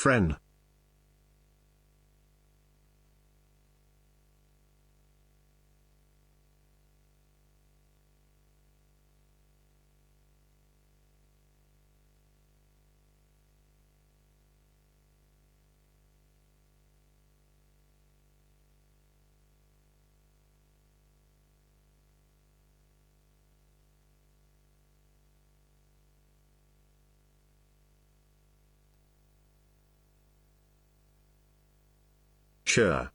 friend. Sure.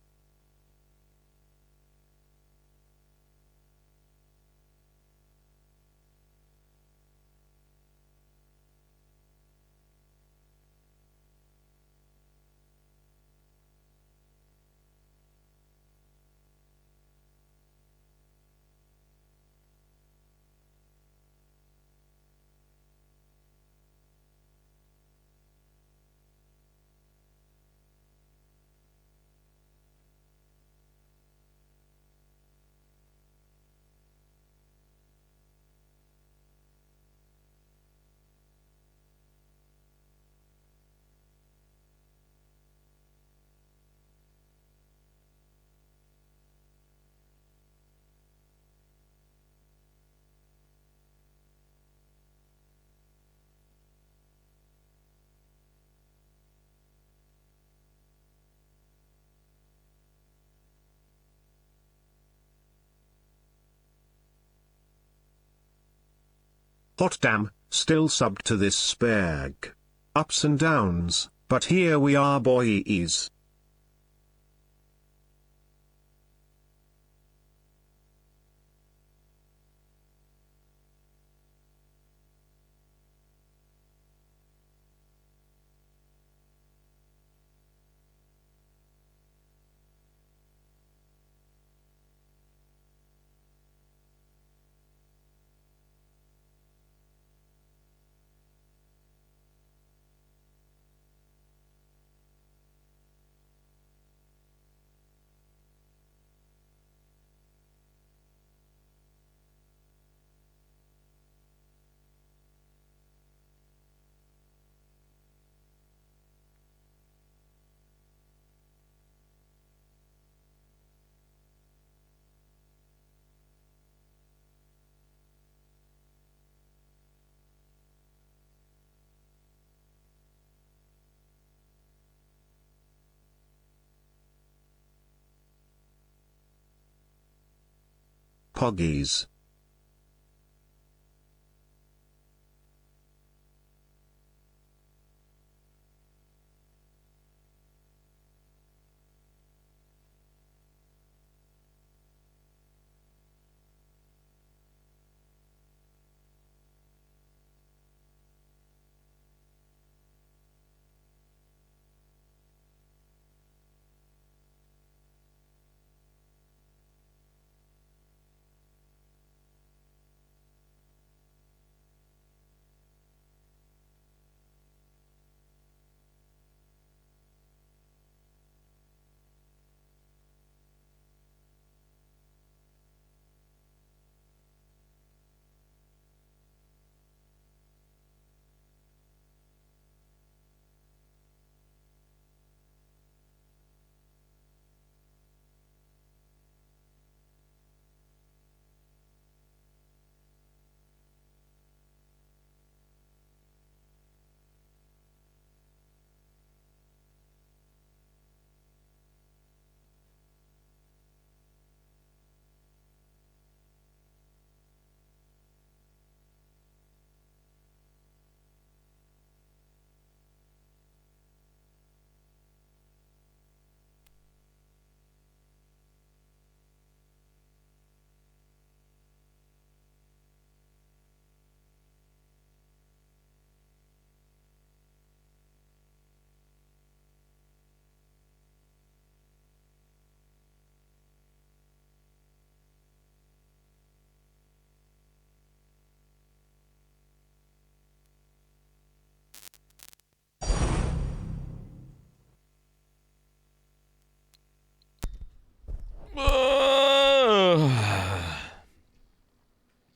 Hot damn, still subbed to this spag. Ups and downs, but here we are boys. Poggies.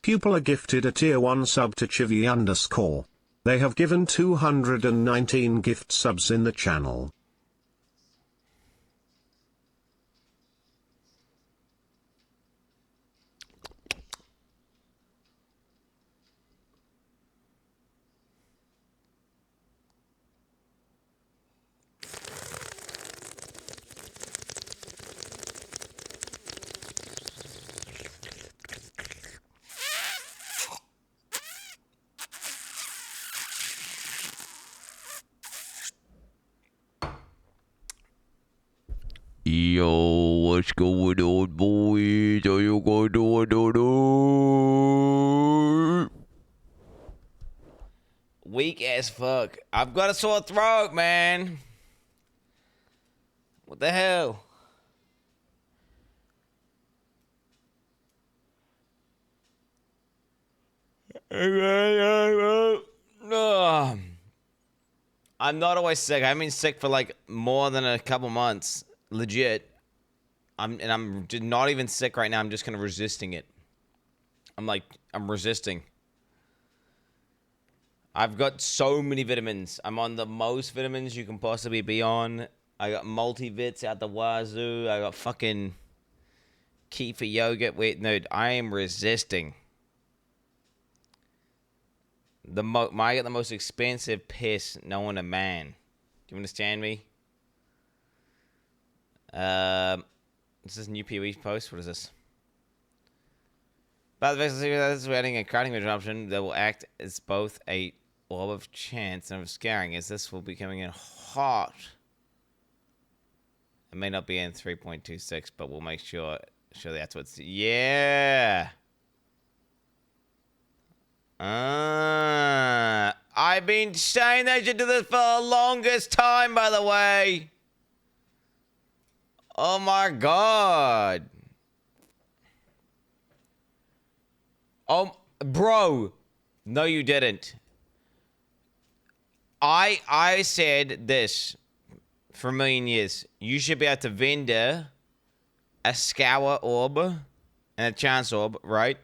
Pupil are gifted a tier 1 sub to Chivi_. They have given 219 gift subs in the channel. Yo, what's going on, boys? Are you going to weak as fuck. I've got a sore throat, man. What the hell? I'm not always sick. I've been sick for like more than a couple months. Legit. I'm not even sick right now. I'm just kind of resisting it. I'm resisting. I've got so many vitamins. I'm on the most vitamins you can possibly be on. I got multivits out the wazoo. I got fucking kefir yogurt. Wait, no, I am resisting. I got the most expensive piss known to man. Do you understand me? This is a new PoE post. What is this? But we're adding a crowding vision option that will act as both a orb of chance and of scaring, as this will be coming in hot. It may not be in 3.26, but we'll make sure that's what's... Yeah! I've been saying they should do this for the longest time, by the way. Oh my god. Oh, bro. No, you didn't. I said this for a million years. You should be able to vendor a scour orb and a chance orb, right?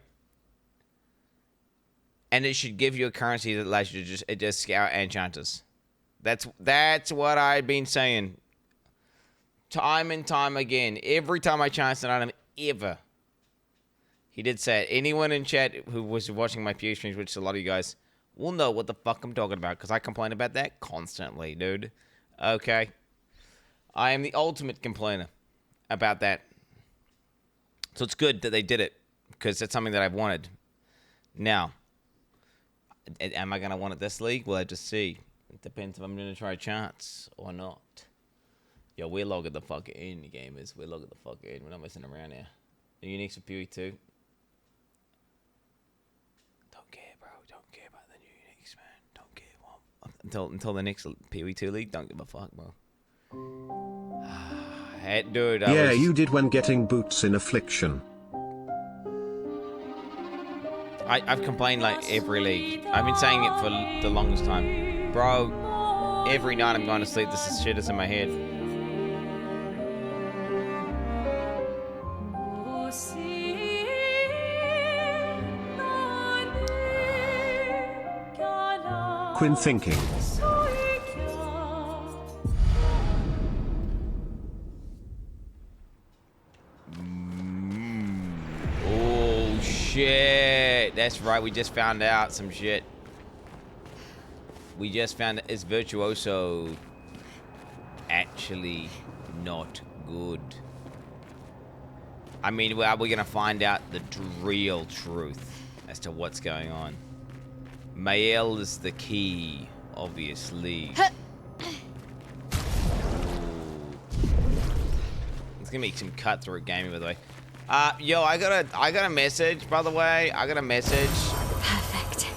And it should give you a currency that allows you to just scour and enchanters. That's what I've been saying. Time and time again. Every time I chance an item, ever. He did say it. Anyone in chat who was watching my PoE streams, which is a lot of you guys, will know what the fuck I'm talking about, because I complain about that constantly, dude. Okay? I am the ultimate complainer about that. So it's good that they did it, because that's something that I've wanted. Now, am I going to want it this league? We'll have to see. It depends if I'm going to try a chance or not. Yo, we're logging the fuck in, gamers. We're logging the fuck in. We're not messing around here. The uniques for PoE 2. Don't care, bro. Don't care about the new uniques, man. Don't care. Well, until the next PoE 2 league, don't give a fuck, bro. Hey, dude, yeah, you did when getting boots in Affliction. I've complained like every league. I've been saying it for the longest time. Bro, every night I'm going to sleep, this shit is in my head. Quinn thinking. Oh shit! That's right. We just found out some shit. We just found that it's Virtuoso actually not good. I mean, are we gonna find out the real truth as to what's going on? Mael is the key, obviously. It's gonna be some cutthroat gaming, by the way. Yo, I got a message, by the way. I got a message. Perfect.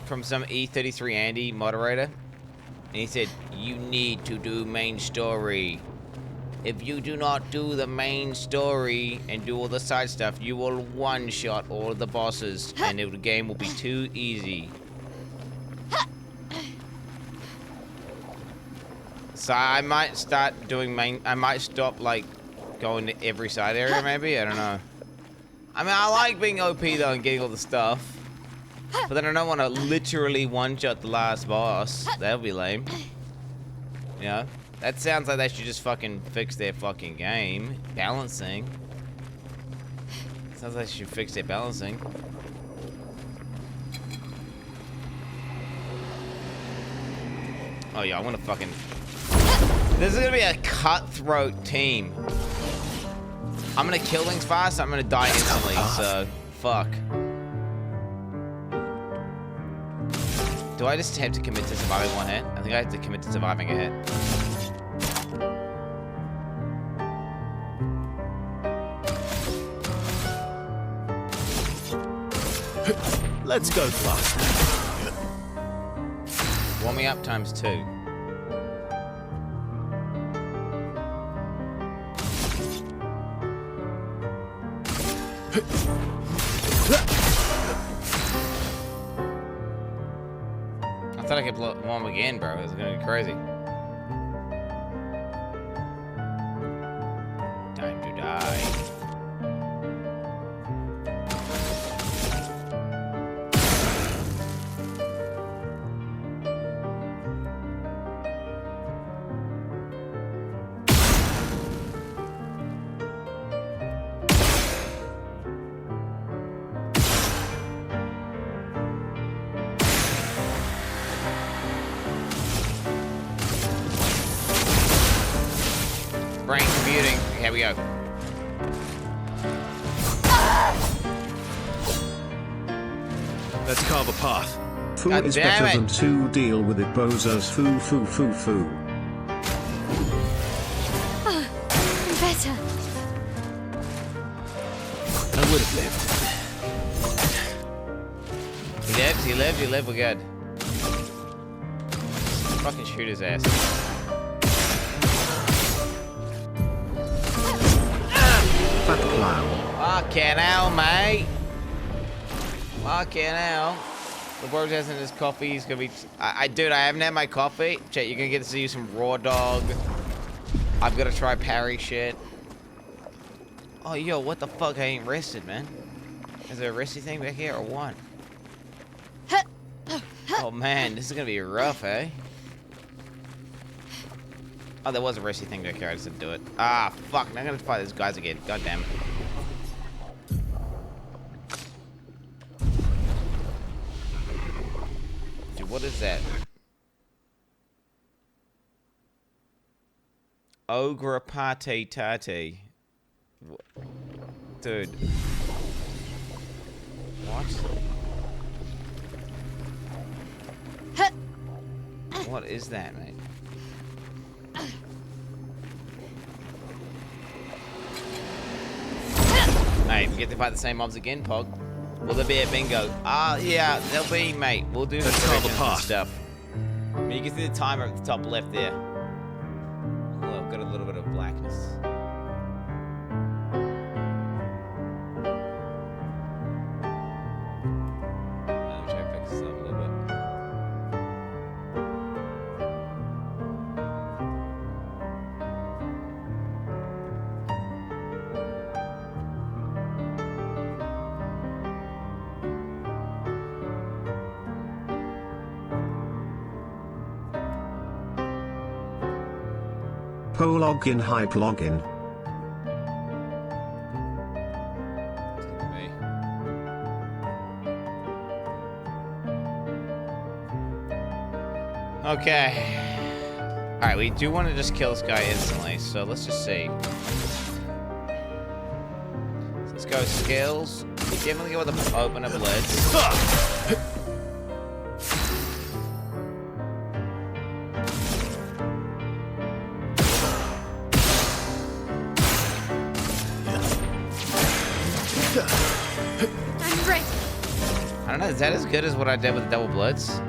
From some E33 Andy moderator, and he said, "You need to do main story. If you do not do the main story and do all the side stuff, you will one-shot all of the bosses, and the game will be too easy." So I might start doing I might stop, like, going to every side area, maybe? I don't know. I mean, I like being OP, though, and getting all the stuff. But then I don't want to literally one-shot the last boss. That would be lame. You know? That sounds like they should just fucking fix their fucking game. Balancing. Sounds like they should fix their balancing. Oh yeah, I want to fucking... This is gonna be a cutthroat team. I'm gonna kill things fast, I'm gonna die instantly, so... Fuck. Do I just have to commit to surviving one hit? I think I have to commit to surviving a hit. Let's go fast. Warm me up times 2. I thought I could warm again, bro. It was gonna be crazy. Time to die. Brain computing. Here we go. Let's carve a path. Foo God is damn better it. than to deal with it, bozos. Foo, foo, foo, foo. I'm better. I would have lived. He lived, he lived, he lived. We're good. Fucking shoot his ass. Fat clown. Fucking hell, mate. Fucking hell. The bloke hasn't his coffee. He's gonna be. Dude, I haven't had my coffee. Chet, you're gonna get to see some raw dog. I've got to try parry shit. Oh, yo, what the fuck? I ain't rested, man. Is there a resty thing back here or what? Oh man, this is gonna be rough, eh? Oh, there was a resty thing back here. I just didn't do it. Ah, fuck. Now I'm gonna fight these guys again. God damn it. Dude, what is that? Ogre party tati. Dude. What? What is that, mate? Mate, we get to fight the same mobs again, Pog. Will there be a bingo? Ah, yeah, there'll be, mate. We'll do the directions and stuff. I mean, you can see the timer at the top left there. Oh, I've got a little bit of blackness. Let me try to fix this up a little bit. Po login, hype login. Me. Okay. Alright, we do want to just kill this guy instantly, so let's just see. So let's go skills. We definitely go with the open up lids. I'm ready. I don't know, is that as good as what I did with the double blitz?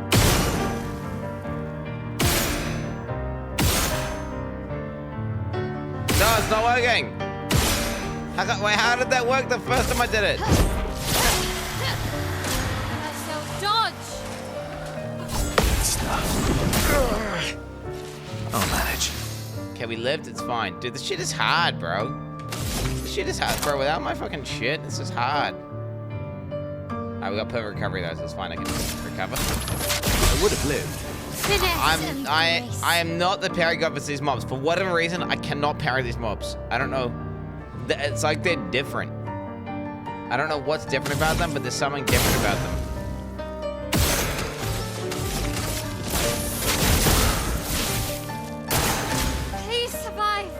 No, it's not working! Wait, how did that work the first time I did it? So dodge. I'll manage. Okay, we lived, it's fine. Dude, this shit is hard, bro. This shit is hard, bro. Without my fucking shit, this is hard. We got perfect recovery though, so it's fine. I can recover. I would have lived. Finesse and grace. I am not the parry god for these mobs. For whatever reason, I cannot parry these mobs. I don't know. It's like they're different. I don't know what's different about them, but there's something different about them. Please survive.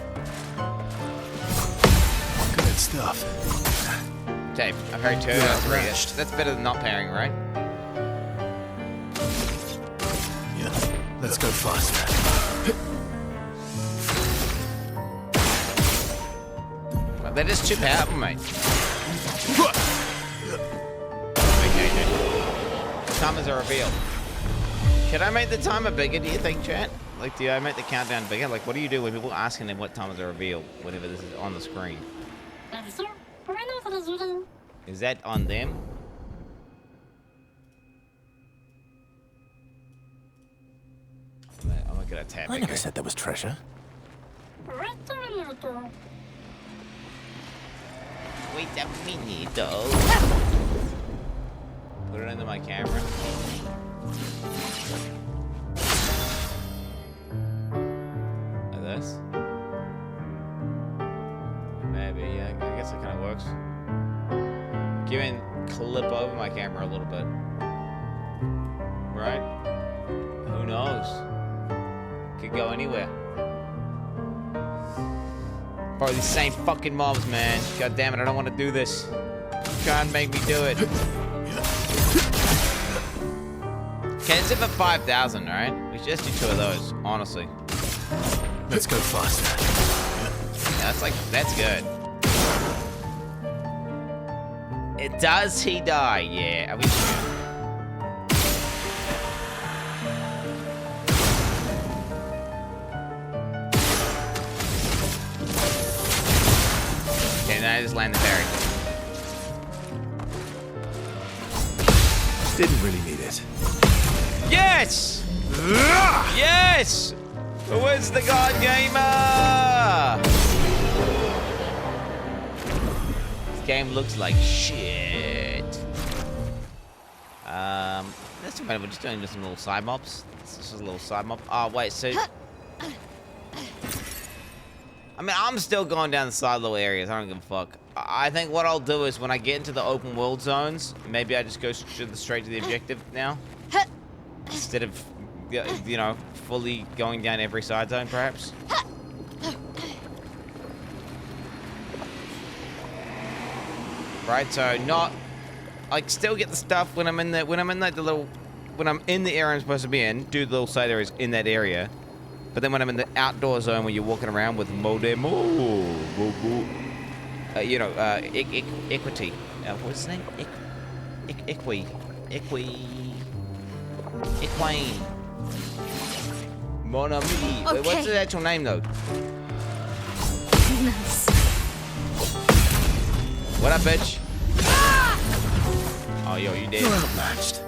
Good stuff. Okay, I parried 2 out of 3. That's better than not parrying, right? Yeah. Let's go faster. Well, they're just too powerful, mate. Okay, dude. Timers are revealed. Should I make the timer bigger, do you think, chat? Like, do I make the countdown bigger? Like, what do you do when people are asking them what timers are revealed whenever this is on the screen? Is that on them? I'm gonna get a tab. I never said there was treasure. Wait a minute, though. Put it into my camera. Like this. Maybe, yeah, I guess it kind of works. Give clip over my camera a little bit. Right? Who knows? Could go anywhere. Probably the same fucking mobs, man. God damn it, I don't want to do this. Try and make me do it. Okay, it's for 5,000, right? We should just do 2 of those, honestly. Let's go faster. Yeah, that's good. Does he die? Yeah. Are we sure? Okay, now I just land the parry. Didn't really need it. Yes! Yes! Where's the God Gamer? This game looks like shit. That's too bad. We're just doing just some little side mobs. This is just a little side mob. Oh, wait, so... I mean, I'm still going down the side little areas. I don't give a fuck. I think what I'll do is when I get into the open world zones, maybe I just go straight to the objective now. Instead of, you know, fully going down every side zone, perhaps. Right, so not... Like, still get the stuff when I'm in the... When I'm in like the little... When I'm in the area I'm supposed to be in, do the little side areas in that area. But then when I'm in the outdoor zone where you're walking around with modem, you know, equity. What's his name? Equine. Mon ami. Okay. Wait, what's the actual name though? Nice. What up, bitch? Oh, yo, you dead. You're outmatched.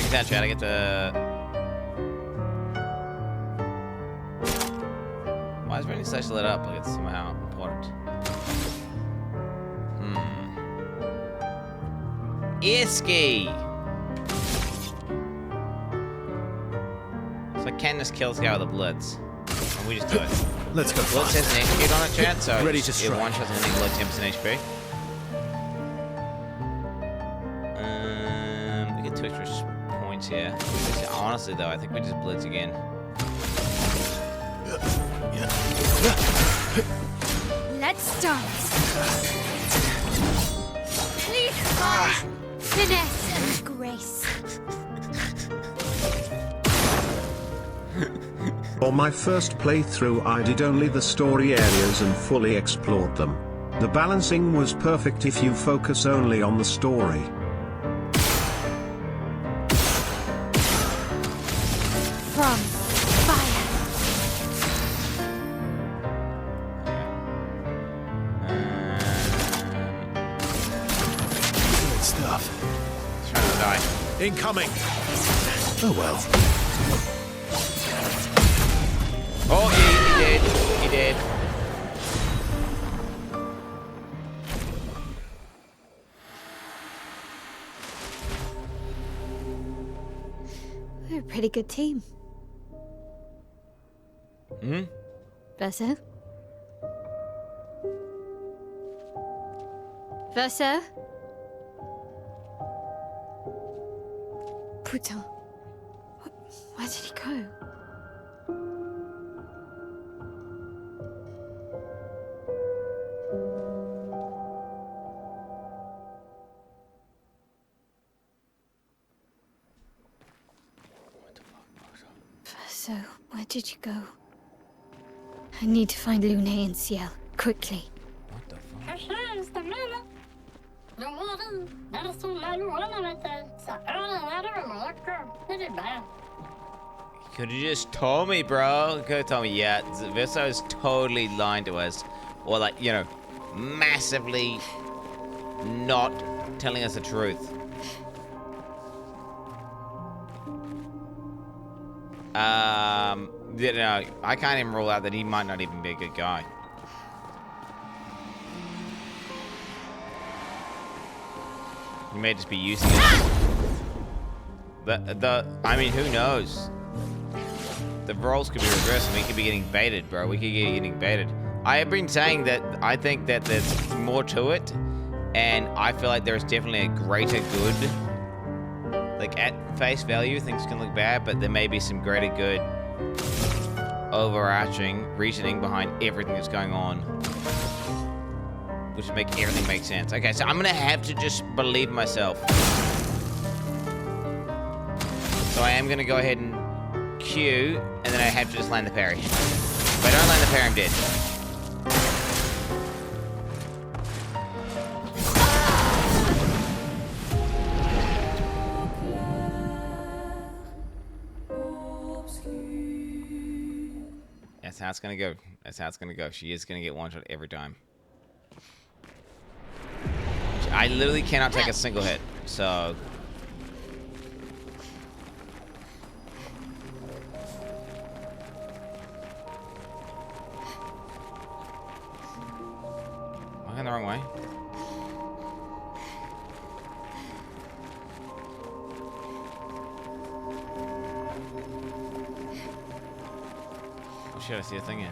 Check that, chat. I get to. Why is running such lit up like it's somehow important? Iski! So can this kill this guy with a blitz? And we just do it. Let's go Blitz has faster. an execute on it, chat, so Ready to it strike. one shots anything below 10% HP. We get 2 extra points here. Honestly though, I think we just blitz again. Let's start. Please survive. Finesse and grace. For my first playthrough I did only the story areas and fully explored them. The balancing was perfect if you focus only on the story. From fire. Good stuff. Trying to die. Incoming. Oh well. Oh, he did. He did. pretty good team. Hmm? Verso? Verso? Putain. Where did he go? Verso, where did you go? I need to find Lioneye and Ciel, quickly. What the fuck? Could you just told me, bro? Could have told me, yeah, Verso is totally lying to us. Or like, you know, massively not telling us the truth. You know, I can't even rule out that he might not even be a good guy. He may just be using it. I mean, who knows? The roles could be reversed and we could be getting baited, bro. We could be getting baited. I have been saying that I think that there's more to it, and I feel like there's definitely a greater good. Like, at face value, things can look bad, but there may be some greater good overarching reasoning behind everything that's going on, which make everything make sense. Okay, so I'm gonna have to just believe myself. So I am gonna go ahead and Q, and then I have to just land the parry. If I don't land the parry, I'm dead. That's how it's gonna go. That's how it's gonna go. She is gonna get one shot every time. I literally cannot take a single hit, so. Am I going the wrong way? Oh shit, I see a thing here.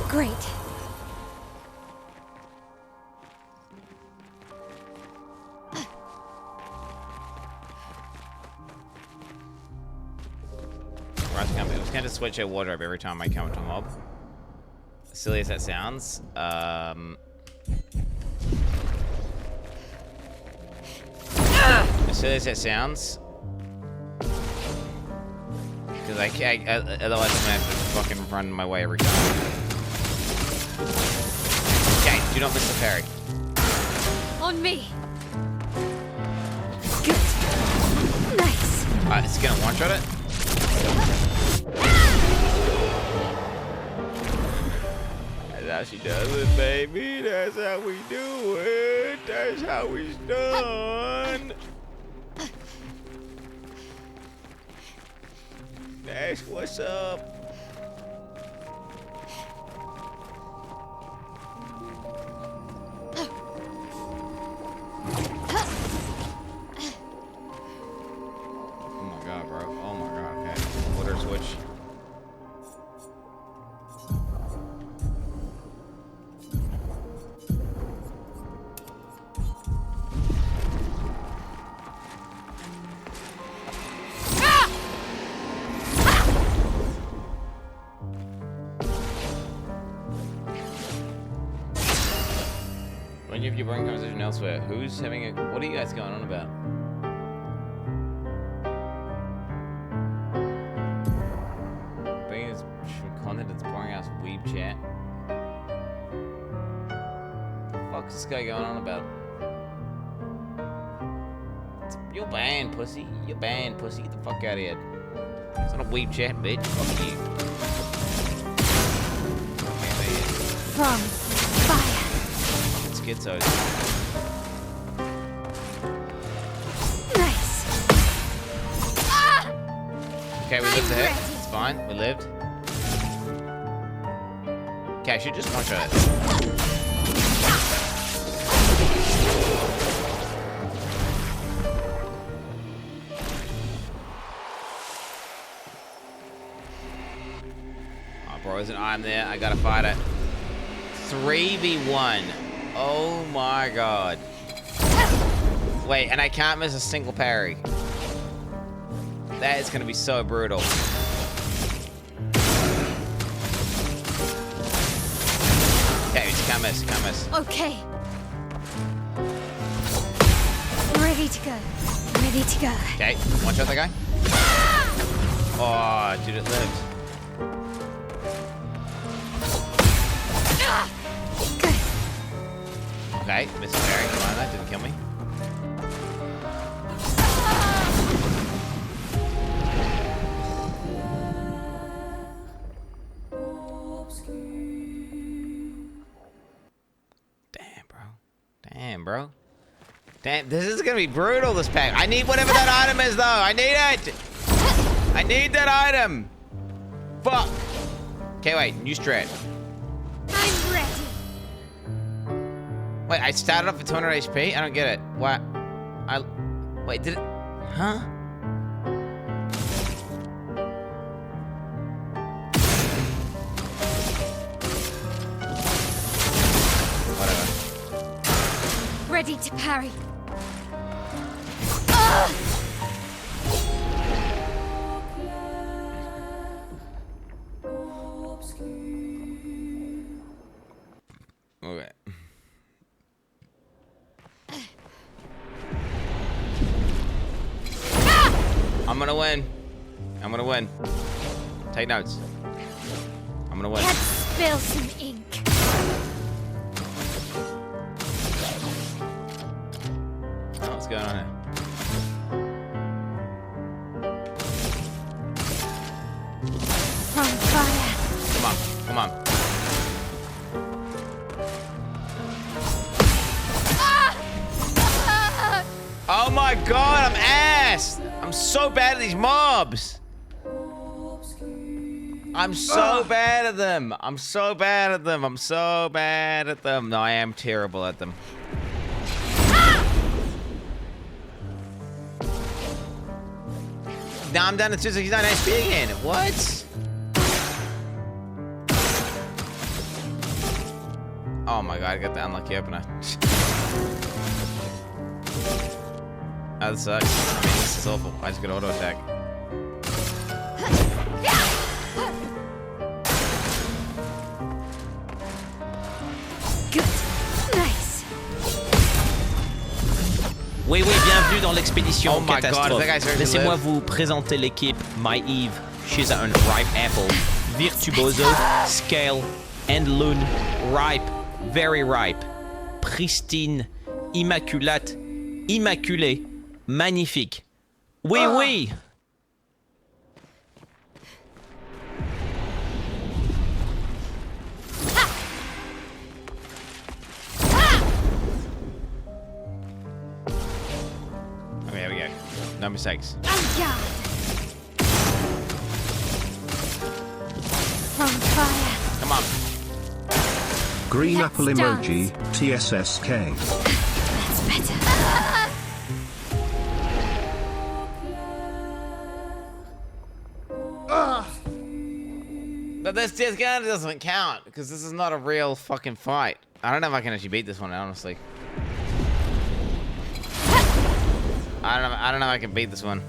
Great. Right, I was going to switch our wardrobe every time I come to a mob. As silly as that sounds, as silly as that sounds, because I can't, otherwise I'm gonna have to fucking run my way every time. Okay, do not miss the parry. On me. Good. Nice. Alright, this is gonna one-shot it. That's how she does it, baby. That's how we do it. That's how it's done. That's what's up. Oh my god, bro. Oh my god, okay. Order switch. When you bring conversation elsewhere, who's having a... What are you guys going on about? Bringing this content that's boring ass weeb chat. What the fuck is this guy going on about? You're banned, pussy. You're banned, pussy. Get the fuck out of here. It's not a weeb chat, bitch. Fuck you. From fire. Schizos. Nice. Ah! Okay, we lived ahead. It's fine. We lived. Okay, I should just one-shot it. Bro, there's an item there. I gotta fight it. 3v1. Oh my god. Wait, and I can't miss a single parry. That is gonna be so brutal. Okay, you just can't miss, can't miss. Okay. Ready to go. Ready to go. Okay, one shot that guy. Oh, dude, it lived. Good. Okay, missed parry. Come on, that didn't kill me. Damn, bro. Damn, this is gonna be brutal, this pack. I need whatever that item is, though. I need it. I need that item. Fuck. Okay, wait. New strat. I'm ready. Wait, I started off with 200 HP? I don't get it. What? Wait, did it? Huh? Whatever. Ready to parry. Okay. I'm gonna win. I'm gonna win. Take notes. I'm gonna win. Let's spill some ink. Oh, what's going on here? On fire. Come on, come on. Oh my god, I'm ass! I'm so bad at these mobs! I'm so bad at them! I'm so bad at them! I'm so bad at them! No, I am terrible at them. Now I'm down to 269 HP again. What? Oh my god, I got the unlucky opener. Oh, this sucks. I mean, this is awful. I just got auto attack. Good. Nice. Oui, bienvenue dans l'expédition Oh my God, catastrophe. that guy's ready to Laissez-moi live. vous présenter l'équipe My Eve chez un Ripe Apple, Virtuoso, Scale, and Loon. Ripe, very ripe, pristine, immaculate, immaculée, magnifique. Oui, oui. Okay, here we go. No mistakes. On guard. On fire. Come on. Green Let's apple emoji, TSSK. That's better. But this gun doesn't count because this is not a real fucking fight. I don't know if I can actually beat this one, honestly. I don't know if I can beat this one.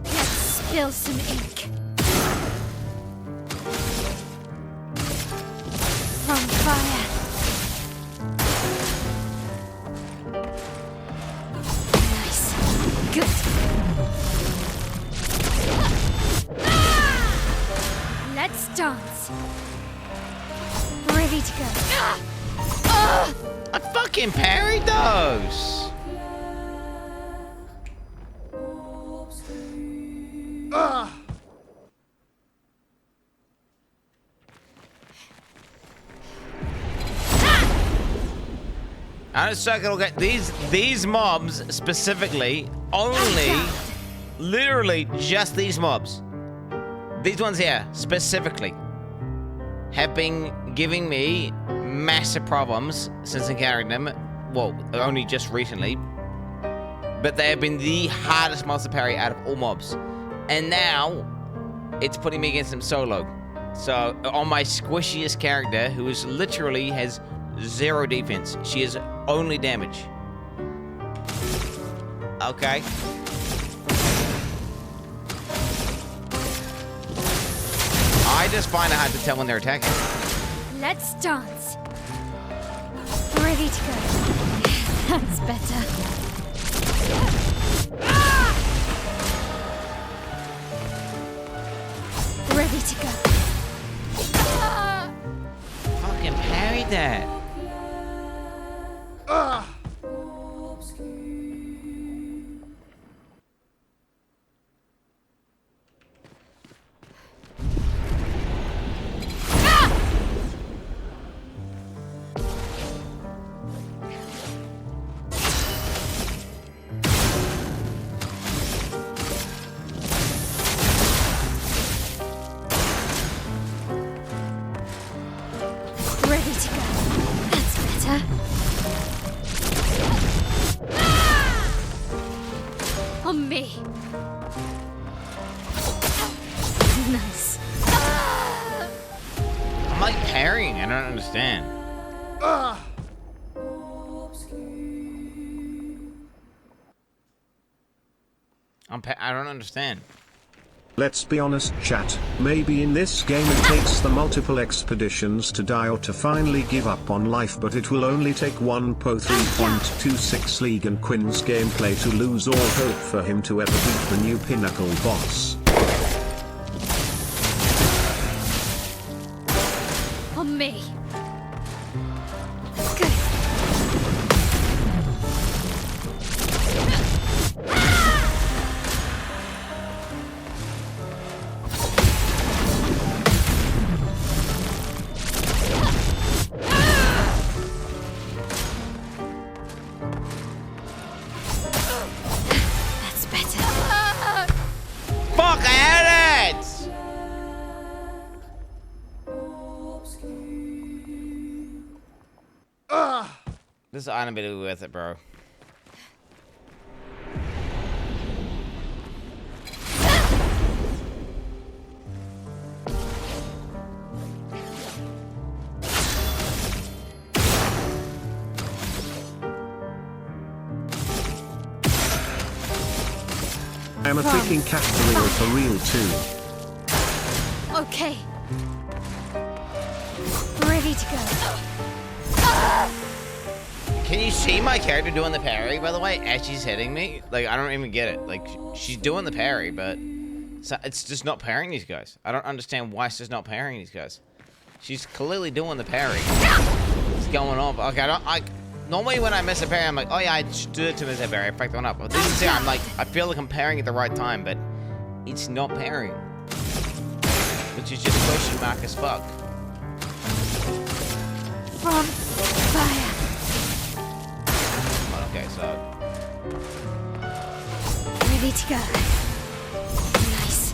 Let's spill some ink. On fire. Nice. Good. Let's dance. Ready to go. I fucking parried those. I don't circle get these mobs specifically only literally just these mobs. These ones here, specifically, have been giving me massive problems since encountering them. Well, only just recently. But they have been the hardest mobs to parry out of all mobs. And now, it's putting me against them solo. So, on my squishiest character, who is literally has 0 defense. She is only damage. Okay. I just find it hard to tell when they're attacking. Let's dance. Ready to go. That's better. Ready to go. Fucking parried that. Ready to go. That's better. On me. Nice. I'm like parrying. I don't understand. I don't understand. Let's be honest, chat. Maybe in this game it takes the multiple expeditions to die or to finally give up on life, but it will only take one PoE 3.26 League and Quin's gameplay to lose all hope for him to ever beat the new pinnacle boss. On me. Good. That's better. Fuck, I had it! This item better be worth it, bro. I'm a freaking cat for real too. Okay. Ready to go. Can you see my character doing the parry, by the way, as she's hitting me? Like, I don't even get it. Like, she's doing the parry, but it's just not parrying these guys. I don't understand why it's just not parrying these guys. She's clearly doing the parry. It's going off. Okay, normally when I miss a parry, I'm like, oh yeah, I should do it to miss a parry. I fucked one up. But this is here, I'm like, I feel like I'm parrying at the right time, but it's not parrying. Which is just question mark as fuck. From fire. Okay, so Ready to go. Nice.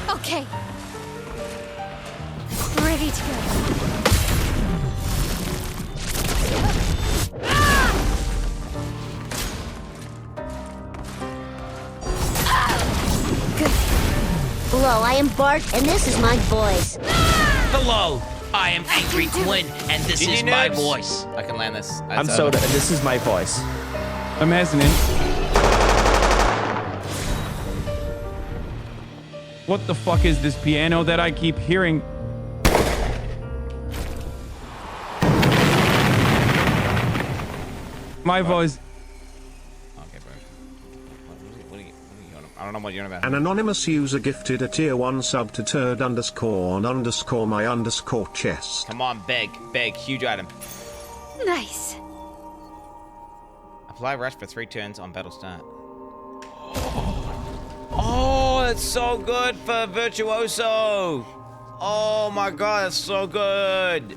Okay. Ready to go. Good. Hello, I am Bart, and this is my voice. Hello, I am Angry Quinn, and this is my voice. I can land this. I'm SotA, and this is my voice. I'm hesitant. What the fuck is this piano that I keep hearing? My voice. Okay, bro. What are you on? I don't know what you're on about. An anonymous user gifted a tier 1 sub to turd_my_chest. Come on, beg. Huge item. Nice. Apply rush for 3 turns on battle start. Oh, that's so good for Virtuoso. Oh my god, that's so good.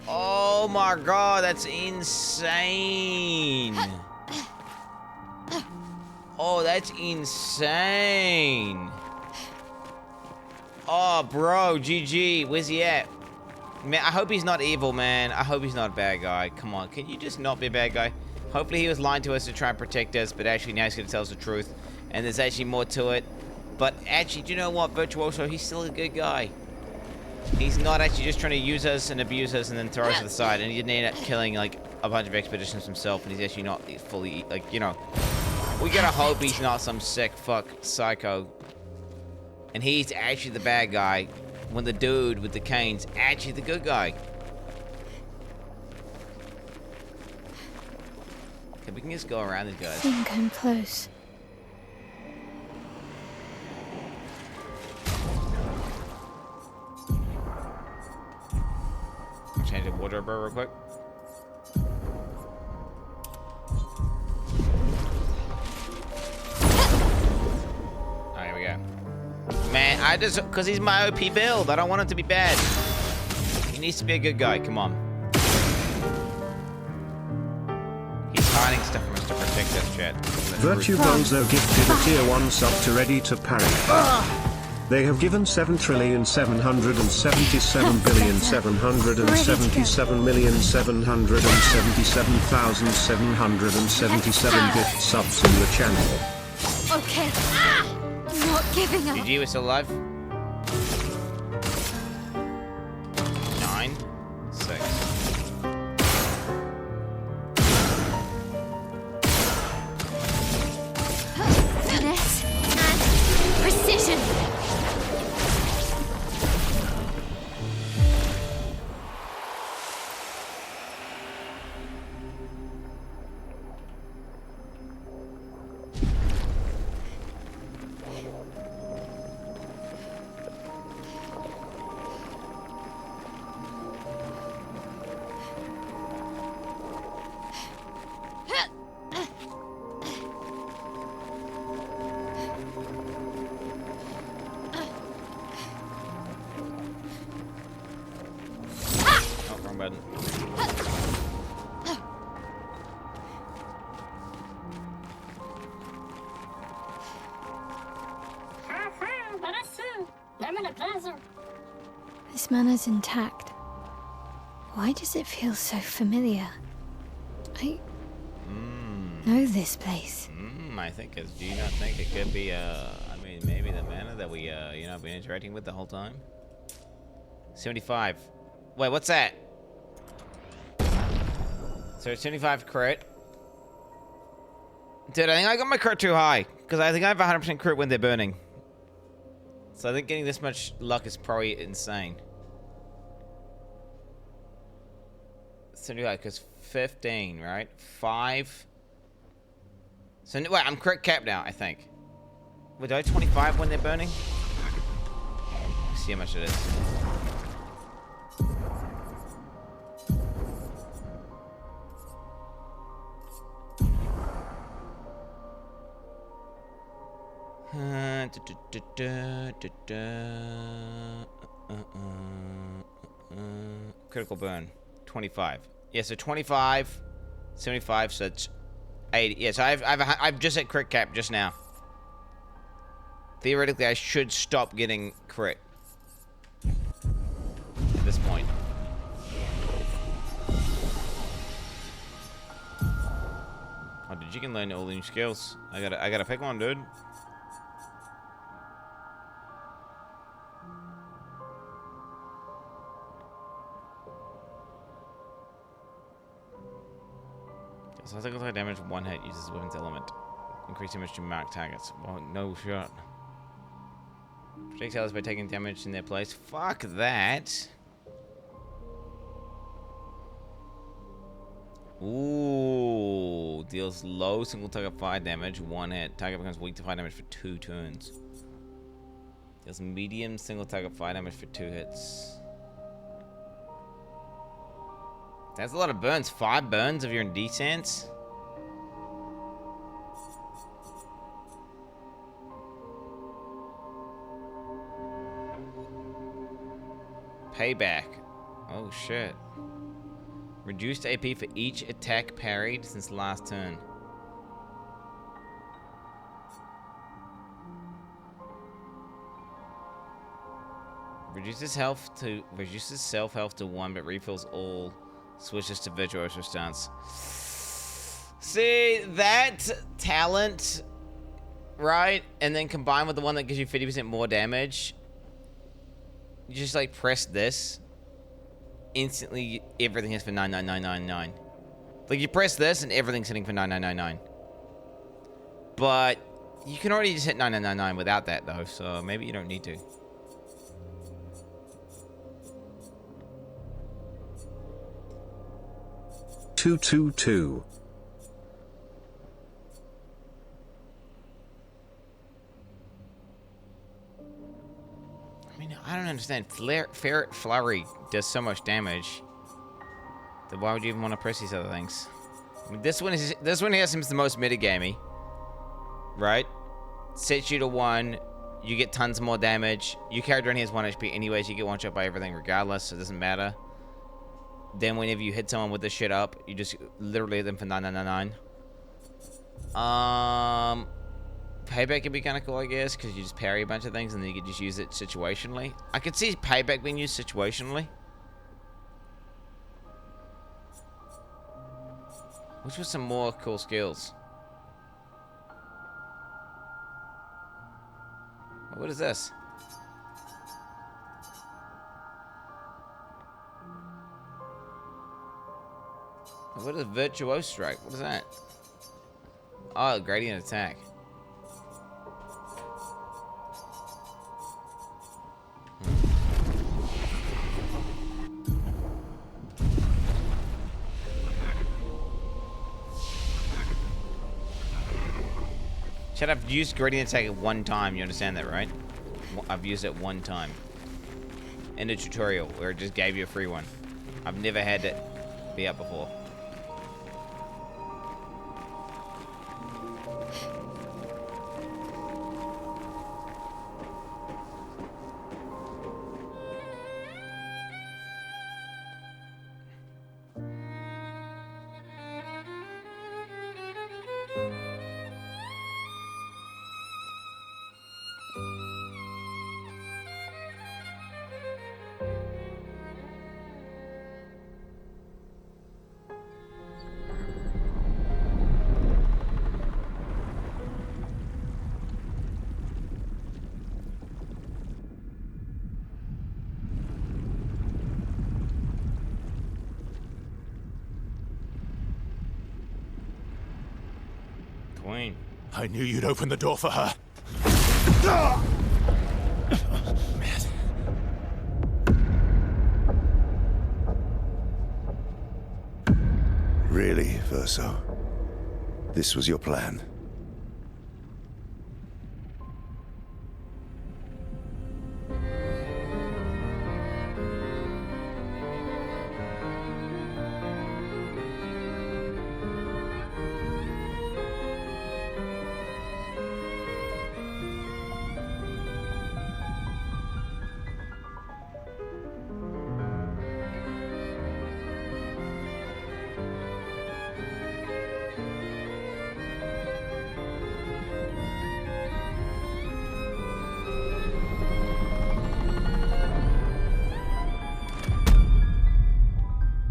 Oh my god, that's insane. Oh, that's insane. Oh, bro, GG. Where's he at? Man, I hope he's not evil, man. I hope he's not a bad guy. Come on, can you just not be a bad guy? Hopefully he was lying to us to try and protect us, but actually now he's going to tell us the truth. And there's actually more to it. But actually, do you know what, Virtuoso? He's still a good guy. He's not actually just trying to use us and abuse us and then throw us to the side. And he didn't end up killing, like, a bunch of expeditions himself. And he's actually not fully, like, you know. We gotta hope he's not some sick fuck psycho. And he's actually the bad guy when the dude with the cane's actually the good guy. Okay, we can just go around these guys. I think I'm close. Change the wardrobe real quick. Oh, here we go. Man, I just, because he's my OP build. I don't want him to be bad. He needs to be a good guy. Come on. He's hiding stuff from us to protect us, chat. Virtuoso gifted a tier 1 sub to Ready to Parry. They have given 7,777,777,777,777 gift subs in the channel. Okay. I'm not giving up. GG, we're still alive. 9, 6. Finesse and precision. This manner's intact. Why does it feel so familiar? I know this place. I think do you not think it could be, I mean, maybe the mana that we, you know, been interacting with the whole time? 75. Wait, what's that? So 75 crit. Dude, I think I got my crit too high. Because I think I have 100% crit when they're burning. So I think getting this much luck is probably insane. 75, because 15, right? 5. So, wait, I'm crit capped now, I think. Wait, do I 25 when they're burning? Let's see how much it is. Critical burn, 25. Yeah, so 25, 75, so it's 80. Yeah, so I've just hit crit cap just now. Theoretically, I should stop getting crit at this point. Oh, dude, you can learn all the new skills. I gotta pick one, dude. So I think it's like damage one hit uses the weapon's element. Increase damage to mark targets. Well, no shot. Projectiles by taking damage in their place. Fuck that. Ooh. Deals low single target fire damage, one hit. Target becomes weak to fire damage for 2 turns. Deals medium single target fire damage for 2 hits. That's a lot of burns. 5 burns if you're in descents. Payback. Oh shit. Reduced AP for each attack parried since last turn. Reduces self health to 1, but refills all. Switches to virtuoso stance. See, that talent, right? And then combined with the one that gives you 50% more damage. You just like press this. Instantly, everything hits for 99999. Like you press this and everything's hitting for 9999. But you can already just hit 9999 without that though, so maybe you don't need to. Two. I mean, I don't understand. Flurry does so much damage. Then why would you even want to press these other things? I mean, this one here seems the most metagamey, right? Sets you to 1. You get tons more damage. Your character only has 1 HP anyways. You get one shot by everything regardless, so it doesn't matter. Then whenever you hit someone with this shit up, you just literally hit them for 9999. Payback could be kind of cool, I guess, because you just parry a bunch of things and then you could just use it situationally. I could see payback being used situationally. Which was some more cool skills. What is this? What is Virtuoso Strike? What is that? Oh, Gradient Attack. Chad, I've used Gradient Attack at 1 time. You understand that, right? I've used it 1 time. In a tutorial where it just gave you a free one. I've never had it be up before. Queen. I knew you'd open the door for her. Really, Verso? This was your plan?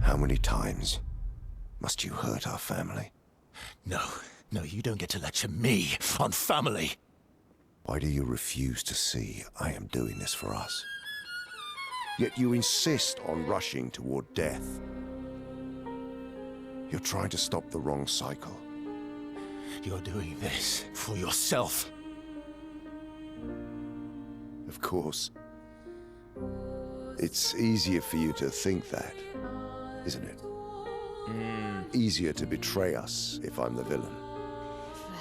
How many times must you hurt our family? No, you don't get to lecture me on family. Why do you refuse to see I am doing this for us? Yet you insist on rushing toward death. You're trying to stop the wrong cycle. You're doing this for yourself. Of course. It's easier for you to think that, isn't it? Easier to betray us if I'm the villain.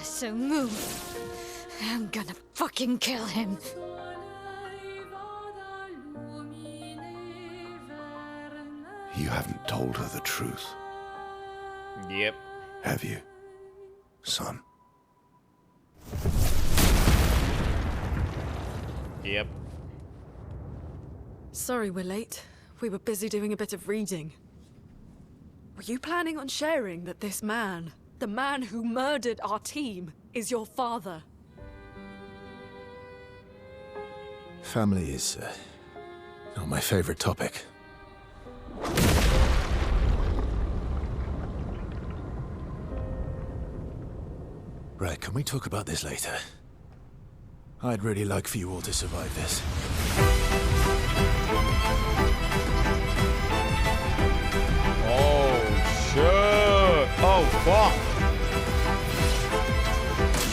So move. I'm gonna fucking kill him. You haven't told her the truth, Yep. have you, son? Yep. Sorry we're late. We were busy doing a bit of reading. Were you planning on sharing that this man, the man who murdered our team, is your father? Family is Not my favorite topic. Right, can we talk about this later? I'd really like for you all to survive this. Oh, shit. Oh, fuck.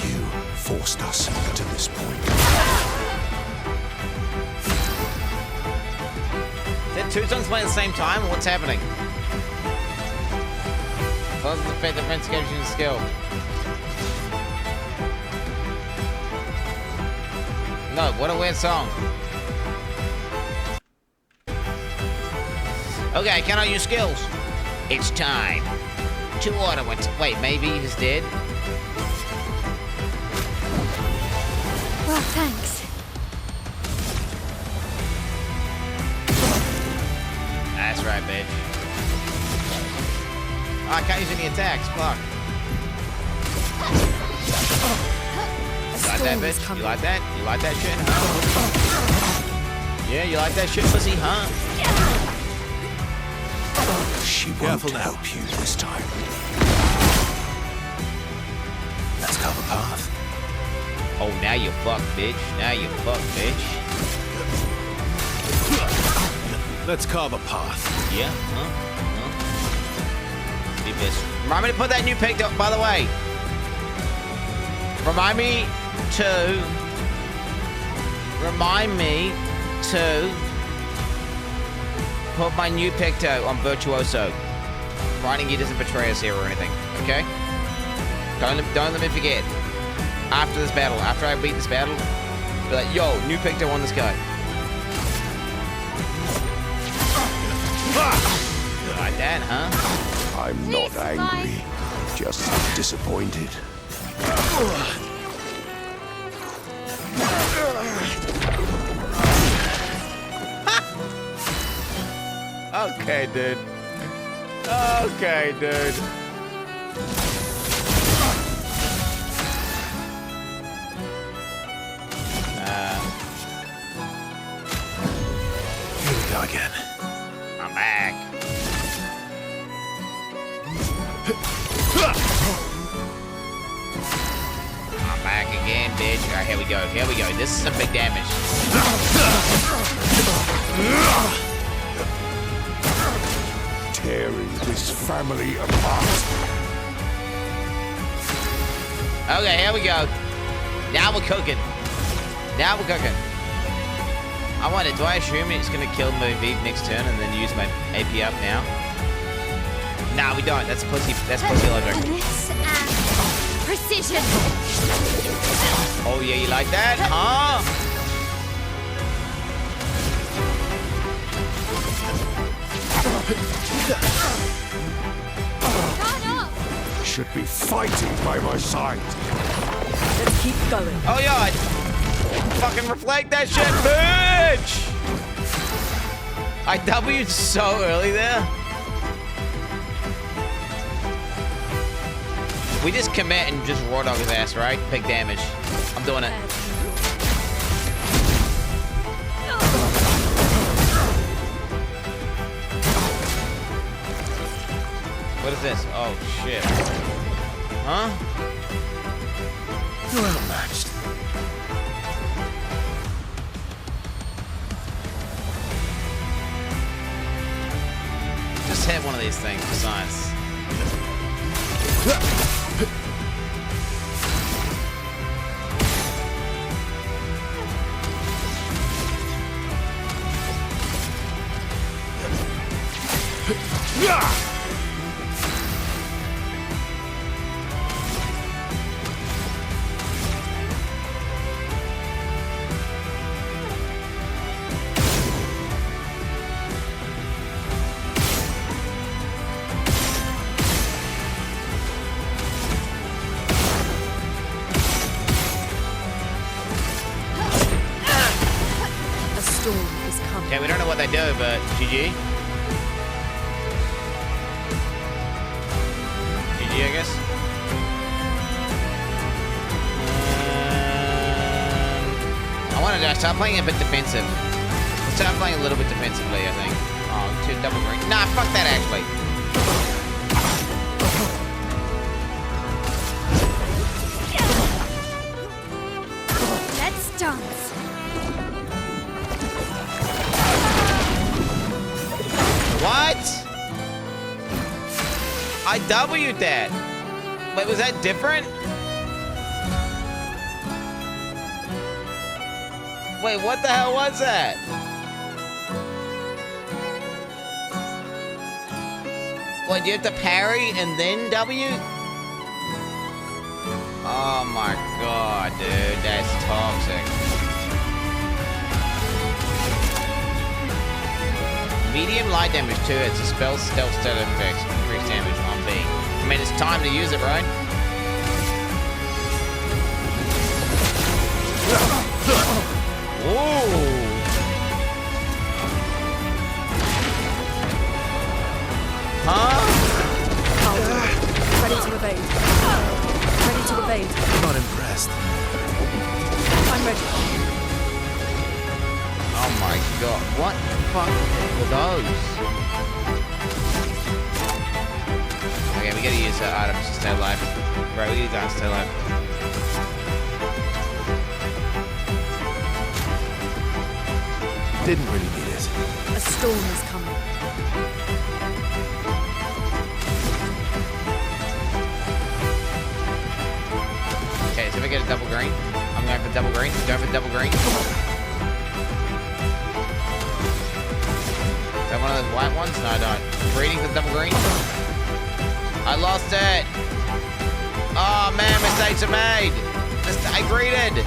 You forced us to this point. Is that two songs playing at the same time? What's happening? Close the defense investigation skill. No, what a weird song. Okay, can I use skills? It's time to order what's... Wait, maybe he's dead? Well, thanks. That's right, bitch. Oh, I can't use any attacks. Fuck. You like that, bitch? You like that? You like that shit, huh? Yeah, you like that shit, pussy, huh? She won't help you this time. Let's carve a path. Oh, now you fuck, bitch. Now you fuck, bitch. Let's carve a path. Yeah, huh? Be pissed. Remind me to put that new pick up, by the way. Remind me to put my new picto on Virtuoso. Writing gear doesn't betray us here or anything, okay? Don't let me forget. After this battle, after I beat this battle, be like, yo, new picto on this guy. You like that, huh? I'm not angry, just disappointed. Okay, dude. Okay, dude. Here we go again. I'm back. I'm back again, bitch. Alright, here we go. Here we go. This is some big damage. Tearing this family apart. Okay, here we go. Now we're cooking. Now we're cooking. I wonder, do I assume it's gonna kill Moviv next turn and then use my AP up now? Nah, we don't. That's pussy logic. Finesse and precision. Oh yeah, you like that, huh? Should be fighting by my side. Let's keep going. Oh yeah, fucking reflect that shit, bitch! I W'd so early there. We just commit and just raw dog his ass, right? Big damage. I'm doing it. What is this? Oh shit. Huh? Well matched. Just hit one of these things for science. Okay, we don't know what they do, but GG. GG, I guess. I want to start playing a bit defensive. start playing a little bit defensively, I think. Oh, 2 double green. Nah, fuck that actually. Let's dance. What? I W'd that. Wait, was that different? Wait, what the hell was that? Wait, do you have to parry and then W? Oh my god, dude, that's toxic. Medium light damage 2 hits. A spell stealth stat effects. Increased damage 1B. I mean, it's time to use it, right? Whoa! Huh? Ready to evade. Ready to evade. Not impressed. I'm ready. Oh my god. What the fuck were those? Okay, we gotta use items to stay alive. Right, we use items to stay alive. Didn't really need it. A storm is coming. Okay, so if I get a double green, I'm going for double green. Going for double green. Is that one of those white ones? No, I don't. Reading for double green. I lost it. Oh man, mistakes are made. I greeted.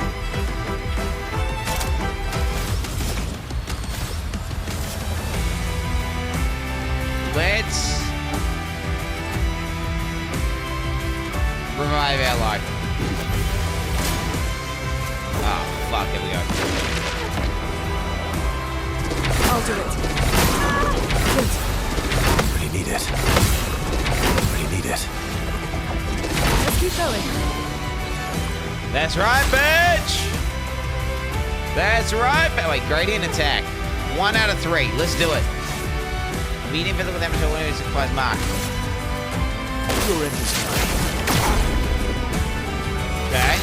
Let's revive our life. Oh, fuck, here we go. I'll do it. Good. Really need it. Really need it. Let's keep going. That's right, bitch! That's right. Wait, gradient attack. 1 out of 3. Let's do it. Medium physical damage to enemies requires mark. You're in this time. Okay.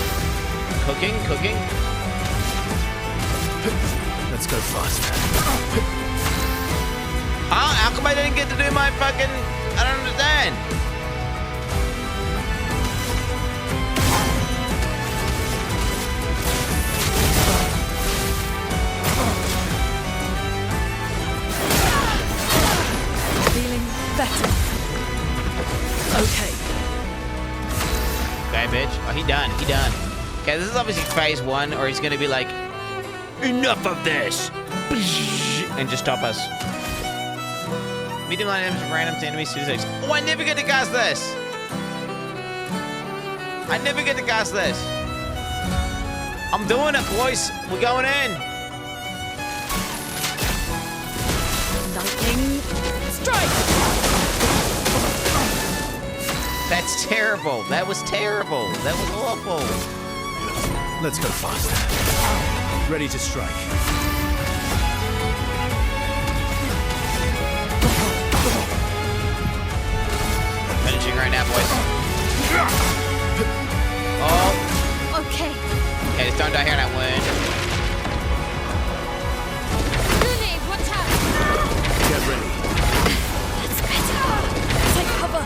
Cooking. Let's go fast. Huh? How come I didn't get to do my fucking... I don't understand. Feeling better. Okay. Okay, bitch. Oh, he done. Okay, this is obviously phase 1, or he's gonna be like, enough of this! And just stop us. Medium line damage random to enemy suicides. Oh, I never get to cast this! I'm doing it, boys. We're going in. Lightning strike! That's terrible. That was terrible. That was awful. Let's go fast. Ready to strike. Finishing right now, boys. Oh. Okay. Okay, just don't die here and I win. Rooney, watch out! Get ready. That's better. Take cover.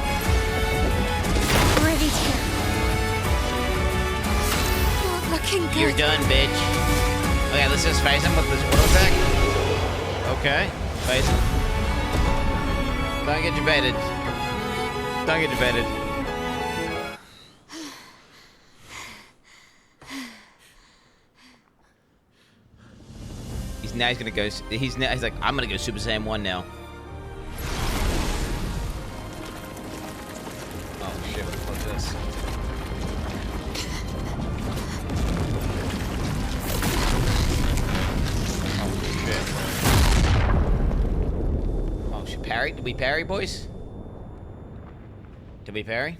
Ready to go. Not looking good. You're done, bitch. Okay, let's just face him with this auto attack. Okay, face him. Don't get you baited. He's gonna go. He's like, I'm gonna go Super Saiyan 1 now. Oh shit! What's this? Oh shit! Parry? Did we parry, boys? Did we parry?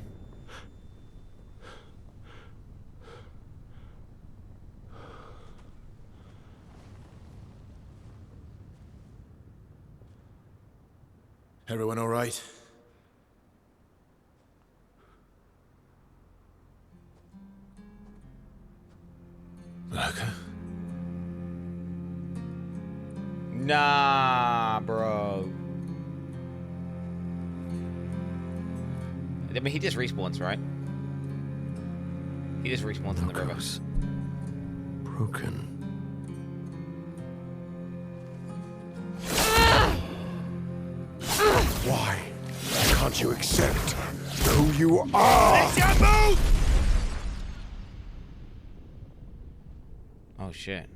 Everyone all right? Lurker? Nah, bro. I mean, he just respawns, right? He just respawns in the river. Broken. Why can't you accept who you are? Oh shit.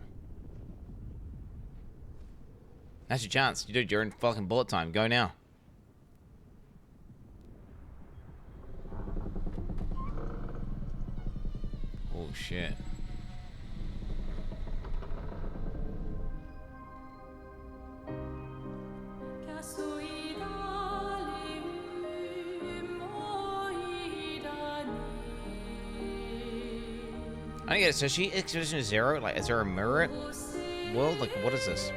That's your chance. Dude, you're in fucking bullet time. Go now. Oh shit. I don't get it. So she Expedition 0? Like, is there a mirror world? Like, what is this?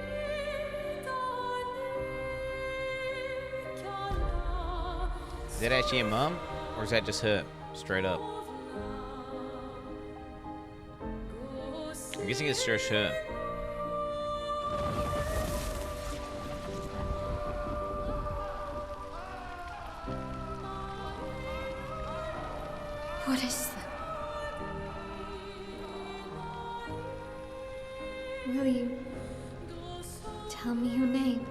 Is that actually a mum? Or is that just her? Straight up. I'm guessing it's just her. What is that? Will you tell me your name?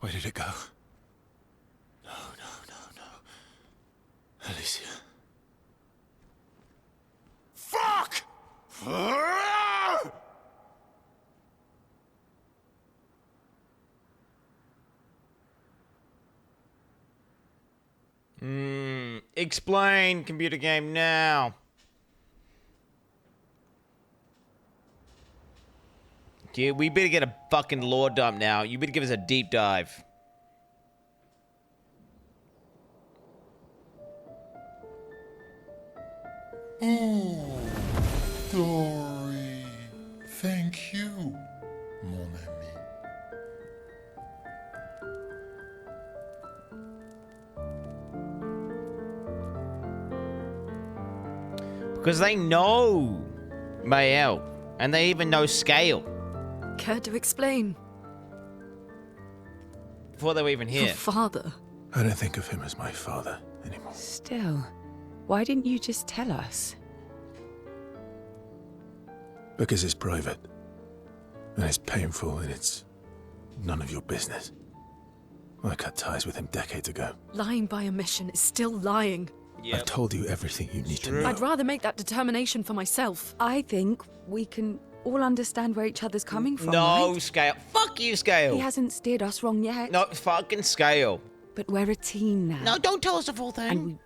Where did it go? No, no, no, no. Alicia. Fuck! Explain, computer game, now. Dude, we better get a fucking lore dump now. You better give us a deep dive. Oh, Dory. Thank you, mon ami. Because they know Mael, and they even know Scale. Care to explain? Before they were even here. Your father? I don't think of him as my father anymore. Still, why didn't you just tell us? Because it's private. And it's painful and it's none of your business. I cut ties with him decades ago. Lying by omission is still lying. I've told you everything you need to know. I'd rather make that determination for myself. I think we can all understand where each other's coming from, No, right? Scale. Fuck you, Scale. He hasn't steered us wrong yet. No, fucking Scale. But we're a team now. No, don't tell us the full thing. And we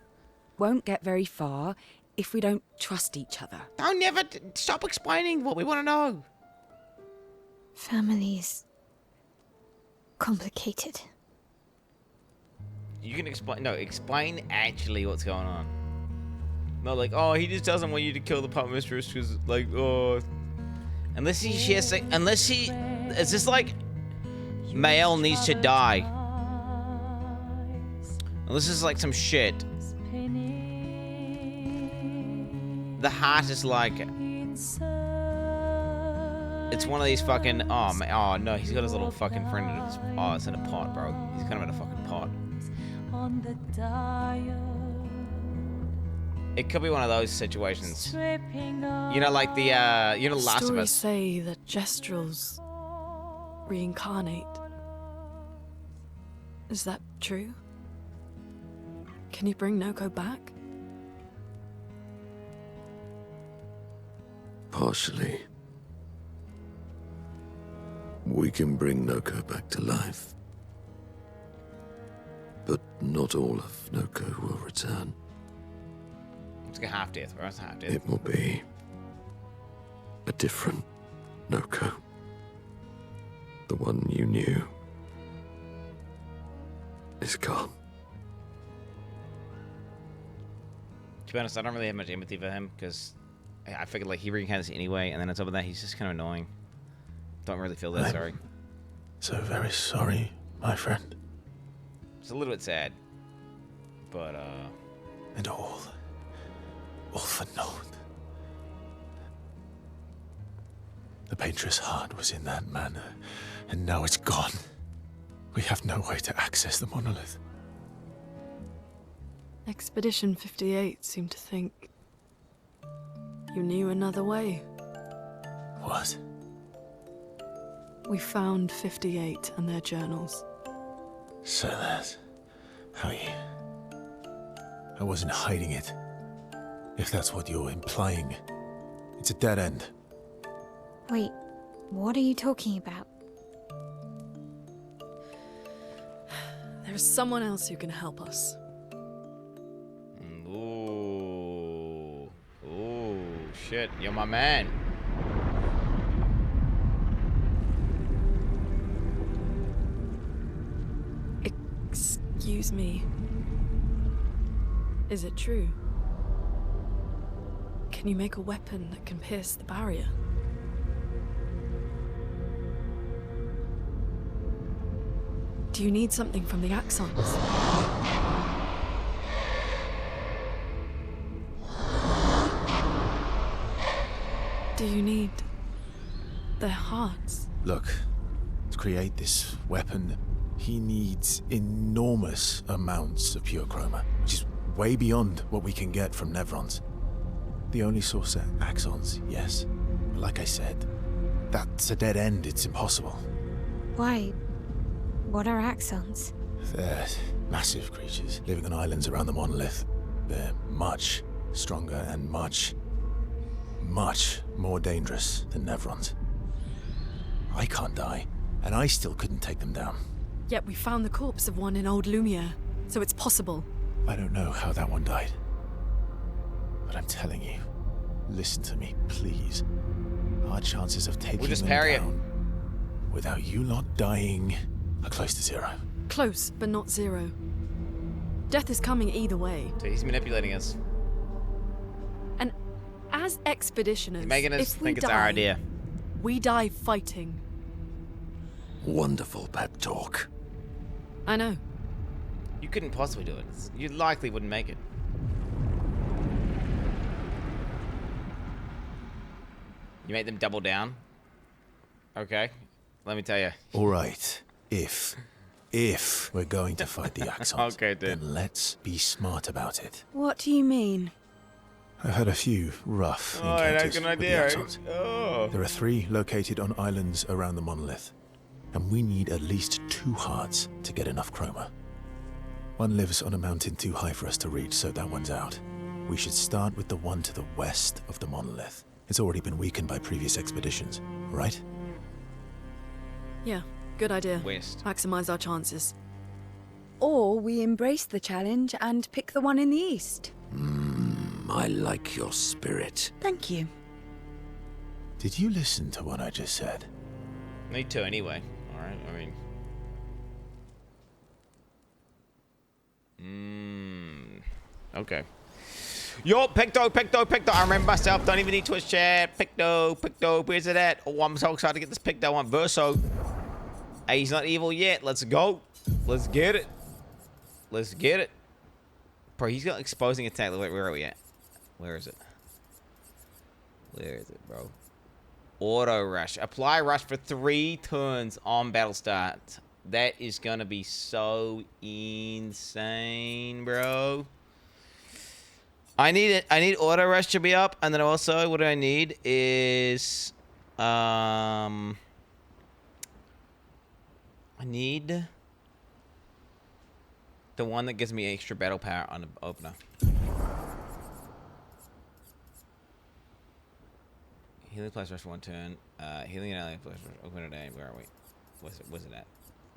won't get very far if we don't trust each other. Don't never stop explaining what we want to know. Family's complicated. You can explain. No, explain actually what's going on. Not like, oh, he just doesn't want you to kill the pup mistress because, like, oh. Unless he has to, unless he, it's just like, Mael needs to die. Unless it's like some shit. The heart is like, it's one of these fucking, oh no, he's got his little fucking friend in his, oh, it's in a pot, bro. He's kind of in a fucking pot. It could be one of those situations. You know, like the, you know, Last of Stories Us. say that Gestrels reincarnate. Is that true? Can you bring Noko back? Partially. We can bring Noko back to life. But not all of Noko will return. It's like a half-death, bro. It's a half-death. It will be a different Noko. The one you knew is gone. To be honest, I don't really have much empathy for him because I figured like he reincarnates anyway, and then on top of that, he's just kind of annoying. Don't really feel that sorry. So very sorry, my friend. It's a little bit sad, but And all for naught. The painter's heart was in that manor, and now it's gone. We have no way to access the monolith. Expedition 58 seemed to think you knew another way. What? We found 58 and their journals. So that's how you... I wasn't hiding it. If that's what you're implying. It's a dead end. Wait, what are you talking about? There's someone else who can help us. Ooh. Ooh, shit. You're my man. Excuse me. Is it true? Can you make a weapon that can pierce the barrier? Do you need something from the Axons? Do you need their hearts? Look, to create this weapon, he needs enormous amounts of pure chroma, which is way beyond what we can get from Nevrons. The only source are axons, yes. But like I said, that's a dead end. It's impossible. Why? What are axons? They're massive creatures living on islands around the monolith. They're much stronger and much more dangerous than Nevrons. I can't die, and I still couldn't take them down. Yet we found the corpse of one in Old Lumiere, so it's possible. I don't know how that one died. But I'm telling you, listen to me, please. Our chances of taking them down without you lot dying are close to zero. Close, but not zero. Death is coming either way. So he's manipulating us. And as expeditioners, He's making us if we think it's die, our idea. we die fighting. Wonderful pep talk. I know. You couldn't possibly do it. You likely wouldn't make it. You make them double down? Okay. Let me tell you. All right. If we're going to fight the Axons, okay, then let's be smart about it. What do you mean? I've had a few rough encounters with the Axons. There are 3 located on islands around the monolith, and we need at least 2 hearts to get enough chroma. One lives on a mountain too high for us to reach, so that one's out. We should start with the one to the west of the monolith. It's already been weakened by previous expeditions, right? Yeah, good idea. West. Maximize our chances. Or we embrace the challenge and pick the one in the east. I like your spirit. Thank you. Did you listen to what I just said? Need to anyway. Alright, I mean. Okay. Yo, Picto. I remember myself. Don't even need Twitch chat. Picto. Where's it at? Oh, I'm so excited to get this Picto on Verso. Hey, he's not evil yet. Let's go. Let's get it. Bro, he's got exposing attack. Where are we at? Where is it, bro? Auto rush. Apply rush for 3 turns on battle start. That is gonna be so insane, bro. I need auto rush to be up, and then also what I need is I need the one that gives me extra battle power on the opener. Healing plus rush for 1 turn. Healing and ally plus rush open a day. Where are we? Where's it at?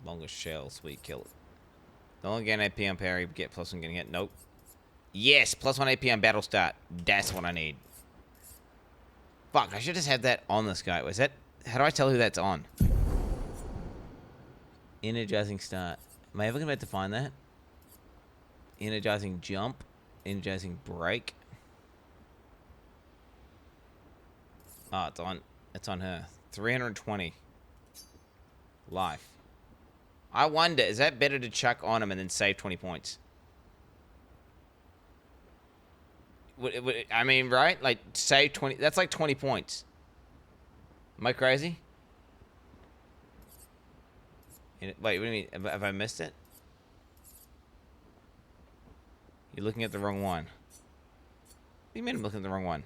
Longest shell, sweet, kill it. Don't gain AP on parry, get +1 getting hit. Nope. Yes, +1 AP on battle start. That's what I need. Fuck, I should just have that on this guy. Was that... How do I tell who that's on? Energizing start. Am I ever going to be able to find that? Energizing jump. Energizing break. Oh, it's on. It's on her. 320. Life. I wonder, is that better to chuck on him and then save 20 points? I mean, right? Like, save 20. That's like 20 points. Am I crazy? Wait, what do you mean? Have I missed it? You're looking at the wrong one. What do you mean I'm looking at the wrong one?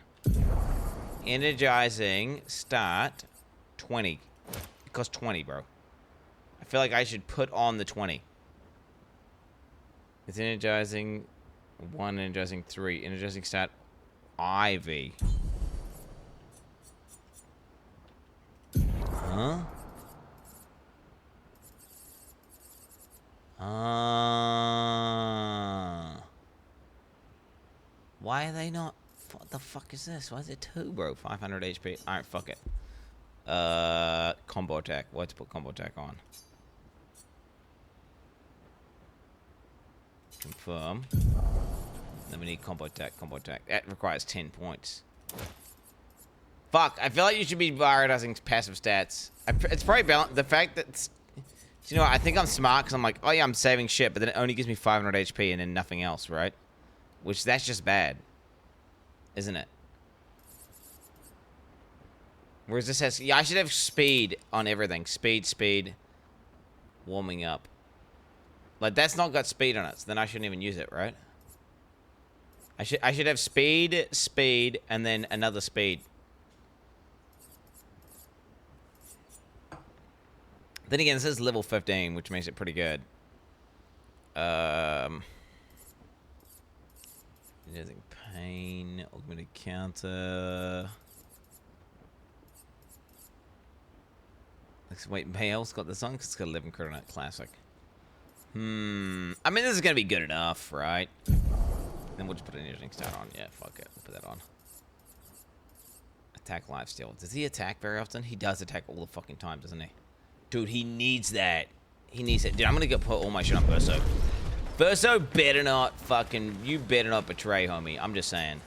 Energizing start 20. It costs 20, bro. I feel like I should put on the 20. It's energizing 1, energizing 3, energizing start IV. Huh? Why are they not? What the fuck is this? Why is it 2, bro? 500 HP. Alright, fuck it. Combo attack. What to put combo attack on? Confirm. Then we need combo attack, combo attack. That requires 10 points. Fuck, I feel like you should be prioritizing passive stats. It's probably balanced. The fact that... You know what, I think I'm smart because I'm like, oh yeah, I'm saving shit, but then it only gives me 500 HP and then nothing else, right? Which, that's just bad. Isn't it? Whereas this has... Yeah, I should have speed on everything. Speed. Warming up. Like, that's not got speed on it, so then I shouldn't even use it, right? I should have speed, and then another speed. Then again, this is level 15, which makes it pretty good. Using pain, augmented counter. Wait, Bale's got this on because it's got 11 crit on it. Classic. I mean, this is gonna be good enough, right? Then we'll just put an energizing start on. Yeah, fuck it. We'll put that on. Attack lifesteal. Does he attack very often? He does attack all the fucking time, doesn't he? Dude, he needs that. He needs it. Dude, I'm gonna go put all my shit on Verso. Verso better not fucking... You better not betray, homie. I'm just saying.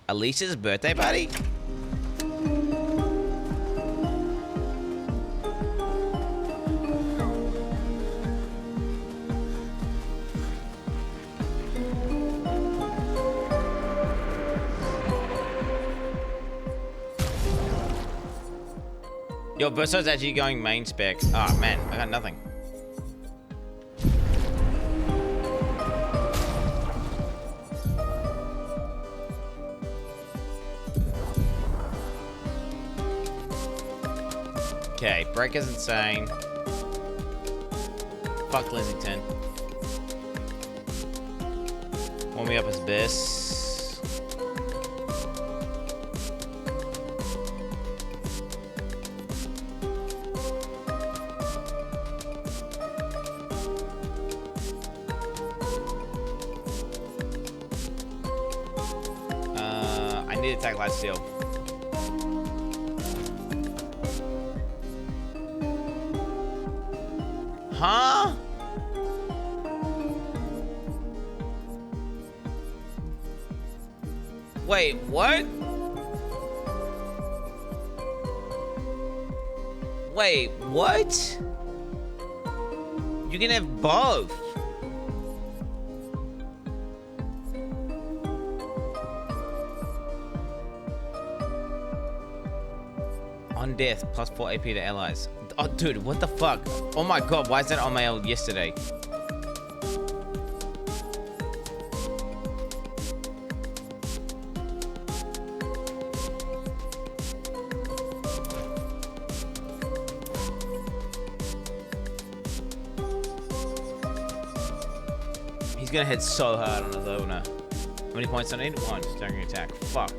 Elisa's birthday party? Yo, Verso's actually going main spec. Oh, man. I got nothing. Okay, Break is insane. Fuck Lensington. Warm me up as Biss. I need to attack lifesteal. Huh? Wait, what? Wait, what? You can have both. On death, plus 4 AP to allies. Oh, dude, what the fuck? Oh my god, why is that on my L yesterday? He's gonna hit so hard on his owner. How many points do I need? 1. Staggering attack. Fuck.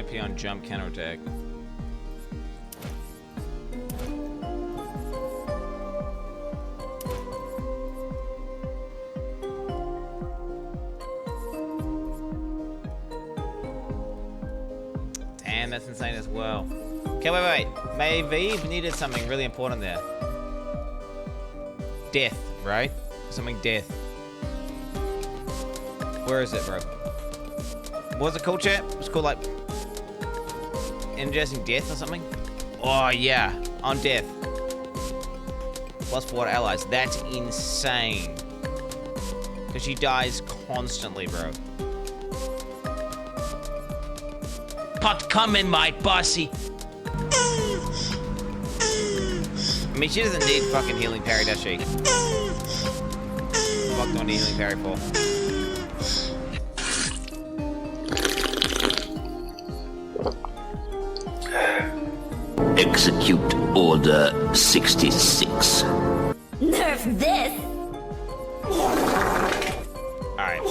MP on jump counterattack. Damn, that's insane as well. Okay, wait. Maybe we needed something really important there. Death, right? Something death. Where is it, bro? What's it called, chat? It's called like energizing death or something. Oh yeah, on death. +4 allies. That's insane. Because she dies constantly, bro. Pot coming, my bossy. I mean, she doesn't need fucking healing parry, does she? Fuck, don't need healing parry for. Execute Order 66. Nerf this! Alright.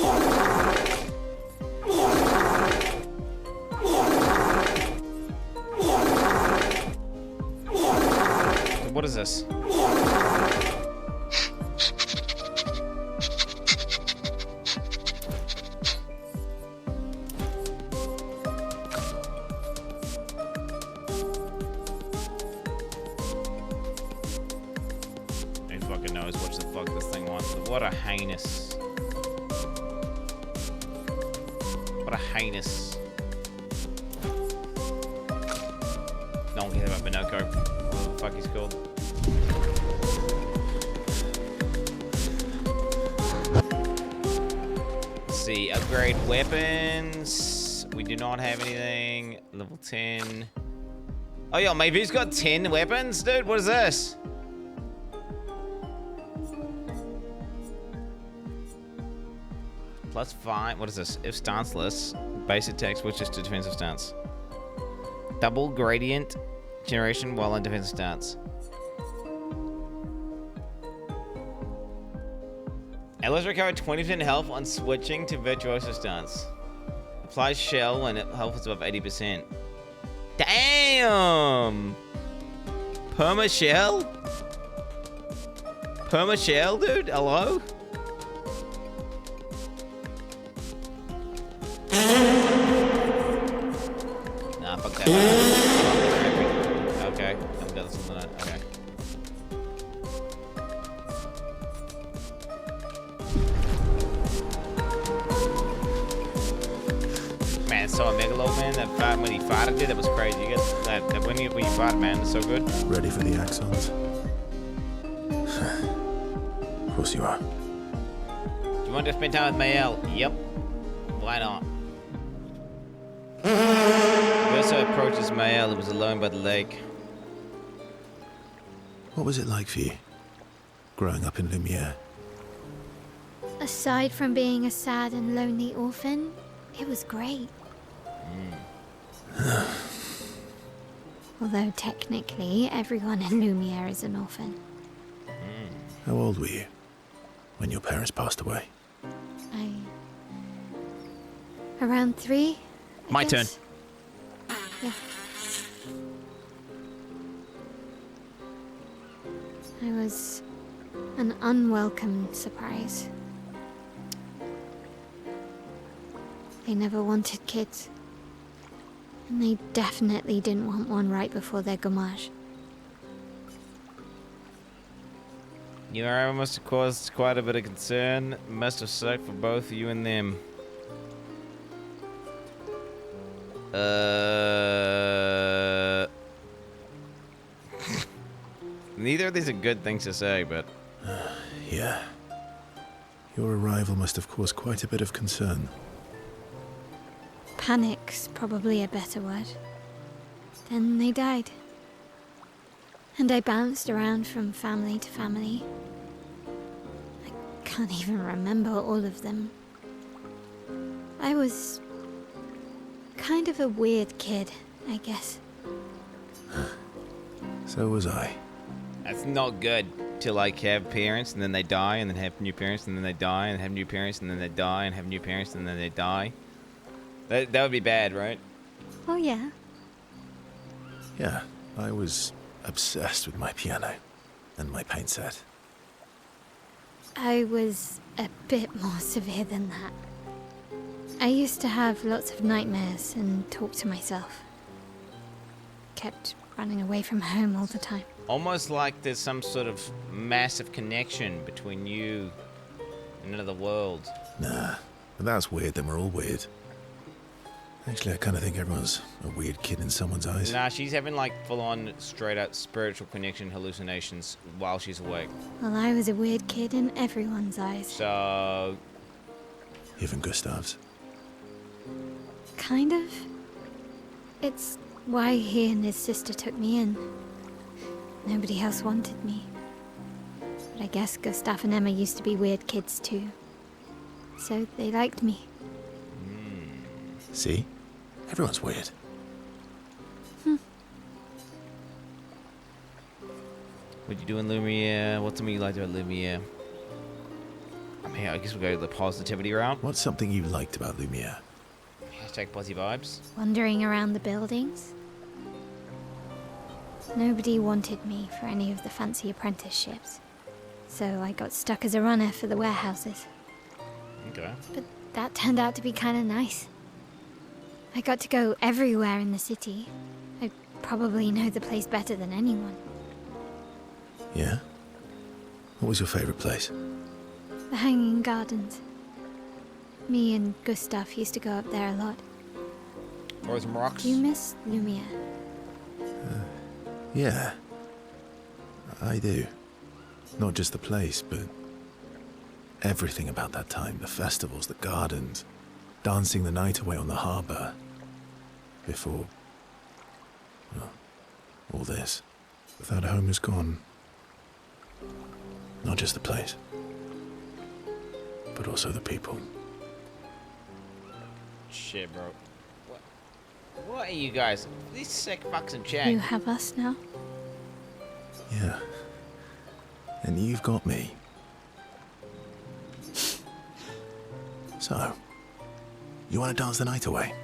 What is this? Who fucking knows what the fuck this thing wants? What a heinous. What a heinous. No one cares about Minoko. What the fuck he's called. Let's see, upgrade weapons. We do not have anything. Level 10. Oh, yo, maybe he's got 10 weapons? Dude, what is this? +5. What is this? If stanceless, base attack switches to defensive stance. Double gradient generation while in defensive stance. Allies recover 20% health on switching to virtuoso stance. Applies shell when health is above 80%. Damn! Perma shell? Perma shell, dude? Hello? Nah, fuck that. Okay, I'm gonna listen to that. Okay. Man, so a megalo, man. That fight when he farted, dude, that was crazy. You get that when you fart, man, it's so good. Ready for the axons? Of course you are. Do you want to spend time with Mael? Yep. Why not? Verso approaches Mael, who was alone by the lake. What was it like for you, growing up in Lumiere? Aside from being a sad and lonely orphan, it was great. Although technically, everyone in Lumiere is an orphan. How old were you when your parents passed away? Around 3? My turn. Yeah. I was an unwelcome surprise. They never wanted kids. And they definitely didn't want one right before their gommage. Your arrival must have caused quite a bit of concern. Must have sucked for both you and them. Neither of these are good things to say, but... Yeah. Your arrival must have caused quite a bit of concern. Panic's probably a better word. Then they died. And I bounced around from family to family. I can't even remember all of them. I was kind of a weird kid, I guess. So was I. That's not good to like have parents and then they die and then have new parents and then they die and have new parents and then they die and have new parents and then they die. That would be bad, right? Oh, yeah? Yeah, I was obsessed with my piano and my paint set. I was a bit more severe than that. I used to have lots of nightmares and talk to myself. Kept running away from home all the time. Almost like there's some sort of massive connection between you and another world. Nah, if that's weird, then we're all weird. Actually, I kind of think everyone's a weird kid in someone's eyes. Nah, she's having like full-on, straight-up spiritual connection hallucinations while she's awake. Well, I was a weird kid in everyone's eyes. So... Even Gustav's? Kind of. It's why he and his sister took me in. Nobody else wanted me. But I guess Gustav and Emma used to be weird kids too. So they liked me. See? Everyone's weird. What you doing, Lumiere? What's something you like about Lumiere? I mean, I guess we'll go the positivity route. What's something you liked about Lumiere? Hashtag Posy vibes. Wandering around the buildings. Nobody wanted me for any of the fancy apprenticeships. So I got stuck as a runner for the warehouses. Okay. But that turned out to be kind of nice. I got to go everywhere in the city. I probably know the place better than anyone. Yeah? What was your favorite place? The Hanging Gardens. Me and Gustav used to go up there a lot. Or some rocks. Do you miss Lumiere? Yeah. I do. Not just the place, but everything about that time. The festivals, the gardens, dancing the night away on the harbour. Before, well, all this. That home is gone. Not just the place, but also the people. Shit, bro. What are you guys? These sick fucks in chat. You have us now? Yeah. And you've got me. So, you want to dance the night away?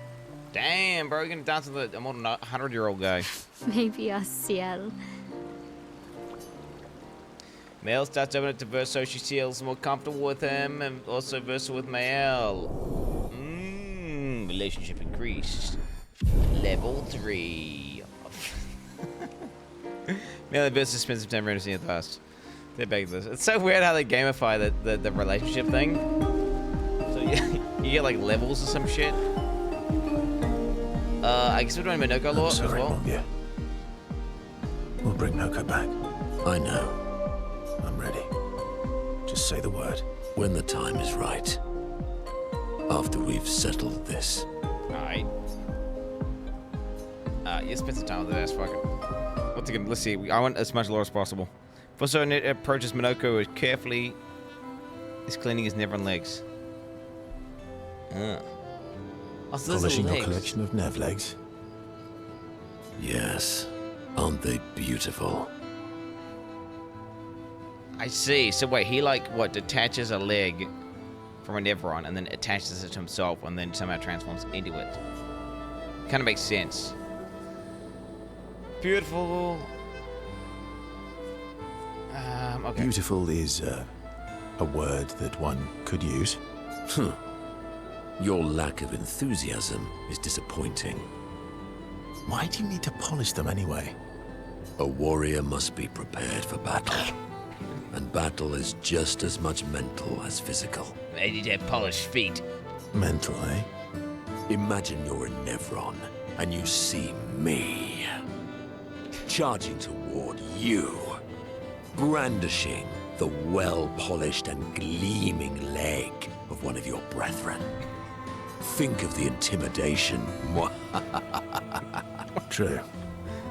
Damn, bro, you're gonna dance with a more than 100-year-old guy. Maybe us, Ciel. Male starts opening up to verse so she feels more comfortable with him, and also verse with Mael. Relationship increased. Level 3. Male versus spends some time renoticing at the past. They're back to this. It's so weird how they gamify the relationship thing. So you get like levels or some shit. I guess we're doing Minoko Law as well. Mom, we'll bring Noko back. I know. I'm ready. Just say the word. When the time is right. After we've settled this. Alright. You spend some time with this. Fuck it. Once again, let's see. I want as much lore as possible. For so it approaches Minoko as carefully as cleaning his never on legs. Oh, so Polishing your collection of Nev legs. Yes. Aren't they beautiful? I see. So wait, he like what detaches a leg from a Neveron and then attaches it to himself and then somehow transforms into it. Kind of makes sense. Beautiful. Okay. Beautiful is a word that one could use. Your lack of enthusiasm is disappointing. Why do you need to polish them anyway? A warrior must be prepared for battle. And battle is just as much mental as physical. They need to have polished feet. Mental, eh? Imagine you're a Nevron and you see me charging toward you, brandishing the well-polished and gleaming leg of one of your brethren. Think of the intimidation. True.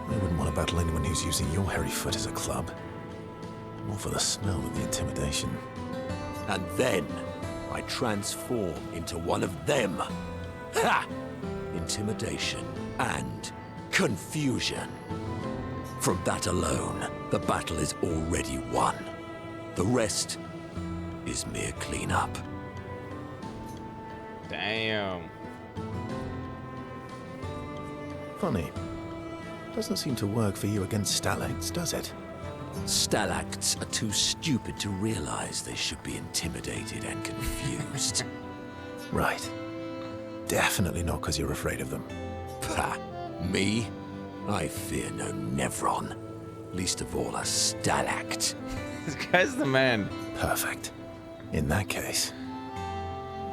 I wouldn't want to battle anyone who's using your hairy foot as a club. More for the smell than the intimidation. And then I transform into one of them. Ha! Intimidation and confusion. From that alone, the battle is already won. The rest is mere cleanup. Damn. Funny. Doesn't seem to work for you against stalacts, does it? Stalacts are too stupid to realize they should be intimidated and confused. Right. Definitely not because you're afraid of them. Pah! Me? I fear no Nevron. Least of all a stalact. This guy's the man. Perfect. In that case,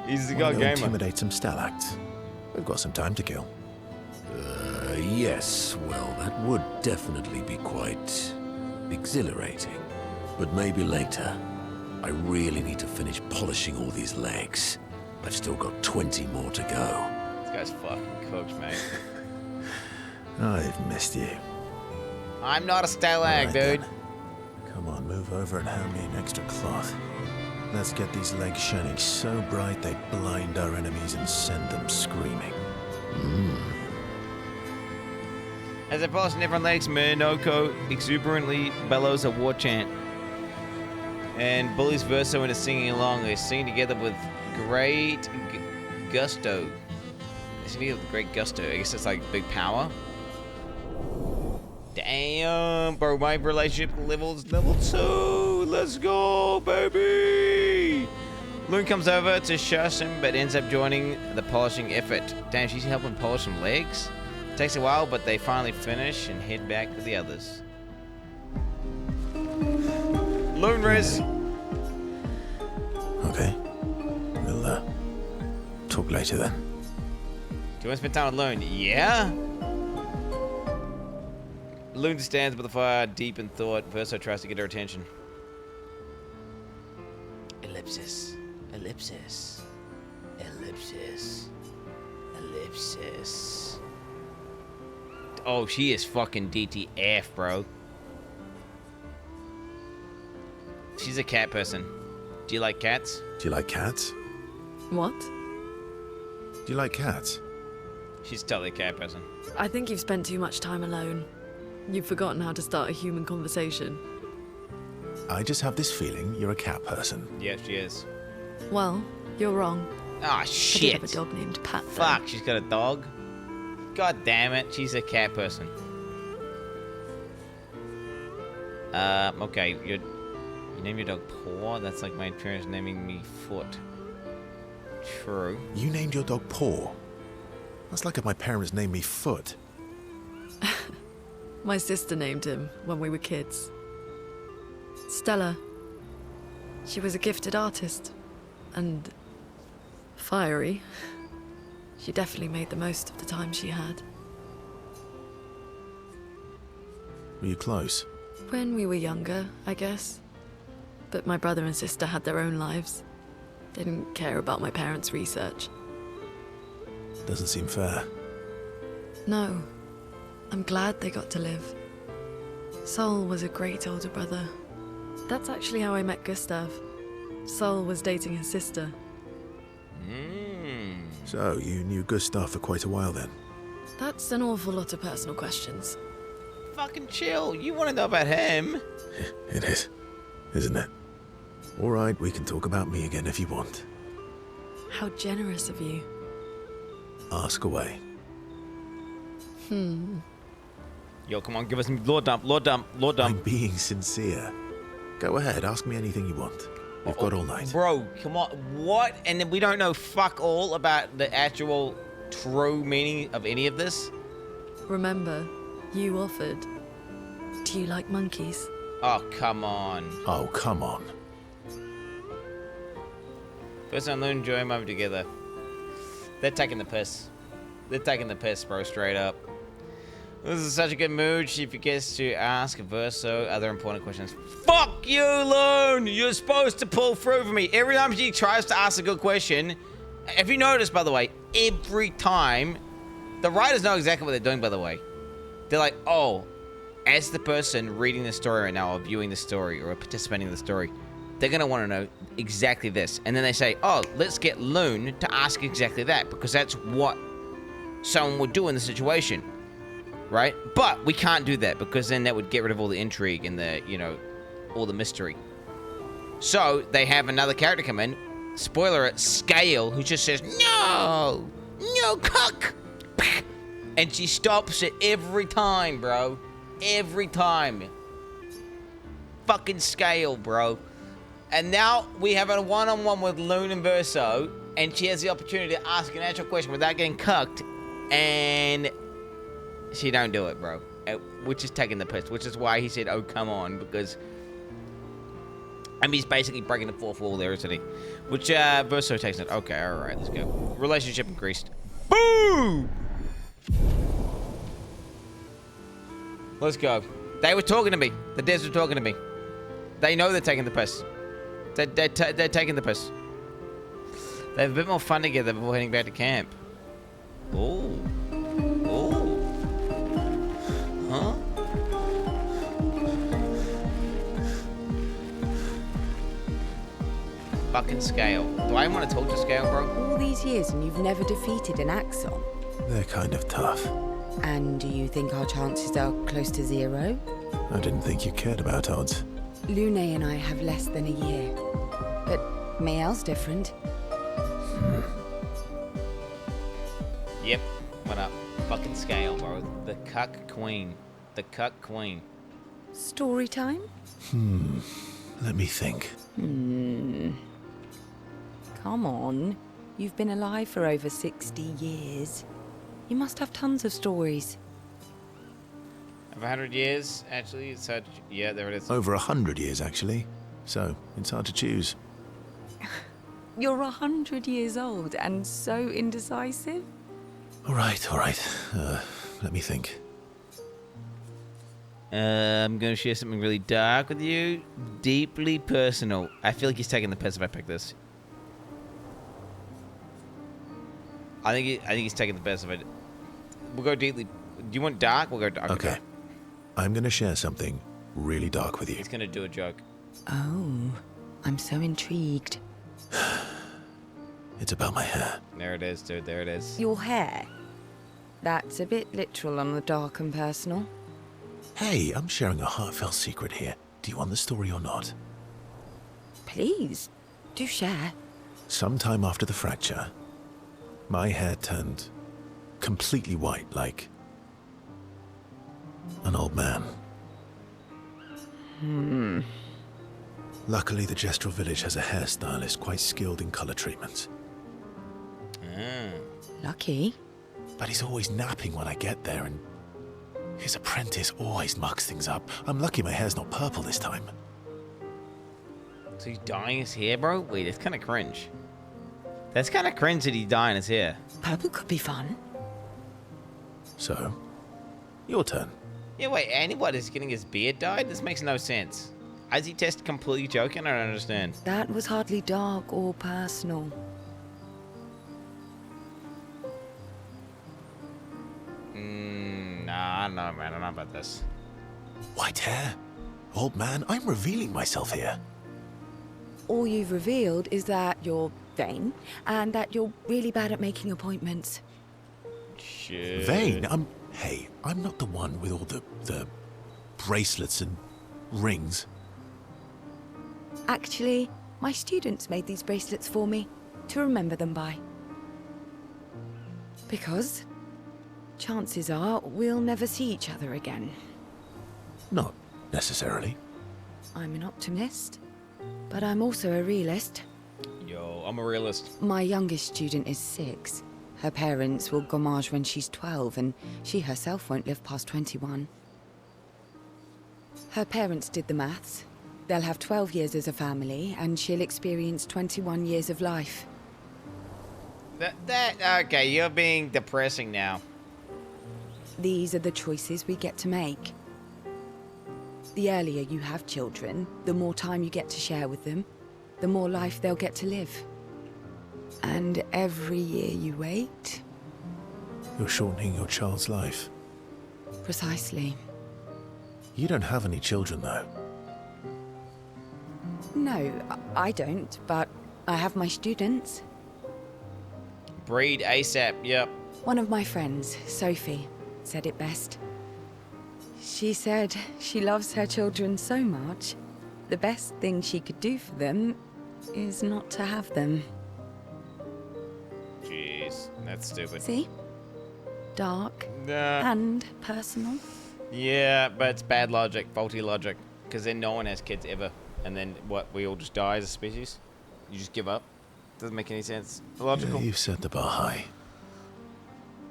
he's the god gamer. Intimidate some stalacts. We've got some time to kill. Yes, well, that would definitely be quite exhilarating. But maybe later. I really need to finish polishing all these legs. I've still got 20 more to go. This guy's fucking cooked, mate. I've missed you. I'm not a stalag, dude. Then. Come on, move over and hand me an extra cloth. Let's get these legs shining so bright they blind our enemies and send them screaming. As I polish Nevron legs, Minoko exuberantly bellows a war chant. And bullies Verso into singing along. They sing together with great gusto. They sing together with great gusto. I guess it's like big power. Damn, bro, my relationship level's level 2. Let's go, baby. Loon comes over to shush him, but ends up joining the polishing effort. Damn, she's helping polish some legs. Takes a while, but they finally finish and head back to the others. Loon res. Okay. We'll talk later then. Do you want to spend time with Loon? Yeah. Loon stands by the fire, deep in thought. Verso tries to get her attention. Ellipsis. Ellipsis. Ellipsis. Ellipsis. Oh, she is fucking DTF, bro. She's a cat person. Do you like cats? Do you like cats? What? Do you like cats? She's totally a cat person. I think you've spent too much time alone. You've forgotten how to start a human conversation. I just have this feeling you're a cat person. Yes, she is. Well, you're wrong. Ah, shit. I did have a dog named Pat, though. Fuck, she's got a dog? God damn it, she's a cat person. Okay, you name your dog Paw? That's like my parents naming me Foot. True. You named your dog Paw? That's like if my parents named me Foot. My sister named him when we were kids. Stella. She was a gifted artist. And fiery. She definitely made the most of the time she had. Were you close? When we were younger, I guess. But my brother and sister had their own lives. They didn't care about my parents' research. Doesn't seem fair. No. I'm glad they got to live. Sol was a great older brother. That's actually how I met Gustav. Sol was dating his sister. So, you knew Gustav for quite a while then? That's an awful lot of personal questions. Fucking chill. You want to know about him. It is, isn't it? All right, we can talk about me again if you want. How generous of you. Ask away. Yo, come on, give us some lore dump, lore dump, lore dump. I'm being sincere. Go ahead, ask me anything you want. We've got all night. Bro, come on, what? And then we don't know fuck all about the actual true meaning of any of this? Remember, you offered. Do you like monkeys? Oh, come on. Oh, come on. First and Loon enjoy a moment together. They're taking the piss. They're taking the piss, bro, straight up. This is such a good mood. She forgets to ask Verso other important questions. Fuck you, Loon! You're supposed to pull through for me. Every time she tries to ask a good question, have you noticed, by the way, every time, the writers know exactly what they're doing, by the way. They're like, oh, as the person reading the story right now, or viewing the story, or participating in the story, they're going to want to know exactly this. And then they say, oh, let's get Loon to ask exactly that, because that's what someone would do in the situation. Right? But we can't do that, because then that would get rid of all the intrigue and the, you know, all the mystery. So they have another character come in, spoiler it, Scale, who just says, no, no, cock. And she stops it every time, bro. Every time. Fucking scale, bro. And now we have a one-on-one with Loon and Verso, and she has the opportunity to ask an actual question without getting cucked, and she don't do it, bro. Which is taking the piss, which is why he said, oh, come on, because... I mean, he's basically breaking the fourth wall there, isn't he? Which, Verso takes it. Okay, alright, let's go. Relationship increased. Boom! Let's go. They were talking to me. The devs were talking to me. They know they're taking the piss. They're taking the piss. They have a bit more fun together before heading back to camp. Ooh. Ooh. Huh? Fucking Scale. Do I want to talk to Scale, bro? All these years and you've never defeated an Axon. They're kind of tough. And do you think our chances are close to 0? I didn't think you cared about odds. Lioneye and I have less than a year. But Mael's different. Yep. What up? Fucking Scale, bro. The cuck queen. The cuck queen. Story time? Let me think. Come on. You've been alive for over 60 years. You must have tons of stories. Of 100 years, actually, it's hard to... Yeah, there it is. Over 100 years, actually. So, it's hard to choose. You're 100 years old and so indecisive? All right. Let me think. I'm going to share something really dark with you. Deeply personal. I feel like he's taking the piss if I pick this. I think he's taking the piss if I... We'll go deeply... Do you want dark? We'll go dark. Okay. I'm going to share something really dark with you. He's going to do a joke. Oh, I'm so intrigued. It's about my hair. There it is, dude. There it is. Your hair? That's a bit literal on the dark and personal. Hey, I'm sharing a heartfelt secret here. Do you want the story or not? Please, do share. Sometime after the fracture, my hair turned completely white, like an old man. Luckily, the Gestural village has a hairstylist quite skilled in color treatments. Lucky. But he's always napping when I get there, and his apprentice always mucks things up. I'm lucky my hair's not purple this time. So he's dyeing his hair, bro? Wait, that's kind of cringe. That's kind of cringe that he's dyeing his hair. Purple could be fun. So, your turn. Yeah, wait, anybody's getting his beard dyed? This makes no sense. Is he just completely joking? I don't understand. That was hardly dark or personal. Nah, no, man, I don't know about this. White hair? Old man, I'm revealing myself here. All you've revealed is that you're vain, and that you're really bad at making appointments. Shit. Vain? Hey, I'm not the one with all the bracelets and rings. Actually, my students made these bracelets for me, to remember them by. Because chances are we'll never see each other again. Not necessarily. I'm an optimist, but I'm also a realist. Yo, I'm a realist. My youngest student is 6. Her parents will gommage when she's 12, and she herself won't live past 21. Her parents did the maths. They'll have 12 years as a family, and she'll experience 21 years of life. Okay, you're being depressing now. These are the choices we get to make. The earlier you have children, the more time you get to share with them, the more life they'll get to live. And every year you wait... You're shortening your child's life. Precisely. You don't have any children, though. No, I don't, but I have my students. Breed ASAP, yep. One of my friends, Sophie, said it best. She said she loves her children so much, the best thing she could do for them is not to have them. Jeez, that's stupid. See? dark Nah. and personal. Yeah, but it's bad logic, faulty logic. Because then no one has kids ever. And then what, we all just die as a species? You just give up? Doesn't make any sense. Logical. Yeah, you've set the bar high.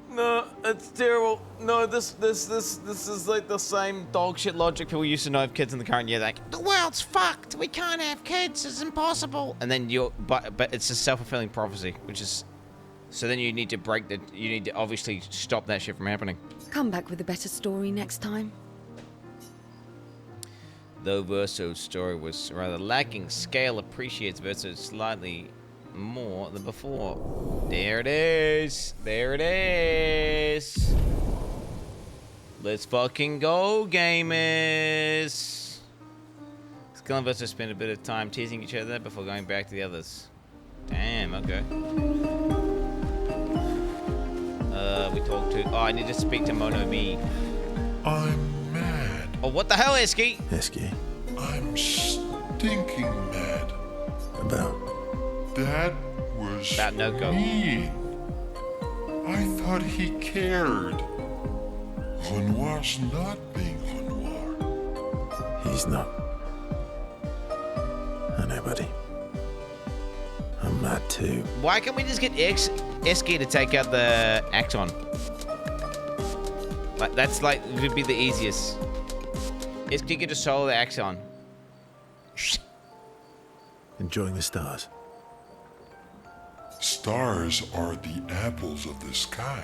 No, it's terrible. No, this is like the same dog shit logic people used to know have kids in the current year. Like, the world's fucked. We can't have kids. It's impossible. And then but it's a self-fulfilling prophecy, which is, so then you need to you need to obviously stop that shit from happening. Come back with a better story next time. Though Verso's story was rather lacking, Scale appreciates Verso slightly more than before. There it is. There it is. Let's fucking go, gamers. Scale and Verso spend a bit of time teasing each other before going back to the others. Damn, okay. We talked to... Oh, I need to speak to Mono B. I'm mad. Oh, what the hell, Esky? Esky? I'm stinking mad. About? That was about no-go. mean. I thought he cared. Renoir's not being Renoir. He's not. I know, buddy. I'm mad too. Why can't we just get Esky to take out the Axon? Like, that's like, would be the easiest. Esky could just solo the Axon. Enjoying the stars. Stars are the apples of the sky.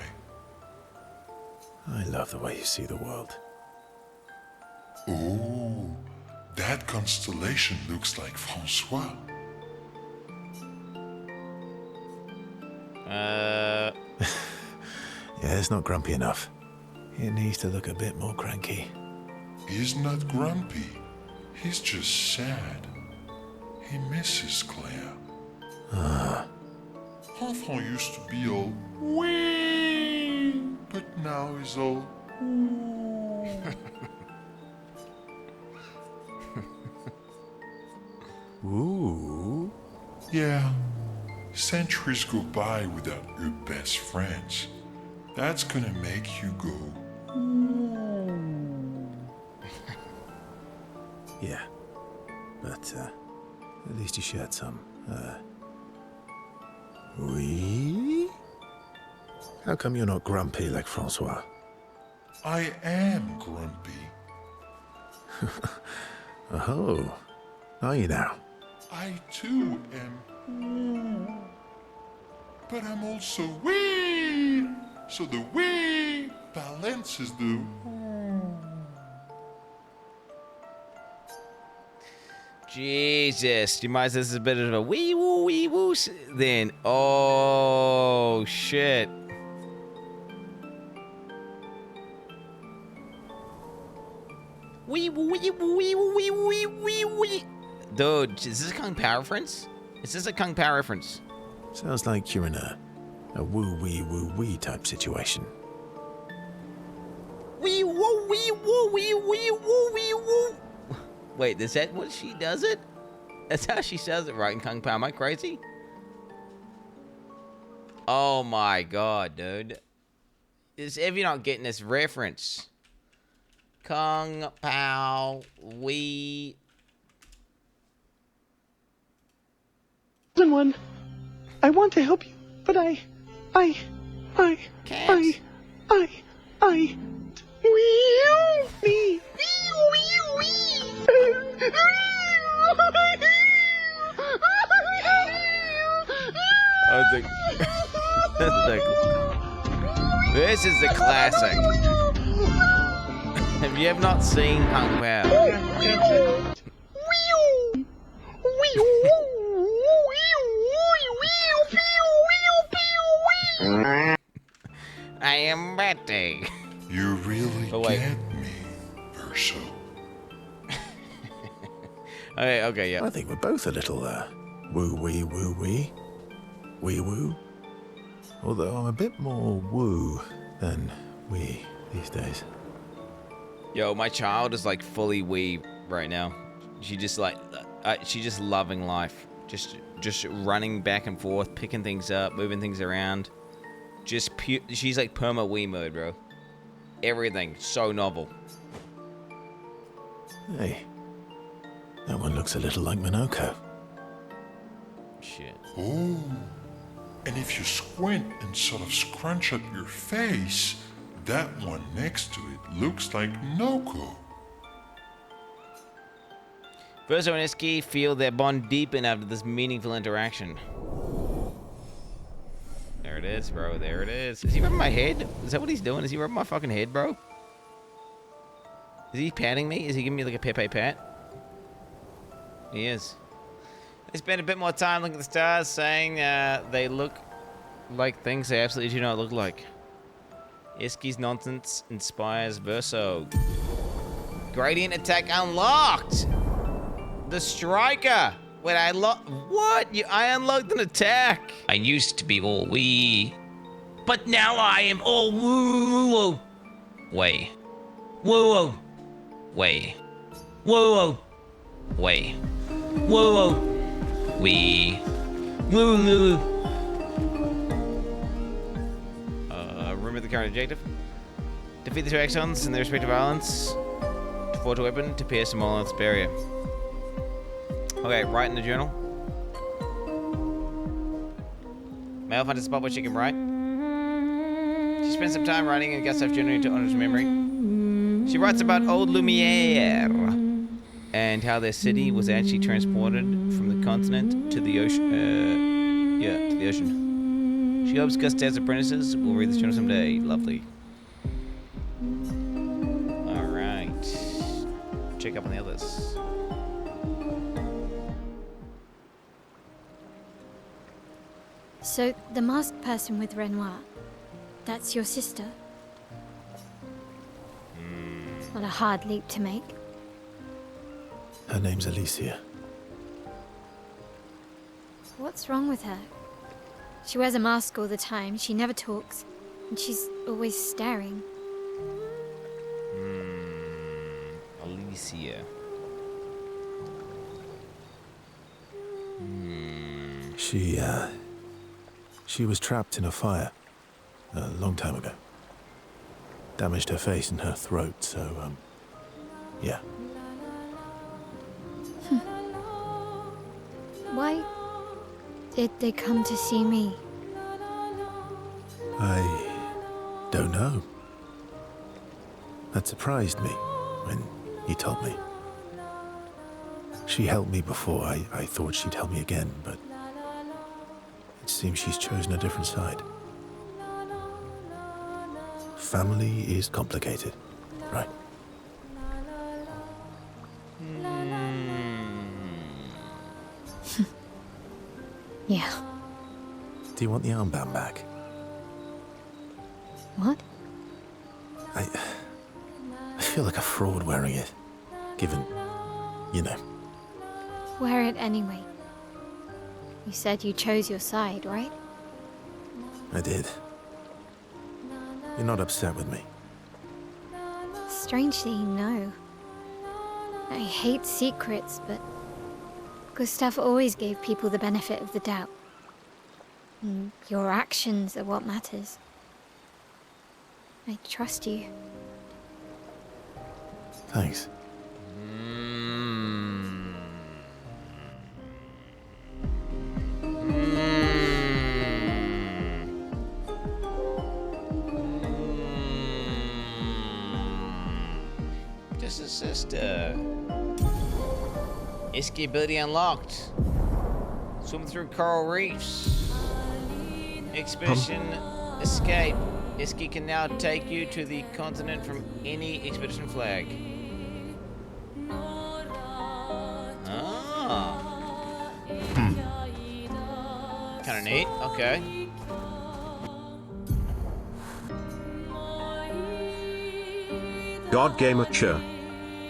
I love the way you see the world. Oh, that constellation looks like Francois. Yeah, it's not grumpy enough. It needs to look a bit more cranky. He's not grumpy. He's just sad. He misses Claire. Ah. Enfant used to be all wee, but now he's all ooh. Ooh. Yeah. Centuries go by without your best friends. That's gonna make you go ooh. Yeah. But, at least you shared some, oui? How come you're not grumpy like Francois? I am grumpy. Oh. Are you now? I too am ooh. But I'm also wee. So the wee balances the ooh. Jesus, you might say this is a bit of a wee woo then. Oh shit. Wee wee. Dude, is this a Kung Pao reference? Is this a Kung Pao reference? Sounds like you're in a woo-wee type situation. Wee woo wee woo wee wee woo wee woo. Wait, is that what she does it? That's how she says it, right, in Kung Pao. Am I crazy? Oh my god, dude. Is if you're not getting this reference. Kung Pao wee. Someone, I want to help you, but I can't. Me. This is the classic. If you have not seen Kung Pao, I am Betty. You really get me, Verso. Okay, yeah. I think we're both a little, woo-wee. Wee-woo. Although I'm a bit more woo than wee these days. Yo, my child is like fully wee right now. She just like, she's just loving life. Just running back and forth, picking things up, moving things around. Just pure. She's like perma Wii mode, bro. Everything so novel. Hey, that one looks a little like Minoko. Shit. Oh, and if you squint and sort of scrunch up your face, that one next to it looks like Noko. Verso and Iski feel their bond deepen after this meaningful interaction. There it is, bro. There it is. Is he rubbing my head? Is that what he's doing? Is he rubbing my fucking head, bro? Is he patting me? Is he giving me like a Pepe pat? He is. They spend a bit more time looking at the stars, saying they look like things they absolutely do not look like. Iski's nonsense inspires Verso. Gradient attack unlocked! The striker! Wait, what? I unlocked an attack! I used to be all wee, but now I am all woo. Way. Woo. Way. Woo. Way. Woo. Wee. Woo. Remember the current objective? Defeat the two Exons in their respective islands. Forge a weapon to pierce a monolith's barrier. Okay, write in the journal. Male finds a spot where she can write. She spends some time writing in Gustave journal to honor his memory. She writes about old Lumiere and how their city was actually transported from the continent to the ocean. To the ocean. She hopes Gustave's apprentices will read this journal someday. Lovely. All right. Check up on the others. So, the masked person with Renoir, that's your sister? What a hard leap to make. Her name's Alicia. What's wrong with her? She wears a mask all the time, she never talks, and she's always staring. Alicia. She was trapped in a fire a long time ago. Damaged her face and her throat, so, yeah. Why did they come to see me? I don't know. That surprised me when you told me. She helped me before. I thought she'd help me again, but it seems she's chosen a different side. Family is complicated, right? Yeah. Do you want the armband back? What? I feel like a fraud wearing it, given, you know. Wear it anyway. You said you chose your side, right? I did. You're not upset with me? Strangely, no. I hate secrets, but Gustav always gave people the benefit of the doubt. And your actions are what matters. I trust you. Thanks. Just a sister. Iski ability unlocked. Swim through coral reefs. Expedition escape. Iski can now take you to the continent from any expedition flag. Ah. Kinda neat, okay. God Game Mature.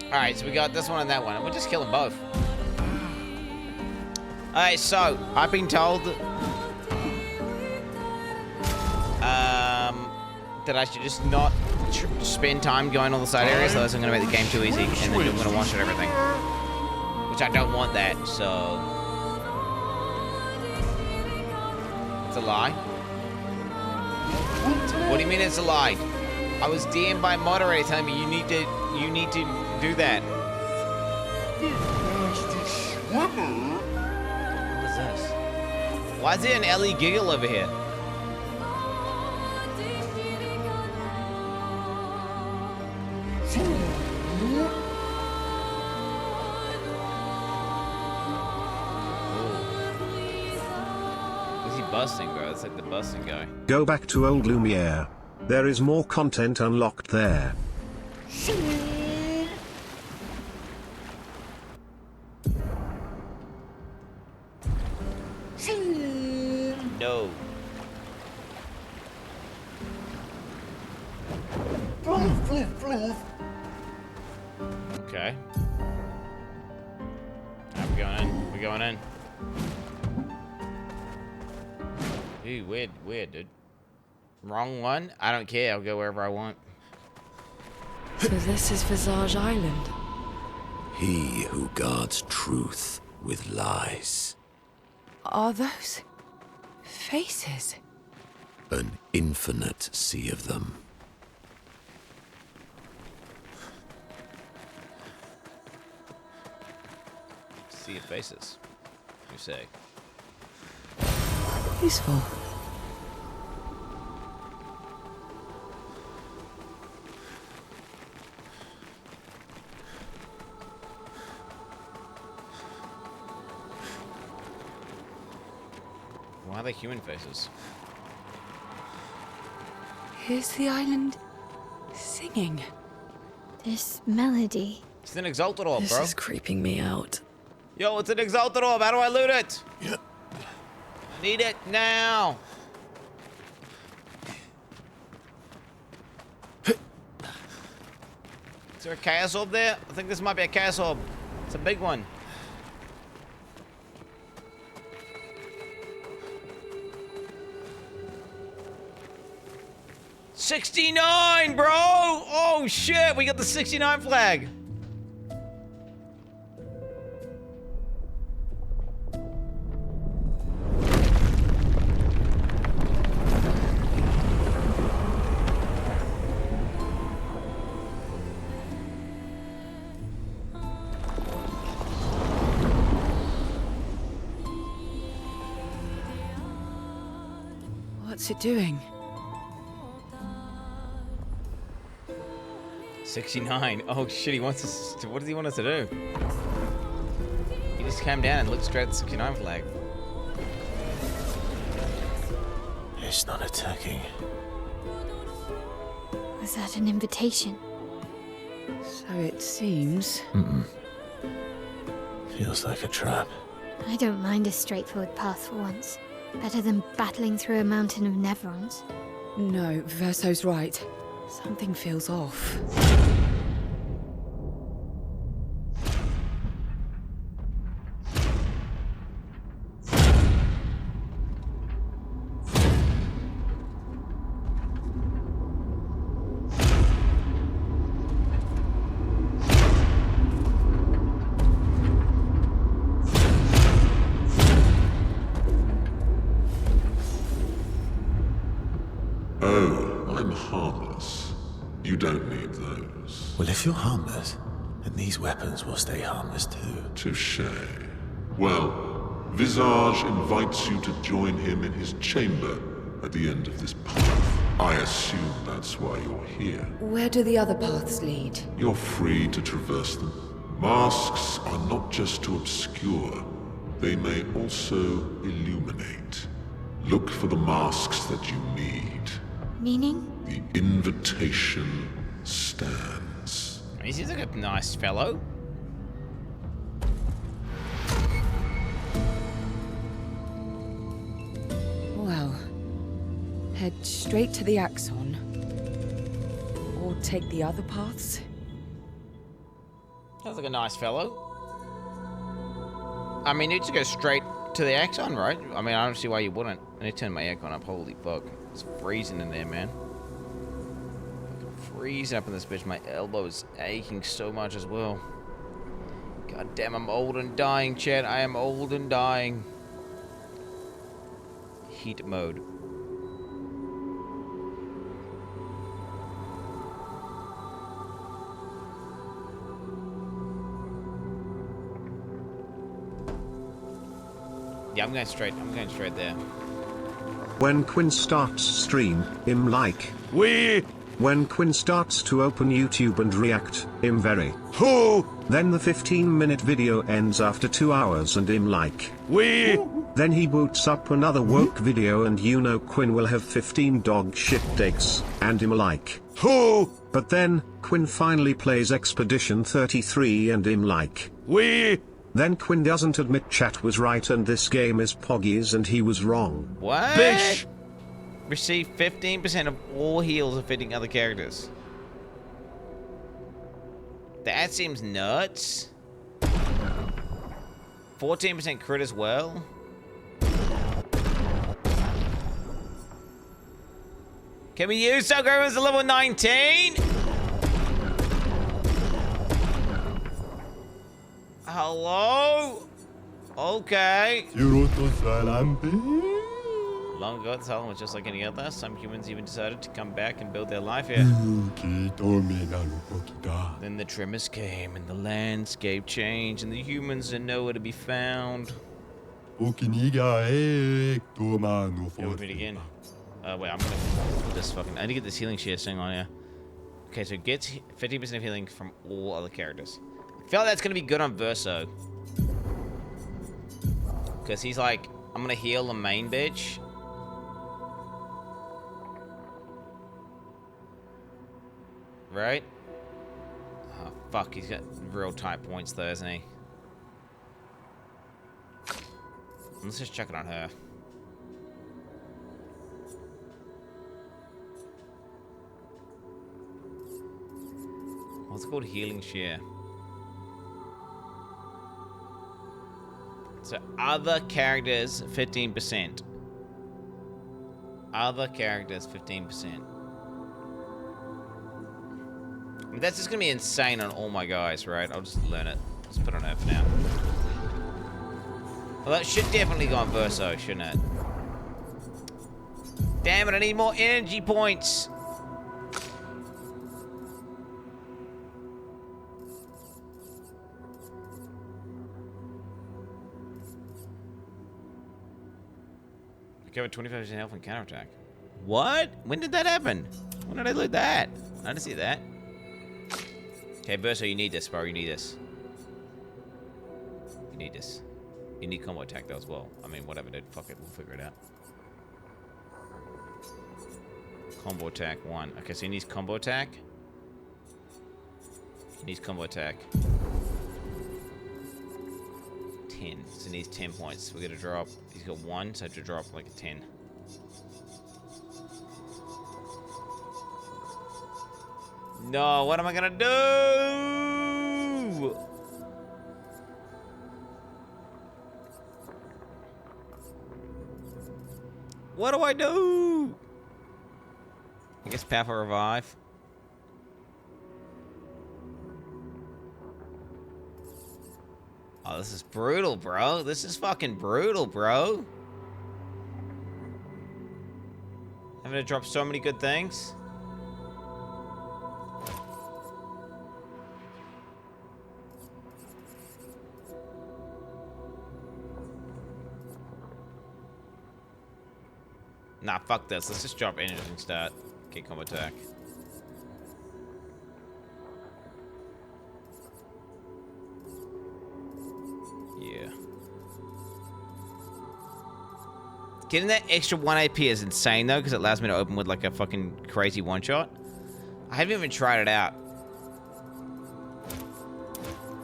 Alright, so we got this one and that one. We'll just kill them both. Alright, so I've been told that I should just not spend time going all the side areas, otherwise I'm going to make the game too easy, and then I'm going to one-shot everything. Which I don't want that, so... It's a lie. What do you mean it's a lie? I was DM'd by moderator telling me you need to do that. What is this? Why is there an Ellie giggle over here? Who's he busting, bro? It's like the busting guy. Go back to old Lumiere. There is more content unlocked there. No. Okay. We're going in. We're going in. Ooh, weird, dude. Wrong one? I don't care. I'll go wherever I want. So this is Visage Island. He who guards truth with lies. Are those faces? An infinite sea of them. See your faces. You say. Useful. Why are they human faces? Here's the island singing. This melody. It's an Exalted Orb, bro. This is creeping me out. Yo, it's an Exalted Orb. How do I loot it? Yeah. I need it now. Is there a Chaos Orb there? I think this might be a Chaos Orb. It's a big one. '69, bro! Oh shit, we got the '69 flag. What's it doing? 69. Oh shit, he wants us to, what does he want us to do? He just came down and looked straight at the 69 flag. It's not attacking. Was that an invitation? So it seems. Feels like a trap. I don't mind a straightforward path for once. Better than battling through a mountain of Nevrons. No, Verso's right. Something feels off. Oh, I'm harmless. You don't need those. Well, if you're harmless, then these weapons will stay harmless too. Touché. Well, Visage invites you to join him in his chamber at the end of this path. I assume that's why you're here. Where do the other paths lead? You're free to traverse them. Masks are not just to obscure. They may also illuminate. Look for the masks that you need. Meaning? The invitation stands. He seems like a nice fellow. Well, head straight to the Axon. Or take the other paths. Sounds like a nice fellow. I mean, you just go straight to the Axon, right? I mean, I don't see why you wouldn't. I need to turn my aircon up. Holy fuck. It's freezing in there, man. Fucking freezing up in this bitch. My elbow is aching so much as well. God damn, I'm old and dying, Chad. I am old and dying. Heat mode. Yeah, I'm going straight there. When Quinn starts stream, like. When Quinn starts to open YouTube and react, very. Then the 15-minute video ends after 2 hours and like. Then he boots up another woke video and you know Quinn will have 15 dog shit takes, and like. But then, Quinn finally plays Expedition 33 and like. Then Quinn doesn't admit chat was right and this game is Poggies and he was wrong. What? Bitch! Receive 15% of all heals of fitting other characters. That seems nuts. 14% crit as well. Can we use Sogro as a level 19? Hello? Okay. Long ago, this island was just like any other. Some humans even decided to come back and build their life here. Then the Tremors came, and the landscape changed, and the humans are nowhere to be found. Can we do it again? Wait, I'm gonna put this fucking... I need to get this healing share thing on here. Okay, so it gets 50% of healing from all other characters. I feel like that's gonna be good on Verso. Because he's like, I'm gonna heal the main bitch. Right? Oh, fuck, he's got real tight points though, isn't he? Let's just check it on her. What's it called? Healing share. So other characters, 15%. Other characters, 15%. I mean, that's just gonna be insane on all my guys, right? I'll just learn it. Just put it on her for now. Well, that should definitely go on Verso, shouldn't it? Damn it, I need more energy points. Recover 25% health and counterattack. What? When did that happen? When did I loot that? I didn't see that. Okay, Verso, you need this, bro. You need this. You need this. You need combo attack though as well. I mean, whatever, dude. Fuck it. We'll figure it out. Combo attack 1. Okay, so he needs combo attack. He needs combo attack. 10. So he needs 10 points. We're gonna drop. He's got 1, so I have to drop like a 10. No, what am I gonna do? What do I do? I guess powerful revive. Oh, this is brutal, bro. This is fucking brutal, bro. Having to drop so many good things. Nah, fuck this. Let's just drop energy and start. Get combo attack. Yeah. Getting that extra 1 AP is insane though, because it allows me to open with like a fucking crazy one-shot. I haven't even tried it out.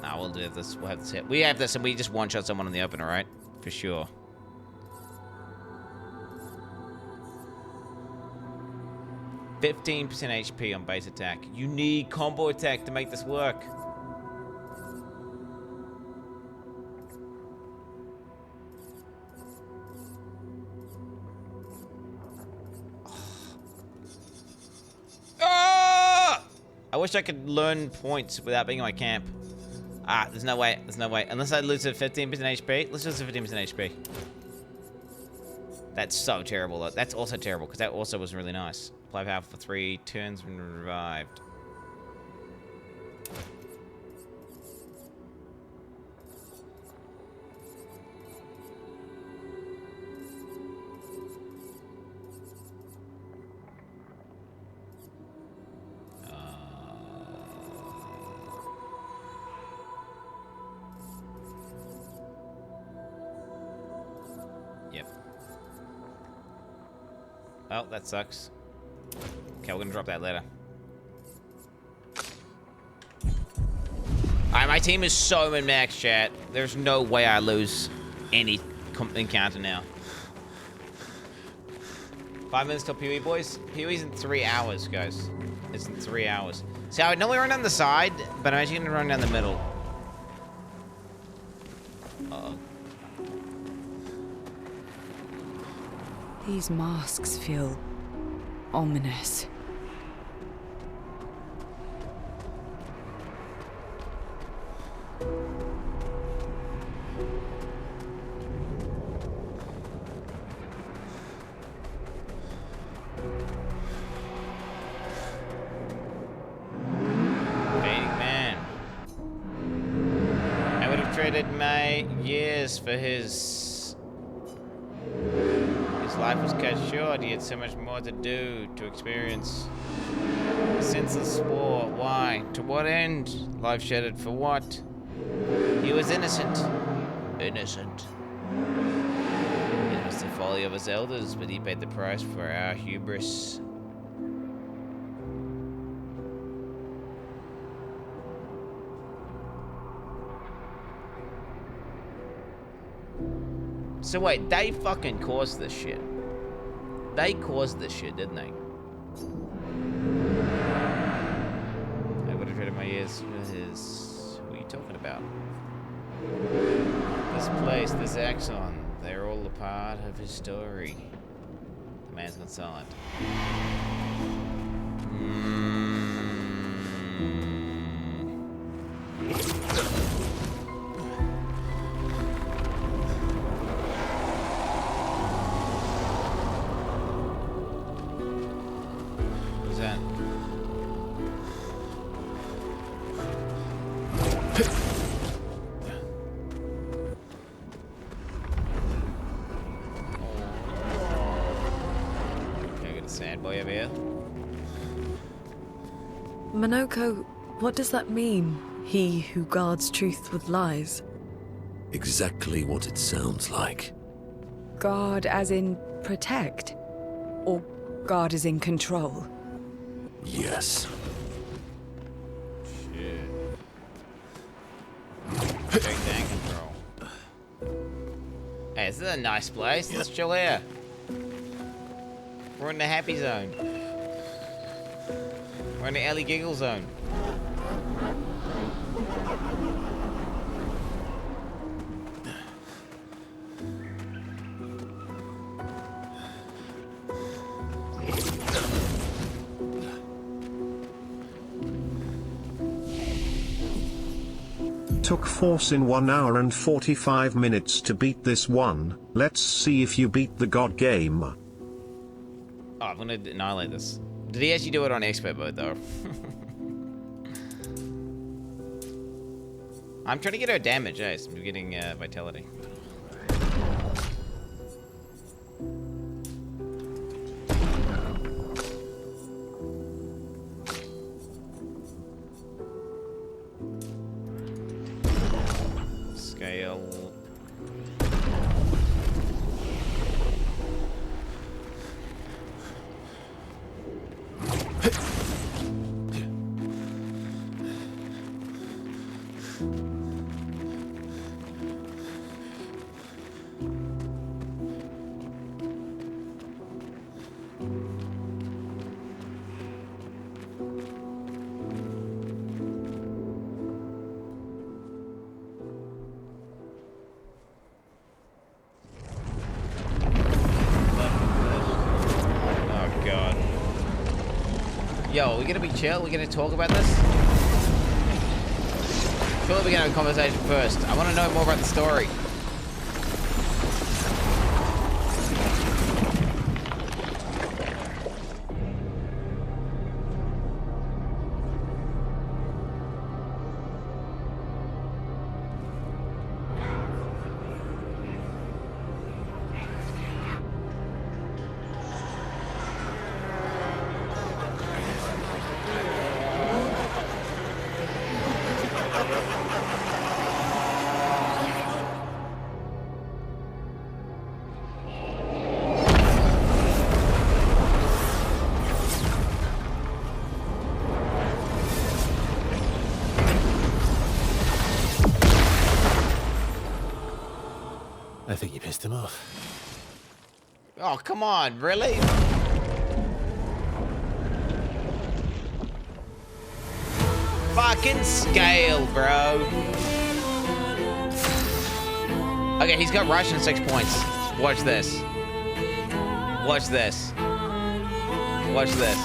Nah, we'll do this. We'll have this hit. We have this and we just one-shot someone in the open, alright? For sure. $15% HP on base attack. You need combo attack to make this work. Ah! I wish I could learn points without being in my camp. Ah, there's no way. There's no way. Unless I lose a 15% HP. Let's lose a 15% HP. That's so terrible. Though. That's also terrible because that also was really nice. Apply power for 3 turns when revived. Well, that sucks. Okay, we're gonna drop that later. Alright, my team is so min-max, chat. There's no way I lose any encounter now. 5 minutes till PoE, boys. PoE's in 3 hours, guys. It's in 3 hours. See, I would normally run down the side, but I'm actually gonna run down the middle. Uh-oh. These masks feel ominous. My years for his life was cut short. He had so much more to do, to experience. Senseless sport. Why? To what end? Life shattered for what? He was innocent. Innocent. It was the folly of his elders, but he paid the price for our hubris. So wait, they fucking caused this shit. They caused this shit, didn't they? I would have traded my ears with his... What are you talking about? This place, this Exile, they're all a part of his story. The man's gone silent. Minoko, what does that mean? He who guards truth with lies? Exactly what it sounds like. Guard as in protect? Or guard as in control? Yes. Shit. Protect and control. Hey, this is a nice place. Let's chill here. We're in the happy zone. We're in the Ellie Giggle zone. Took Force in 1 hour and 45 minutes to beat this one. Let's see if you beat the god game. Oh, I'm gonna annihilate this. Did he actually do it on expert mode though? I'm trying to get her damage, eh? So I'm getting vitality. Scale. Yo, we're gonna be chill? We're gonna talk about this? Surely we're gonna have a conversation first. I wanna know more about the story. think you pissed him off. Oh, come on, really? Fucking scale, bro. Okay, he's got Russian 6 points. Watch this. Watch this. Watch this.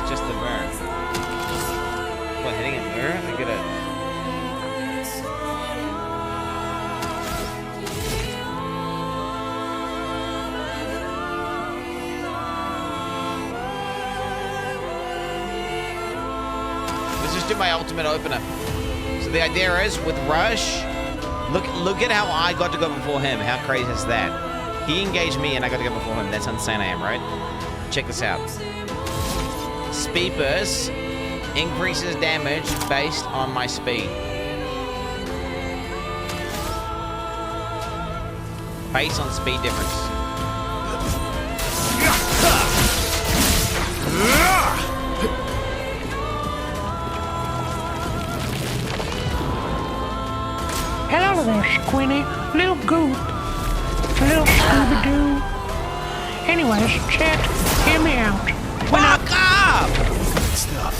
It's just the burn. What, hitting a mirror? I get it. Do my ultimate opener. So the idea is with Rush, look at how I got to go before him. How crazy is that? He engaged me and I got to go before him. That's insane I am, right? Check this out. Speed burst increases damage based on my speed. Based on speed difference. Hello there, Squinny. Little goop. Little Scooby-Doo. Anyways, chat, hear me out. Fuck up! Stuff.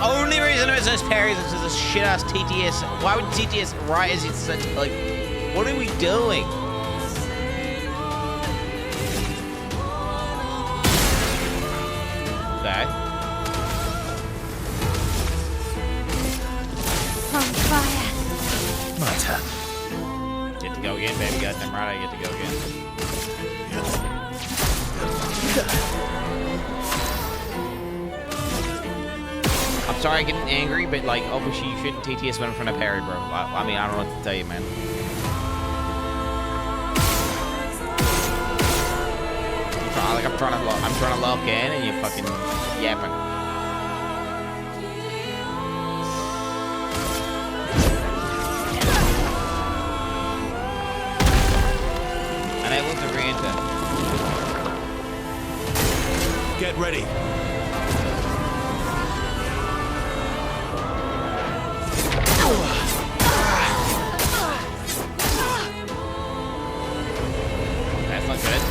Only reason it says parries is because this shit-ass TTS. Why would TTS write as it's such, like, what are we doing? Okay. On fire. My turn. Get to go again, baby. Goddamn right, I get to go again. I'm sorry I get angry, but like, obviously you shouldn't TTS when in front of parry, bro. I mean, I don't know what to tell you, man. I'm trying to lock in, and you're fucking yapping. Unable to re-enter. Get ready. That's not good.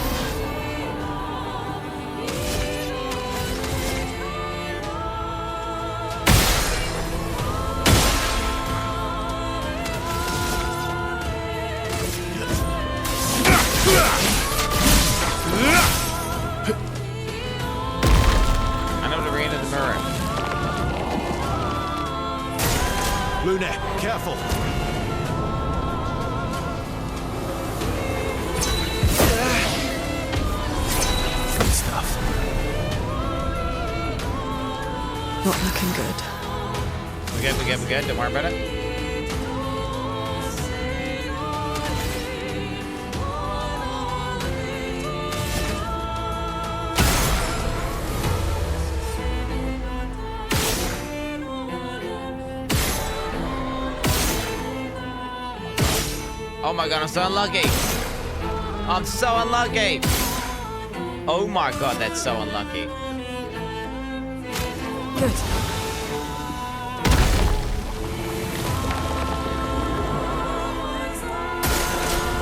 Luna, careful. Good stuff. Not looking good. We're good. Don't worry about it. Oh my god, I'm so unlucky. I'm so unlucky. Oh my god, that's so unlucky. Good.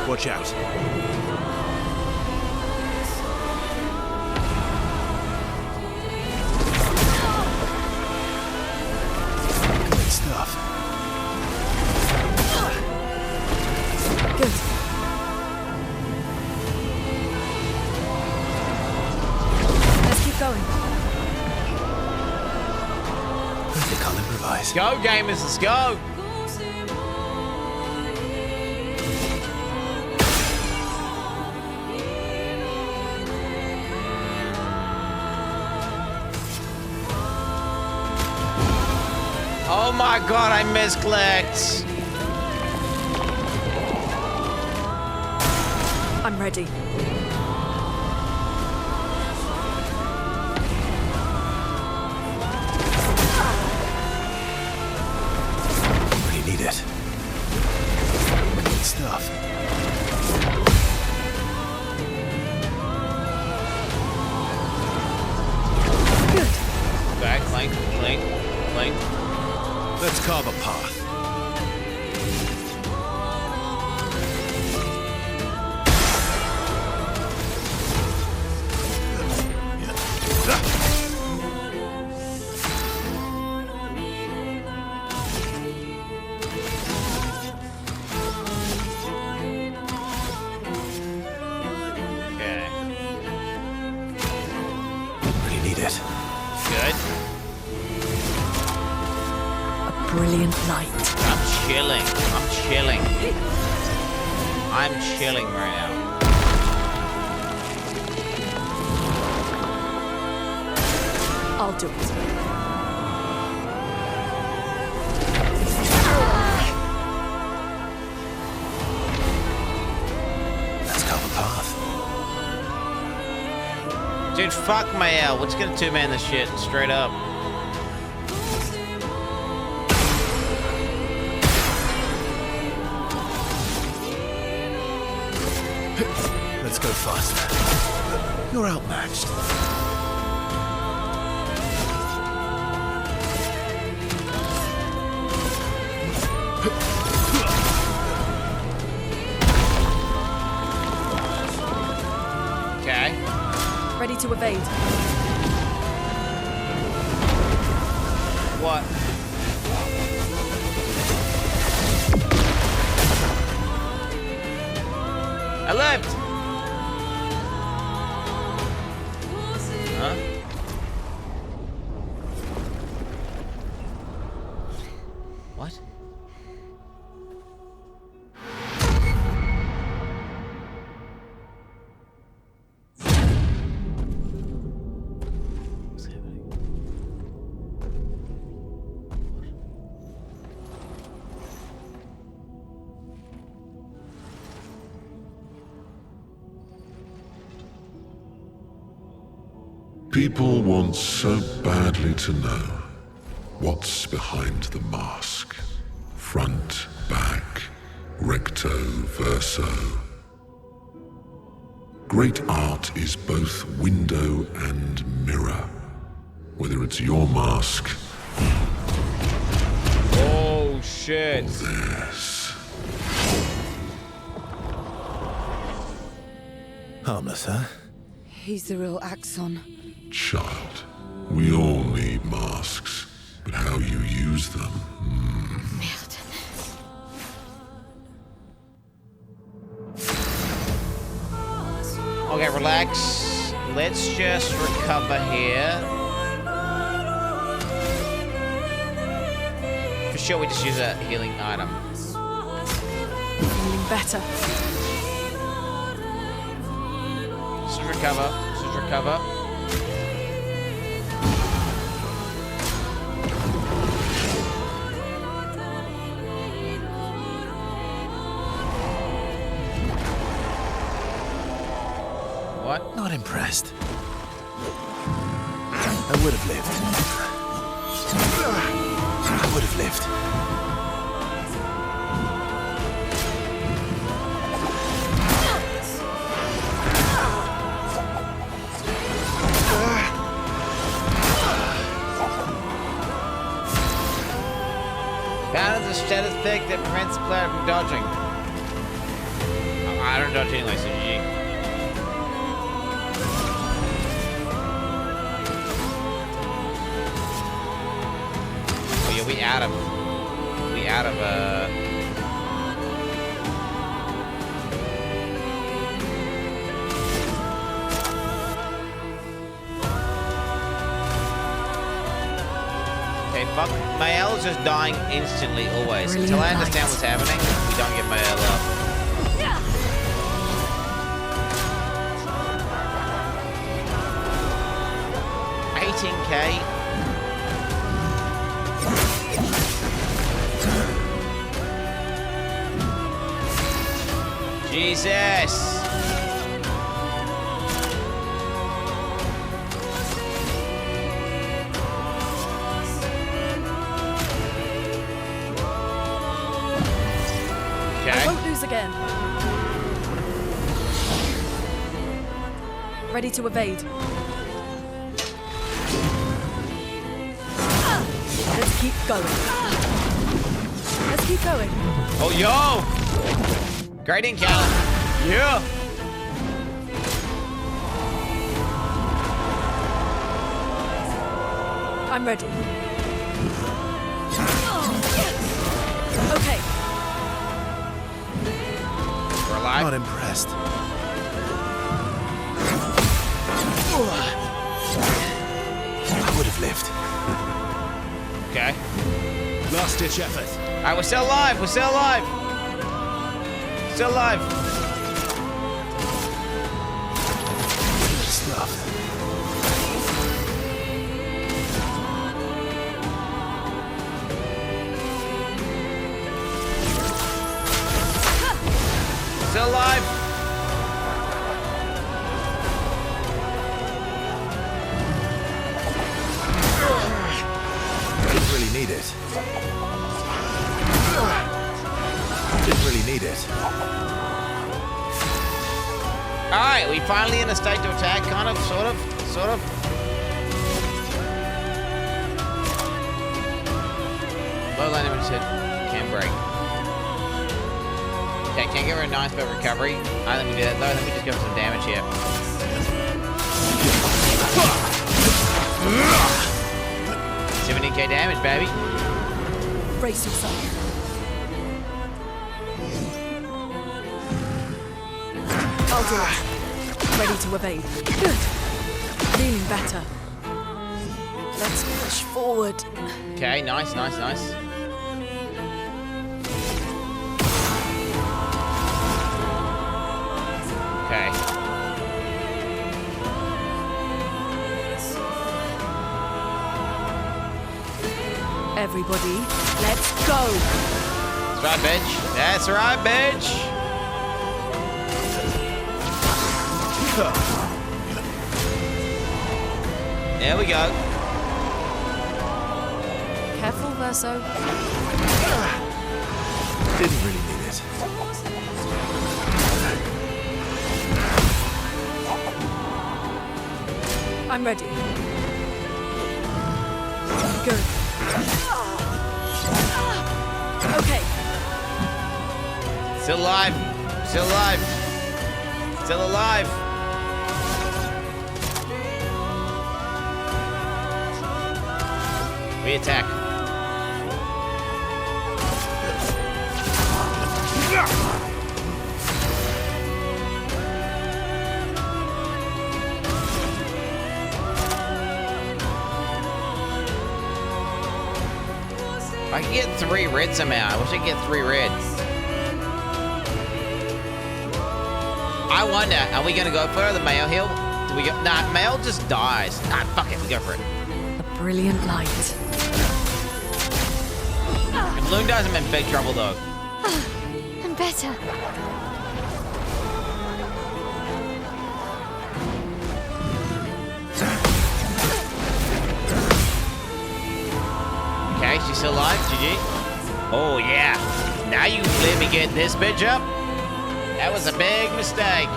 Watch out. Good stuff. Good. Let's keep going. I think I'll improvise. Go, gamers, let's go. Oh my god, I misclicked. I'm ready. We need it. Good stuff. Clink, clink, clink. Let's carve a path. Brilliant night. I'm chilling. I'm chilling. I'm chilling right now. I'll do it. Let's carve a path. Dude, fuck Mael. We're just gonna two-man this shit straight up. Let's go faster. You're outmatched. Okay. Ready to evade. What? I left. Huh? What? What's happening? People want so badly to know what's behind the mask. Front, back, recto, verso. Great art is both window and mirror. Whether it's your mask Oh shit. or theirs. Harmless, huh? He's the real Axon. Child, we all need masks, but how you use them. Okay, relax. Let's just recover here. For sure, we just use a healing item. Feeling better. Just recover. Just recover. What? Not impressed. I would have lived. I would have lived. Pound is a status effect that prevents the player from dodging. I don't dodge anyway, so GG. Oh yeah, we out of Okay, fuck. Mael's just dying instantly always. Brilliant Until I understand night. what's happening, we don't get Mael up. $18K. Jesus! I won't lose again. Ready to evade. keep going. Let's keep going. Oh, yo! Great encounter. Yeah. I'm ready. Okay. We're alive. Not impressed. I would have lived. Okay. Last ditch effort. All right, we're still alive. We're still alive. Still alive. Stuff. Still alive. Didn't really need it. Didn't really need it. Alright, we finally in a state to attack, kind of, sort of. Low line damage hit, can't break. Okay, can't give her a nice bit of recovery. I think we do that though, let me just give her some damage here. 70k damage, baby. Brace yourself. I'll do it. Ready to evade. Good. Feeling better. Let's push forward. Okay, nice. Okay. Everybody, let's go. That's right, bitch. That's right, bitch. There we go. Careful, Verso. Didn't really need it. I'm ready. Good. Okay. Still alive. Still alive. Still alive. We attack. I can get 3 red somehow. I wish I could get 3 red. I wonder, are we gonna go for the male heal? Do we go? Nah, male just dies. Nah, fuck it, we go for it. A brilliant light. If Loon dies, I'm in big trouble though. I'm better. Okay, she's still alive, GG. Oh yeah. Now you let me get this bitch up. That was a big mistake.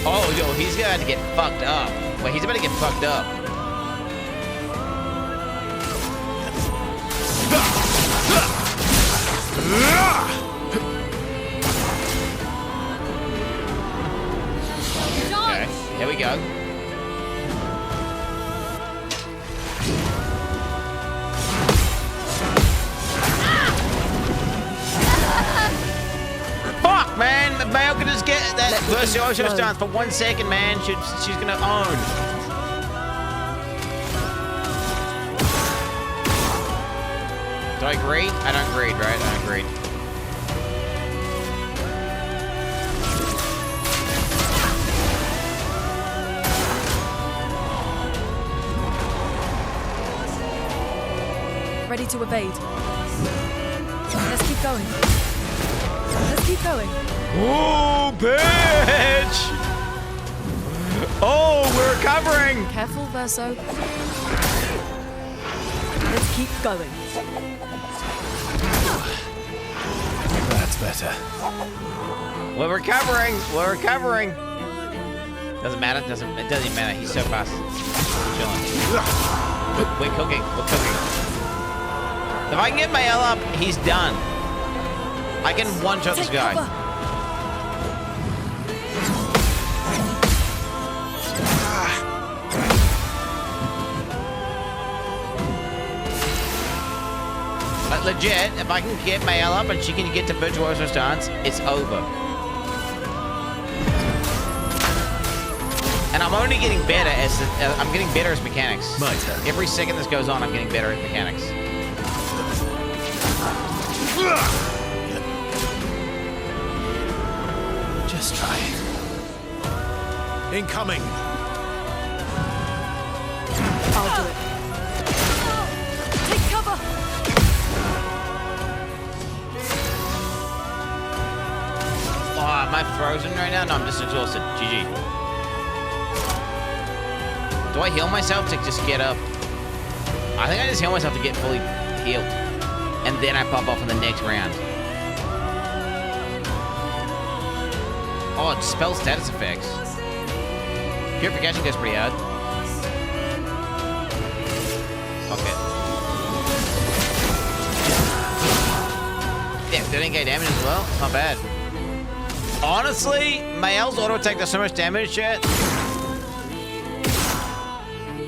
Oh, yo, he's gonna have to get fucked up. Wait, he's about to get fucked up. Okay, here we go. Fuck, man! The male can just get that Verso stance for 1 second, man. She's gonna own. Do I grade? I don't grade, right? I don't grade. Ready to evade. Let's keep going. Let's keep going. Oh, bitch! Oh, we're recovering! Careful, Verso. Let's keep going. That's better. We're recovering. We're recovering. Doesn't matter. It doesn't even matter. He's so fast. Chilling. We're cooking. We're cooking. If I can get my L up, he's done. I can one-shot this guy. But legit, if I can get my L up and she can get to Virtuoso stance, it's over. And I'm only getting better as I'm getting better as mechanics. My turn. Every second this goes on, I'm getting better at mechanics. Just try it. Incoming. I'll do it. Take cover. Oh, am I frozen right now? No, I'm just exhausted. GG. Do I heal myself to just get up? I think I just heal myself to get fully healed. And then I pop off in the next round. Oh, it spells status effects. Purification goes pretty hard. Okay. Yeah, 13k damage as well. Not bad. Honestly, my L's auto attack does so much damage, chat,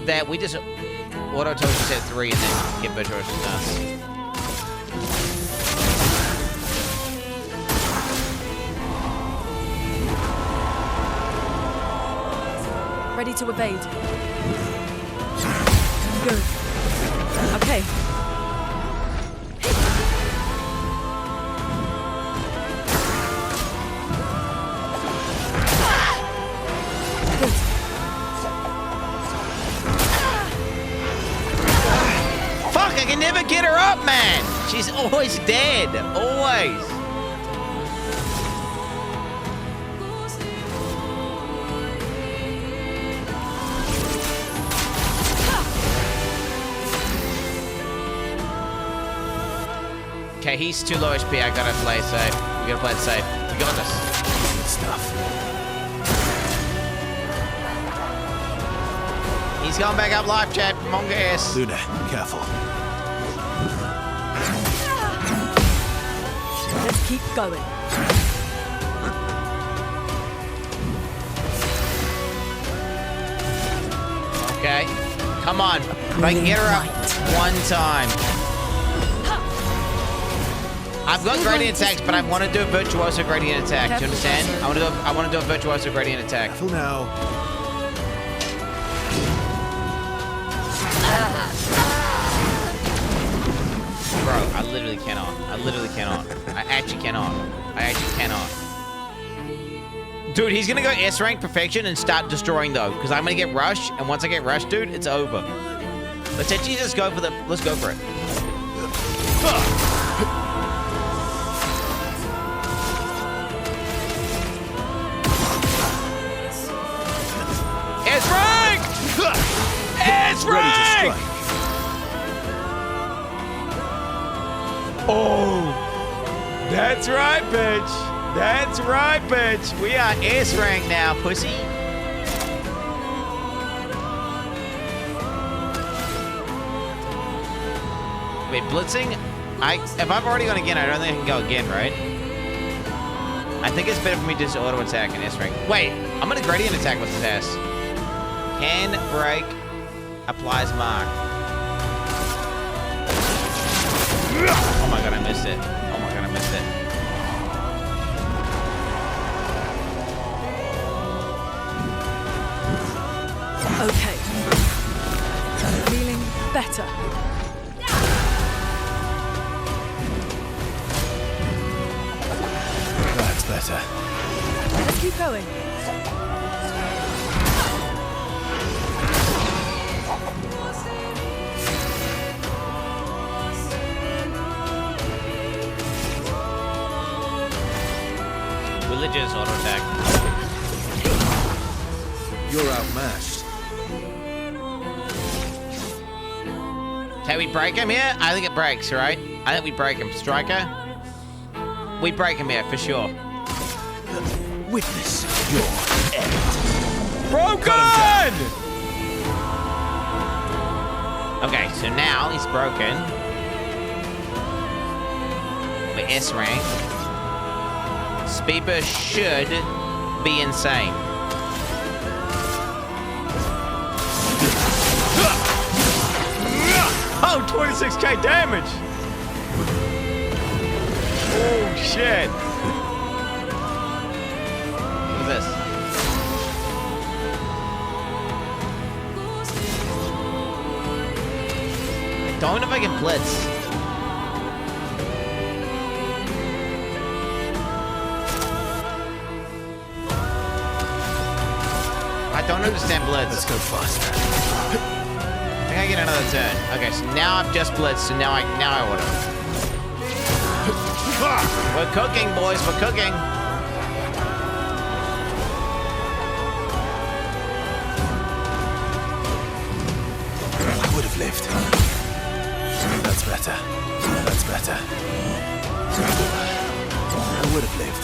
that we just auto toast at 3 and then get Virtuoso stance. Ready to evade. Good. Okay. Good. Fuck, I can never get her up, man. She's always dead. Always. Okay, he's too low HP. I gotta play safe. We gotta play it safe. We got this. Good stuff. He's going back up live, chat. Monga ass. Luna, careful. Let's keep going. Okay. Come on. If I can get her up one time. I've got gradient attacks, but I want to do a virtuoso gradient attack. Do you understand? I want to do a virtuoso gradient attack. Careful now. Bro, I literally cannot. I literally cannot. I actually cannot. I actually cannot. Dude, he's gonna go S rank perfection and start destroying though, because I'm gonna get rushed, and once I get rushed, dude, it's over. Let's actually just go for the. Let's go for it. S rank! S rank! Oh, that's right, bitch. That's right, bitch. We are S rank now, pussy. Wait, blitzing? If I've already gone again, I don't think I can go again, right? I think it's better for me to just auto attack in S rank. Wait, I'm gonna gradient attack with this ass. Can break, applies mark. Oh my god, I missed it. Oh my god, I missed it. Okay. Feeling better. That's better. Let's keep going. Religious auto attack. You're outmatched. Can we break him here? I think it breaks, right? I think we break him. Striker? We break him here for sure. Witness your end. Broken! Okay, so now he's broken. We're S rank. Speed burst should be insane. Oh, 26k damage! Oh, shit. What is this? I don't know if I can blitz. I don't understand blitz. Let's go faster. I think I get another turn. Okay, so now I've just blitzed, so now I order. We're cooking, boys. We're cooking. I would have lived. That's better. That's better. I would have lived.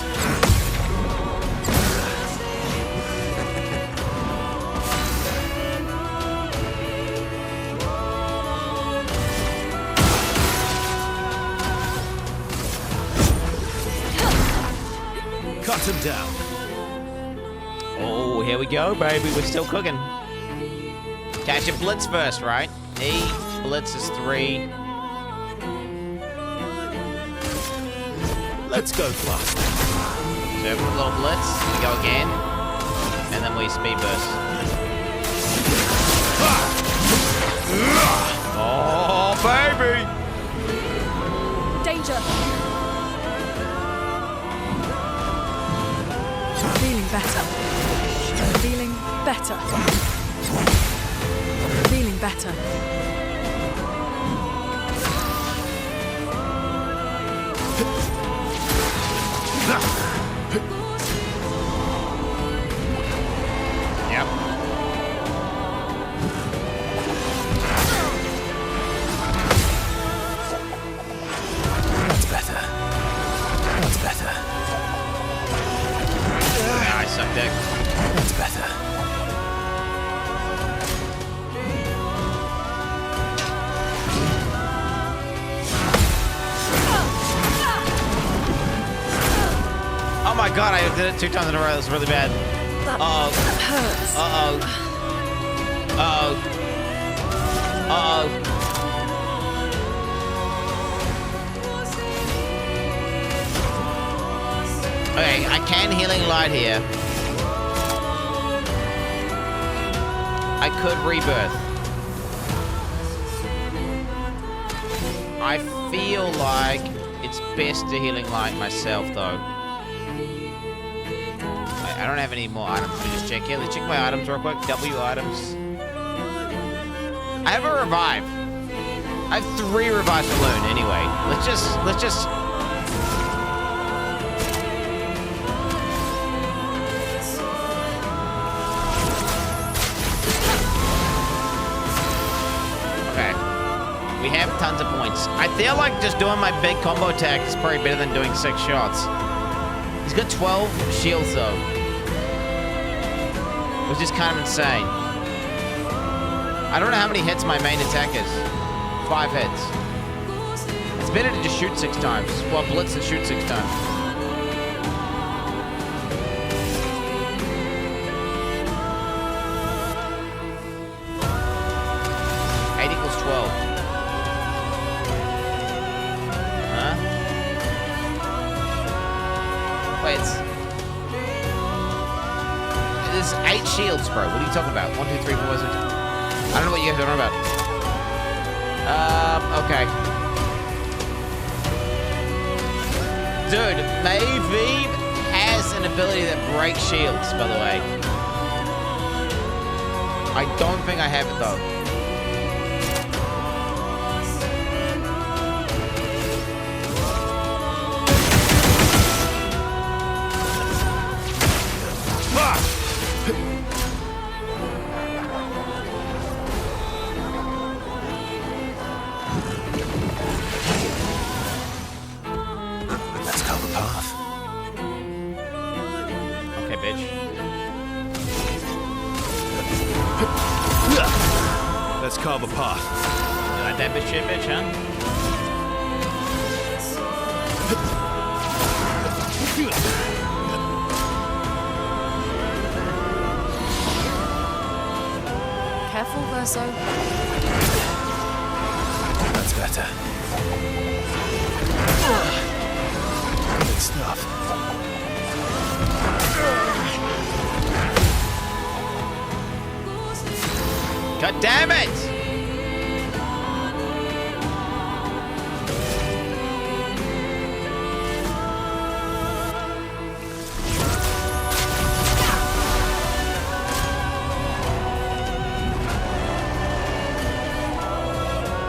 Cut him down. Oh, here we go, baby. We're still cooking. Catch a blitz first, right? E, blitz is 3. Let's go fast. So a little blitz, we go again, and then we speed burst. Oh, baby! Danger! Feeling better. Feeling better. Feeling better. Yep. That's better. That's better. I suck dick. That's better. Oh my god, I did it 2 times in a row. That was really bad. Uh-oh. Hurts. Uh-oh. Uh-oh. Uh-oh. Okay, I can healing light here. I could rebirth. I feel like it's best to healing light myself, though. I don't have any more items. Let me just check here. Let's check my items real quick. W items. I have a revive. I have 3 revives alone anyway. Let's just... Okay. We have tons of points. I feel like just doing my big combo attack is probably better than doing 6 shots. He's got 12 shields though, which is kind of insane. I don't know how many hits my main attack is. 5 hits. It's better to just shoot 6 times. Well, blitz and shoot 6 times. =12. Huh? Wait, there's 8 shields, bro. What are you talking about? 1, 2, 3, 4, 6. I don't know what you guys are talking about. Okay. Dude, Maybe has an ability that breaks shields, by the way. I don't think I have it, though. Let's cover path. Let's carve a path. You like that bitch, huh? Careful, Verso. That's better. Good stuff. God damn it!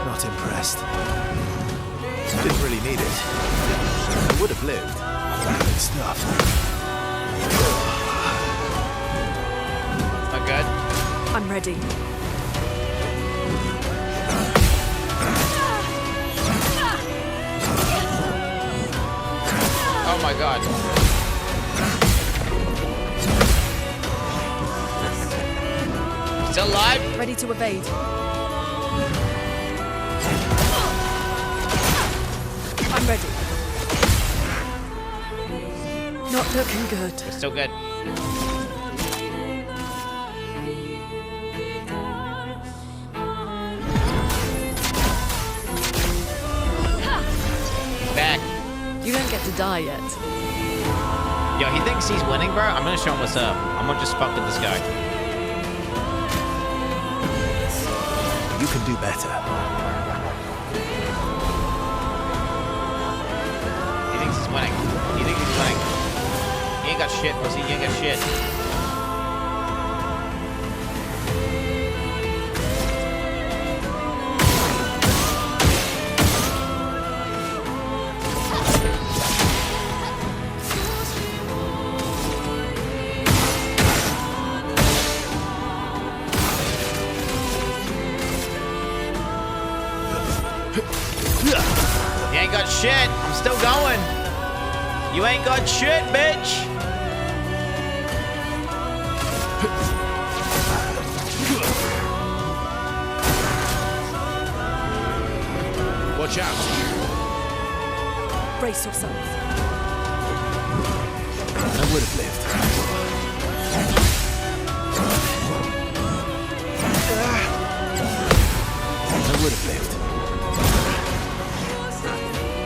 Not impressed. Didn't really need it. I would have lived. Good stuff. Not good. I'm ready. Oh my god. Still alive? Ready to evade. I'm ready. Not looking good. Still good. Back. You don't get to die yet. Yo, he thinks he's winning, bro? I'm gonna show him what's up. I'm gonna just fuck with this guy. You can do better. He thinks he's winning. He thinks he's winning. He ain't got shit, pussy. He ain't got shit. You ain't got shit. I'm still going. You ain't got shit, bitch. Watch out. Brace yourselves. I would have lived. I would have lived.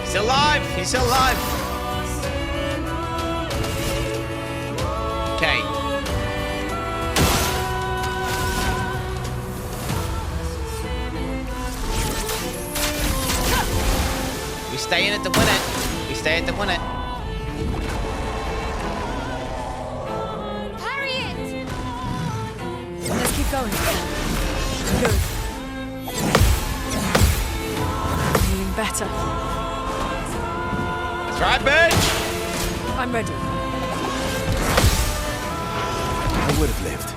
He's alive. He's still alive. Okay. We stay in it to win it. We stay in it to win it. Parry it! Let's keep going. Good. Doing better. That's right, bitch. I'm ready. I would have lived.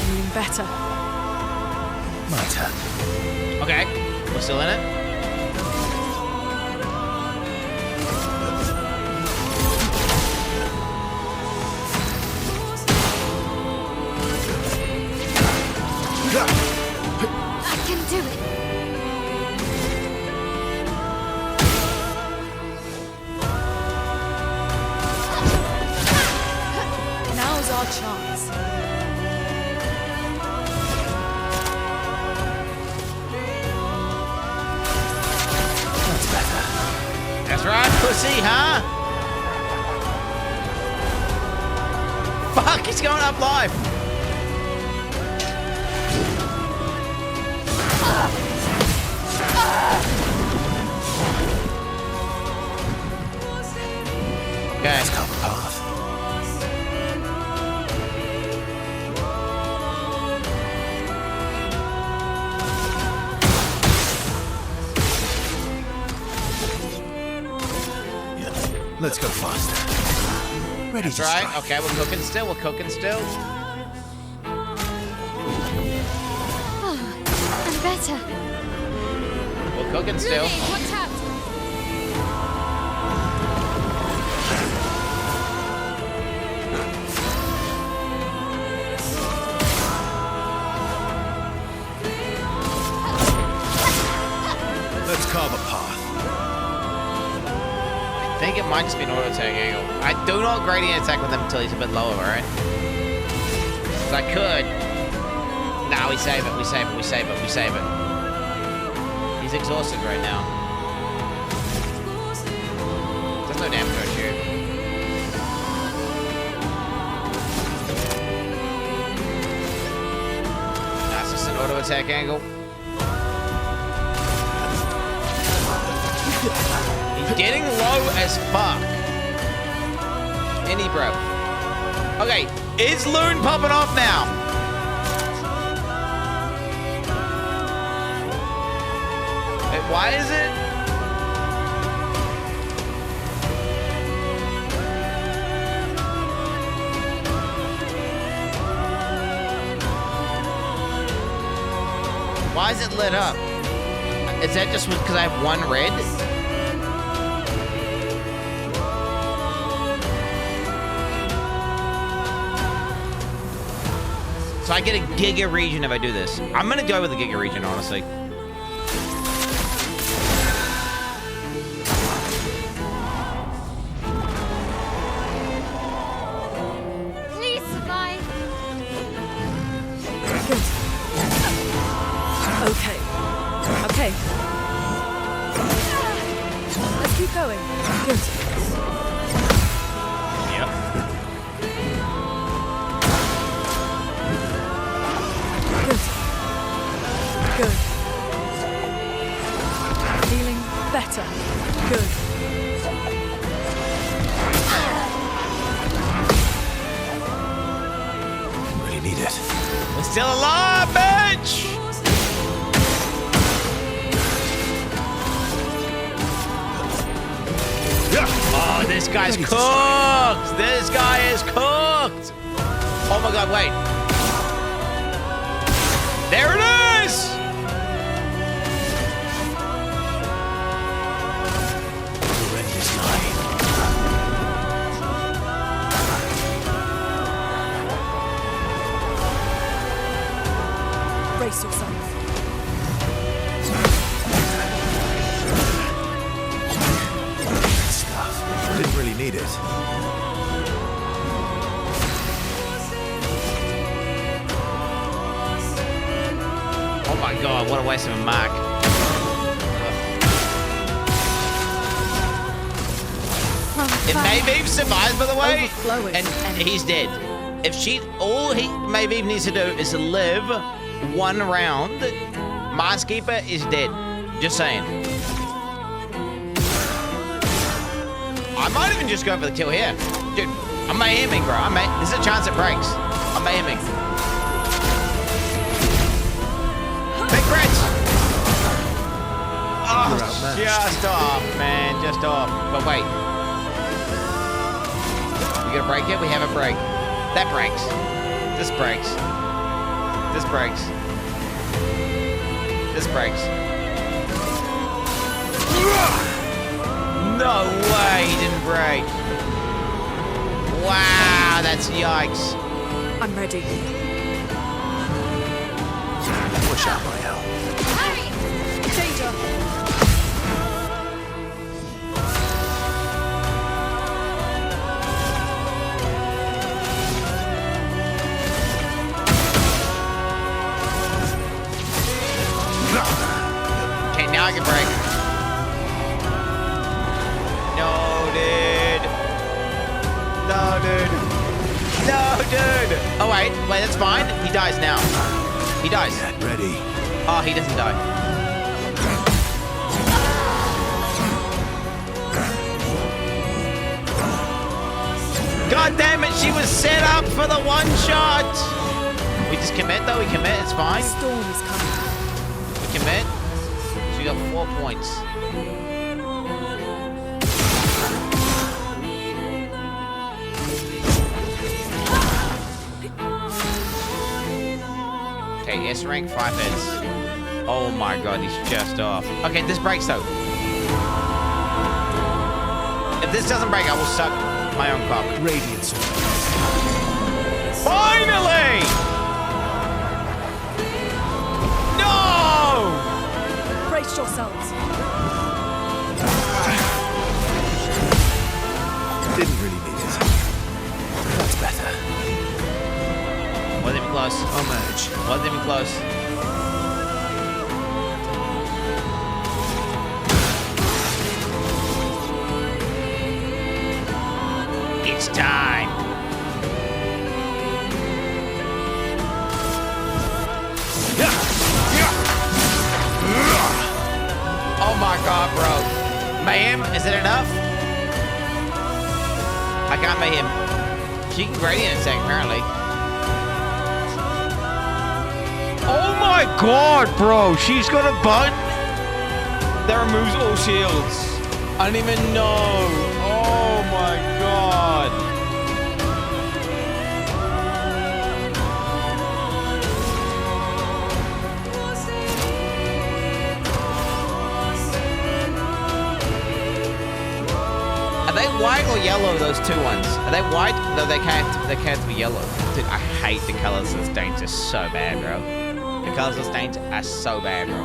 Doing better. My turn. Okay. We're still in it. I can do it. Now's our chance. That's better. That's right, pussy, huh? Fuck, he's going up live. Okay. Let's carve a path. Yeah. Let's go faster. Ready That's to right. strike. Okay, we're cooking still. We're cooking still. Oh, I'm better. We're cooking still. Watch out! might just be an auto attack angle. I do not gradient attack with him until he's a bit lower, right? So I could. Nah, we save it. We save it. We save it. We save it. He's exhausted right now. There's no damage right here. That's just an auto attack angle. He's getting low as fuck. Any bro. Okay, is Loon popping off now? Why is it? Why is it lit up? Is that just because I have one red? So I get a Giga region if I do this. I'm gonna go with the Giga region, honestly. Please survive. Good. Okay. Okay. Let's keep going. Good. Yep. Good. Feeling better. Good. Really need it. We're still alive, bitch! Oh, this guy's cooked! This guy is cooked! Oh my god, wait. There it is! Horrendous lie. Brace yourself. Stuff. Didn't really need it. Oh my god, what a waste of a mark. If Maeve survives, by the way, and he's dead. If all Maeve needs to do is live one round, Marskeeper is dead. Just saying. I might even just go for the kill here. Dude, I'm aiming, bro. There's a chance it breaks. I'm aiming. Big Reds! Oh, just off, man. Just off. But wait. We gonna break it? We have a break. That breaks. This breaks. This breaks. This breaks. No way he didn't break. Wow, that's yikes. I'm ready. Push out my help. Danger. Okay, now I can break. No, dude. No, dude. No, dude. Oh, wait, that's fine. He dies now. He dies. Get ready. Oh, he doesn't die. God damn it, she was set up for the one shot. We just commit though, we commit, it's fine. Storm is coming. We commit. So we got 4 points. Okay, S rank 5 heads. Oh my god, he's just off. Okay, this breaks though. If this doesn't break, I will suck my own cock. Radiance. Finally! No! Brace yourselves. bitch. Wasn't even close. It's time. Oh my god, bro. Mayhem, is it enough? I got Mayhem. She can gradient in a second, apparently. Oh my god, bro. She's got a button that removes all shields. I didn't even know. Oh my god. Are they white or yellow, those two ones? Are they white? No, they can't be yellow. Dude, I hate the colors of the stains. They're so bad, bro. The colors of the stains are so bad, bro.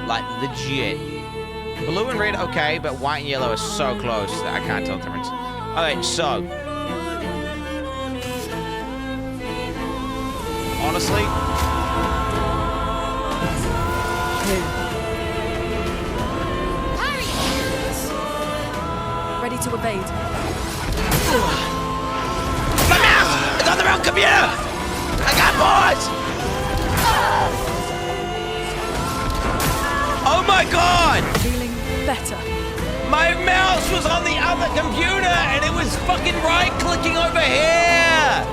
Like, legit. Blue and red, okay, but white and yellow are so close that I can't tell the difference. Okay, so. Honestly. Ready to evade. My mouse! It's on the wrong computer! I got boards! Oh my god! Feeling better. My mouse was on the other computer and it was fucking right-clicking over here!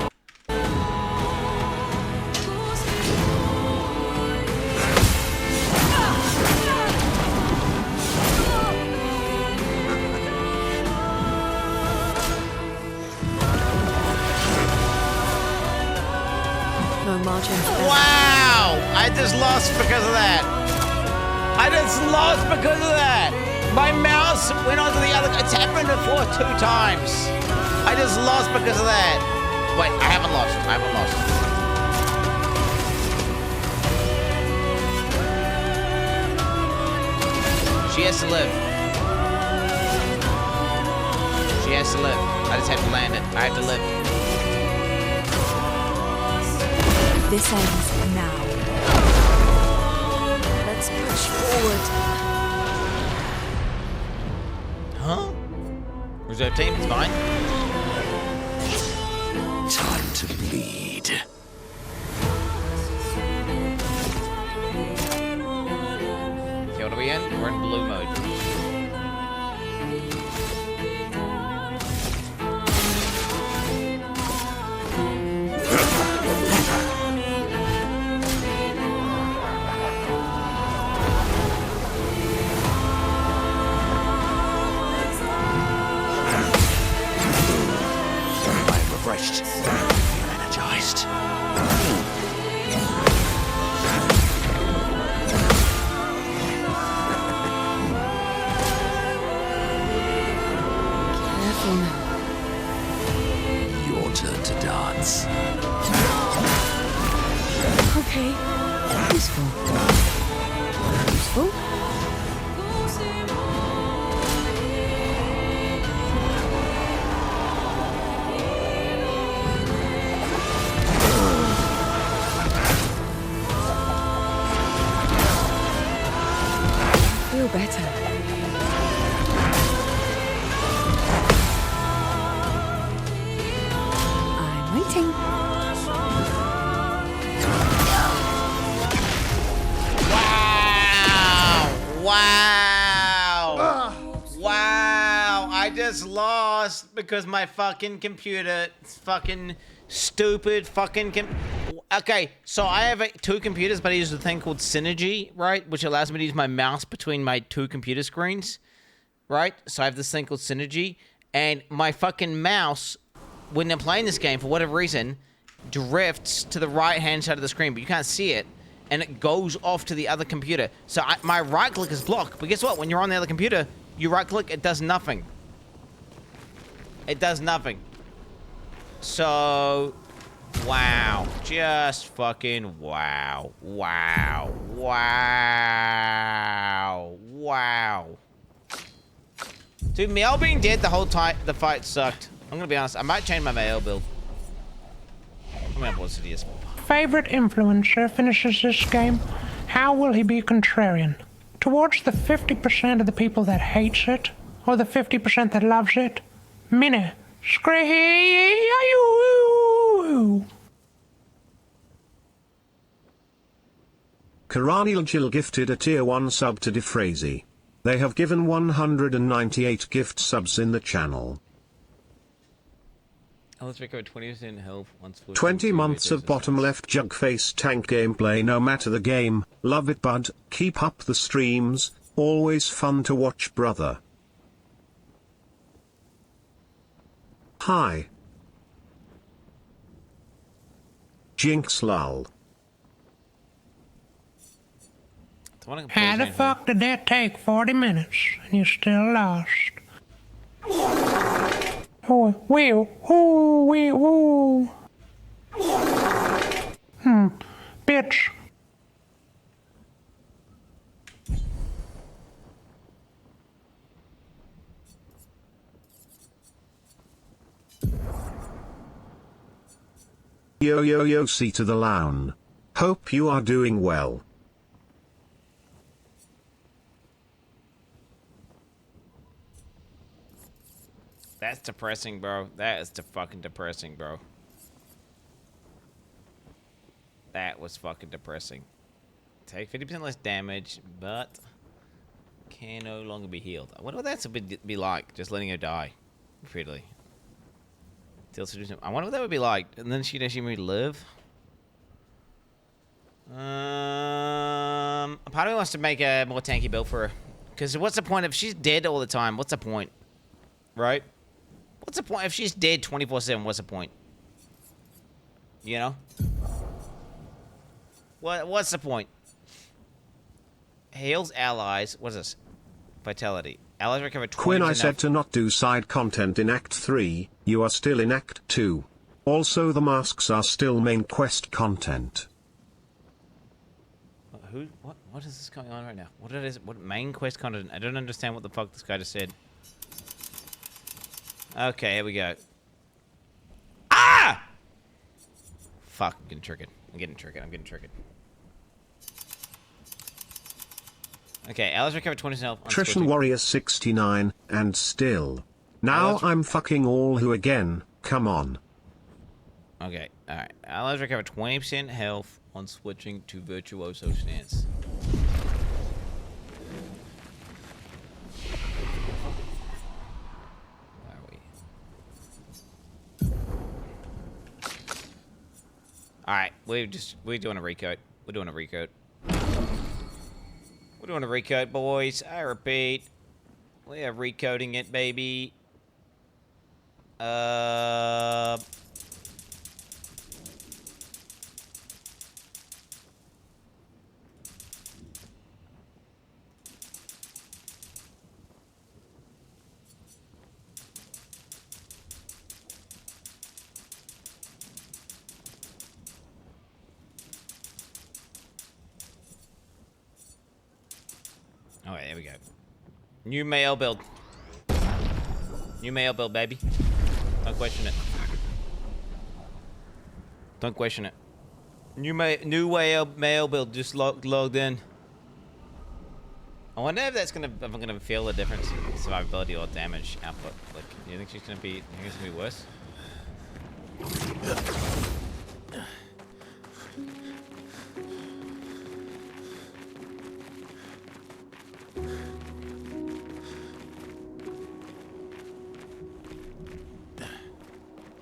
No margin. Wow! I just lost because of that. I just lost because of that. My mouse went onto the other. It's happened before 2 times. I just lost because of that. Wait, I haven't lost. I haven't lost. She has to live. She has to live. I just have to land it. I have to live. This ends now. Let's push forward. Huh? Reserve team, it's fine. Time to bleed. Okay, what are we in? We're in blue mode. Refreshed. Energized. Careful now. Your turn to dance. Okay. Useful. Useful. Feel better. I'm waiting. Wow! Wow! I just lost because my fucking computer, fucking stupid fucking Okay, so I have 2 computers, but I use a thing called Synergy, right? Which allows me to use my mouse between my 2 computer screens, right? So I have this thing called Synergy, and my fucking mouse, when I'm playing this game, for whatever reason, drifts to the right-hand side of the screen, but you can't see it, and it goes off to the other computer. So my right-click is blocked, but guess what? When you're on the other computer, you right-click, it does nothing. It does nothing. So... wow. Just fucking wow. Wow. Wow. Wow. Dude, Mel being dead the whole time, the fight sucked. I'm gonna be honest, I might change my Mel build. I'm gonna have Sidious. favorite influencer finishes this game, how will he be contrarian? Towards the 50% of the people that hates it, or the 50% that loves it? Minna, Karaniel Jill gifted a tier 1 sub to Defrazy. They have given 198 gift subs in the channel. Let's recover 20% health once 20 months of bottom left jug face tank gameplay no matter the game, love it bud, keep up the streams, always fun to watch brother. Hi. Jinx lol. How the fuck did that take 40 minutes and you still lost? Oh, wheel, oh, wheel, oh. Bitch. Yo yo yo C to the loun. Hope you are doing well. That's depressing, bro. That is fucking depressing, bro. That was fucking depressing. Take 50% less damage, but can no longer be healed. I wonder what that's be like, just letting her die repeatedly. I wonder what that would be like. And then she'd actually relive. Part of me wants to make a more tanky build for her. Because what's the point if she's dead all the time? What's the point? Right? What's the point? If she's dead 24/7, what's the point? You know? What's the point? Heals allies. What's this? Vitality. Allies recover 20%. Quinn, I said to not do side content in Act 3, you are still in Act 2. Also the masks are still main quest content. What is this going on right now? What main quest content? I don't understand what the fuck this guy just said. Okay, here we go. Ah! Fuck, I'm getting triggered. I'm getting triggered. Okay, allies recover 20% health. Attrition Warrior 69, and still. Now I'm fucking all who again, come on. Okay, alright. Allies recover 20% health on switching to Virtuoso stance. Alright, we're doing a recode. We're doing a recode. We're doing a recode, boys. I repeat. We are recoding it, baby. Alright, there we go. New male build. New male build, baby. Don't question it. Don't question it. New male build just logged in. I wonder if that's if I'm gonna feel the difference in survivability or damage output. Like, do you think she's gonna be? You think it's gonna be worse?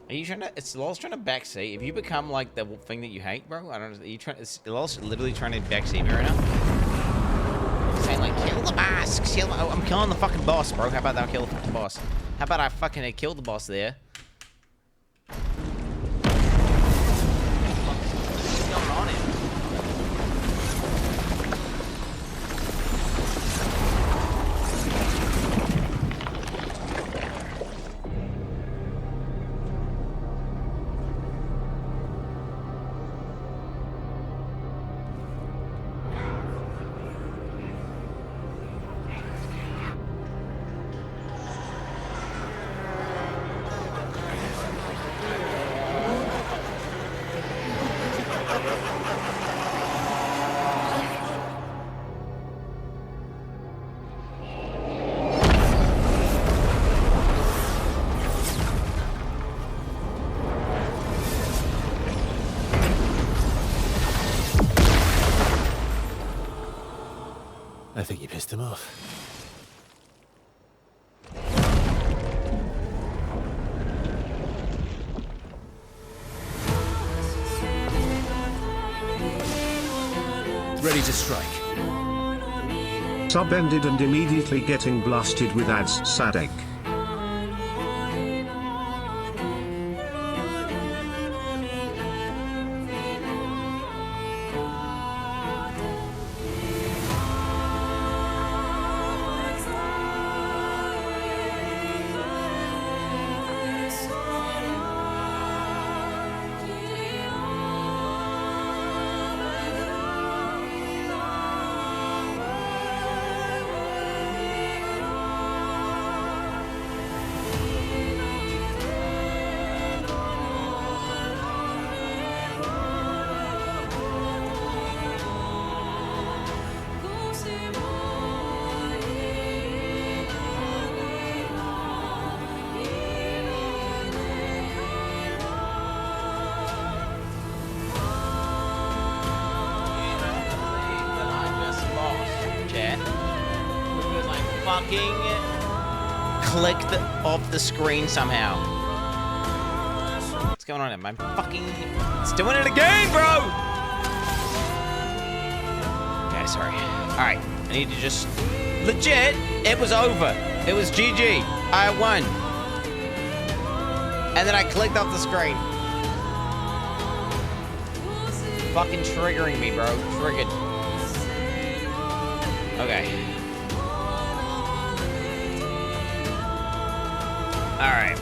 Are you trying to? It's LOL's trying to backseat. If you become like the thing that you hate, bro, I don't know. Are you trying? LOL's literally trying to backseat me right now. Saying like, kill the masks. I'm killing the fucking boss, bro. How about I kill the fucking boss? How about I fucking kill the boss there? What's going on here? I think you pissed him off. Ready to strike. Sub ended and immediately getting blasted with ads. Sadek. Clicked off the screen somehow. What's going on here? It's doing it again, bro! Okay, sorry. Alright, I need to just... Legit, it was over. It was GG. I won. And then I clicked off the screen. Fucking triggering me, bro. Triggered. Okay. Alright.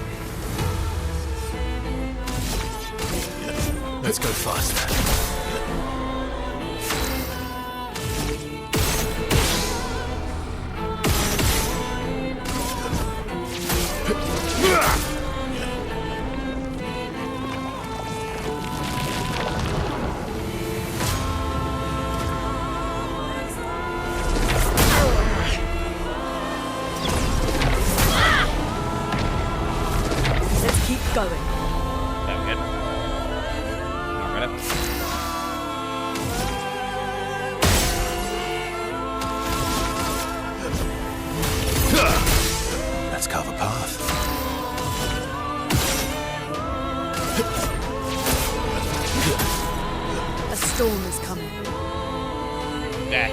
Let's go faster. Going. That good. Alright. Let's carve a path. A storm is coming. Yeah.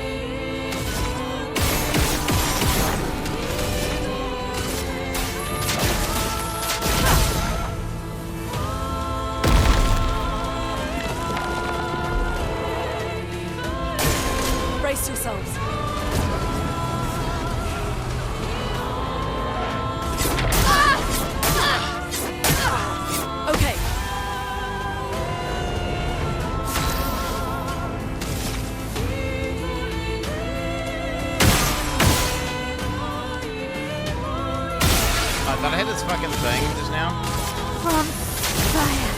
Brace yourselves. Okay. I thought I hit this fucking thing just now. From fire.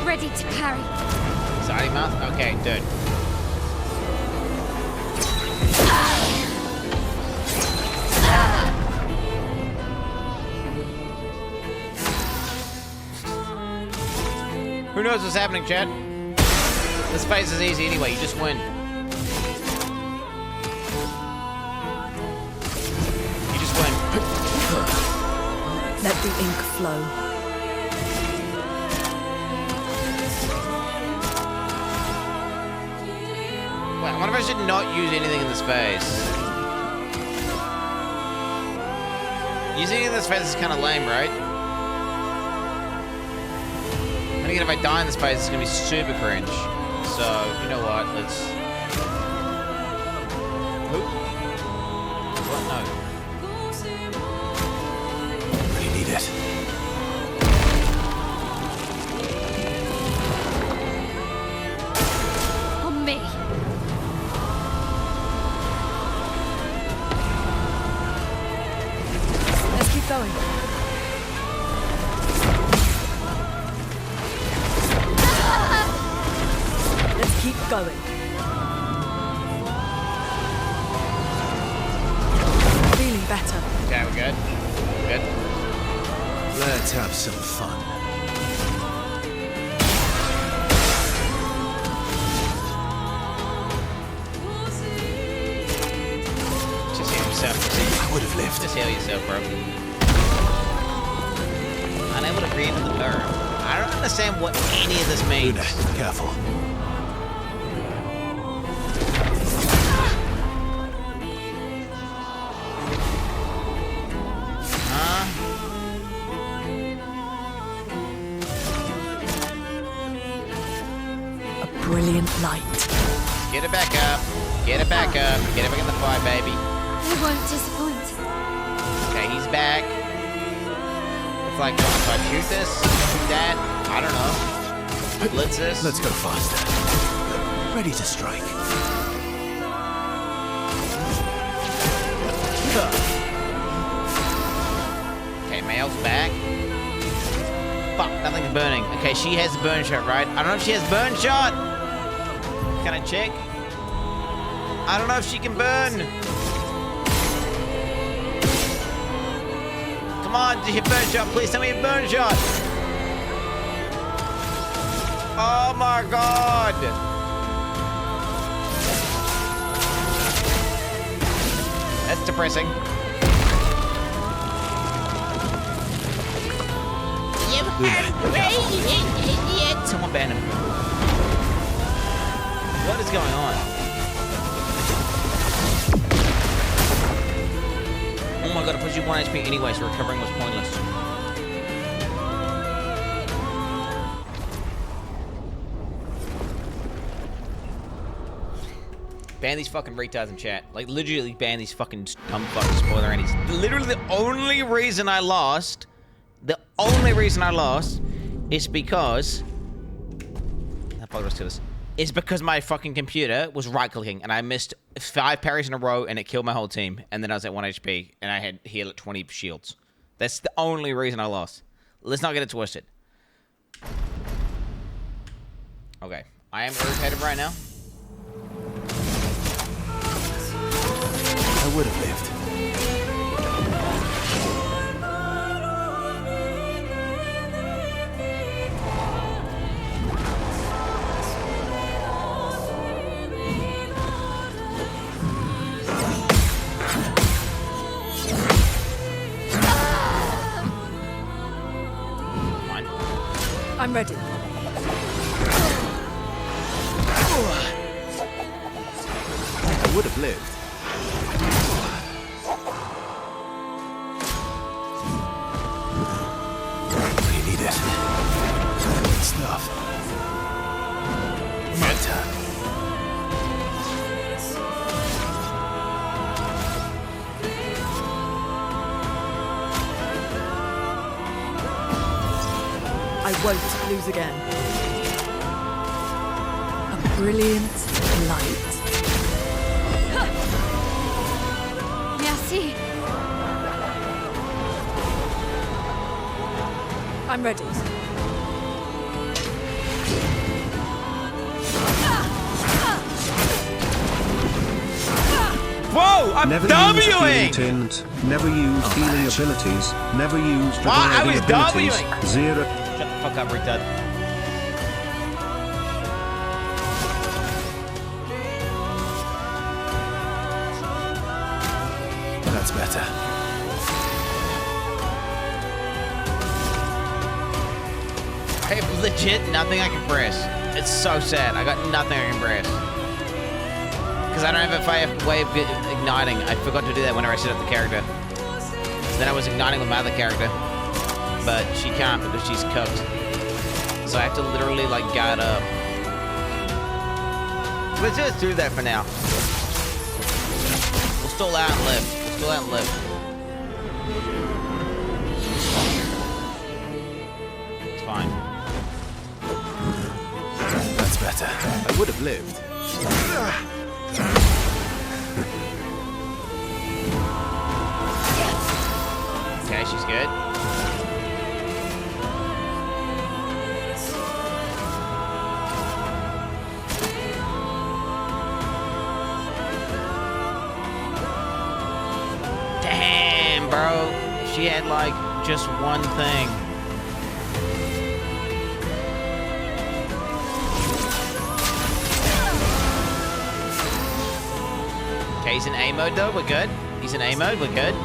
Ready to carry. Side mouth? Okay, dude. Who knows what's happening, Chad? This phase is easy anyway, you just win. You just win. Let the ink flow. Wait, I wonder if I should not use anything in this phase. Using anything in this phase is kind of lame, right? And again, if I die in this phase, it's gonna be super cringe. So, you know what? Let's... Who? What? No. Really need it. On me. Let's keep going. Let's keep going. Feeling better. Okay, we're good. Good. Let's have some fun. would have lived. Just heal yourself, bro. Unable to re-enter the burrow. I don't understand what any of this means. Luna, careful. A brilliant light. Get it back up. Get it back up. Get it back in the fire, baby. I won't disappoint. Okay, he's back. It's like, if I shoot this, shoot that, I don't know. Blitz this. Let's go faster. Ready to strike. Okay, Mail's back. Fuck, nothing's burning. Okay, she has burn shot, right? I don't know if she has burn shot. Can I check? I don't know if she can burn. Come on, do your burn shot, please tell me your burn shot. Oh my god. That's depressing. Someone ban him. What is going on? Oh my god, it puts you 1 HP anyway, so recovering was pointless. Ban these fucking retards in chat. Like, literally ban these fucking dumb fucking spoiler annies. Literally the only reason I lost is because... I apologize to this. Is because my fucking computer was right-clicking and I missed 5 parries in a row and it killed my whole team. And then I was at 1 HP and I had heal at 20 shields. That's the only reason I lost. Let's not get it twisted. Okay. I am irritated right now. I would have lived. I'm ready. I would have lived. We need it. Good stuff. My turn. I won't lose again. A brilliant light. Merci. I'm ready. Whoa! I'm never Wing! Use tint, never use healing abilities, never use I was abilities. Wing! Zero. Shut the fuck up, retard. That's better. I have legit nothing I can press. It's so sad. I got nothing I can press. Because I don't have a way of igniting. I forgot to do that whenever I set up the character. So then I was igniting with my other character. But she can't because she's cooked. So I have to literally, like, guard up. Let's just do that for now. We'll stall out and live. We'll stall out and live. It's fine. That's better. I would have lived. Okay, she's good. Damn, bro. She had, like, just one thing. Okay, he's in A mode, though. We're good. He's in A mode, we're good.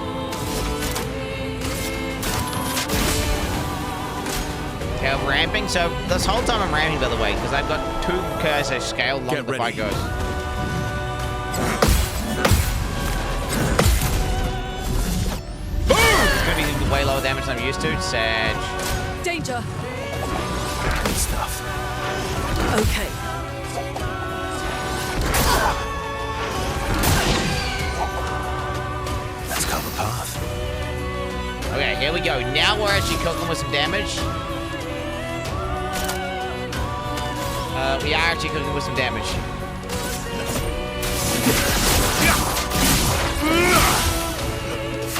Okay, I'm ramping. So this whole time I'm ramping, by the way, because I've got 2 cursor scale long the fight goes. Boom! It's gonna be way lower damage than I'm used to. Sag. Danger. Good stuff. Okay. Let's cover path. Okay, here we go. Now we're actually cooking with some damage. We are actually cooking with some damage.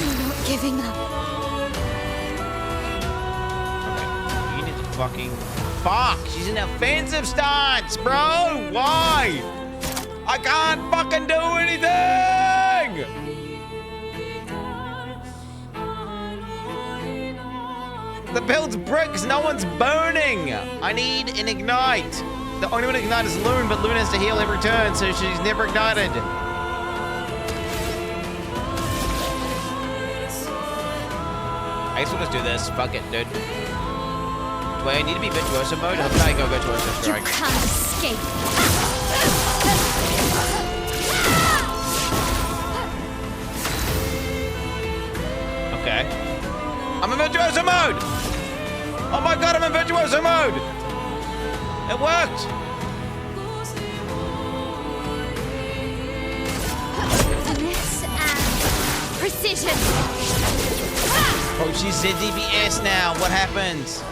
I'm not giving up. Okay, you need to fucking... Fuck! She's in offensive stance, bro! Why? I can't fucking do anything! The build's bricks, no one's burning! I need an ignite! The only one to ignite is Loon, but Loon has to heal every turn, so she's never ignited. I guess we'll just do this. Fuck it, dude. Do I need to be virtuoso mode? How can I go virtuoso strike? You can't escape. Okay. I'm in virtuoso mode! Oh my god, I'm in virtuoso mode! It worked! Finesse and precision. Oh, she's ZDPS now. What happens?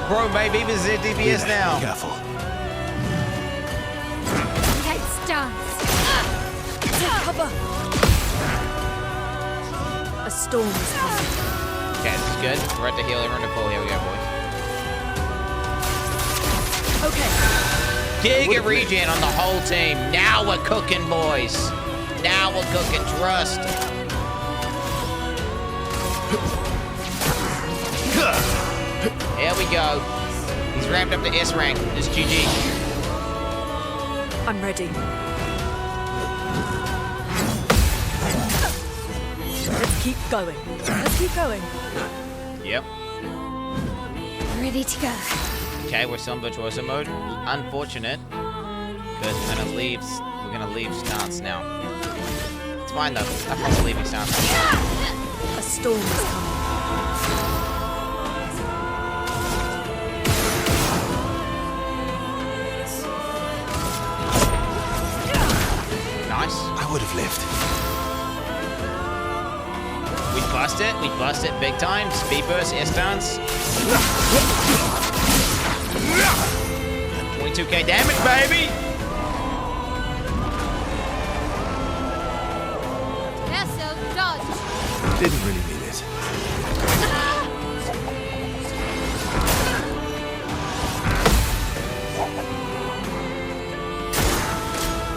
Bro, maybe even ZDPS now. Careful. Let's dance. Take cover. A storm is coming. Okay, this is good. We're at the heal everyone to full. Here we go, boys. Okay. Giga regen on the whole team. Now we're cooking, boys. Now we're cooking. Trust. Here we go. He's ramped up to S rank. It's GG. I'm ready. Let's keep going. Let's keep going. Yep. Ready to go. Okay, we're still in virtuoso mode. Unfortunate. Because we're gonna leave stance now. It's fine though. I'm not leaving stance. A storm is coming. Nice. I would have lived. We bust it big time. Speed burst, S stance. 22k damage, baby! Vessel dodge. Didn't really mean it.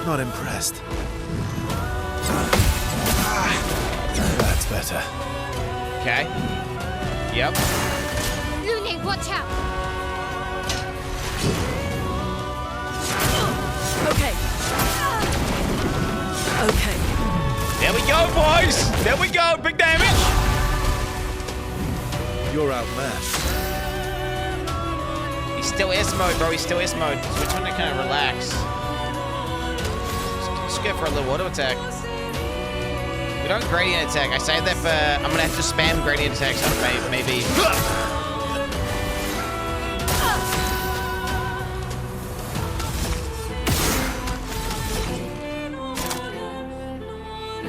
Not impressed. That's better. Okay. Yep. Lune, watch out. Okay. Okay. There we go, boys! There we go! Big damage! You're outmatched. He's still S mode, bro. He's still S mode. So we're trying to kind of relax. Just go for a little auto attack. We don't gradient attack. I say that for... I'm going to have to spam gradient attacks on maybe...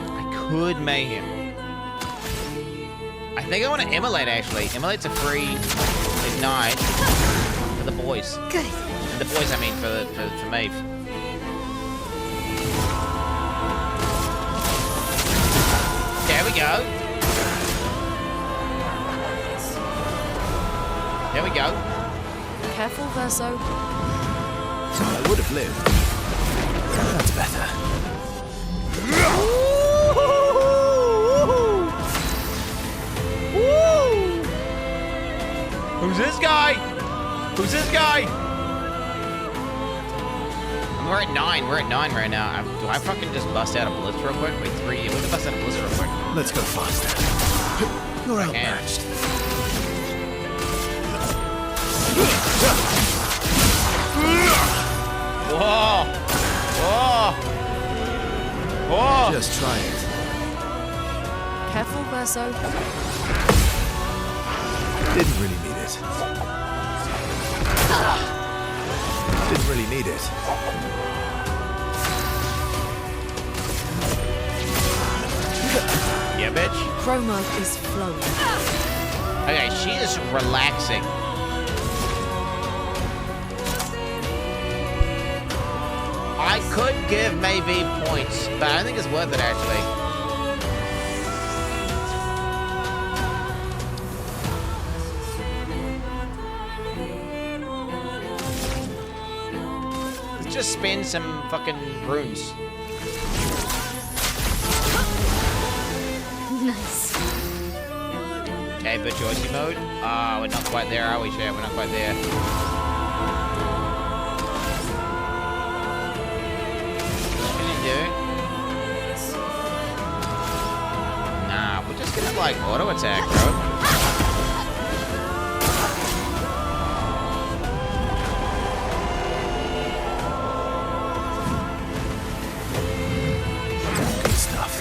I could mayhem. I think I want to immolate, actually. Immolate's a free ignite for the boys. Good. The boys, I mean, for Maeve. There we go. There we go. Careful, Verso. I would have lived. That's better. Who's this guy? Who's this guy? I'm We're at 9. We're at 9 right now. Do I fucking just bust out a blitz real quick? Wait, 3. We can bust out a blitz real quick. Let's go faster. You're outmatched. Whoa! Whoa! Whoa! Just try it. Careful, Verso. Didn't really need it. Didn't really need it. Yeah, bitch. Chroma is flowing. Okay, she is relaxing. I could give maybe points, but I don't think it's worth it actually. Let's just spin some fucking runes. Nice. Okay, virtuosity mode. Ah, we're not quite there, are we, chat? We're not quite there. Nah, we're just gonna like auto attack, bro. Good stuff.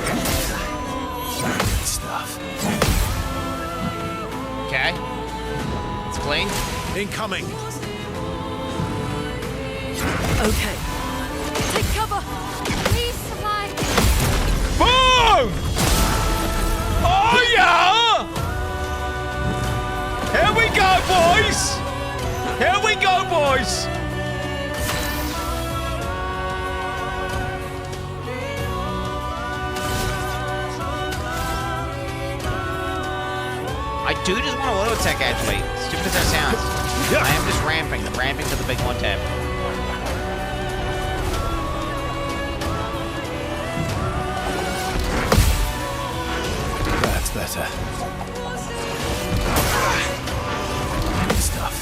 Good stuff. Okay. It's clean. Incoming. Okay. Take cover. Please survive. Boom! Oh yeah! Here we go, boys! Here we go, boys! I do just want to auto attack actually. Stupid as that sounds. I am just ramping. I'm ramping for the big one tap. That's better. Good stuff.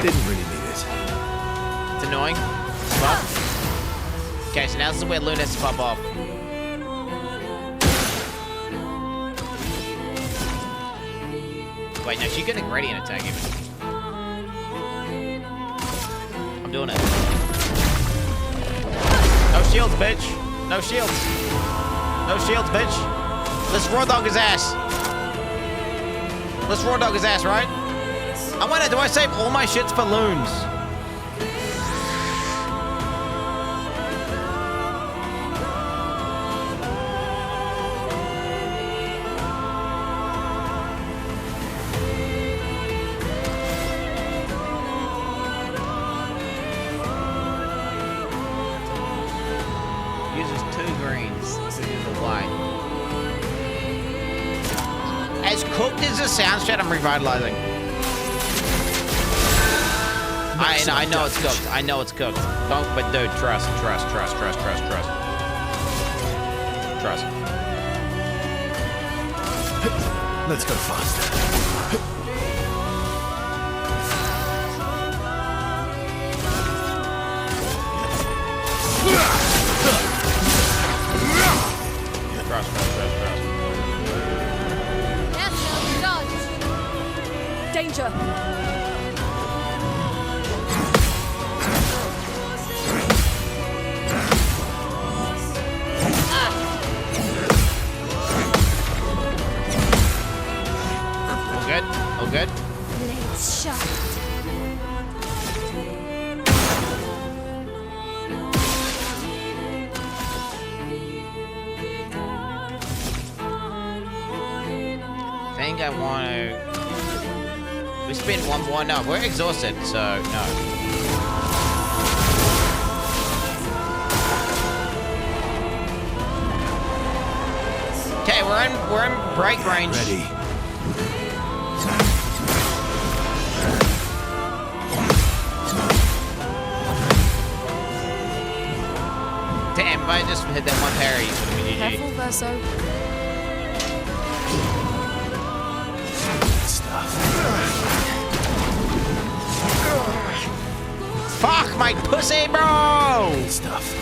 Didn't really need it. It's annoying. But okay, so now this is where Luna has to pop off. Wait, no, she's getting ready and attack even. I'm doing it. No shields, bitch. No shields. No shields, bitch. Let's raw dog his ass. Let's raw dog his ass, right? I wonder, do I save all my shits for loons? Uses 2 greens. Uses a white. As cooked as the sounds, chat, I'm revitalizing. I know it's cooked. I know it's cooked. Don't, but dude, trust. Trust. Let's go faster. Trust. Yes, dodge. Danger. All good? Blades sharp. I think I want to... We spin one more. No, we're exhausted, so no. Okay, we're in break range. Ready. Damn, if I just hit that one parry, it's gonna be GG. Careful, Verso. Stuff. Fuck my pussy, bro! Good stuff.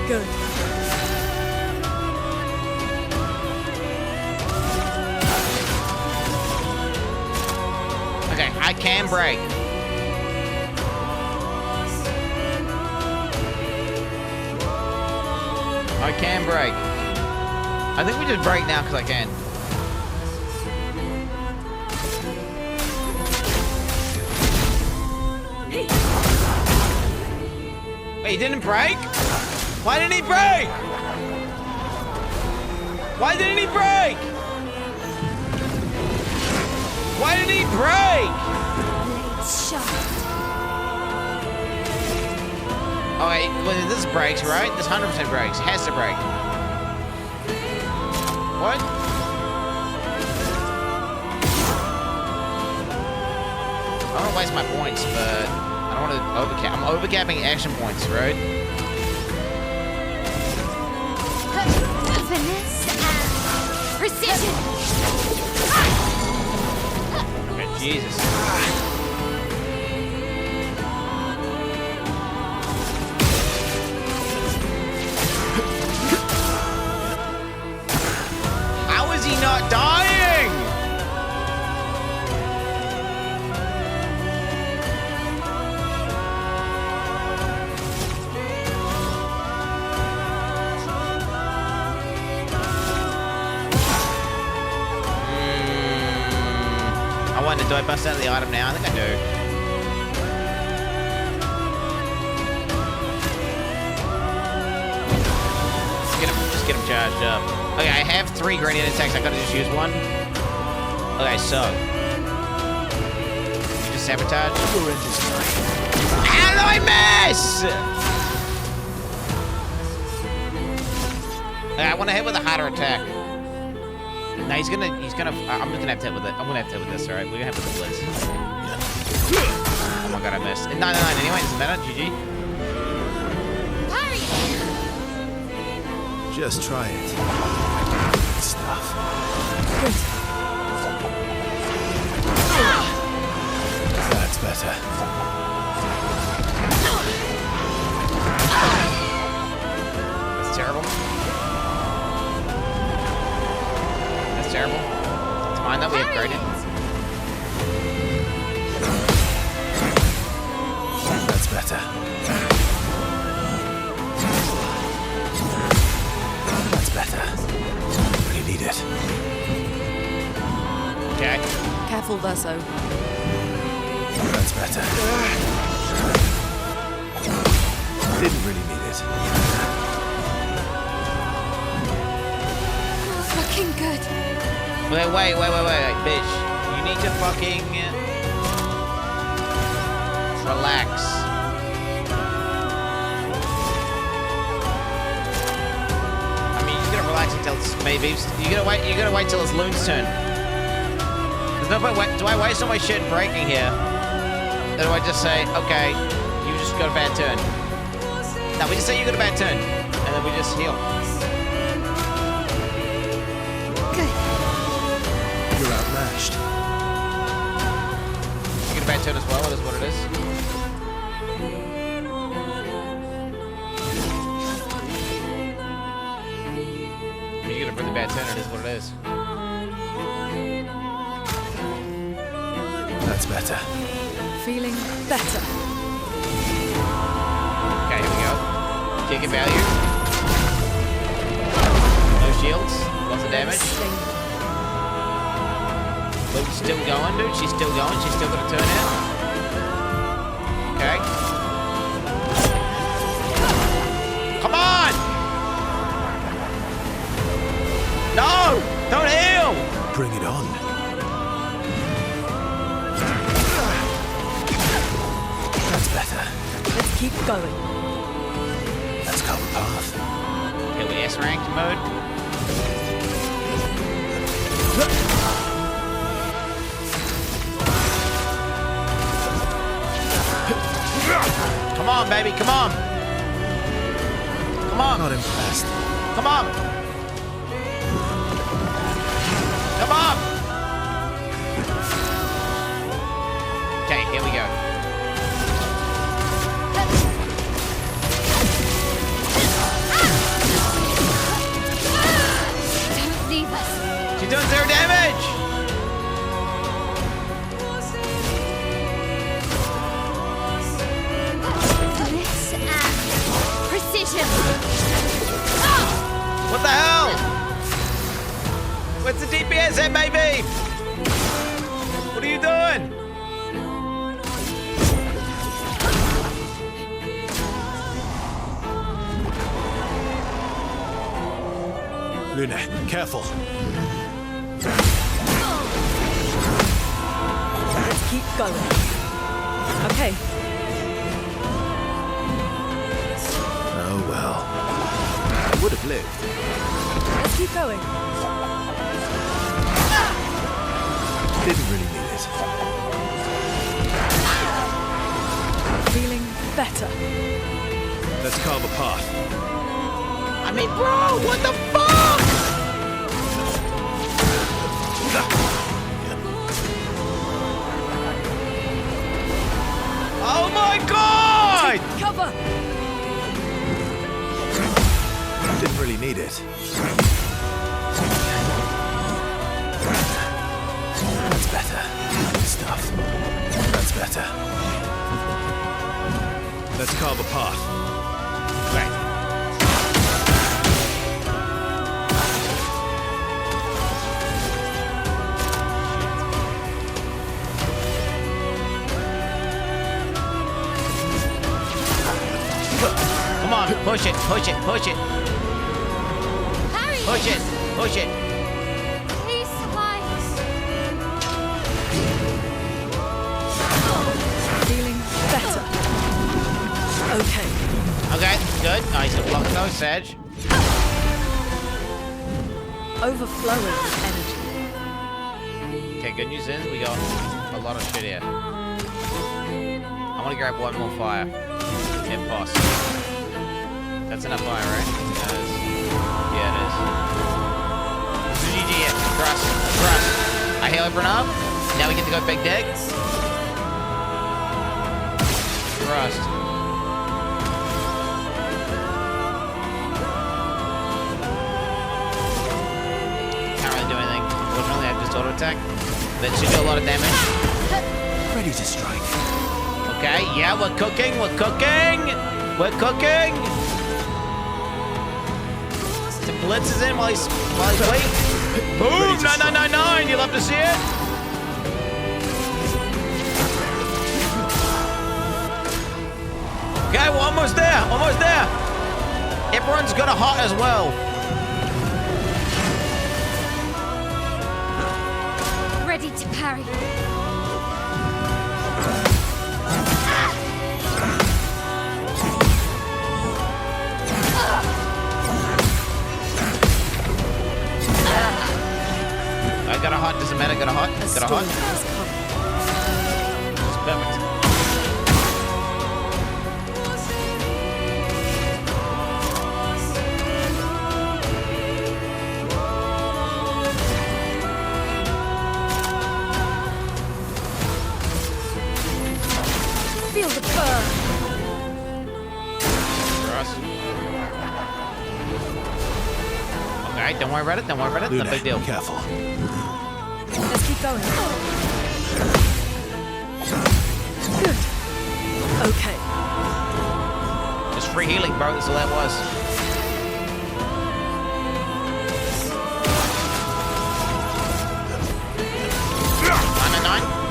Good. Okay, I can break. I can break. I think we just break now because I can. Wait, he didn't break? Why didn't he break? Why didn't he break? Why didn't he break? Oh wait, well, this breaks, right? This 100% breaks. Has to break. What? I don't want to waste my points, but I don't want to overcap. I'm overcapping action points, right? Finesse and precision. Okay, Jesus. How is he not dying? Do I bust out the item now? I think I do. Just get him charged up. Okay, I have 3 gradient attacks. I gotta just use one. Okay, so. You just sabotage. How did I miss? Okay, I want to hit with a harder attack. No, he's gonna, I'm just gonna have to hit with it. I'm gonna have to hit with this, alright? We're gonna have to hit with the blitz. Oh my god, I missed. 999 anyway, doesn't matter. GG. Just try it. Good stuff. Good. That's better. That's terrible. Terrible. It's fine that we upgraded. That's better. That's better. Really need it. Okay. Careful, Verso. That's better. Didn't really need it. Oh, fucking good. Wait, bitch. You need to fucking relax. I mean, you're gonna relax until it's maybe you gotta wait till it's Loon's turn. There's no point. Do I waste all my shit breaking here? Or do I just say, okay, you just got a bad turn? No, we just say you got a bad turn, and then we just heal. You're outmatched. You get a bad turn as well, that is what it is. You get a really bad turn, it is what it is. That's better. Feeling better. Okay, here we go. Kick and value. No shields, lots of damage. Luke's still going, dude. She's still going. She's still got a turn out. Okay. Come on! No! Don't heal! Bring it on. That's better. Let's keep going. base ranked mode. Come on, baby, come on. Come on. Not impressed. Come on. Come on. Okay, here we go. Don't leave us. She's doing 0 damage. Bliss and precision. What the hell? What's the DPS at, baby? What are you doing? Luna, careful. Let's keep going. Okay. Oh well. I would have lived. Let's keep going. Didn't really need it. Feeling better. Let's carve a path. I mean, bro, what the fuck? Oh my god! Take cover! Didn't really need it. That's better. Good stuff. That's better. Let's carve a path. Right. Come on, push it, push it, push it. Harry! Push it, push it. Please, supplies. Feeling better. Okay. Okay, good. Nice to block those, Sedge. Overflowing energy. Okay, good news is we got a lot of shit here. I want to grab one more fire. If possible. That's enough fire, right? That is. Yeah, it is. GG, yeah. Trust. Trust. I heal everyone up. Now we get to go big dick. Trust. Can't really do anything. Fortunately, I have just auto attack. That should do a lot of damage. Ready to strike. Okay, yeah, we're cooking, we're cooking! We're cooking! The Blitz is in while he's waiting. Boom! 9999! You love to see it? Okay, we're almost there, almost there! Everyone's got a hot as well. Ready to parry. I got a hot, doesn't matter, got a hot, got a hot. It's perfect. Feel the burn. Trust. Okay, don't worry about it, don't worry about it, Luna, no big deal. Careful. Let's keep going. Good. Okay. Just free healing, bro, that's all that was.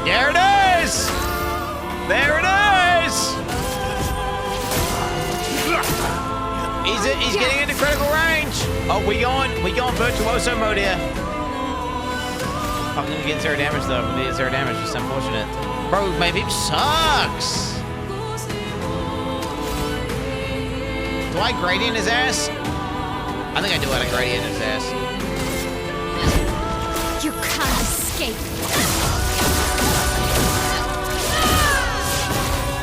There it is! There it is! He's getting into critical range. Oh, we going virtuoso mode here. Fucking we get 0 damage though. We get 0 damage. It's unfortunate. Bro, my beep sucks. Do I gradient his ass? I think I do what a gradient in his ass. You can't escape.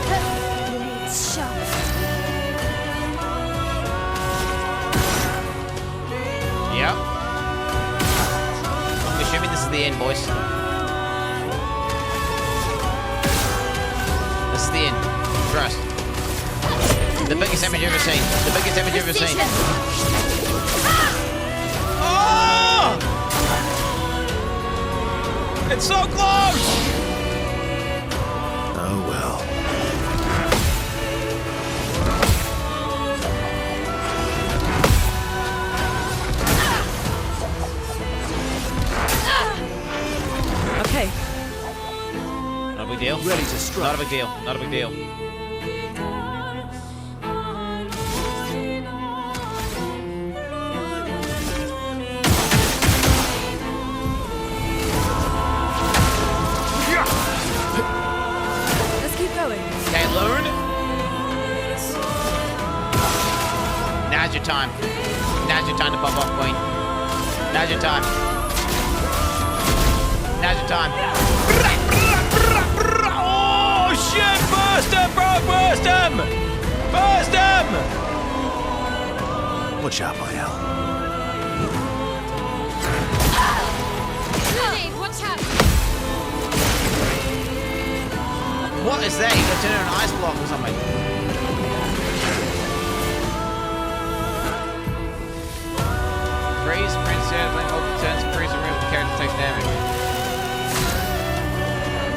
Blades sharp. Yep. I'm assuming this is the end, boys. This is the end. Trust. The biggest damage you've ever seen. The biggest damage you've ever seen. Oh! It's so close! Oh well. Okay. Not a big deal. Ready to strike. Not a big deal. Not a big deal. Let's keep going. Okay, learn. Now's your time. Now's your time to pop off, Queen. Now's your time. Now's your time. Oh shit! Burst him, bro! Burst him! Burst him! Watch out, my Al. Grenade, watch out! What is that? You got to turn an ice block or something. Freeze, Prince when open turns, freeze and remove the character takes damage.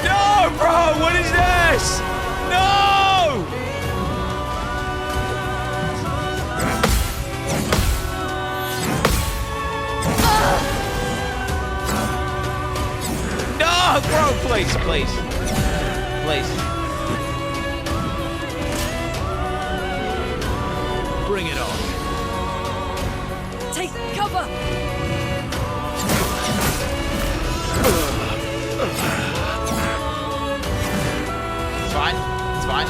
No, bro! What is this? No! No, bro! Please, please. Please. Bring it on. Take cover! It's fine. It's fine.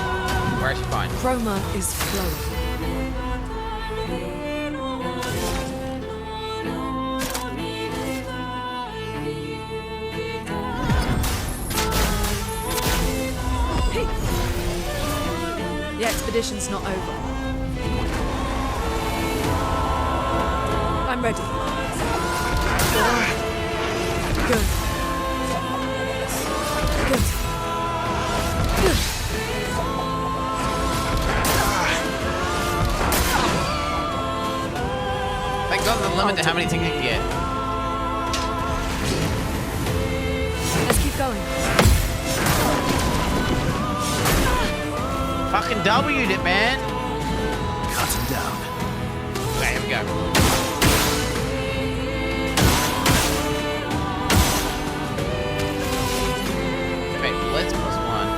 We're actually fine. Chroma is flowing. The expedition's not over. I'm ready. Good. Good. Good. Thank God there's a limit to how many things you can get. Let's keep going. Fucking W'd it, man. Cut him down. Okay, here we go. Okay, let's plus one.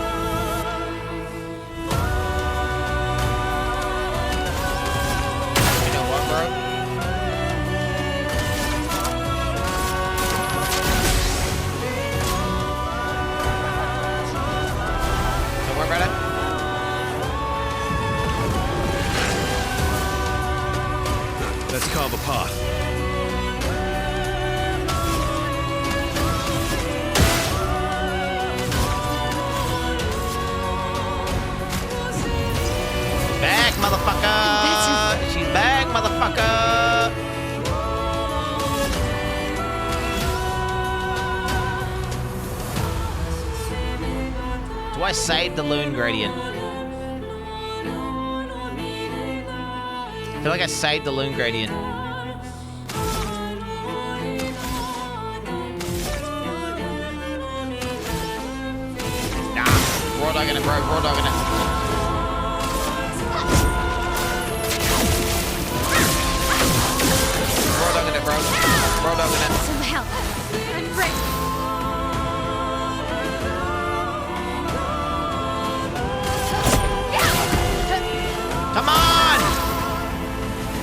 You know what, bro? Don't worry about it. Let's carve a path. Back, motherfucker! She's back, motherfucker! Do I save the loon gradient? I feel like I saved the loon gradient. Nah, raw dogging it, bro. Raw dogging it. Raw dogging it, bro. Raw dogging it. Some help. I'm ready. Come on!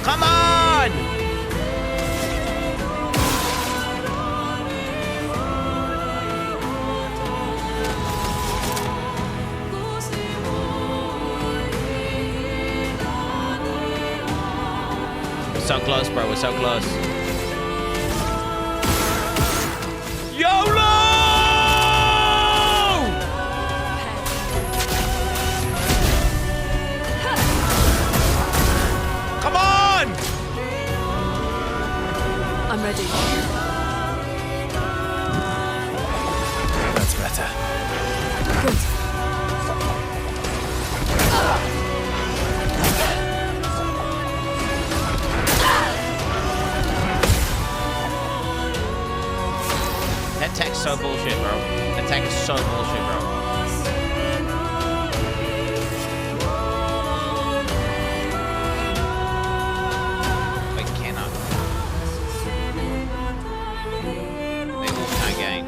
Come on! So so close, bro. We're so close. YOLO! Come on! I'm ready. That's better. Good. That attack's so bullshit, bro. That attack is so bullshit, bro. I cannot. They all can't gain.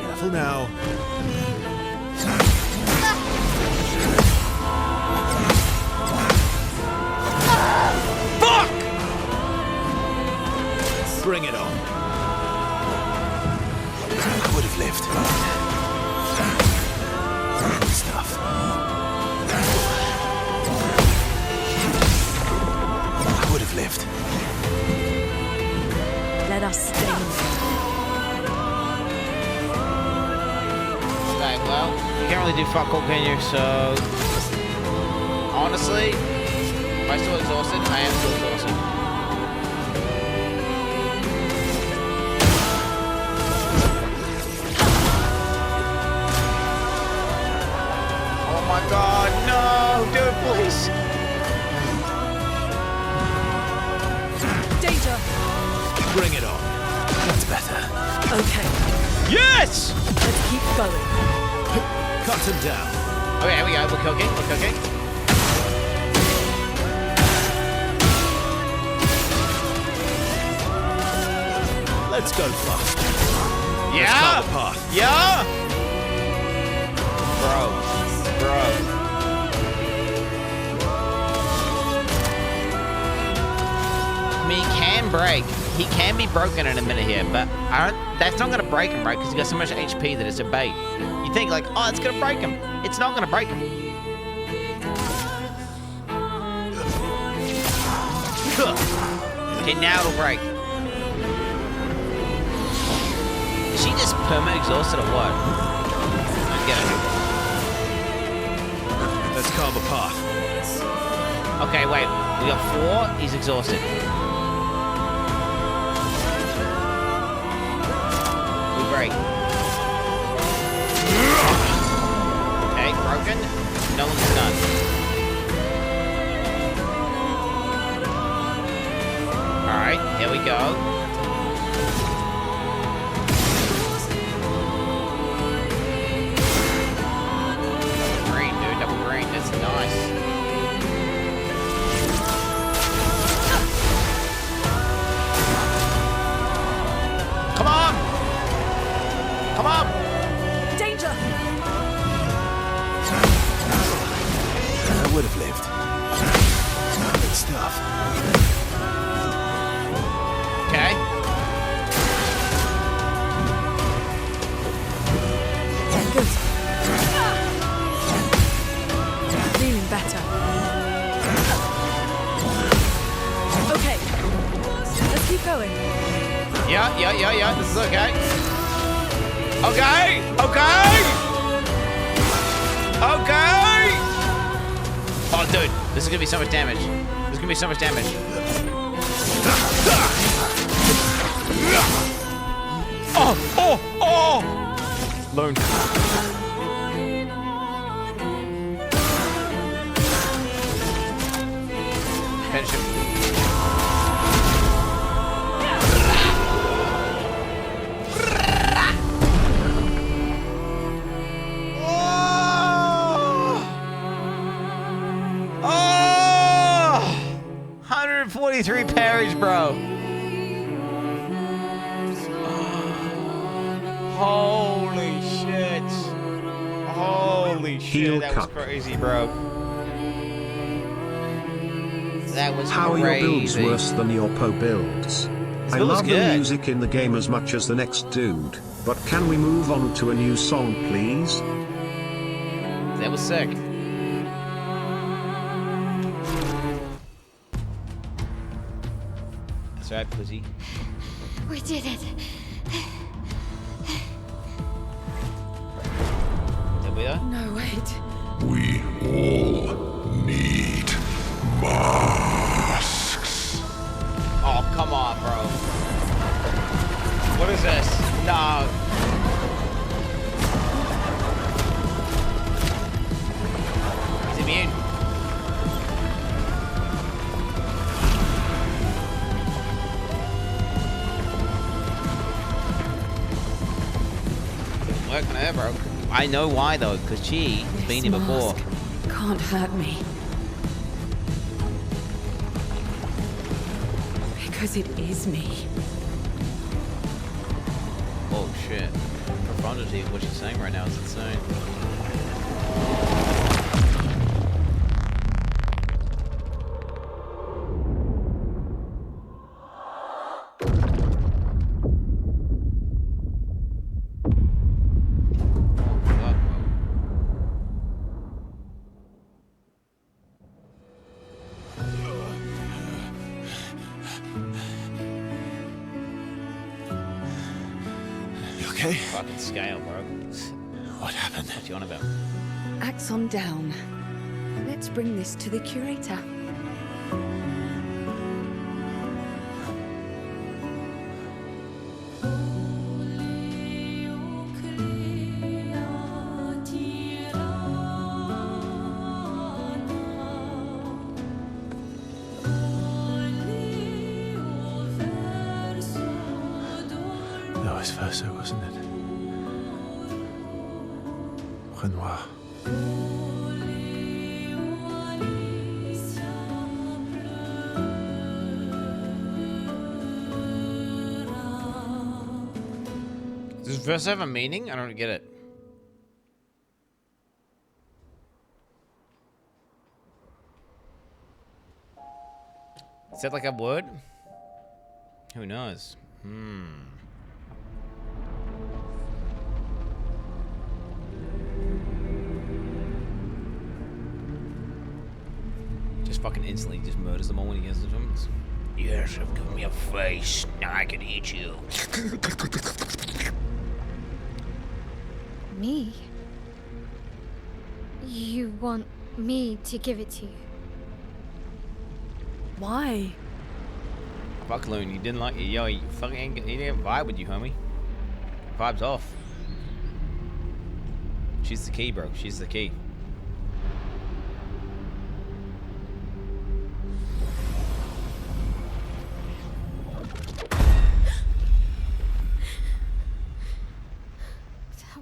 Careful now. Bring it on. I would have lived. Good stuff. I would have lived. Let us stay. Okay, well, you can't really do fuck all, can you? So, honestly, am I still exhausted? I am still exhausted. Oh my god, no! Do it, please! Danger! Bring it on. That's better. Okay. Yes! Let's keep going. Cut him down. Okay, here we go. We're cooking. We're cooking. Let's go fast. Yeah! Let's cut the path. Yeah! Bro. I mean, he can break. He can be broken in a minute here, but that's not going to break him, right? Because he's got so much HP that it's a bait. You think like, oh, it's going to break him. It's not going to break him. Okay, now it'll break. Is she just perma-exhausted or what? I get it. Let's carve a path. Okay, wait. We got 4. He's exhausted. We break. Okay, broken. No one's done. Alright, here we go. Green, dude. Double green. That's nice. Come on! Come on! Danger! I would have lived. Good stuff. Okay. Good. Feeling better. Okay. Let's keep going. Yeah. This is okay. Okay. Oh, dude. This is going to be so much damage. Oh! Lone. Finish him. Oh! 143 parries, bro. Holy shit, that was crazy, bro. That was How crazy. are your builds worse than your PoE builds? I build was love the good. music in the game as much as the next dude. but can we move on to a new song, please? That was sick. That's right, pussy. We did it. Did we though? No, wait. We all need masks. Oh, come on, bro. What is this? No. He's immune. Working on her, bro. I know why though, because she's been here before. Can't hurt me. Because it is me. Oh shit. Profundity of what she's saying right now is insane. Okay. Fucking scale, bro. What happened? What you on about? Axon down. Let's bring this to the curator. Vice versa, wasn't it? Renoir. Does this verse have a meaning? I don't get it. Is that like a word? Who knows? Just fucking instantly just murders them all when he gets to them. Yes, have given me a face. Now I can eat you. Me? You want me to give it to you? Why? Fuck Loon, you didn't like it. Yo, you fucking ain't, he didn't vibe with you, homie. Vibe's off. She's the key, bro. She's the key.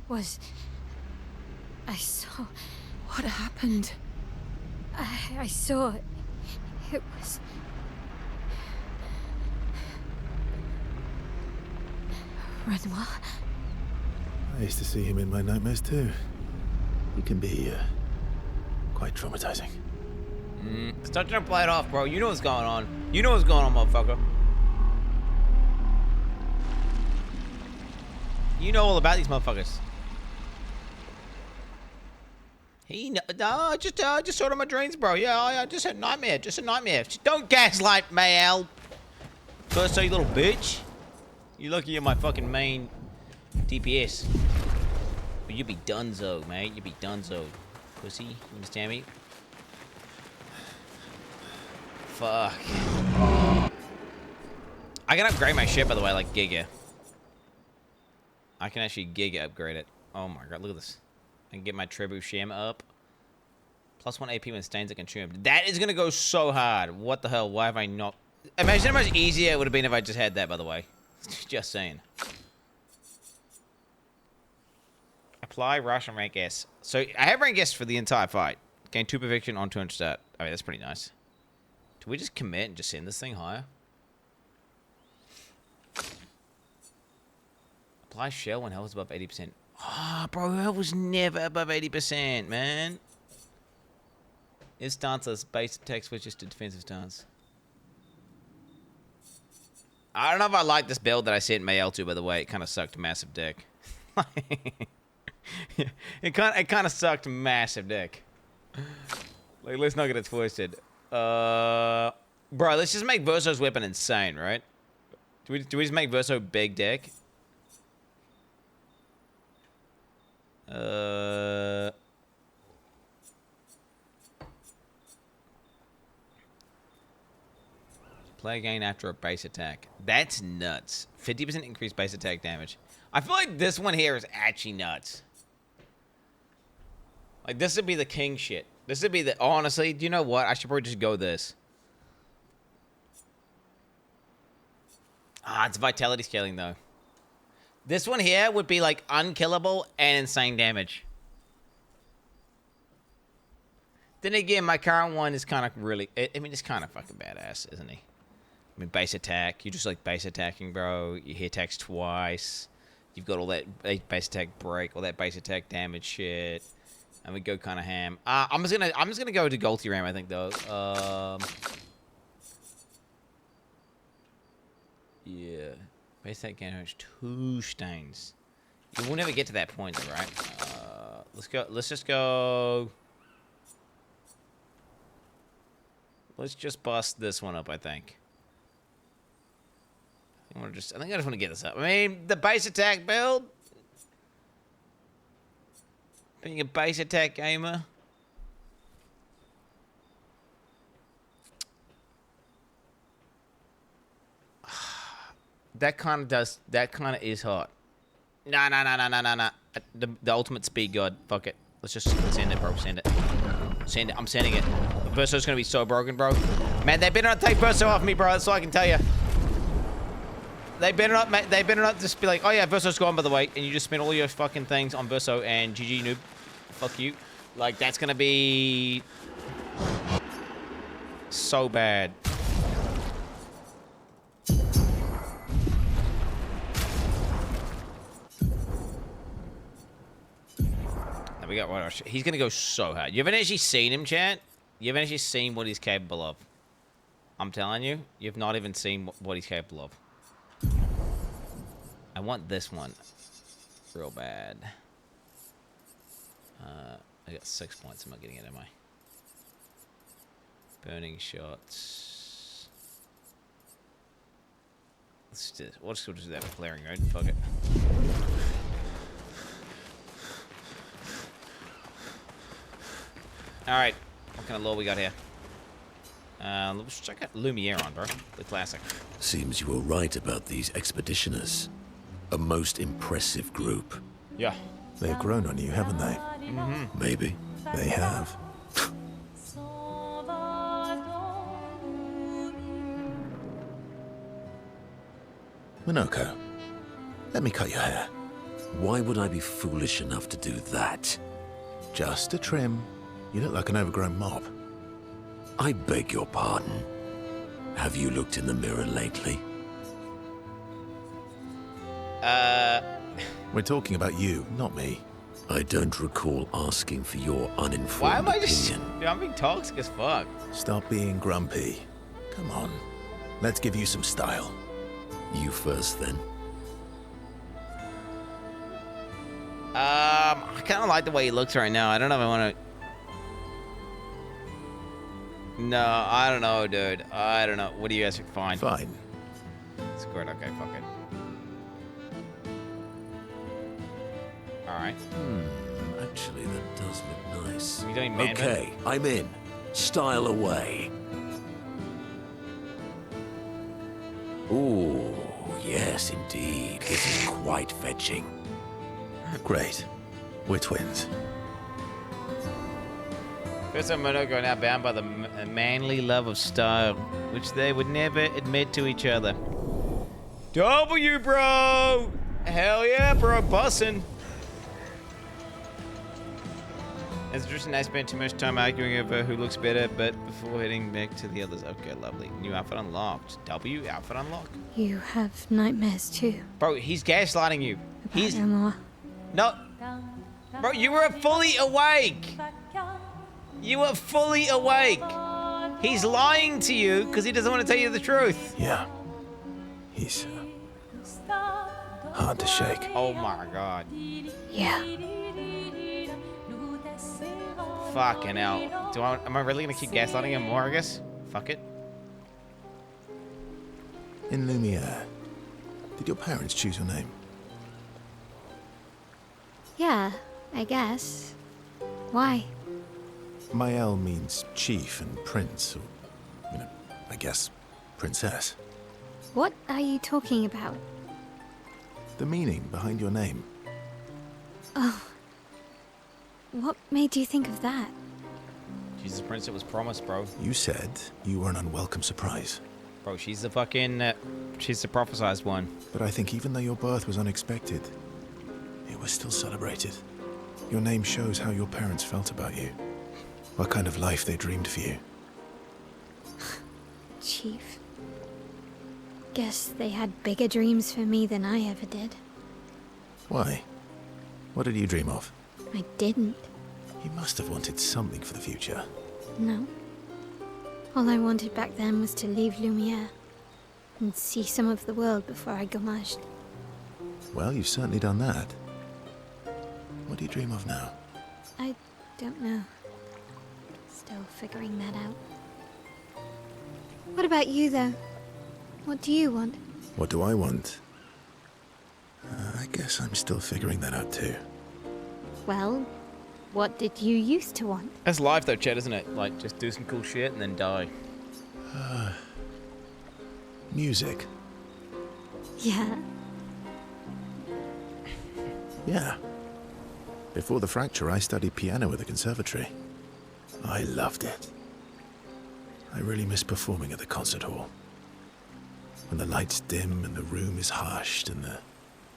Was... I saw... What happened? I saw... It was... Renoir? I used to see him in my nightmares too. He can be quite traumatizing. Start trying to play it off, bro. You know what's going on. You know what's going on, motherfucker. You know all about these motherfuckers. No, just sort of my dreams, bro. Yeah, I just had a nightmare. Just a nightmare. Just don't gaslight me, Al. First, you little bitch. You lucky you're my fucking main DPS. But you be dunzo, mate. You be dunzo. Pussy. You understand me? Fuck. I can upgrade my shit, by the way, like Giga. I can actually Giga upgrade it. Oh my god, look at this. I can get my Trebuchet up. +1 AP when stains are consumed. That is gonna go so hard. What the hell? Why have I not... Imagine how much easier it would have been if I just had that, by the way. Just saying. Apply rush and rank S. So I have rank S for the entire fight. Gain 2 perfection on 200 stat. I mean, that's pretty nice. Do we just commit and just send this thing higher? Apply shell when health is above 80%. Ah, oh, bro, health was never above 80%, man. Is stanceless. Base attack switches to defensive stance. I don't know if I like this build that I sent Mael to, by the way. It kind of sucked massive dick. It kind of sucked massive dick. Like, let's not get it twisted. Bro, let's just make Verso's weapon insane, right? Do we just make Verso big dick? Play again after a base attack. That's nuts. 50% increased base attack damage. I feel like this one here is actually nuts. Like, this would be the king shit. This would be the... Honestly, do you know what? I should probably just go this. Ah, it's vitality scaling, though. This one here would be, like, unkillable and insane damage. Then again, my current one is kind of really... I mean, it's kind of fucking badass, isn't he? I mean, base attack. You just, like, base attacking, bro. You hit attacks twice. You've got all that base attack break, all that base attack damage shit. And we go kind of ham. I'm just gonna go to Golty Ram, I think, though. Yeah. Base attack damage 2 stains. You will never get to that point, though, right? Let's go. Let's just go. Let's just bust this one up, I think. I think I just want to get this up. I mean, the base attack build. Being a base attack gamer. That kind of is hot. Nah. The ultimate speed god. Fuck it. Let's just send it, bro. Send it. Send it. I'm sending it. Verso's gonna be so broken, bro. Man, they better not take Verso off me, bro. That's all I can tell you. They better not just be like, oh yeah, Verso's gone, by the way, and you just spend all your fucking things on Verso and GG noob. Fuck you. Like, that's gonna be so bad. Now we got what? He's gonna go so hard. You haven't actually seen him, chat. You haven't actually seen what he's capable of. I'm telling you, you've not even seen what he's capable of. I want this one real bad. I got 6 points. I'm not getting it, am I? Burning shots. Let's just, we'll just do that for clearing, right? Fuck it. Alright. What kind of lore we got here? Let's check out Lumiere on, bro. The classic. Seems you were right about these expeditioners. A most impressive group. Yeah. They've grown on you, haven't they? Mm-hmm. Maybe. They have. Minoko, let me cut your hair. Why would I be foolish enough to do that? Just a trim. You look like an overgrown mob. I beg your pardon. Have you looked in the mirror lately? We're talking about you, not me. I don't recall asking for your uninformed opinion. Dude, I'm being toxic as fuck. Stop being grumpy. Come on. Let's give you some style. You first, then. I kind of like the way he looks right now. I don't know if I want to... No, I don't know, dude. I don't know. What do you guys think? Fine. Fine. It's good. Okay, fuck it. Alright. Actually, that does look nice. You doing man? Okay, I'm in. Style away. Ooh, yes, indeed. This is quite fetching. Great. We're twins. First and Minoko are now bound by the manly love of style, which they would never admit to each other. W, bro! Hell yeah, bro, bussin'. As Tristan and I spent too much time arguing over who looks better, but before heading back to the others. Okay, lovely. New outfit unlocked. W, outfit unlocked. You have nightmares too. Bro, he's gaslighting you. He's... No. Bro, you were fully awake. You were fully awake. He's lying to you because he doesn't want to tell you the truth. Yeah. He's hard to shake. Oh my god. Yeah. Fucking hell. Am I really gonna keep gaslighting him more, I guess? Fuck it. In Lumiere, did your parents choose your name? Yeah, I guess. Why? Mael means chief and prince, or, you know, I guess, princess. What are you talking about? The meaning behind your name. Oh. What made you think of that? She's the prince that was promised, bro. You said you were an unwelcome surprise. Bro, she's the fucking... she's the prophesized one. But I think even though your birth was unexpected, it was still celebrated. Your name shows how your parents felt about you. What kind of life they dreamed for you. Chief. Guess they had bigger dreams for me than I ever did. Why? What did you dream of? I didn't. You must have wanted something for the future. No. All I wanted back then was to leave Lumiere and see some of the world before I gommaged. Well, you've certainly done that. What do you dream of now? I don't know. Still figuring that out. What about you, though? What do you want? What do I want? I guess I'm still figuring that out too. Well, what did you used to want? That's life though, Chet, isn't it? Like, just do some cool shit and then die. Music. Yeah. Yeah. Before the fracture, I studied piano at the conservatory. I loved it. I really miss performing at the concert hall. When the lights dim and the room is hushed and the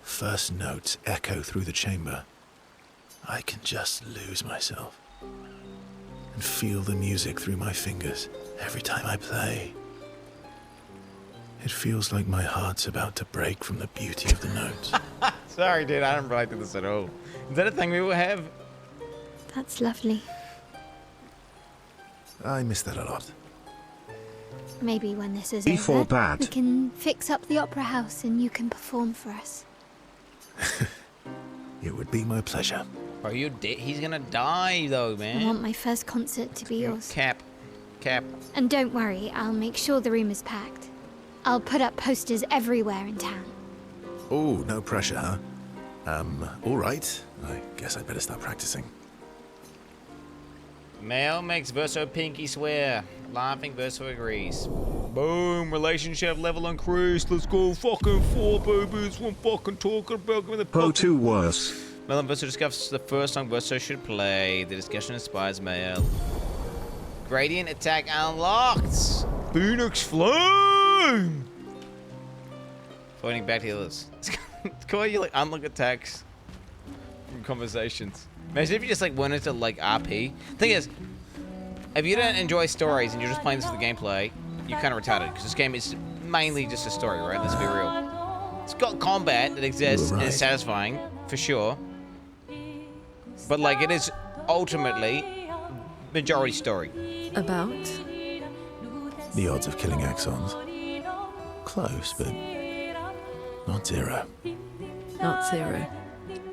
first notes echo through the chamber, I can just lose myself and feel the music through my fingers every time I play. It feels like my heart's about to break from the beauty of the notes. Sorry, dude, I don't relate to this at all. Is that a thing we will have? That's lovely. I miss that a lot. Maybe when this is Before over, bad. we can fix up the opera house and you can perform for us. It would be my pleasure. Bro, he's gonna die though, man. I want my first concert to be yours. Cap. And don't worry, I'll make sure the room is packed. I'll put up posters everywhere in town. Oh, no pressure, huh? All right. I guess I'd better start practicing. Male makes Verso Pinky swear. Laughing, Verso agrees. Boom, relationship level increased. Let's go fucking 4 babies. One fucking talking about the PoE 2 worse. Mel and Verso discuss the first song Verso should play. The discussion inspires Male. Gradient attack unlocked. Phoenix Flame. Pointing back to the others. It's cool you like unlock attacks from conversations. Imagine if you just like wanted to like RP. Thing is, if you don't enjoy stories and you're just playing this for the gameplay, you're kind of retarded because this game is mainly just a story, right? Let's be real. It's got combat that exists and is satisfying for sure, but like it is ultimately majority story. About? The odds of killing Axons. Close, but not zero. Not zero.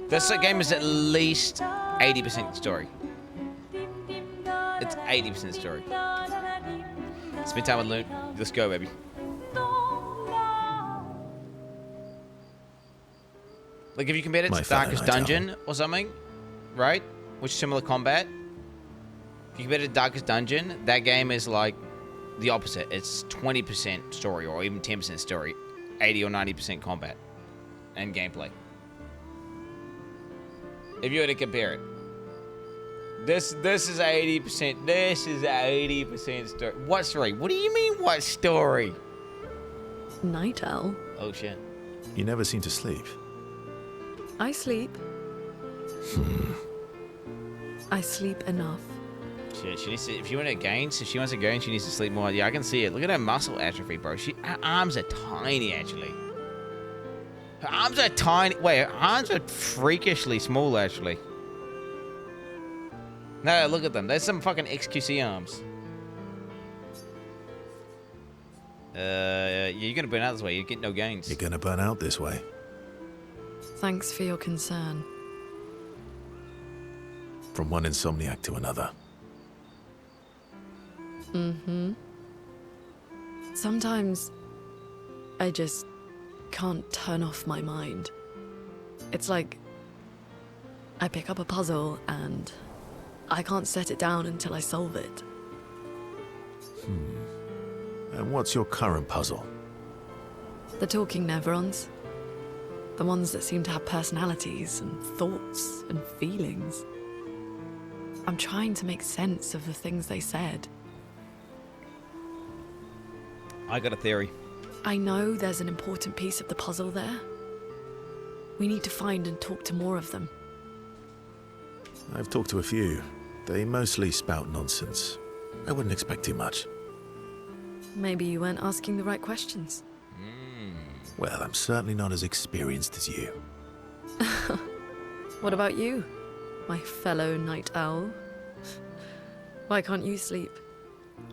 This game is at least 80% story. It's 80% story. Spend time with loot. Let's go, baby. Like if you compare it to Darkest Dungeon or something, right? Which is similar combat. If you compare it to Darkest Dungeon, that game is like the opposite. It's 20% story or even 10% story, 80 or 90% combat and gameplay. If you were to compare it, this is 80%. This is 80% story. What story? What do you mean? What story? Night Owl. Oh shit. You never seem to sleep. I sleep. I sleep enough. Shit, she needs to. If you want to gain, so she wants to gain, she needs to sleep more. Yeah, I can see it. Look at her muscle atrophy, bro. Her arms are tiny, actually. Her arms are tiny. Wait, her arms are freakishly small, actually. No, look at them. There's some fucking XQC arms. You're gonna burn out this way. You get no gains. You're gonna burn out this way. Thanks for your concern. From one insomniac to another. Mm-hmm. Sometimes I just can't turn off my mind. It's like I pick up a puzzle and I can't set it down until I solve it. And what's your current puzzle? The talking Neverons. The ones that seem to have personalities and thoughts and feelings. I'm trying to make sense of the things they said. I got a theory. I know there's an important piece of the puzzle there. We need to find and talk to more of them. I've talked to a few. They mostly spout nonsense. I wouldn't expect too much. Maybe you weren't asking the right questions. Well, I'm certainly not as experienced as you. What about you, my fellow night owl? Why can't you sleep?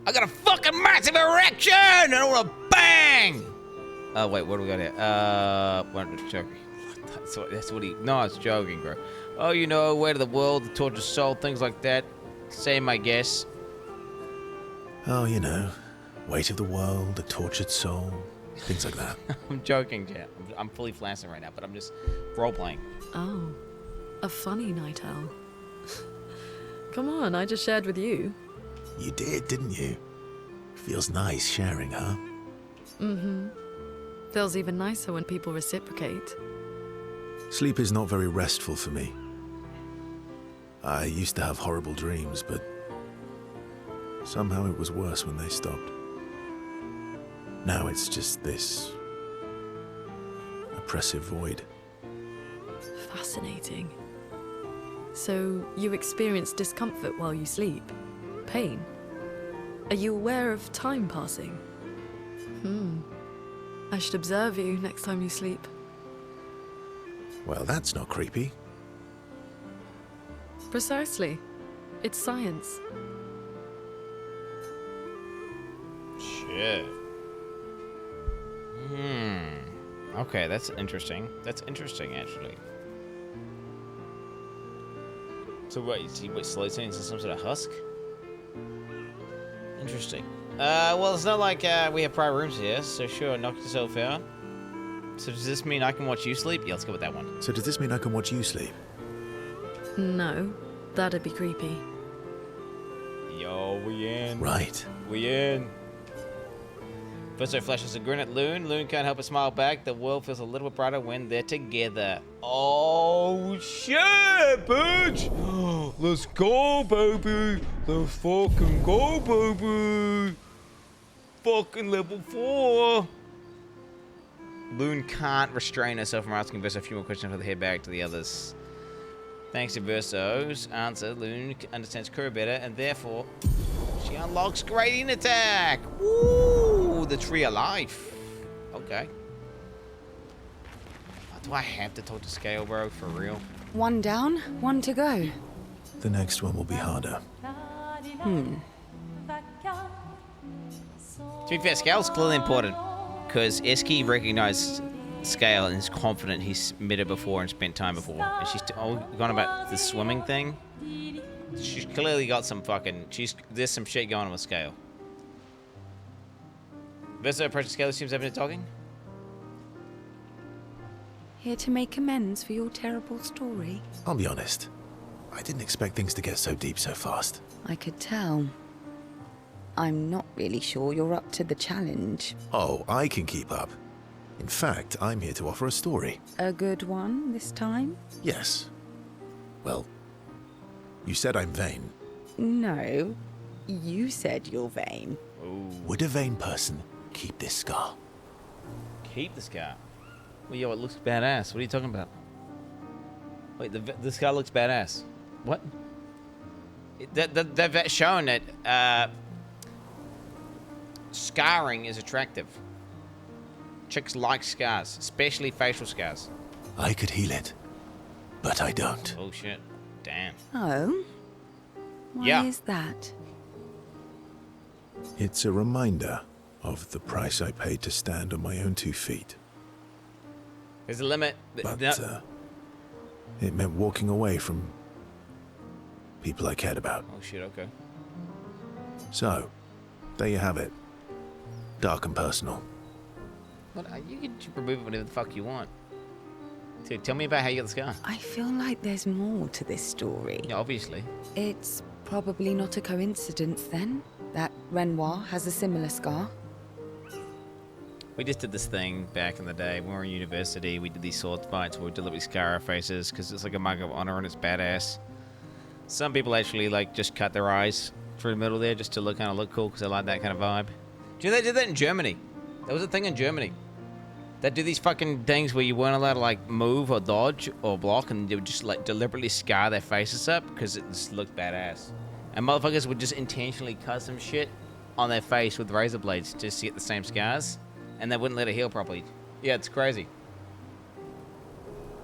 I got a fucking massive erection and I want to bang! Oh, wait, what do we got here? That's what he... No, it's joking, bro. Oh, you know, way to the world, the tortured soul, things like that. Same, I guess. Oh, you know, weight of the world, a tortured soul, things like that. I'm joking, Jet. I'm fully flaccid right now, but I'm just role-playing. Oh, a funny night owl. Come on, I just shared with you. You did, didn't you? Feels nice sharing, huh? Mm-hmm. Feels even nicer when people reciprocate. Sleep is not very restful for me. I used to have horrible dreams, but somehow it was worse when they stopped. Now it's just this oppressive void. Fascinating. So you experience discomfort while you sleep? Pain? Are you aware of time passing? I should observe you next time you sleep. Well, that's not creepy. Precisely. It's science. Shit. Okay, that's interesting. That's interesting, actually. So what, you see what slow things is some sort of husk? Interesting. Well, it's not like we have private rooms here, so sure, knock yourself out. So does this mean I can watch you sleep? Yeah, let's go with that one. So does this mean I can watch you sleep? No, that'd be creepy. Yo, we in. Right. We in. Verso flashes a grin at Loon. Loon can't help but smile back. The world feels a little bit brighter when they're together. Oh, shit, bitch! Let's go, baby! Let's fucking go, baby! Fucking level 4! Loon can't restrain herself from asking Verso a few more questions before they head back to the others. Thanks to Verso's answer, Loon understands Kura better, and therefore, she unlocks Gradient Attack! Woo! The Tree of Life. Okay. Do I have to talk to Scale, bro? For real? One down, one to go. The next one will be harder. To be fair, Scale's clearly important, because Eski recognized Scale and is confident he's met her before and spent time before. And she's gone about the swimming thing. She's clearly got some fucking... There's some shit going on with Scale. Verso approaches Scale, seems to have been talking. Here to make amends for your terrible story. I'll be honest. I didn't expect things to get so deep so fast. I could tell. I'm not really sure you're up to the challenge. Oh, I can keep up. In fact, I'm here to offer a story. A good one this time? Yes. Well, you said I'm vain. No, you said you're vain. Ooh. Would a vain person keep this scar? Keep the scar? Well, yo, it looks badass. What are you talking about? Wait, the scar looks badass. What? They've shown that scarring is attractive. Chicks like scars, especially facial scars. I could heal it, but I don't. Oh shit. Damn. Oh? Why is that? It's a reminder of the price I paid to stand on my own 2 feet. There's a limit. But it meant walking away from people I cared about. Oh shit, okay. So, there you have it. Dark and personal. What, you can remove it whenever the fuck you want. Dude, tell me about how you got the scar. I feel like there's more to this story. Yeah, obviously. It's probably not a coincidence then that Renoir has a similar scar. We just did this thing back in the day when we were in university. We did these sword fights where we deliberately scar our faces because it's like a mark of honor and it's badass. Some people actually like just cut their eyes through the middle there just to kind of look cool because they like that kind of vibe. Do you know they did that in Germany? There was a thing in Germany. They do these fucking things where you weren't allowed to like move or dodge or block, and they would just like deliberately scar their faces up because it just looked badass. And motherfuckers would just intentionally cut some shit on their face with razor blades just to get the same scars, and they wouldn't let it heal properly. Yeah, it's crazy.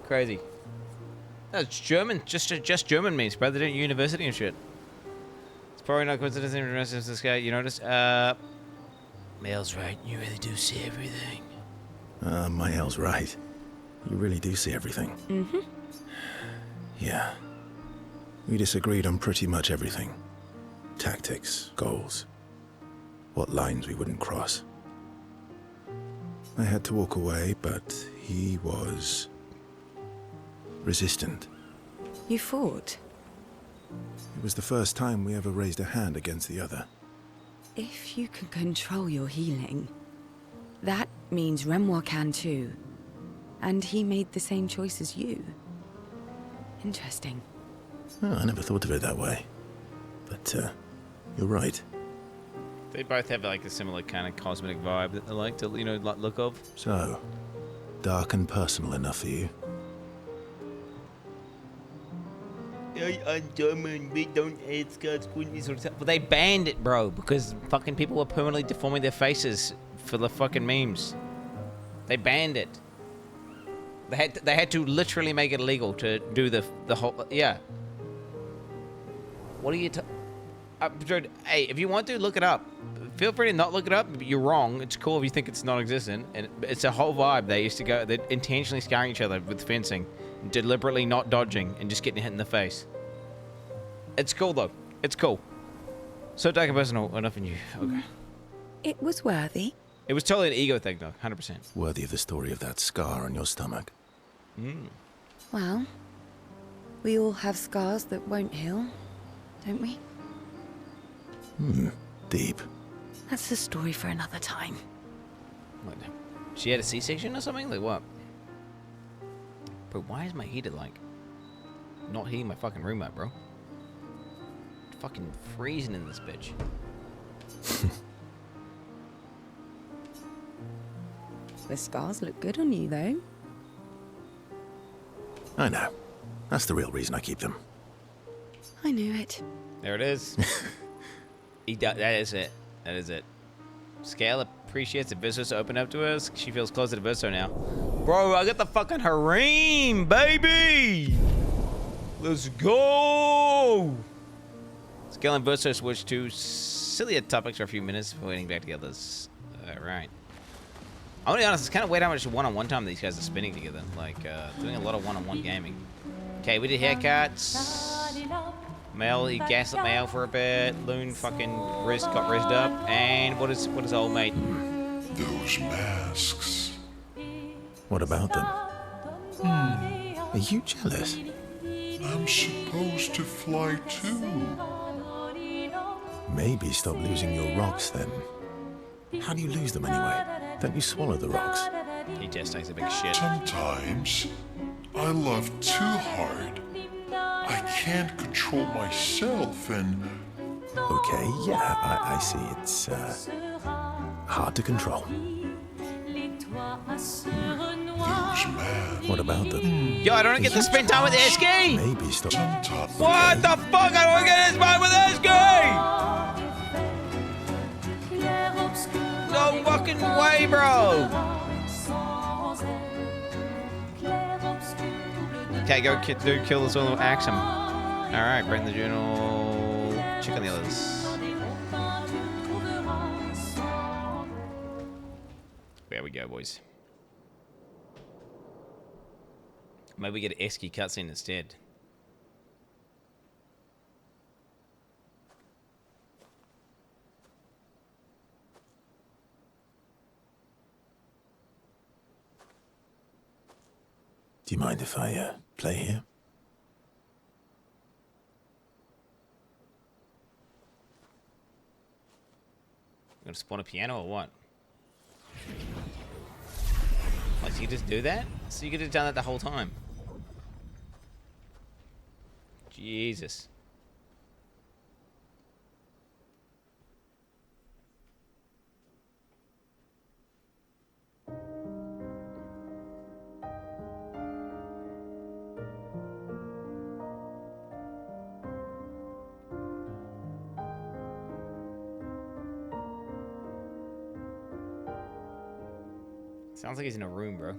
Crazy. No, it's German. Just German means, bro. They do it at university and shit. It's probably not coincidence in the rest of this guy. You notice? Mel's right. You really do see everything. My El's right. You really do see everything. Mm-hmm. Yeah. We disagreed on pretty much everything. Tactics, goals, what lines we wouldn't cross. I had to walk away, but he was resistant. You fought? It was the first time we ever raised a hand against the other. If you can control your healing, that means Renoir can too. And he made the same choice as you. Interesting. Oh, I never thought of it that way. But, you're right. They both have like a similar kind of cosmetic vibe that they like to, you know, like look of. So, dark and personal enough for you? I'm German, we don't hate scars, but they banned it, bro, because fucking people were permanently deforming their faces for the fucking memes. They banned it. They had to literally make it illegal to do the whole, yeah. What are you dude, hey, if you want to, look it up. Feel free to not look it up. You're wrong. It's cool if you think it's non-existent. And it's a whole vibe. They used to go, they're intentionally scarring each other with fencing, deliberately not dodging, and just getting hit in the face. It's cool, though. It's cool. So dark and personal, enough in you. Okay. It was worthy. It was totally an ego thing, though. 100%. Worthy of the story of that scar on your stomach. Well, we all have scars that won't heal, don't we? Deep. That's a story for another time. What? She had a C-section or something? Like what? Bro, why is my heater like not heating my fucking room up, bro? It's fucking freezing in this bitch. The scars look good on you, though. I know. That's the real reason I keep them. I knew it. There it is. That is it. That is it. Scale appreciates the visitors to open up to us. She feels closer to Verso now. Bro, I got the fucking harem, baby! Let's go! Scale and Verso switch to sillier topics for a few minutes before getting back together. Alright. I'm gonna be honest, it's kind of weird how much one-on-one time these guys are spending together. Like, doing a lot of one-on-one gaming. Okay, we did haircuts. Mel, he gaslit Mel for a bit. Loon fucking got rizzed up. And what is old mate? Those masks. What about them? Are you jealous? I'm supposed to fly too. Maybe stop losing your rocks then. How do you lose them anyway? Don't you swallow the rocks? He just takes a big shit. Sometimes I love too hard. I can't control myself and... Okay, yeah, I see. It's, hard to control. Those masks. What about them? Yo, I don't get to spend time with SK! Maybe stop. Sometimes What the fuck? I don't get to spend with SK! No fucking way, bro! Okay, go kill this little Axum. Alright, bring the journal. Check on the others. There we go, boys. Maybe we get an Esky cutscene instead. Do you mind if I play here? You gonna spawn a piano or what? Like, you just do that? So you could have done that the whole time. Jesus. Sounds like he's in a room, bro.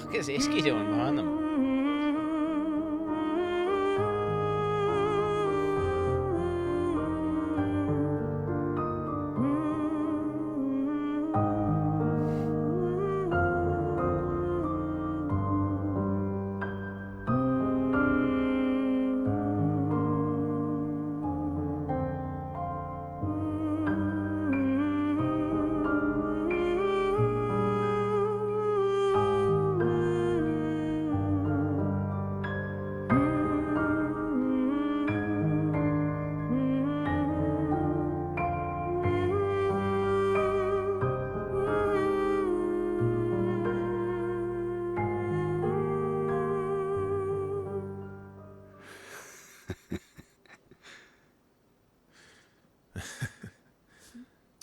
What is Isky doing behind them?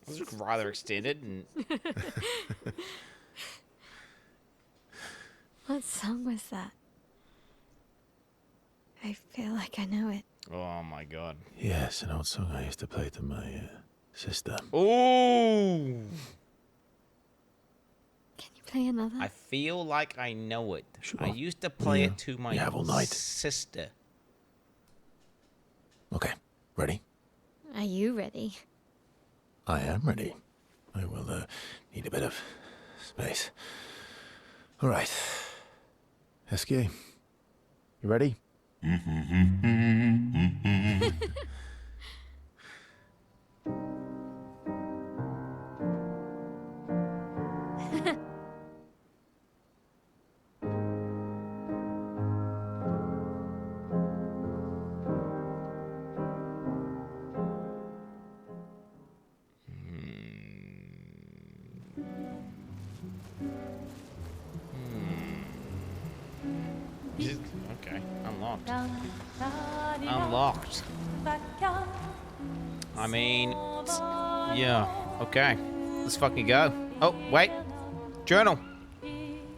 This was rather extended. And What song was that? I feel like I know it. oh my god. Yes, an old song I used to play to my sister. Ooh. Can you play another? I feel like I know it. Sure. I used to play Yeah. it to my You have all night. sister. Okay, ready? Are you ready? I am ready. I will need a bit of space. All right. Esky, you ready? Okay, unlocked. Unlocked. I mean, yeah, okay. Let's fucking go. Oh, wait. Journal.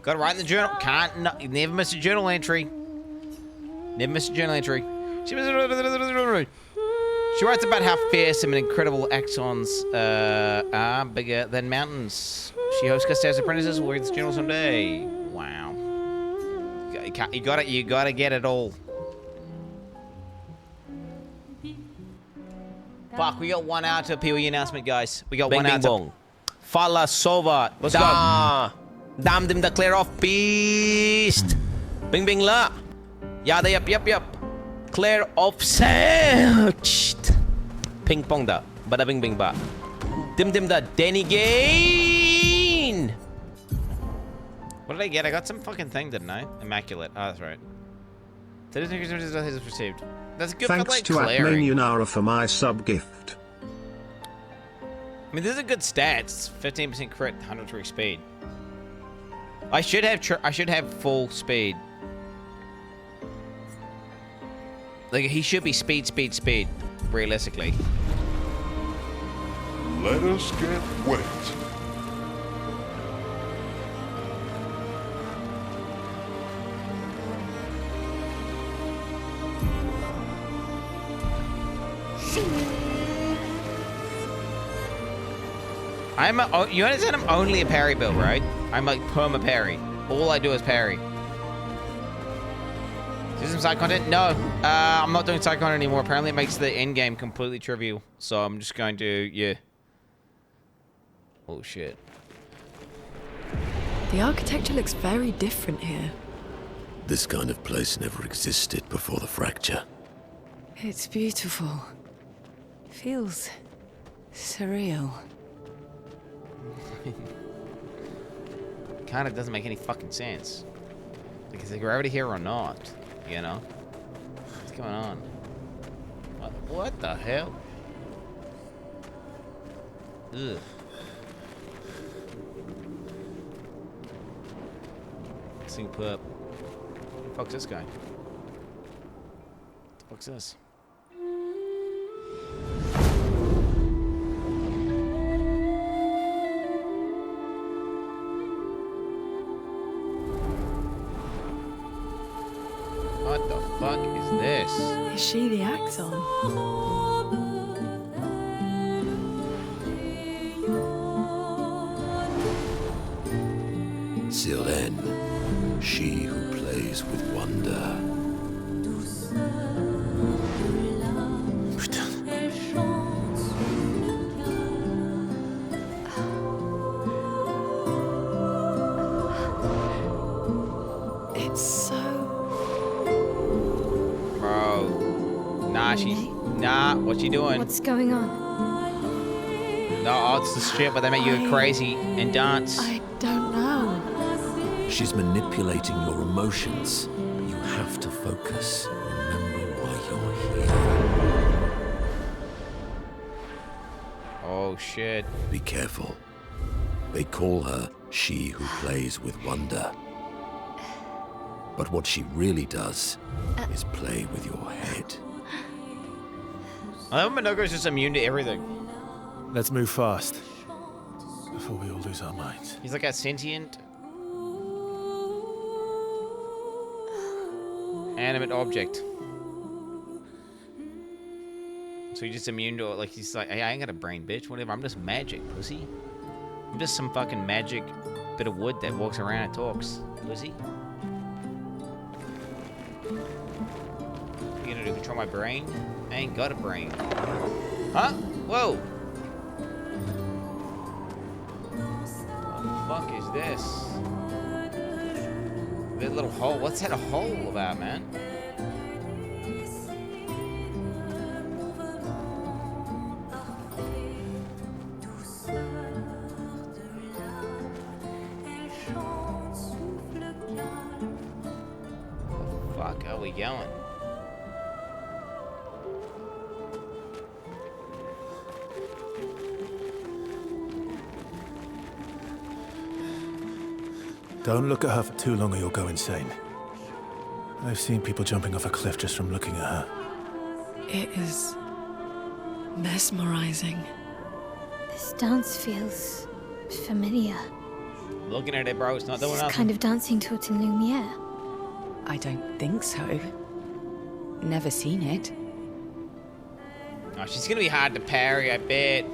Gotta write in the journal. Can't, no, never miss a journal entry. Never miss a journal entry. She writes about how fearsome and incredible axons are bigger than mountains. She hopes Gustav's apprentices will read this journal someday. Wow. You gotta get it all. Fuck, we got 1 hour to a PoE announcement, guys. We got 1 hour to... Fala Sova. Let's go. Damn them the Clair of Beast. Bing bing la. Yada yup. Clair Obscur. Ping pong da. Bada bing bing ba. Dim da Denny Gain. What did I get? I got some fucking thing, didn't I? Immaculate. Oh, that's right. That is received. That's good Thanks for, like, to clearing. Atmanianara for my sub gift. I mean, these are good stats. 15% crit, 100 to speed. I should have full speed. Like, he should be speed, realistically. Let us get wet. You understand I'm only a parry build, right? I'm like perma parry. All I do is parry. Do some side content? No, I'm not doing side content anymore. Apparently it makes the end game completely trivial. So I'm just going to, yeah. Oh shit. The architecture looks very different here. This kind of place never existed before the fracture. It's beautiful. Feels surreal. Kind of doesn't make any fucking sense. Like, is the gravity here or not? You know? What's going on? What the hell? Ugh. Sing pup. Where the fuck's this guy? What the fuck's this? What the fuck is this? Is she the Axon? Sirene, she who plays with wonder. It's so... Bro. Nah, Nah, what you doing? What's going on? No, it's the shit, but they make you go crazy and dance. I don't know. She's manipulating your emotions. You have to focus. Remember why you're here. Oh, shit. Be careful. They call her she who plays with wonder. But what she really does is play with your head. I love Minogu's just immune to everything. Let's move fast before we all lose our minds. He's like a sentient animate object. So he's just immune to it. Like, he's like, hey, I ain't got a brain, bitch. Whatever. I'm just magic, pussy. I'm just some fucking magic bit of wood that walks around and talks, pussy. What are you gonna do? Control my brain? I ain't got a brain. Huh? Whoa! What the fuck is this? That little hole. What's that a hole about, man? Where the fuck are we going? Don't look at her for too long or you'll go insane. I've seen people jumping off a cliff just from looking at her. It is mesmerizing. This dance feels familiar. Looking at it, bro. It's not doing It's nothing. kind of dancing to it in Lumiere. I don't think so. Never seen it. Oh, she's gonna be hard to parry, I bet.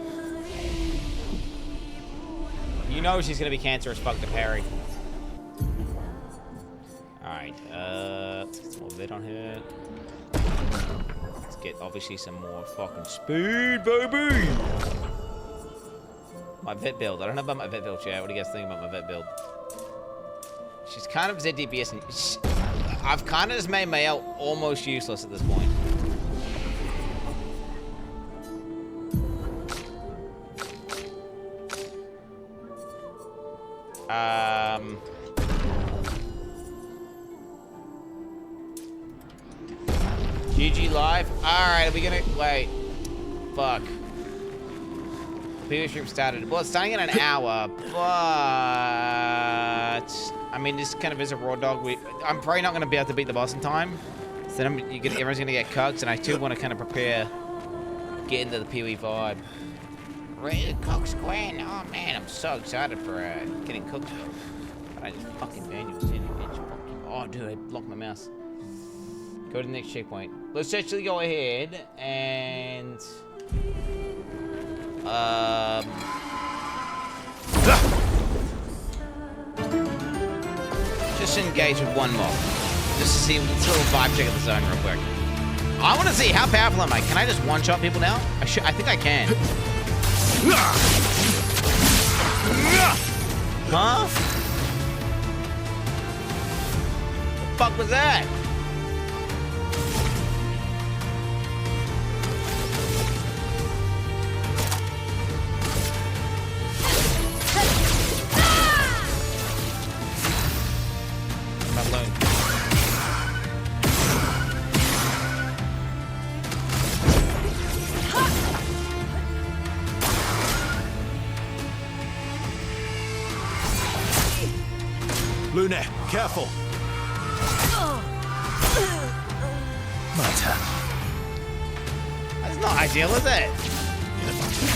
You know she's gonna be cancerous fuck to parry. Alright, let's get some more vid on here. Let's get obviously some more fucking speed, baby! My vet build. I don't know about my vet build yet. What do you guys think about my vet build? She's kind of ZDPS and I've kind of just made my L almost useless at this point. GG live. Alright, are we gonna wait? Fuck. PoE stream started. Well, it's starting in an hour, but I mean, this kind of is a raw dog. I'm probably not going to be able to beat the boss in time. So then everyone's going to get cooked, and I too want to kind of prepare, get into the PoE vibe. Ready to cook Quinn? Oh man, I'm so excited for getting cooked. But I just fucking ban you, bitch. Oh dude, I blocked my mouse. Go to the next checkpoint. Let's actually go ahead and just engage with one mob. Just to see a little vibe check of the zone real quick. I want to see how powerful am I. Can I just one-shot people now? I think I can. Huh? The fuck was that? I'm alone. Luna, careful. My turn. That's not ideal, is it?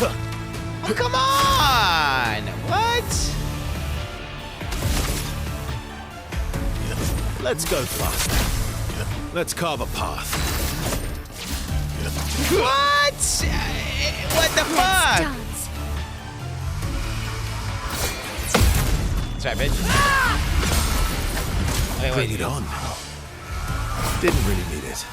Oh, come on! What? Let's go faster. Let's carve a path. What? What the fuck? That's right, bitch. Bring it on. Didn't really need it.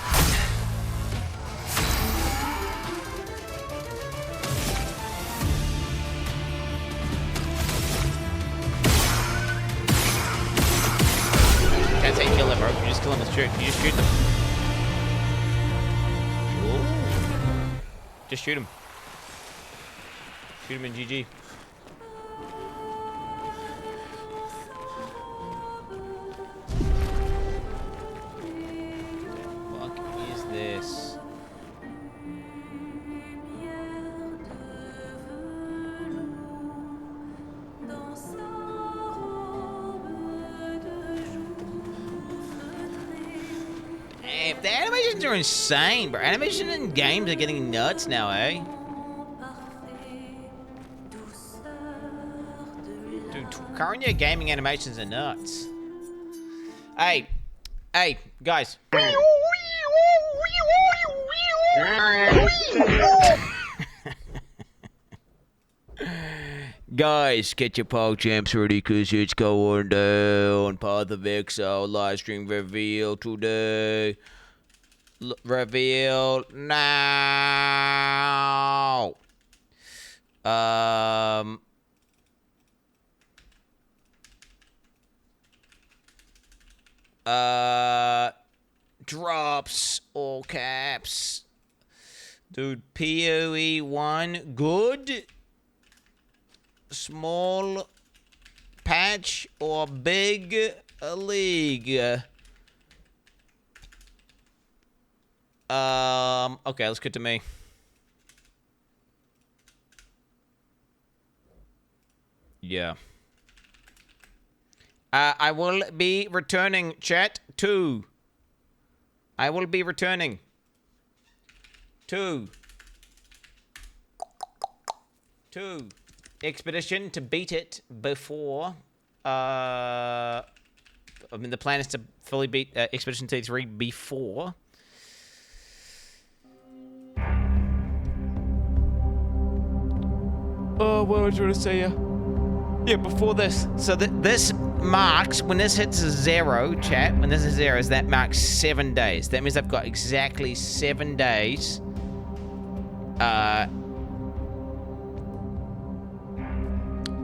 Can't say kill him, bro. You just kill him with shoot. You just shoot them. Ooh. Just shoot him. Shoot him in GG. This. The animations are insane, bro. Animation in games are getting nuts now, eh? Dude, current year gaming animations are nuts. Hey, guys. Guys, get your PoE champs ready, cause it's going down. Path of Exile live stream reveal today. Reveal now. Drops, all caps. Dude, PoE 1, good. Small patch or big league. Okay, let's get to me. Yeah. I will be returning, chat, to. I will be returning to Expedition to beat it before. I mean, the plan is to fully beat Expedition T3 before. Oh, what was I trying to say? Yeah, before this. So this marks, when this hits 0, chat, when this is 0, that marks 7 days. That means I've got exactly 7 days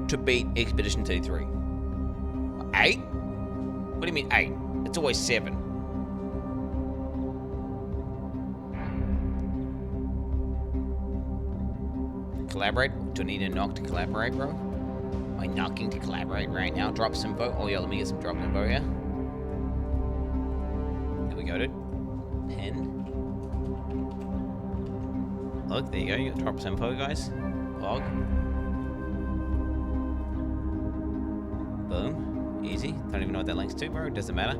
to beat Expedition T3. 8? What do you mean 8? It's always 7. Collaborate? Do I need a knock to collaborate, bro? Am I knocking to collaborate right now? Drop some vote. Oh yeah, let me get some drop info here. There we go, dude. Pen. Look, there you go. You got drop some info, guys. Log. Boom. Easy. Don't even know what that links to, bro. Doesn't matter.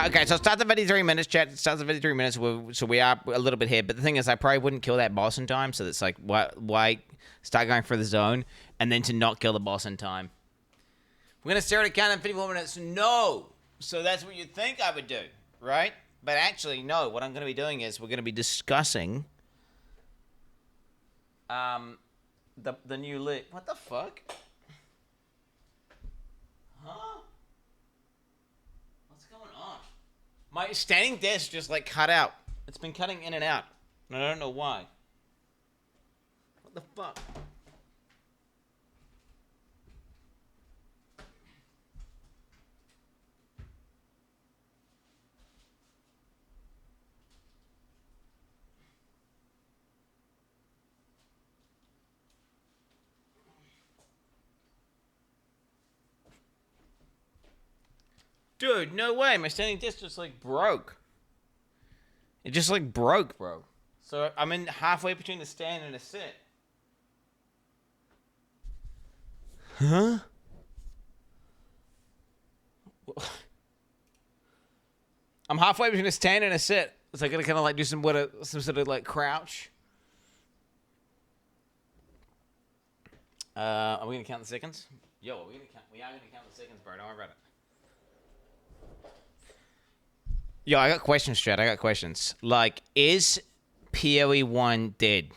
Okay, so it starts at 53 minutes, chat. It starts at 53 minutes, so we are a little bit ahead. But the thing is, I probably wouldn't kill that boss in time, so it's like, why start going for the zone and then to not kill the boss in time? We're going to stare at a count in 54 minutes. No! So that's what you'd think I would do, right? But actually, no. What I'm going to be doing is we're going to be discussing the new lit. What the fuck? Huh? What's going on? My standing desk just like cut out. It's been cutting in and out. And I don't know why. What the fuck? Dude, no way. My standing desk just like broke. It just like broke, bro. So I'm in halfway between the stand and a sit. Huh? I'm halfway between a stand and a sit. So I gotta kind of like do some sort of like crouch. Are we gonna count the seconds? Yo, we are gonna count the seconds, bro. Don't worry about it. Yo, I got questions, Chad. I got questions. Like, is PoE 1 dead?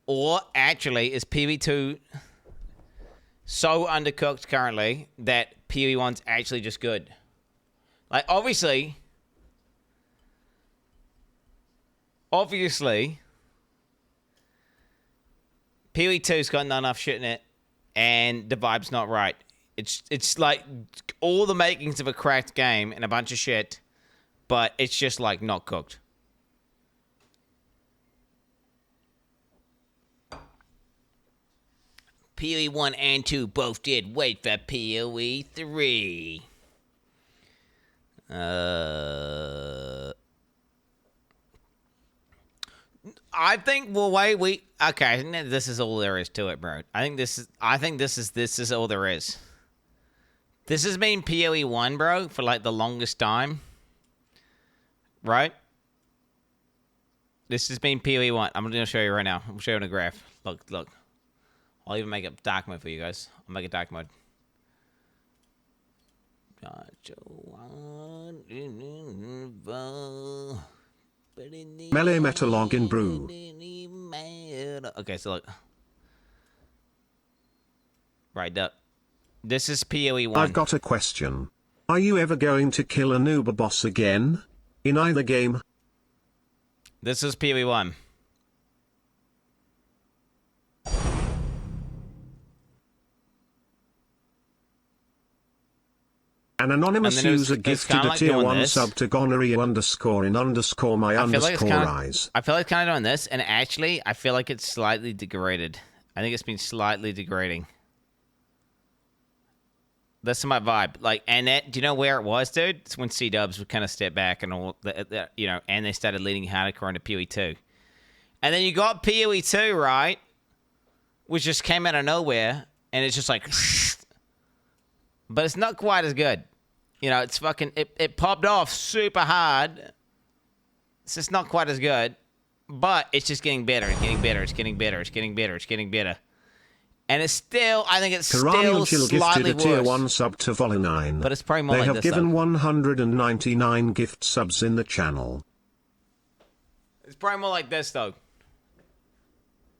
Or, actually, is PoE 2 so undercooked currently that PoE 1's actually just good? Like, obviously, PoE 2's got not enough shit in it, and the vibe's not right. It's like all the makings of a cracked game and a bunch of shit, but it's just like not cooked. PoE 1 and 2 both did. Wait for PoE 3. I think okay, this is all there is to it, bro. I think this is all there is. This has been PoE 1, bro, for like the longest time. Right? This has been PoE 1. I'm going to show you right now. I'm showing a graph. Look. I'll even make it dark mode for you guys. I'll make it dark mode. Melee meta login brew. Okay, so look. Right up. This is PoE 1. I've got a question. Are you ever going to kill a noob boss again? In either game? This is PoE 1. An anonymous user gifted a tier 1 sub to gonorrhea _my_eyes. I feel like kind of doing this, and actually, I feel like it's slightly degraded. I think it's been slightly degrading. That's my vibe. Like, and that, do you know where it was, dude? It's when C-dubs would kind of step back and all, you know, and they started leading hardcore into PoE 2. And then you got PoE 2, right? Which just came out of nowhere, and it's just like, but it's not quite as good. You know, it's fucking, it popped off super hard. It's just not quite as good, but it's just getting better. It's getting better. It's getting better. It's getting better. It's getting better. And it's still, I think it's still slightly gifted a tier worse. 1 sub to Volinine. But it's probably more they like have this, given though. 199 gift subs in the channel. It's probably more like this, though.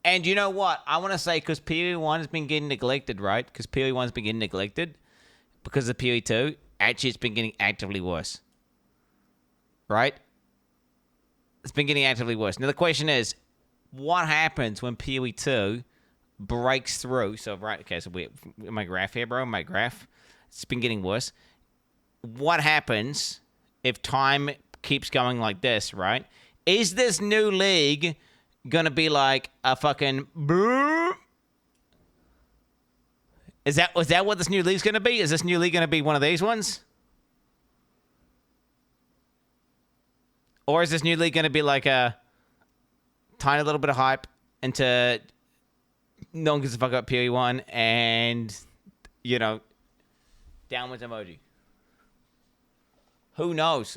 And you know what? I want to say, because PoE 1 has been getting neglected, right? Because PoE 1 has been getting neglected because of PoE 2. Actually, it's been getting actively worse. Right? It's been getting actively worse. Now, the question is, what happens when PoE 2 breaks through? So, right, okay, so my graph here, bro, my graph, it's been getting worse. What happens if time keeps going like this, right? Is this new league gonna be like a fucking boom? Was that what this new league's gonna be? Is this new league gonna be one of these ones? Or is this new league gonna be like a tiny little bit of hype into no one gives a fuck about PoE 1 and, you know, Downwards emoji. Who knows?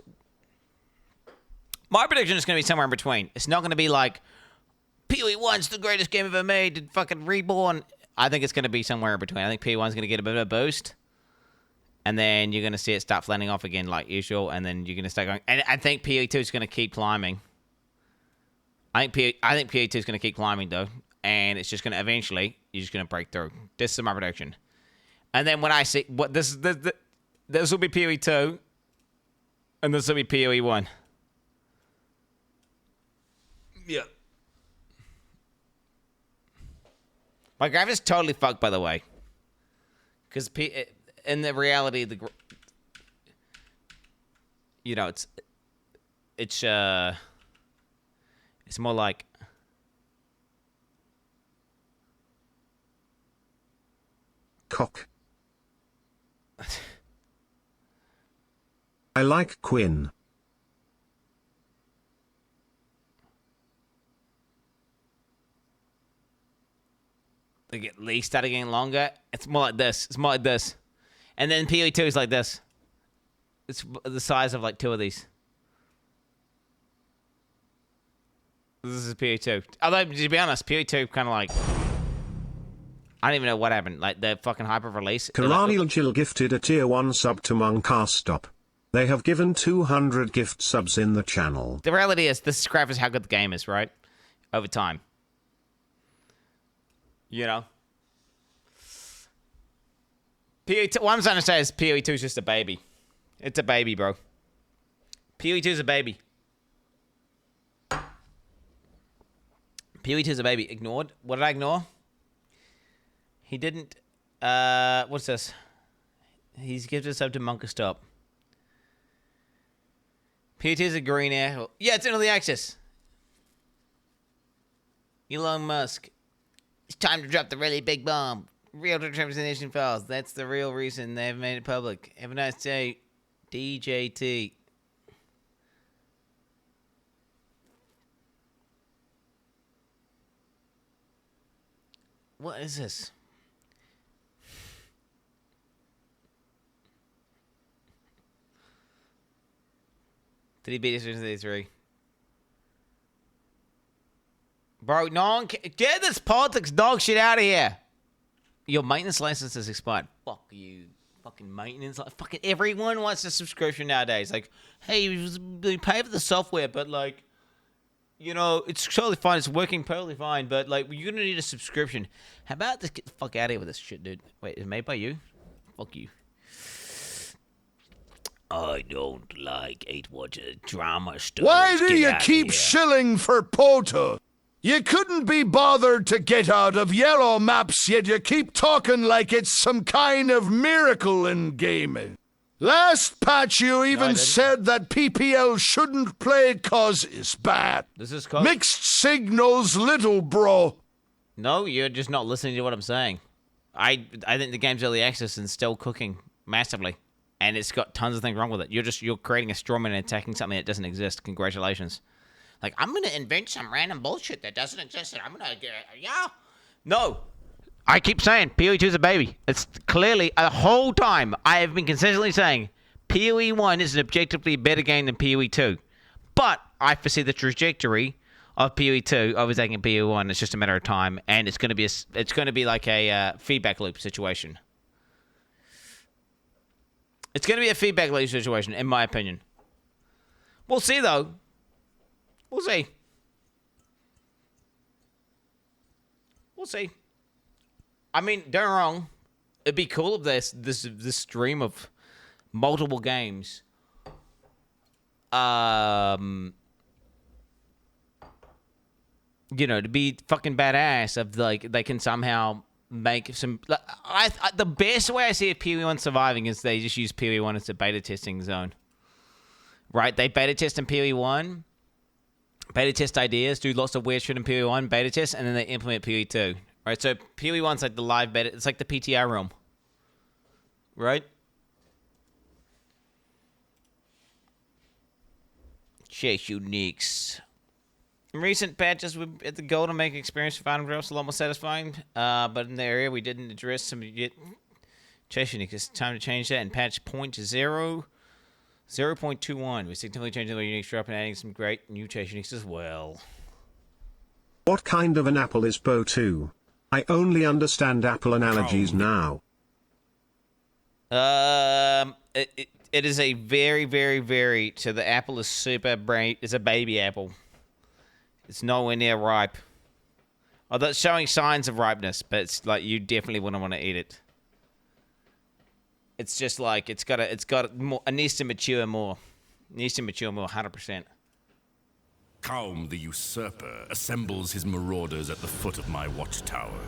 My prediction is going to be somewhere in between. It's not going to be like, PoE 1's the greatest game ever made, and fucking reborn. I think it's going to be somewhere in between. I think PoE 1's going to get a bit of a boost. And then you're going to see it start flattening off again like usual. And then you're going to start going. And I think PoE 2 is going to keep climbing. I think PoE 2 is going to keep climbing, though. And it's just going to eventually, you're just going to break through. This is my prediction. And then when I see, what this will be PoE 2. And this will be PoE 1. Yeah. My graph is totally fucked, by the way. Because in the reality, you know, it's more like cock. I like Quinn. They get least started getting longer. It's more like this. It's more like this. And then PoE 2 is like this. It's the size of like 2 of these. This is PoE 2. Although, to be honest, PoE 2 kind of like... I don't even know what happened. Like, the fucking hyper release. Karaniel Jill gifted a tier 1 sub to Moncastop. They have given 200 gift subs in the channel. The reality is, this graph is how good the game is, right? Over time. You know? PoE 2, what I'm trying to say is PoE 2 is just a baby. It's a baby, bro. PoE 2 is a baby. PoE 2 is a baby. Ignored. What did I ignore? He didn't. What's this? He's gifted us up to Monkastop. PoE 2 is a green air. Yeah, it's in early access. Elon Musk. It's time to drop the really big bomb. Real representation files. That's the real reason they've made it public. Have a nice day, DJT. What is this? Did he beat us into these 3? Bro, no one get this politics dog shit out of here. Your maintenance license is expired. Fuck you. Fucking maintenance. Fucking everyone wants a subscription nowadays. Like, hey, we pay for the software, but like, you know, it's totally fine. It's working perfectly fine, but like, you're gonna need a subscription. How about this? Get the fuck out of here with this shit, dude. Wait, is it made by you? Fuck you. I don't like 8-watcher drama stories. Why do you keep shilling for Pota? You couldn't be bothered to get out of yellow maps, yet you keep talking like it's some kind of miracle in gaming. Last patch you even said that PPL shouldn't play cause it's bad. This is cause... Mixed signals, little bro. No, you're just not listening to what I'm saying. I think the game's early access and still cooking massively. And it's got tons of things wrong with it. You're creating a strawman and attacking something that doesn't exist. Congratulations. Like, I'm going to invent some random bullshit that doesn't exist, and I'm going to get it. Yeah. No. I keep saying PoE 2 is a baby. It's clearly, the whole time, I have been consistently saying PoE 1 is an objectively better game than PoE 2. But I foresee the trajectory of PoE 2 overtaking PoE 1. It's just a matter of time, and it's going to be like a feedback loop situation. It's going to be a feedback loop situation, in my opinion. We'll see, though. We'll see. We'll see. I mean, don't get me wrong. It'd be cool if this stream of multiple games. You know, to be fucking badass. Of like, they can somehow make some. The best way I see a PoE 1 surviving is they just use PoE 1 as a beta testing zone. Right? They beta test in PoE 1. Beta test ideas, do lots of weird shit in PoE 1, beta test, and then they implement PoE 2. Right, so PoE 1's like the live beta, it's like the PTR realm. Right? Chase uniques. In recent patches, at the goal to make experience for Final Growth a lot more satisfying, but in the area we didn't address some Chasing It's time to change that and patch 0.21. We're significantly changing the unique drop and adding some great new chasing as well. What kind of an apple is PoE 2? I only understand apple analogies now. It is a very, very, very... So the apple is super bright. It's a baby apple. It's nowhere near ripe. Although it's showing signs of ripeness, but it's like you definitely wouldn't want to eat it. It's just like it needs to mature more. It needs to mature more, 100%. Kaum the usurper assembles his marauders at the foot of my watchtower.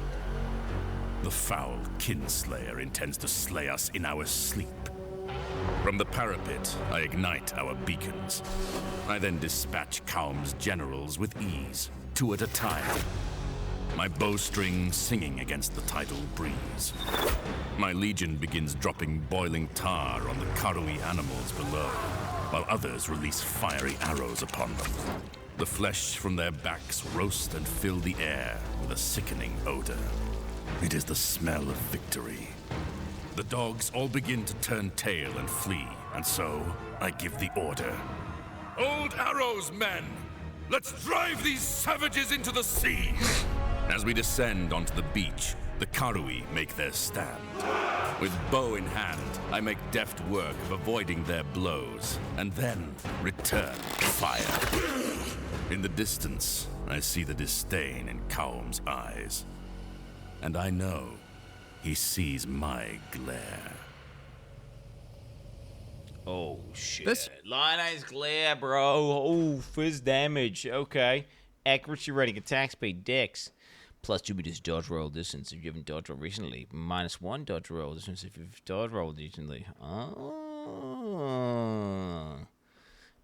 The foul kinslayer intends to slay us in our sleep. From the parapet, I ignite our beacons. I then dispatch Kaum's generals with ease, 2 at a time. My bowstring singing against the tidal breeze. My legion begins dropping boiling tar on the Karui animals below, while others release fiery arrows upon them. The flesh from their backs roast and fill the air with a sickening odor. It is the smell of victory. The dogs all begin to turn tail and flee, and so I give the order. Old arrows, men! Let's drive these savages into the sea! As we descend onto the beach, the Karui make their stand. With bow in hand, I make deft work of avoiding their blows, and then return fire. In the distance, I see the disdain in Kaum's eyes. And I know he sees my glare. Oh, shit. Lioneye's glare, bro. Oh, fizz damage. Okay. Accuracy rating, attack speed, dex. +2 meters dodge roll distance if you haven't dodge rolled recently. -1 dodge roll distance if you've dodge rolled recently. Oh.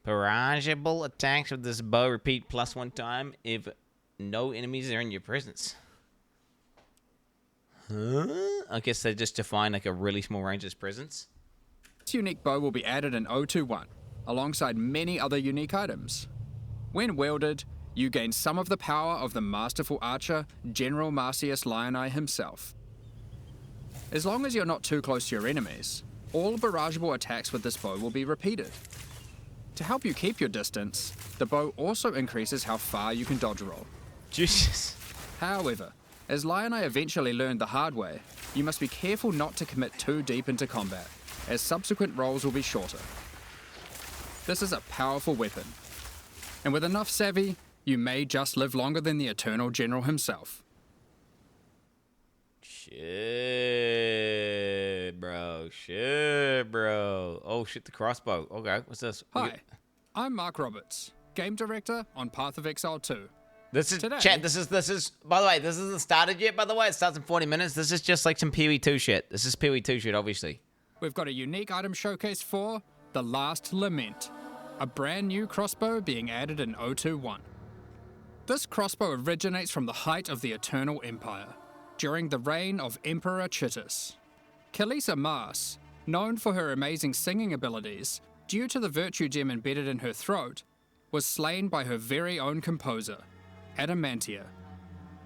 Barrageable attacks with this bow repeat +1 time if no enemies are in your presence. Huh? I guess they just define like a really small range as presence. This unique bow will be added in 021, alongside many other unique items. When wielded, you gain some of the power of the masterful archer, General Marcius Lioneye himself. As long as you're not too close to your enemies, all barrageable attacks with this bow will be repeated. To help you keep your distance, the bow also increases how far you can dodge roll. Jesus. However, as Lioneye eventually learned the hard way, you must be careful not to commit too deep into combat, as subsequent rolls will be shorter. This is a powerful weapon, and with enough savvy, you may just live longer than the Eternal General himself. Shit, bro. Shit, bro. Oh, shit, the crossbow. Okay, what's this? Hi, I'm Mark Roberts, Game Director on Path of Exile 2. This is, Today, chat, this is, by the way, this isn't started yet, by the way. It starts in 40 minutes. This is just like some PoE 2 shit. This is PoE 2 shit, obviously. We've got a unique item showcase for The Last Lament, a brand new crossbow being added in 021. This crossbow originates from the height of the Eternal Empire, during the reign of Emperor Chittus. Kalisa Mars, known for her amazing singing abilities, due to the virtue gem embedded in her throat, was slain by her very own composer, Adamantia.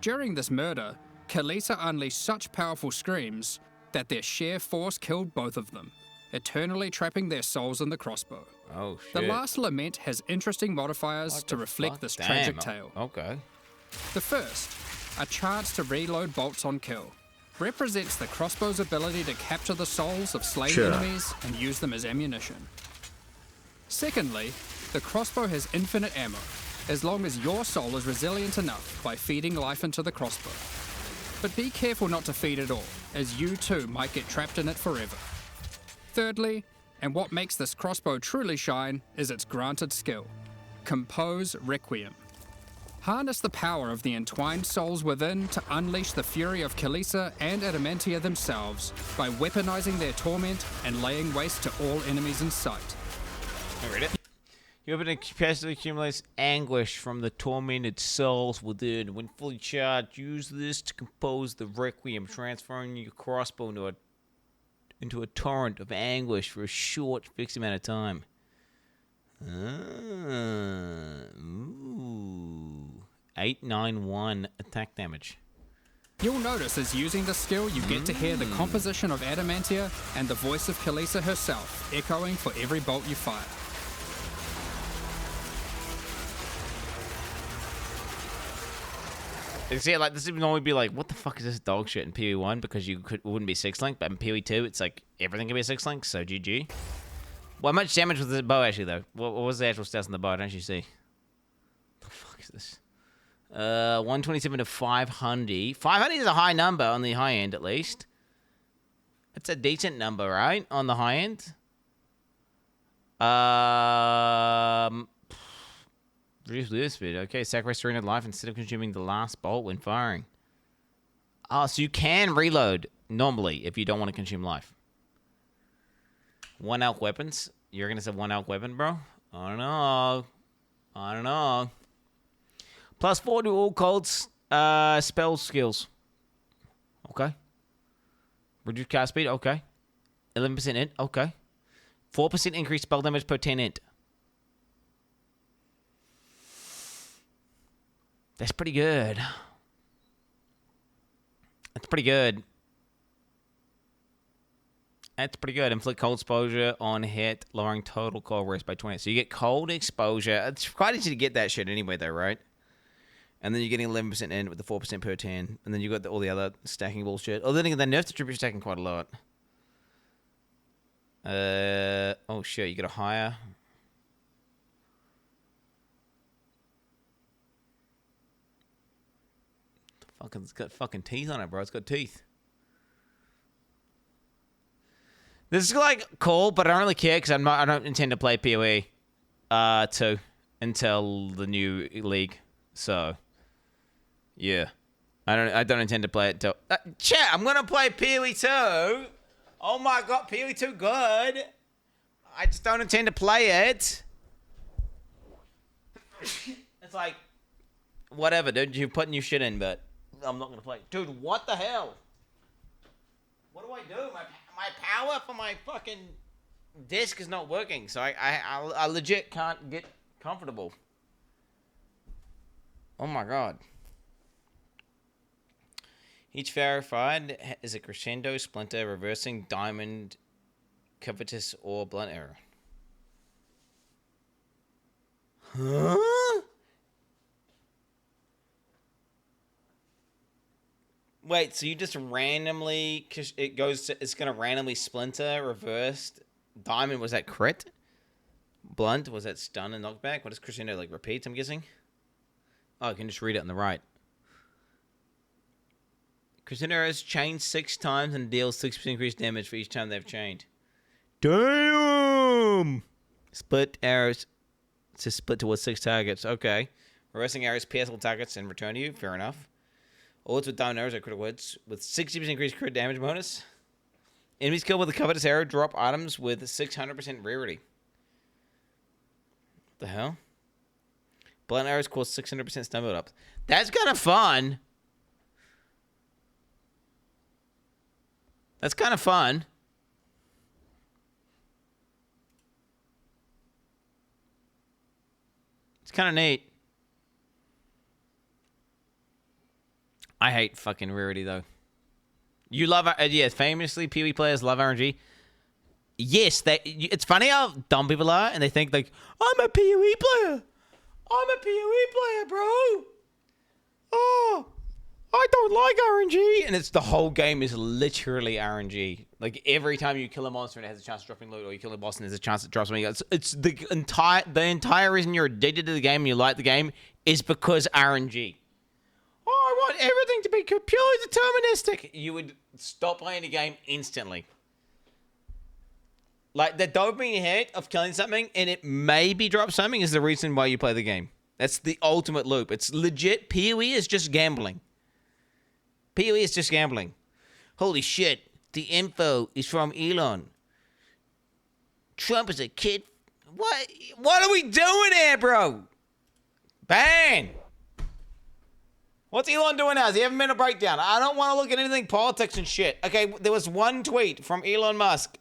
During this murder, Kalisa unleashed such powerful screams that their sheer force killed both of them, eternally trapping their souls in the crossbow. Oh, shit. The Last Lament has interesting modifiers to reflect this tragic tale. Okay. The first, a chance to reload bolts on kill, represents the crossbow's ability to capture the souls of slain enemies and use them as ammunition. Secondly, the crossbow has infinite ammo, as long as your soul is resilient enough by feeding life into the crossbow. But be careful not to feed it all, as you too might get trapped in it forever. Thirdly, and what makes this crossbow truly shine, is its granted skill, Compose Requiem. Harness the power of the entwined souls within to unleash the fury of Kalisa and Adamantia themselves by weaponizing their torment and laying waste to all enemies in sight. I read it. Your weapon capacity accumulates anguish from the tormented souls within. When fully charged, use this to compose the Requiem, transferring your crossbow into a torrent of anguish for a short, fixed amount of time. Ooh. 891 attack damage. You'll notice as using the skill, you get to hear the composition of Adamantia and the voice of Khaleesi herself, echoing for every bolt you fire. See, like, this would normally be like, what the fuck is this dog shit in PoE 1? Because it wouldn't be 6-link, but in PoE 2, it's like, everything can be 6-link, so GG. Well, how much damage was the bow, actually, though? What was the actual stats on the bow? I don't actually see. What the fuck is this? 127 to 500. 500 is a high number on the high end, at least. That's a decent number, right? On the high end. Reduce lose speed. Okay, sacrifice 300 life instead of consuming the last bolt when firing. Oh, so you can reload normally if you don't want to consume life. 1 elk weapons. You're gonna say 1 elk weapon, bro? I don't know. I don't know. +4 to all cults spell skills. Okay. Reduce cast speed. Okay. 11% int. Okay. 4% increased spell damage per 10 int. That's pretty good. That's pretty good. That's pretty good. Inflict cold exposure on hit, lowering total cold risk by 20. So you get cold exposure. It's quite easy to get that shit anyway, though, right? And then you're getting 11% in with the 4% per 10. And then you got all the other stacking bullshit. Oh, then they nerfed the tribute stacking quite a lot. Oh shit, you get a higher. Fucking, it's got fucking teeth on it, bro. It's got teeth. This is like cool, but I don't really care because I don't intend to play PoE 2 until the new league. So yeah, I don't intend to play it till. Chat, I'm gonna play PoE 2. Oh my god, PoE 2 good. I just don't intend to play it. It's like whatever, dude. You put new shit in, but I'm not gonna play it. Dude, what the hell? What do I do? My power for my fucking disc is not working, so I legit can't get comfortable. Oh my god. Each verified is a crescendo, splinter, reversing, diamond, covetous, or blunt arrow. Huh? Wait, so you just randomly, it's gonna randomly splinter, reversed. Diamond, was that crit? Blunt, was that stun and knockback? What is crescendo, like repeats, I'm guessing? Oh, I can just read it on the right. Crescendo arrows chain 6 times and deals 6% increased damage for each time they've chained. Damn! Split arrows to split towards 6 targets. Okay. Reversing arrows pierce all targets and return to you. Fair enough. Odds with diamond arrows are critical hits with 60% increased crit damage bonus. Enemies killed with a covetous arrow drop items with 600% rarity. What the hell? Blunt arrows cause 600% stun build up. That's kind of fun. That's kind of fun. It's kind of neat. I hate fucking rarity, though. You love... yeah, famously, PoE players love RNG. Yes, it's funny how dumb people are, and they think, like, I'm a PoE player. I'm a PoE player, bro. Oh, I don't like RNG. And it's the whole game is literally RNG. Like, every time you kill a monster and it has a chance of dropping loot, or you kill a boss and there's a chance it drops something else, it's the entire reason you're addicted to the game and you like the game is because RNG. Oh, I want everything to be purely deterministic. You would stop playing the game instantly. Like, the dopamine hit of killing something and it maybe drop something is the reason why you play the game. That's the ultimate loop. It's legit. PoE is just gambling. PoE is just gambling. Holy shit. The info is from Elon. Trump is a kid. What are we doing here, bro? Ban. What's Elon doing now? Is he having a minute breakdown? I don't want to look at anything politics and shit. Okay, there was one tweet from Elon Musk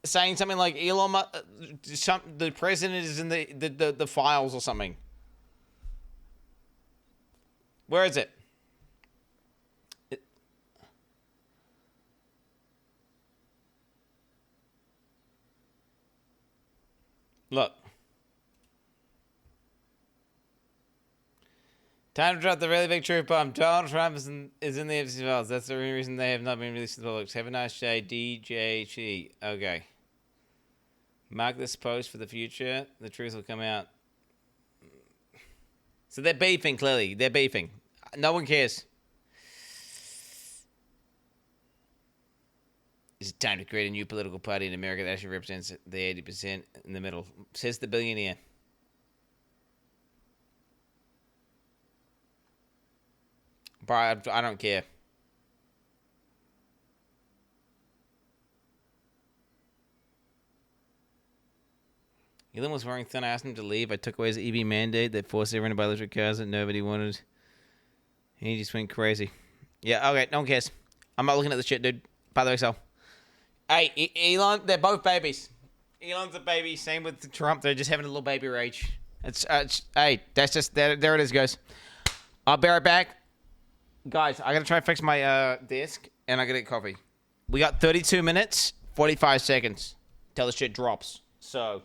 saying something like the president is in the files or something. Where is it? Look. Time to drop the really big truth bomb. Donald Trump is in the FC files. That's the only reason they have not been released to the public. Have a nice day, DJG. Okay. Mark this post for the future. The truth will come out. So they're beefing, clearly. They're beefing. No one cares. Is it time to create a new political party in America that actually represents the 80% in the middle? Says the billionaire. But I don't care. Elon was wearing thin. I asked him to leave. I took away his EV mandate that forced everyone to buy electric cars that nobody wanted. He just went crazy. Yeah, okay, no one cares. I'm not looking at the shit, dude. By the way, so. Hey, Elon, they're both babies. Elon's a baby. Same with Trump. They're just having a little baby rage. Hey, that's just, there it is, guys. I'll be right back. Guys, I gotta try and fix my desk, and I gotta get coffee. We got 32 minutes, 45 seconds till the shit drops. So.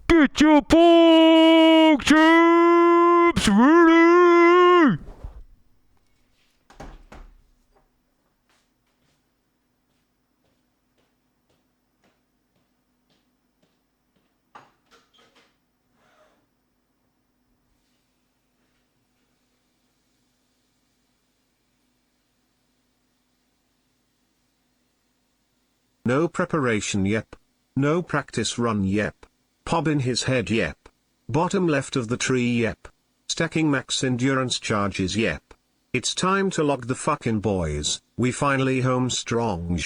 Get your pork chops ready! No preparation, yep. No practice run, yep. Pob in his head, yep. Bottom left of the tree, yep. Stacking max endurance charges, yep. It's time to log the fucking boys. We finally home strong.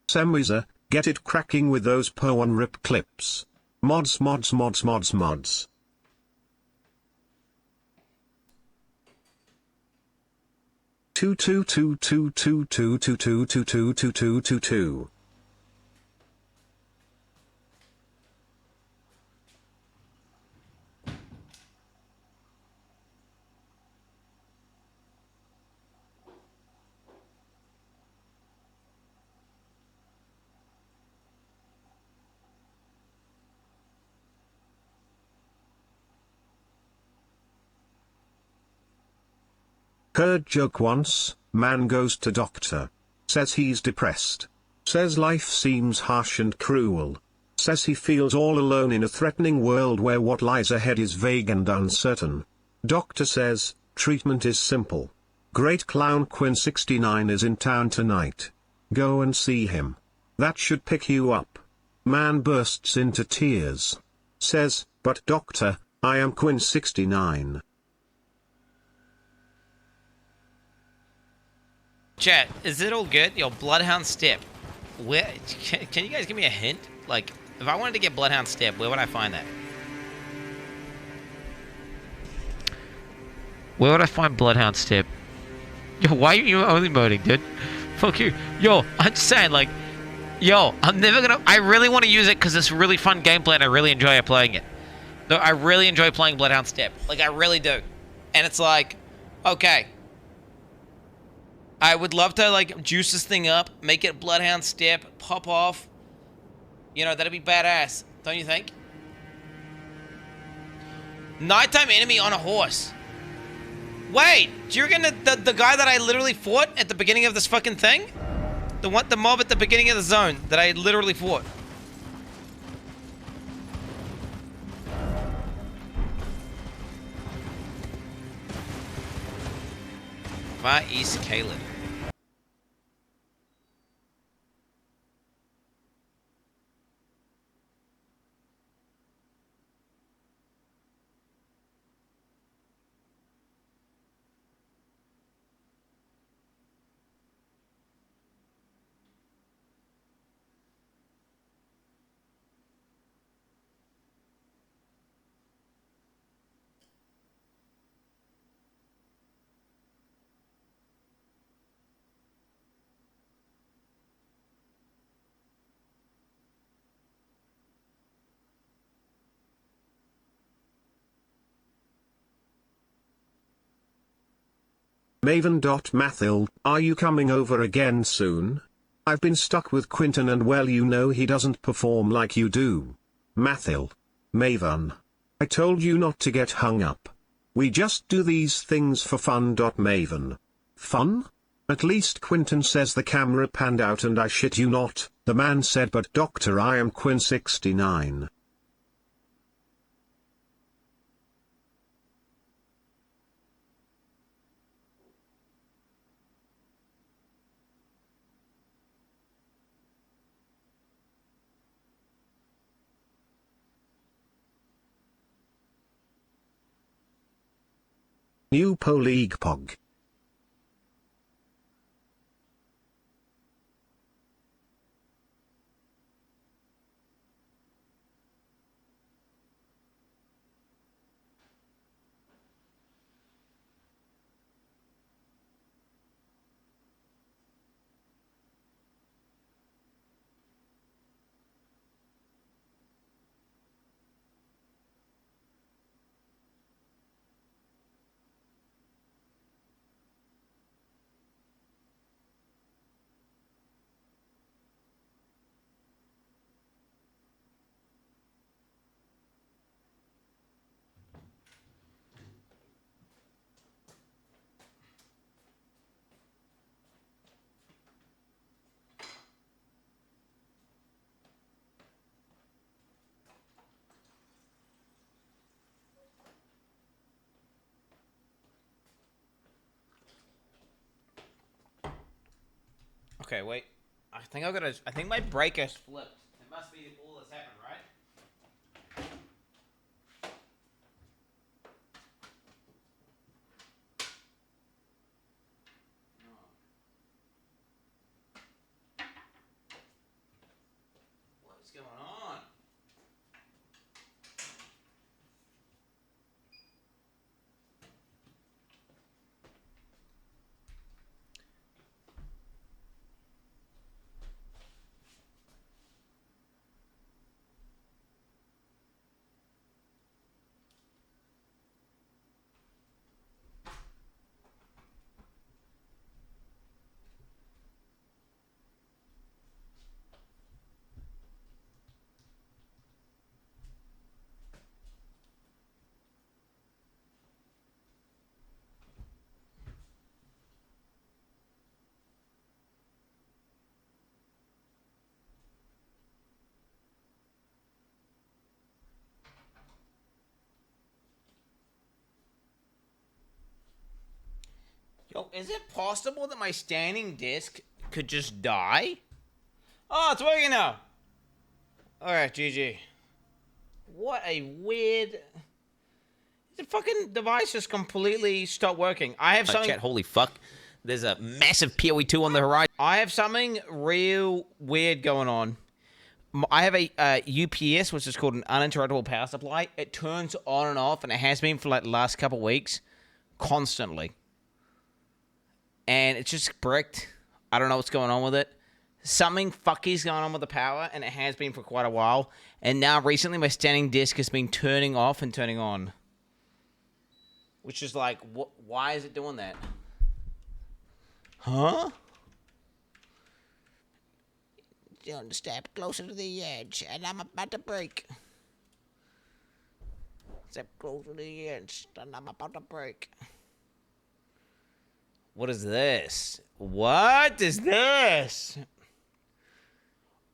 Samwiza, get it cracking with those PoE rip clips. Mods. 222222222222222. Heard joke once, man goes to doctor. Says he's depressed. Says life seems harsh and cruel. Says he feels all alone in a threatening world where what lies ahead is vague and uncertain. Doctor says, treatment is simple. Great clown Quin69 is in town tonight. Go and see him. That should pick you up. Man bursts into tears. Says, but doctor, I am Quin69. Chat, is it all good? Yo, Bloodhound Step. Where can you guys give me a hint? Like, if I wanted to get Bloodhound Step, where would I find that? Where would I find Bloodhound Step? Yo, why are you only modding, dude? Fuck you. Yo, I'm just saying, like, yo, I'm never gonna. I really want to use it because it's really fun gameplay and I really enjoy playing it. No, I really enjoy playing Bloodhound Step. Like, I really do. And it's like, okay. I would love to, like, juice this thing up, make it Bloodhound Step, pop off. You know, that'd be badass. Don't you think? Nighttime enemy on a horse. Wait, do you reckon the guy that I literally fought at the beginning of this fucking thing? The mob at the beginning of the zone that I literally fought. Far East Caleb. Maven.Mathil, are you coming over again soon? I've been stuck with Quinton and well you know he doesn't perform like you do. Mathil. Maven. I told you not to get hung up. We just do these things for fun. Maven. Fun? At least Quinton says the camera panned out and I shit you not, the man said but doctor I am Quin69. New PoE League Pog. Okay, wait. I think my breaker flipped. It must be all that's happened, right? What's going on? Yo, is it possible that my standing disc could just die? Oh, it's working now. Alright, GG. What a weird... The fucking device just completely stopped working. I have something... Chat, holy fuck. There's a massive PoE 2 on the horizon. I have something real weird going on. I have a UPS, which is called an uninterruptible power supply. It turns on and off, and it has been for like the last couple weeks, constantly. And it's just bricked. I don't know what's going on with it. Something fucky's going on with the power, and it has been for quite a while. And now recently my standing disc has been turning off and turning on. Which is like, why is it doing that? Huh? Don't step closer to the edge, and I'm about to break. Step closer to the edge, and I'm about to break. What is this? What is this?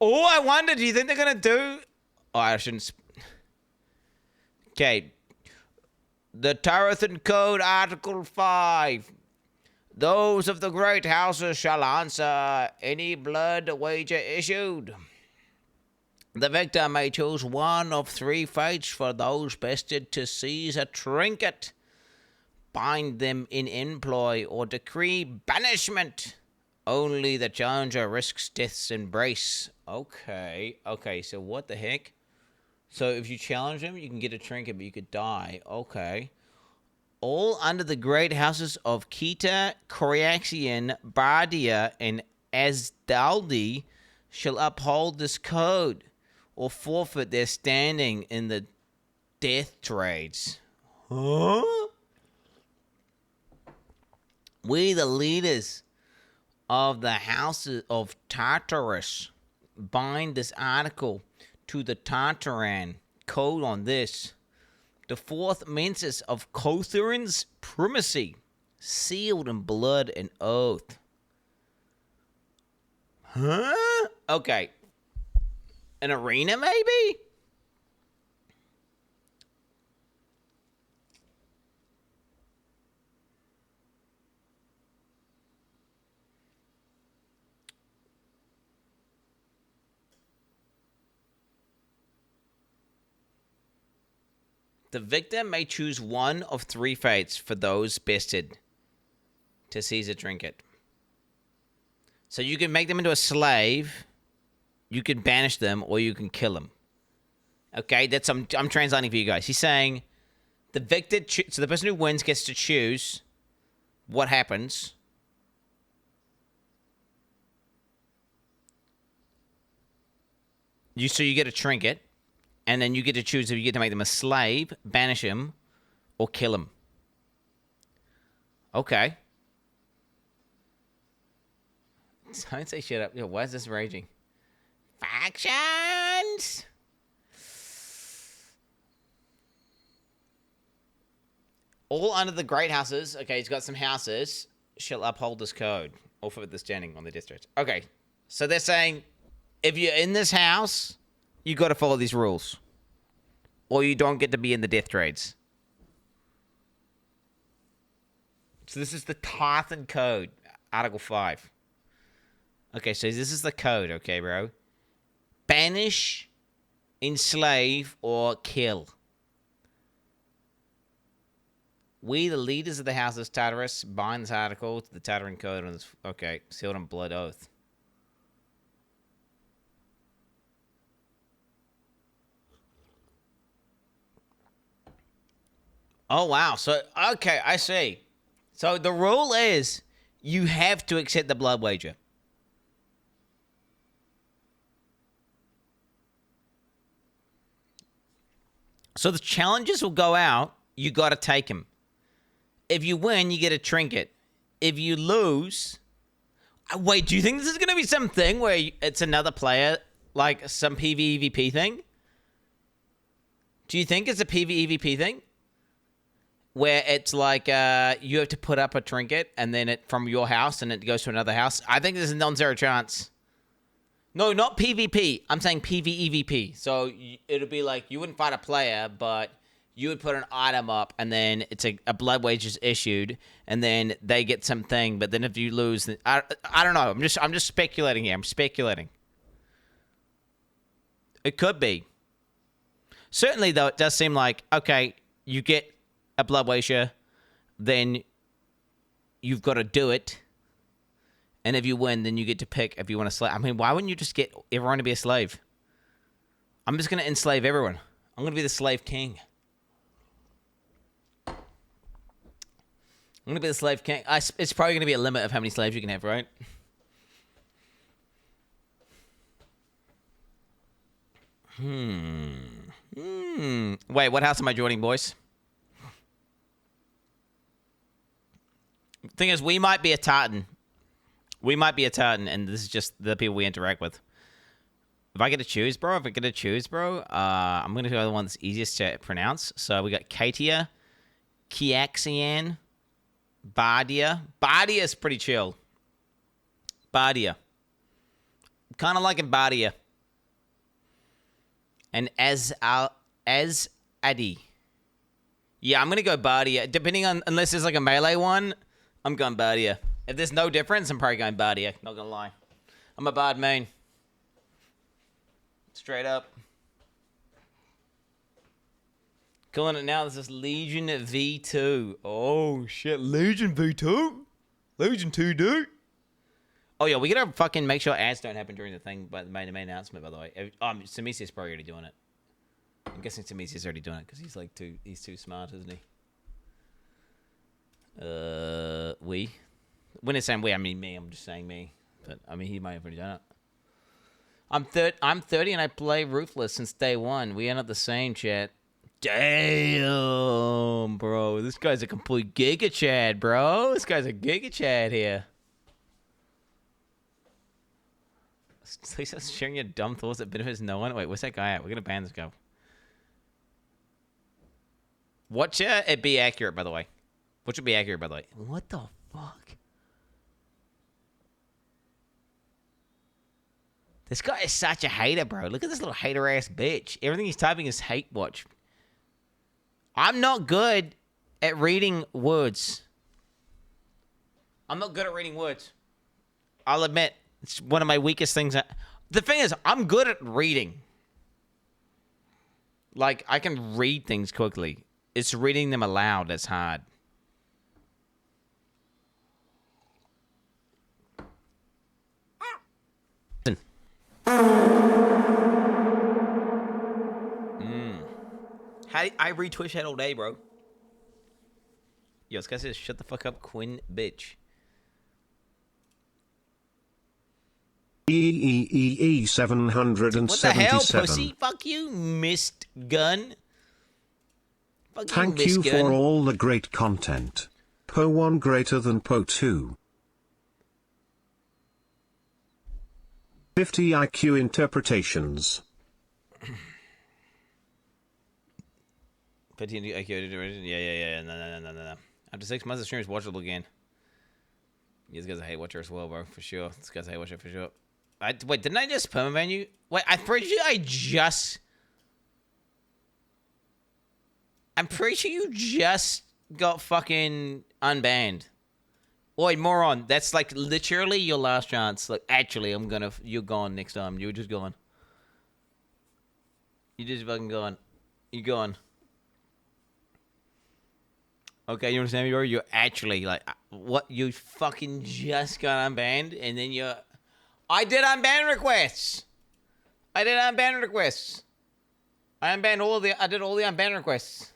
Oh, I wonder, do you think they're going to do... Oh, I shouldn't... Okay. The Trarthus Code, Article 5. Those of the great houses shall answer any blood wager issued. The victor may choose one of 3 fates for those bested to seize a trinket, bind them in employ, or decree banishment. Only the challenger risks death's embrace. Okay, so what the heck? So if you challenge him, you can get a trinket, but you could die. Okay. All under the great houses of Kita, Coriaxian, Bardia, and Asdaldi shall uphold this code or forfeit their standing in the death trades. Huh? We, the leaders of the houses of Tartarus, bind this article to the Tartaran code on this. The 4th menses of Kotharin's primacy, sealed in blood and oath. Huh? Okay. An arena, maybe? The victor may choose one of 3 fates for those bested to seize a trinket. So you can make them into a slave, you can banish them, or you can kill them. Okay, that's I'm translating for you guys. He's saying the victor, so the person who wins gets to choose what happens. So you get a trinket. And then you get to choose if you get to make them a slave, banish him, or kill him. Okay. Don't say shit up. Yo, why is this raging? Factions! All under the great houses. Okay, he's got some houses. Shall uphold this code. Or for the standing on the district. Okay. So they're saying, if you're in this house... You got to follow these rules. Or you don't get to be in the death trades. So this is the Tarthan Code, Article 5. Okay, so this is the code, okay, bro? Banish, enslave, or kill. We, the leaders of the House of Tartarus, bind this article to the Tartaran Code on this... Okay, sealed on blood oath. Oh, wow. So, okay, I see. So the rule is you have to accept the blood wager. So the challenges will go out. You got to take them. If you win, you get a trinket. If you lose... Wait, do you think this is going to be something where it's another player, like some PvEVP thing? Do you think it's a PvEVP thing? Where it's like you have to put up a trinket and then it from your house and it goes to another house. I think there's a non-zero chance. No, not PvP. I'm saying PvEVP. So it'll be like you wouldn't fight a player, but you would put an item up and then it's a blood wager is issued and then they get something. But then if you lose, then, I don't know. I'm just speculating here. I'm speculating. It could be. Certainly, though, it does seem like, okay, you get a blood wager, then you've got to do it. And if you win, then you get to pick if you want to slave. I mean, why wouldn't you just get everyone to be a slave? I'm just going to enslave everyone. I'm going to be the slave king. I'm going to be the slave king. It's probably going to be a limit of how many slaves you can have, right? Wait, what house am I joining, boys? Thing is, we might be a Tartan. We might be a Tartan, and this is just the people we interact with. If I get to choose, bro, I'm going to go the one that's easiest to pronounce. So we got Katia, Kiaxian, Bardia. Bardia is pretty chill. Bardia. Kind of liking Bardia. And as Addy. Yeah, I'm going to go Bardia. Depending on, unless there's like a melee one, I'm going Bardia. If there's no difference, I'm probably going Bardia. Not going to lie. I'm a Bard main. Straight up. Calling it now, this is Legion V2. Oh, shit. Legion V2? Legion 2, dude. Oh, yeah, we gotta fucking make sure ads don't happen during the thing, but the main announcement, by the way. Samesia's probably already doing it. I'm guessing Samesia's already doing it, because he's like he's too smart, isn't he? We? When it's saying we, I mean me. I'm just saying me. But, I mean, he might have already done it. I'm 30 and I play Ruthless since day one. We are not the same, chat. Damn, bro. This guy's a complete Giga Chad, bro. This guy's a Giga Chad here. Please stop sharing your dumb thoughts that benefits no one. Wait, where's that guy at? We're going to ban this guy. Watch it be accurate, by the way. Watch it be accurate, by the way. What the fuck? This guy is such a hater, bro. Look at this little hater-ass bitch. Everything he's typing is hate watch. I'm not good at reading words. I'm not good at reading words. I'll admit. It's one of my weakest things. The thing is, I'm good at reading. Like, I can read things quickly. It's reading them aloud that's hard. I read Twitch head all day, bro. Yo, this guy says, shut the fuck up, Quinn, bitch. EEEE 777. What the hell, pussy? Fuck you, missed gun. Fuck you, Thank you for all the great content. PoE 1 greater than PoE 2. 50 IQ interpretations. 15 IQ, yeah. No. After 6 months, the stream is watchable again. These guys a hate watcher as well, bro, for sure. This guy's a hate watcher for sure. Wait, didn't I just permaban you? Wait, I'm pretty sure you just got fucking unbanned. Oi, moron, that's like literally your last chance. Like, actually, you're gone next time. You're just gone. You just fucking gone. You're gone. Okay, you understand me, bro? You're actually, like, what? You fucking just got unbanned, and then you're... I did unban requests! I did all the unban requests.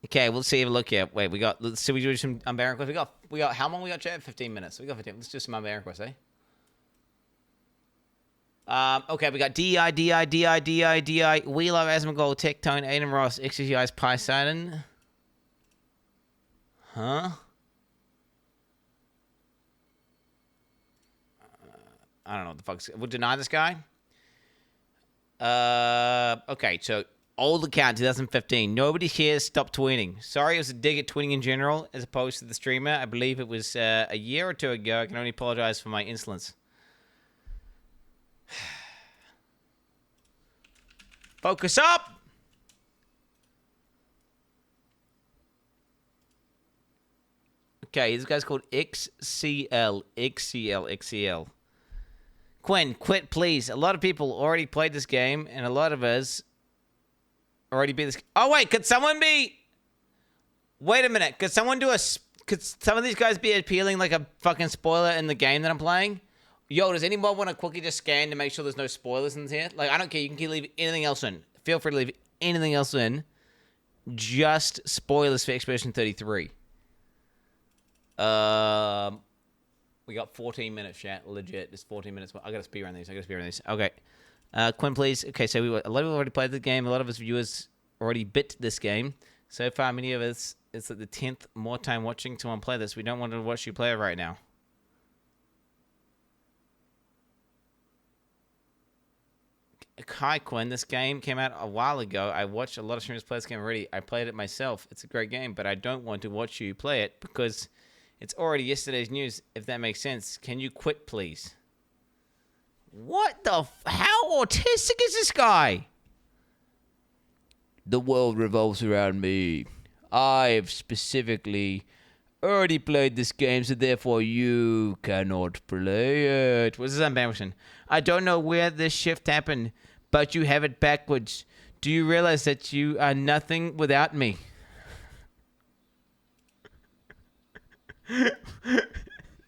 Okay, we'll see. Look here. Wait, let's see, we do some unban requests. We got, how long we got, chat? 15 minutes. We got 15. Let's do some unban requests, eh? Okay, we got DI, We Love Asmongold, Tectone, Aiden Ross, XCI's Poseidon. Huh? I don't know what the fuck's... We'll deny this guy. Okay, so old account, 2015. Nobody here stopped tweeting. Sorry, it was a dig at tweeting in general, as opposed to the streamer. I believe it was a year or two ago. I can only apologize for my insolence. Focus up! Okay, this guy's called XCL. Quinn, quit, please. A lot of people already played this game, and a lot of us already beat this. Oh, wait, could someone be... Wait a minute. Could someone do a... Could some of these guys be appealing like a fucking spoiler in the game that I'm playing? Yo, does anyone want to quickly just scan to make sure there's no spoilers in here? Like, I don't care. You can keep leaving anything else in. Feel free to leave anything else in. Just spoilers for Expedition 33. We got 14 minutes, chat. Legit. Just 14 minutes. I gotta speed around these. Okay. Quinn, please. Okay, so a lot of people already played the game. A lot of us viewers already bit this game. So far, many of us, it's like the 10th more time watching someone play this. We don't want to watch you play it right now. Hi, Quinn. This game came out a while ago. I watched a lot of streamers play this game already. I played it myself. It's a great game, but I don't want to watch you play it because it's already yesterday's news, if that makes sense. Can you quit, please? What the how autistic is this guy? The world revolves around me. I've specifically already played this game, so therefore you cannot play it. What's this embarrassing? I don't know where this shift happened, but you have it backwards. Do you realize that you are nothing without me?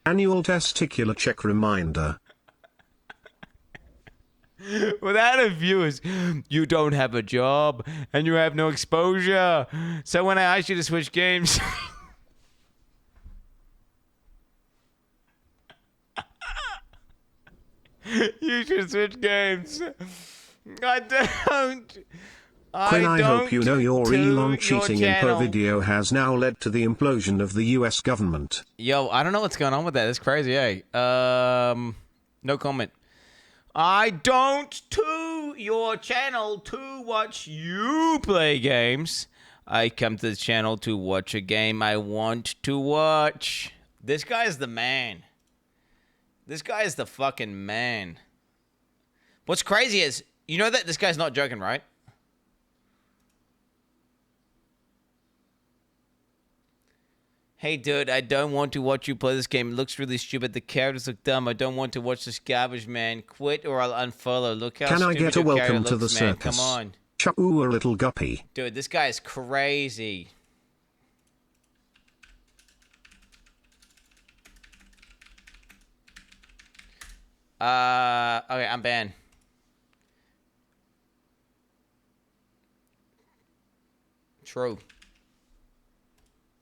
Annual testicular check reminder. Without a viewers, you don't have a job and you have no exposure. So when I ask you to switch games, you should switch games. I don't. Quinn, I hope you know your Elon your cheating info channel. video has now led to the implosion of the US government. Yo, I don't know what's going on with that. That's crazy, eh? No comment. I don't to your channel to watch you play games. I come to the channel to watch a game I want to watch. This guy is the man. This guy is the fucking man. What's crazy is, you know that this guy's not joking, right? Hey, dude, I don't want to watch you play this game. It looks really stupid. The characters look dumb. I don't want to watch this garbage, man. Quit or I'll unfollow. Look how Can I stupid get a your character welcome to the looks, man. circus? Come on. Choo, a little guppy. Dude, this guy is crazy. Okay, I'm banned. True.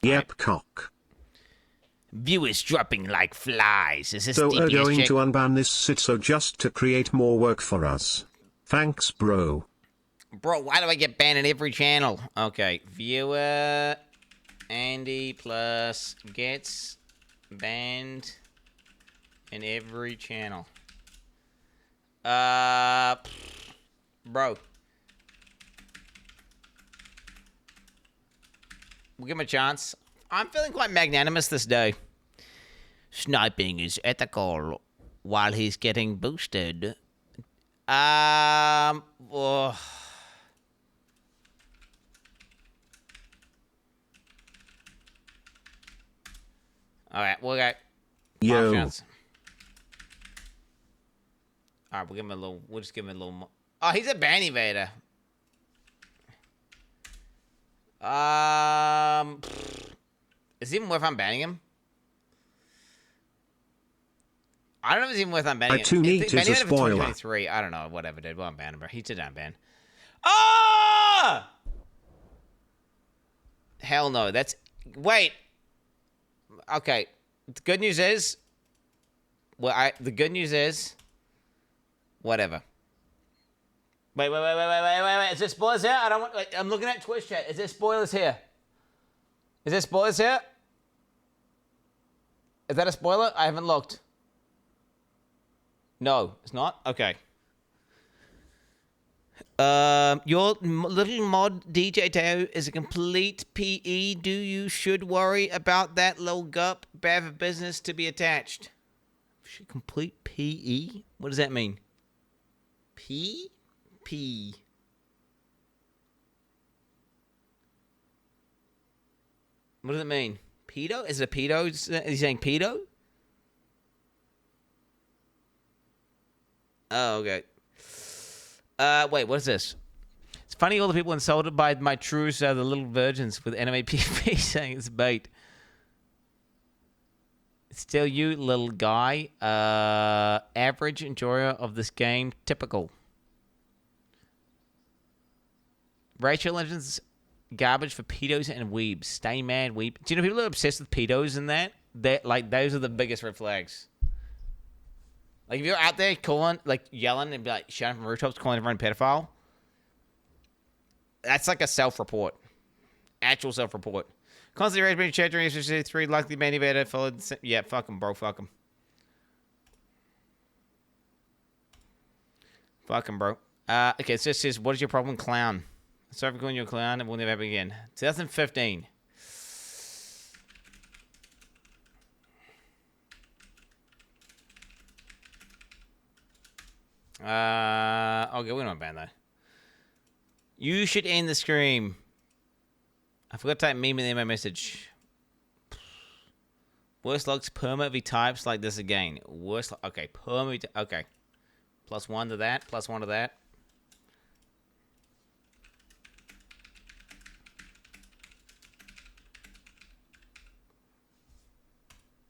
Yep, cock. Viewers dropping like flies. Is this So DPS going check? to unban this so just to create more work for us. Thanks, bro. Bro, why do I get banned in every channel? Okay, viewer Andy plus gets banned in every channel. Bro. We'll give him a chance. I'm feeling quite magnanimous this day. Sniping is ethical while he's getting boosted. Oh. Alright, we'll go. Yo. Chance. Alright, we'll give him a little. We'll just give him a little more. Oh, he's a ban evader. Is it even worth unbanning him? I don't know if it's even worth unbanning him. Too neat is a spoiler. I don't know. Whatever, dude. We'll unban him, bro. He's a unban. Ah! Hell no. That's. Wait. Okay. The good news is. Well, the good news is. Whatever. Wait. Is there spoilers here? I don't want. I'm looking at Twitch chat. Is there spoilers here? Is there spoilers here? Is that a spoiler? I haven't looked. No, it's not? Okay. Your little mod DJ Teo is a complete PE. Do you should worry about that little gup? Bad for business to be attached. Complete PE? What does that mean? P? P. What does it mean? Pedo? Is it a pedo? Is he saying pedo? Oh, okay. Wait, what is this? It's funny all the people insulted by my trues are the little virgins with anime PvP saying it's bait. It's still you, little guy. Average enjoyer of this game. Typical. Racial legends, garbage for pedos and weebs. Stay mad, weeb. Do you know people are obsessed with pedos and that? Like, those are the biggest red flags. Like, if you're out there calling, like, yelling and be like, shouting from rooftops, calling everyone pedophile, that's like a self-report. Actual self-report. Constantly raised being chat during 3 likely man evader followed. Yeah, fuck him, bro. Fuck him. Fuck him, bro. Okay, so it says, what is your problem, clown? Sorry for calling you a clown. It will never happen again. 2015. Okay, we don't ban though. You should end the stream. I forgot to type meme in my message. Worst looks perma v types like this again. Worst. Okay, perma. Okay, +1 to that. +1 to that.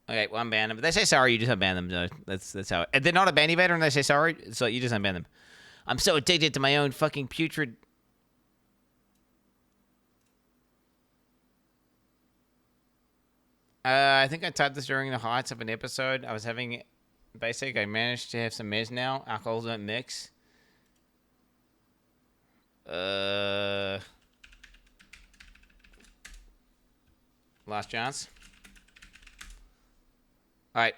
Okay, well, unban them. If they say sorry, you just unban them. No, that's how it. If they're not a ban evader and they say sorry, so you just unban them. I'm so addicted to my own fucking putrid. I think I typed this during the heights of an episode. I was having basic. I managed to have some mez now. Alcohols don't mix. Last chance. Alright.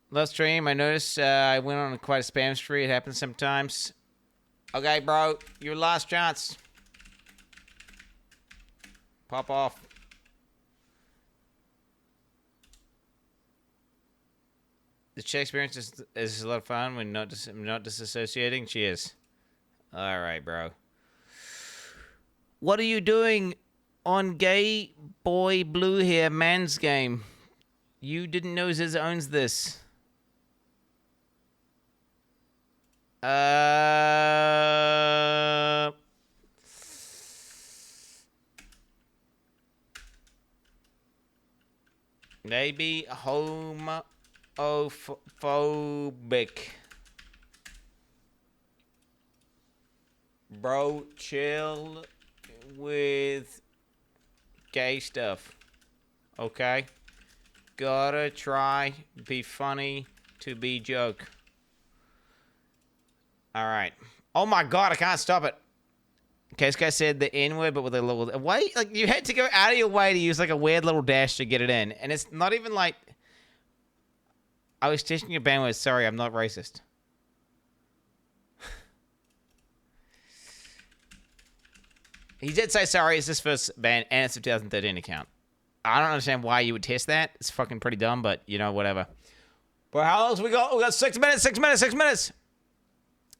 Last stream, I noticed I went on quite a spam spree. It happens sometimes. Okay, bro. Your last chance. Pop off. The chat experience is a lot of fun when not disassociating. Cheers. Alright, bro. What are you doing on Gay Boy Blue Hair Man's Game? You didn't know Ziz owns this. Maybe homophobic. Bro, chill with gay stuff. Okay? Gotta try be funny to be joke. Alright. Oh my god, I can't stop it. Okay, this guy said the N-word, but with a little... Wait, like, you had to go out of your way to use, like, a weird little dash to get it in. And it's not even, like... I was testing your bandwidth. Sorry, I'm not racist. He did say sorry. It's his first ban, and it's a 2013 account. I don't understand why you would test that. It's fucking pretty dumb, but, you know, whatever. But how long have we got? We got 6 minutes, 6 minutes, 6 minutes!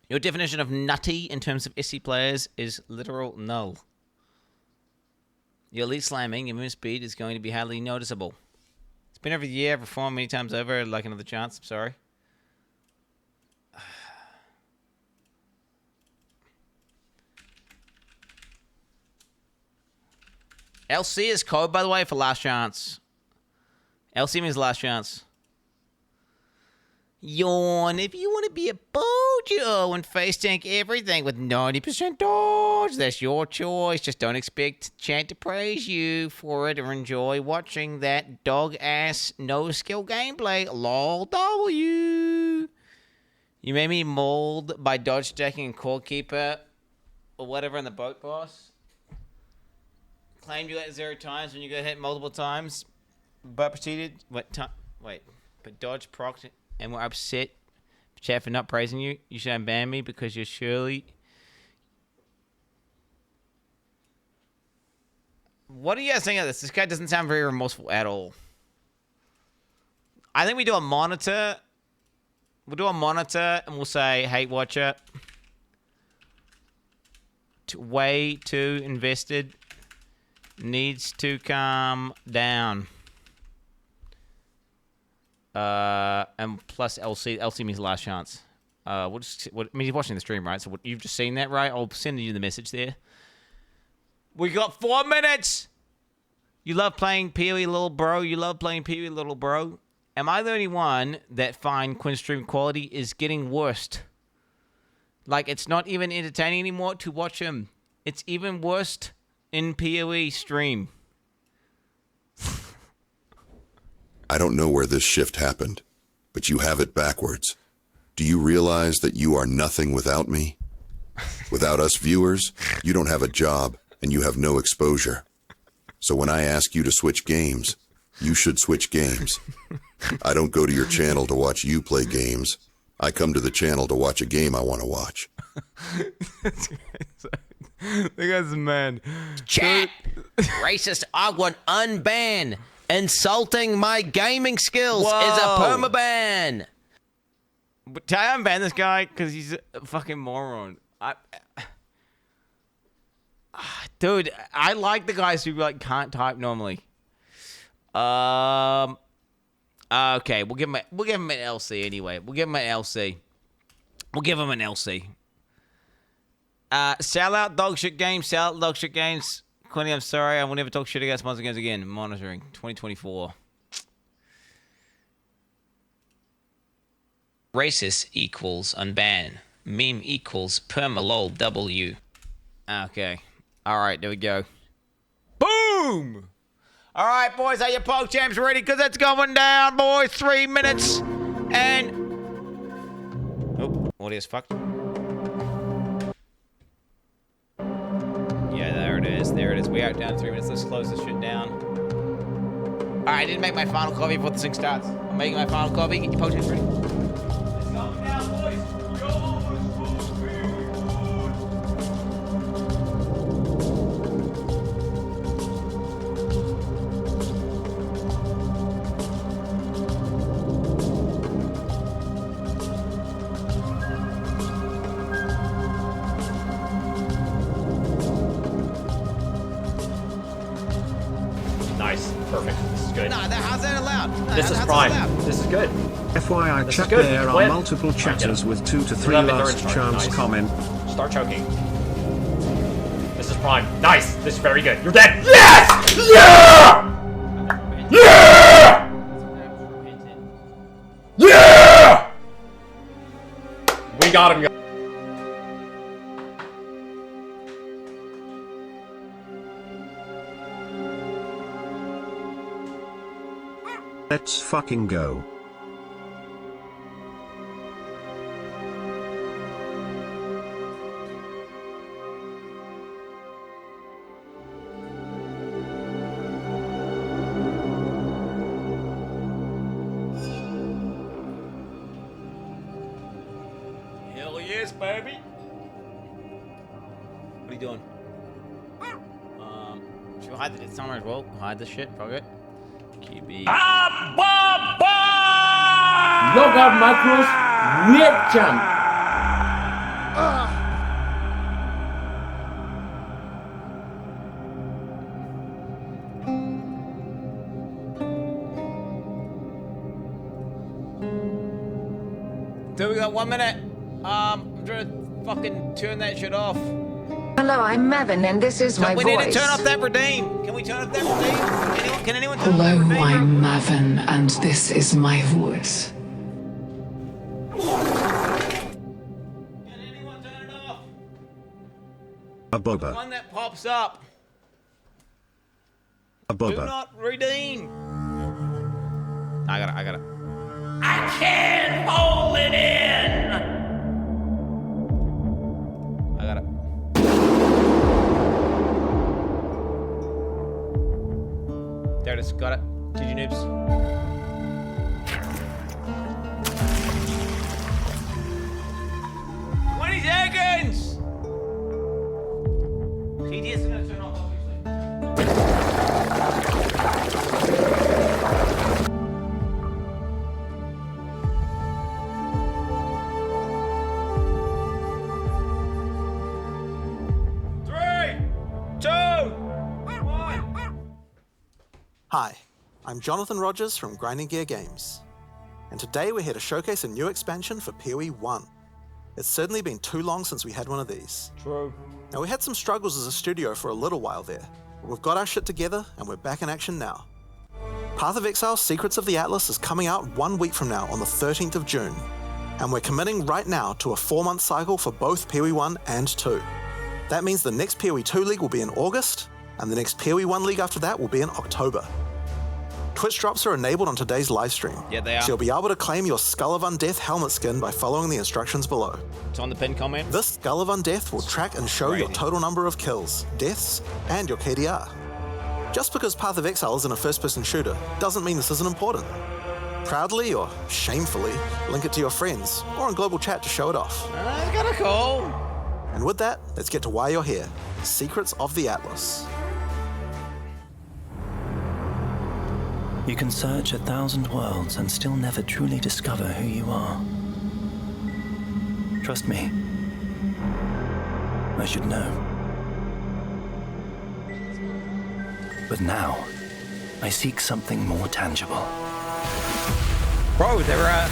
Your definition of nutty in terms of SC players is literal null. Your elite slamming, your move speed is going to be hardly noticeable. It's been over a year, I've performed many times over, like another chance, I'm sorry. LC is code, by the way, for last chance. LC means last chance. Yawn. If you want to be a Bojo and face tank everything with 90% dodge, that's your choice. Just don't expect chat to praise you for it or enjoy watching that dog-ass no-skill gameplay. LOL W. You made me mauled by dodge stacking and core keeper or whatever in the boat boss. Claimed you got 0 times when you got hit multiple times, but proceeded. But dodge procced and were upset, chat, for not praising you. You should unban me because you're surely. What do you guys think of this? This guy doesn't sound very remorseful at all. I think we do a monitor. We'll do a monitor and we'll say, "Hey, watcher, way too invested. Needs to calm down." And plus LC means last chance. I mean, you're watching the stream, right? So you've just seen that, right? I'll send you the message there. We got 4 minutes. You love playing PoE, little bro. You love playing PoE, little bro. Am I the only one that find Quinn stream quality is getting worse? Like, it's not even entertaining anymore to watch him. It's even worse in PoE stream. I don't know where this shift happened, but you have it backwards. Do you realize that you are nothing without me? Without us viewers, you don't have a job and you have no exposure. So when I ask you to switch games, you should switch games. I don't go to your channel to watch you play games. I come to the channel to watch a game I want to watch. The guy's a man. Chat! Racist, I want unban. Insulting my gaming skills is a permaban. But tell I unban this guy because he's a fucking moron. Dude, I like the guys who like can't type normally. Okay, we'll give him an LC anyway. We'll give him an LC. Sell out dogshit games. Quinn, I'm sorry. I will never talk shit against monster games again. Monitoring 2024. Racist equals unban. Meme equals permalol W. Okay. All right, there we go. Boom! All right, boys, are your poke champs ready? Because it's going down, boys. 3 minutes and... Oh, audio's fucked. Yeah, there it is. We are down 3 minutes. Let's close this shit down. All right, I didn't make my final copy before this thing starts. I'm making my final copy. Get your poke champs ready. It's going down, boys. This is prime. This is good. FYI, this chat, is good. there are multiple chatters with 2 to 3 last chance comment. Start choking. This is prime. Nice. This is very good. You're dead. Yes! Yeah! Yeah! Yeah! We got him, guys. Let's fucking go. Hell yes, baby. What are you doing? Should we hide the somewhere as well? Hide this shit, fuck it. QB. Yoga macros weird jump. So we got 1 minute. I'm trying to fucking turn that shit off. Hello, I'm Mavin, and this is my voice. We need to turn off that redeem. Can we turn off that redeem? Can anyone turn Hello, off that redeem? I'm Mavin, and this is my voice. A bubba. One that pops up. A Do bubba. not redeem. I got it. I can't hold it in! I got it. There it is. Got it. GG noobs. 20 seconds! TTS is gonna turn off, obviously. 3, 2, 1. Hi, I'm Jonathan Rogers from Grinding Gear Games, and today we're here to showcase a new expansion for PoE 1. It's certainly been too long since we had one of these. True. Now, we had some struggles as a studio for a little while there, but we've got our shit together and we're back in action now. Path of Exile Secrets of the Atlas is coming out 1 week from now on the 13th of June, and we're committing right now to a 4-month cycle for both PoE 1 and 2. That means the next PoE 2 League will be in August, and the next PoE 1 League after that will be in October. Twitch drops are enabled on today's live stream. Yeah, they are. So you'll be able to claim your Skull of Undeath helmet skin by following the instructions below. It's on the pinned comment. This Skull of Undeath will track and show your total number of kills, deaths, and your KDR. Just because Path of Exile isn't a first-person shooter doesn't mean this isn't important. Proudly or shamefully, link it to your friends or in global chat to show it off. That's kinda cool. And with that, let's get to why you're here. Secrets of the Atlas. You can search 1,000 worlds and still never truly discover who you are. Trust me. I should know. But now, I seek something more tangible. Bro, they're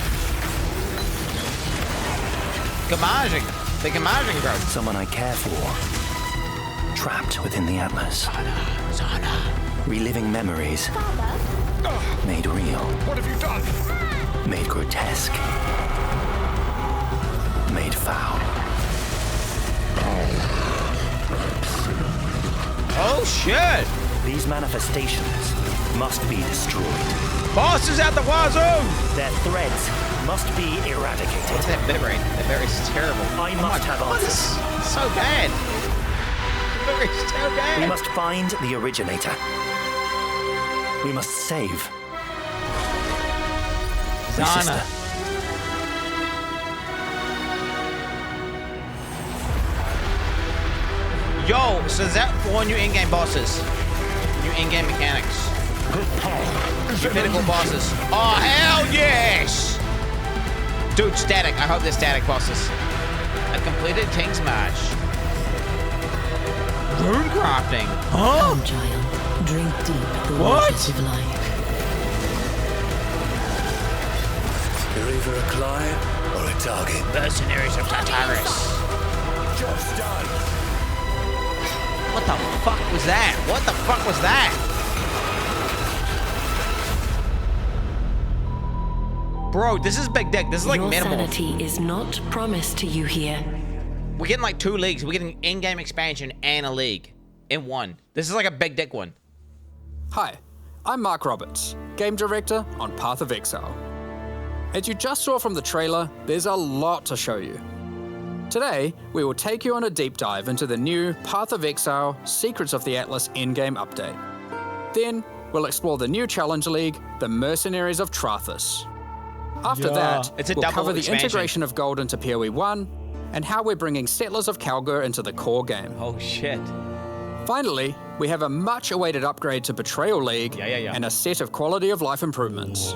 Gamaging. They're Gamaging, bro. Someone I care for. Trapped within the Atlas. Zana. Reliving memories. Made real. What have you done? Made grotesque. Made foul. Oh shit! These manifestations must be destroyed. Boss is at the war zone! Their threads must be eradicated. What's that bit rate? That bit rate's terrible. I must have answers. So bad. That rate's so bad. We must find the originator. We must save my Zana. sister. Yo, so is that 4 new in-game bosses? New in-game mechanics. New pinnacle bosses. Oh, hell yes! Dude, static. I hope they're static bosses. I completed King's March. Rune crafting. Huh? Come, child. Drink deep the What? waters of life. You're either a client or a target. Mercenaries of Tartarus. Job's done. What the fuck was that? What the fuck was that? Bro, this is big dick. This is like Your minimal. sanity is not promised to you here. We're getting like 2 leagues. We're getting in-game expansion and a league in one. This is like a big dick one. Hi, I'm Mark Roberts, Game Director on Path of Exile. As you just saw from the trailer, there's a lot to show you. Today, we will take you on a deep dive into the new Path of Exile Secrets of the Atlas in-game update. Then, we'll explore the new Challenge League, the Mercenaries of Trarthus. After that, It's a we'll double cover the expansion. integration of gold into PoE 1 and how we're bringing Settlers of Kalgur into the core game. Oh shit. Finally, we have a much-awaited upgrade to Betrayal League and a set of quality of life improvements.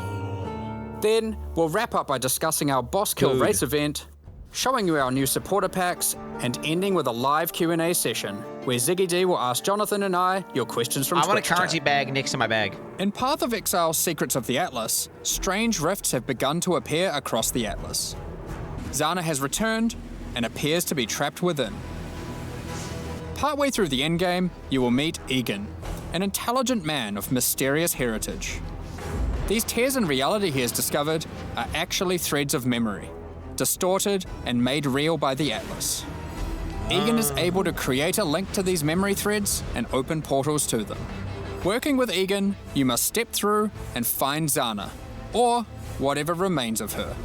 Then, we'll wrap up by discussing our boss kill Dude. race event, showing you our new supporter packs, and ending with a live Q&A session where Ziggy D will ask Jonathan and I your questions from I want a Twitch chat. currency bag next to my bag. In Path of Exile Secrets of the Atlas, strange rifts have begun to appear across the Atlas. Zana has returned and appears to be trapped within. Partway through the endgame, you will meet Egan, an intelligent man of mysterious heritage. These tears in reality he has discovered are actually threads of memory, distorted and made real by the Atlas. Egan is able to create a link to these memory threads and open portals to them. Working with Egan, you must step through and find Zana, or whatever remains of her.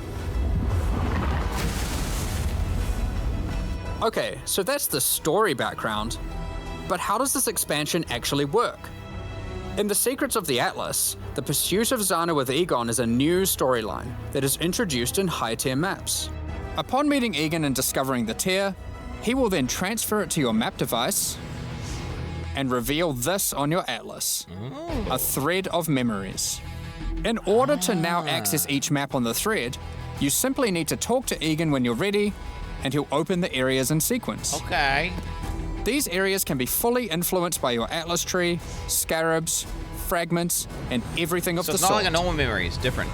Okay, so that's the story background, but how does this expansion actually work? In the Secrets of the Atlas, the pursuit of Zana with Egon is a new storyline that is introduced in high-tier maps. Upon meeting Egan and discovering the tier, he will then transfer it to your map device and reveal this on your Atlas, a thread of memories. In order to now access each map on the thread, you simply need to talk to Egan when you're ready, and he'll open the areas in sequence. Okay. These areas can be fully influenced by your Atlas tree, scarabs, fragments, and everything of So the it's not sort. like a normal memory, it's different.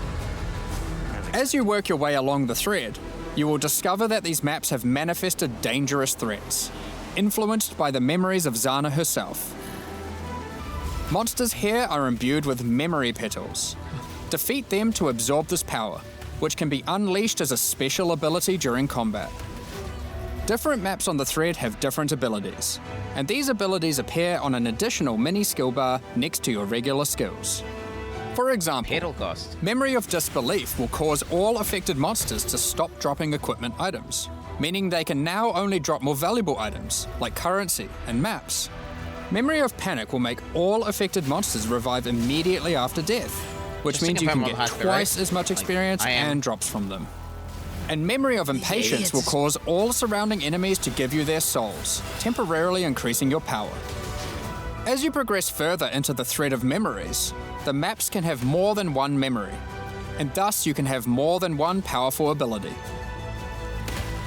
As you work your way along the thread, you will discover that these maps have manifested dangerous threats, influenced by the memories of Zana herself. Monsters here are imbued with memory petals. Defeat them to absorb this power, which can be unleashed as a special ability during combat. Different maps on the thread have different abilities, and these abilities appear on an additional mini skill bar next to your regular skills. For example, Memory of Disbelief will cause all affected monsters to stop dropping equipment items, meaning they can now only drop more valuable items, like currency and maps. Memory of Panic will make all affected monsters revive immediately after death, which Just means to you can confirm get I'm high, twice right? as much experience I am. and drops from them. And Memory of Impatience will cause all surrounding enemies to give you their souls, temporarily increasing your power. As you progress further into the thread of memories, the maps can have more than one memory, and thus you can have more than one powerful ability.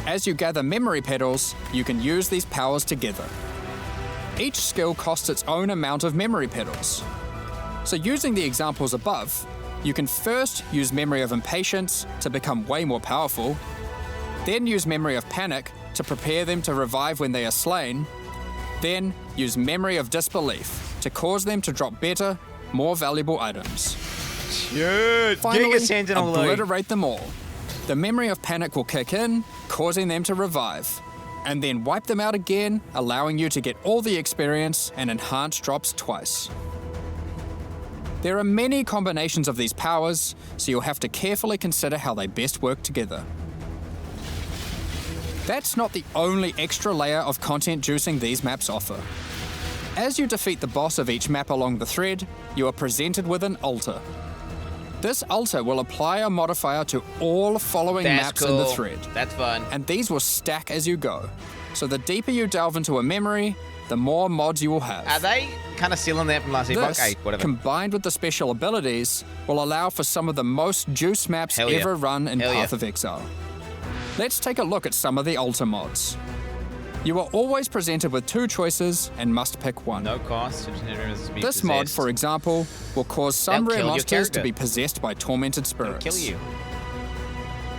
As you gather memory petals, you can use these powers together. Each skill costs its own amount of memory petals. So using the examples above, you can first use Memory of Impatience to become way more powerful, then use Memory of Panic to prepare them to revive when they are slain, then use Memory of Disbelief to cause them to drop better, more valuable items. Finally, obliterate them all. The Memory of Panic will kick in, causing them to revive, and then wipe them out again, allowing you to get all the experience and enhanced drops twice. There are many combinations of these powers, so you'll have to carefully consider how they best work together. That's not the only extra layer of content juicing these maps offer. As you defeat the boss of each map along the thread, you are presented with an altar. This altar will apply a modifier to all following maps in the thread. That's fun. And these will stack as you go. So the deeper you delve into a memory, the more mods you will have. Are they kind of stealing that from last epoch? This, Hey, whatever. combined with the special abilities, will allow for some of the most juice maps ever run in Path of Exile. Let's take a look at some of the altar mods. You are always presented with two choices and must pick one. No cost. This mod, for example, will cause some rare monsters to be possessed by tormented spirits. They'll kill you.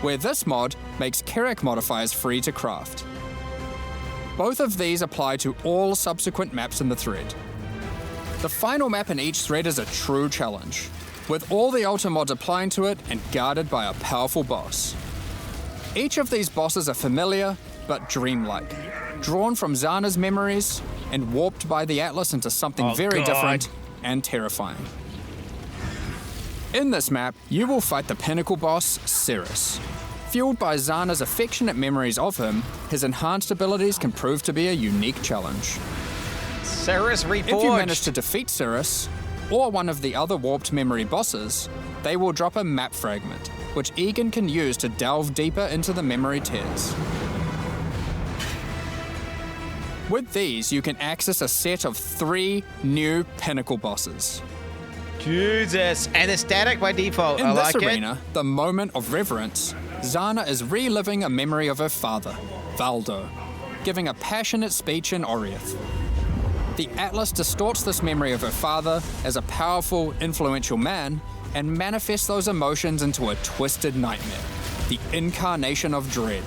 Where this mod makes Carrack modifiers free to craft. Both of these apply to all subsequent maps in the thread. The final map in each thread is a true challenge, with all the altar mods applying to it and guarded by a powerful boss. Each of these bosses are familiar, but dreamlike, drawn from Zana's memories and warped by the Atlas into something very different and terrifying. In this map, you will fight the pinnacle boss, Cirrus. Fueled by Zana's affectionate memories of him, his enhanced abilities can prove to be a unique challenge. Cirrus Reforged. If you manage to defeat Cirrus, or one of the other warped memory bosses, they will drop a map fragment, which Egan can use to delve deeper into the memory tears. With these, you can access a set of 3 new pinnacle bosses. Jesus, and it's static by default. In I this like arena, the moment of reverence, Zana is reliving a memory of her father, Valdo, giving a passionate speech in Oriath. The Atlas distorts this memory of her father as a powerful, influential man and manifests those emotions into a twisted nightmare, the incarnation of dread.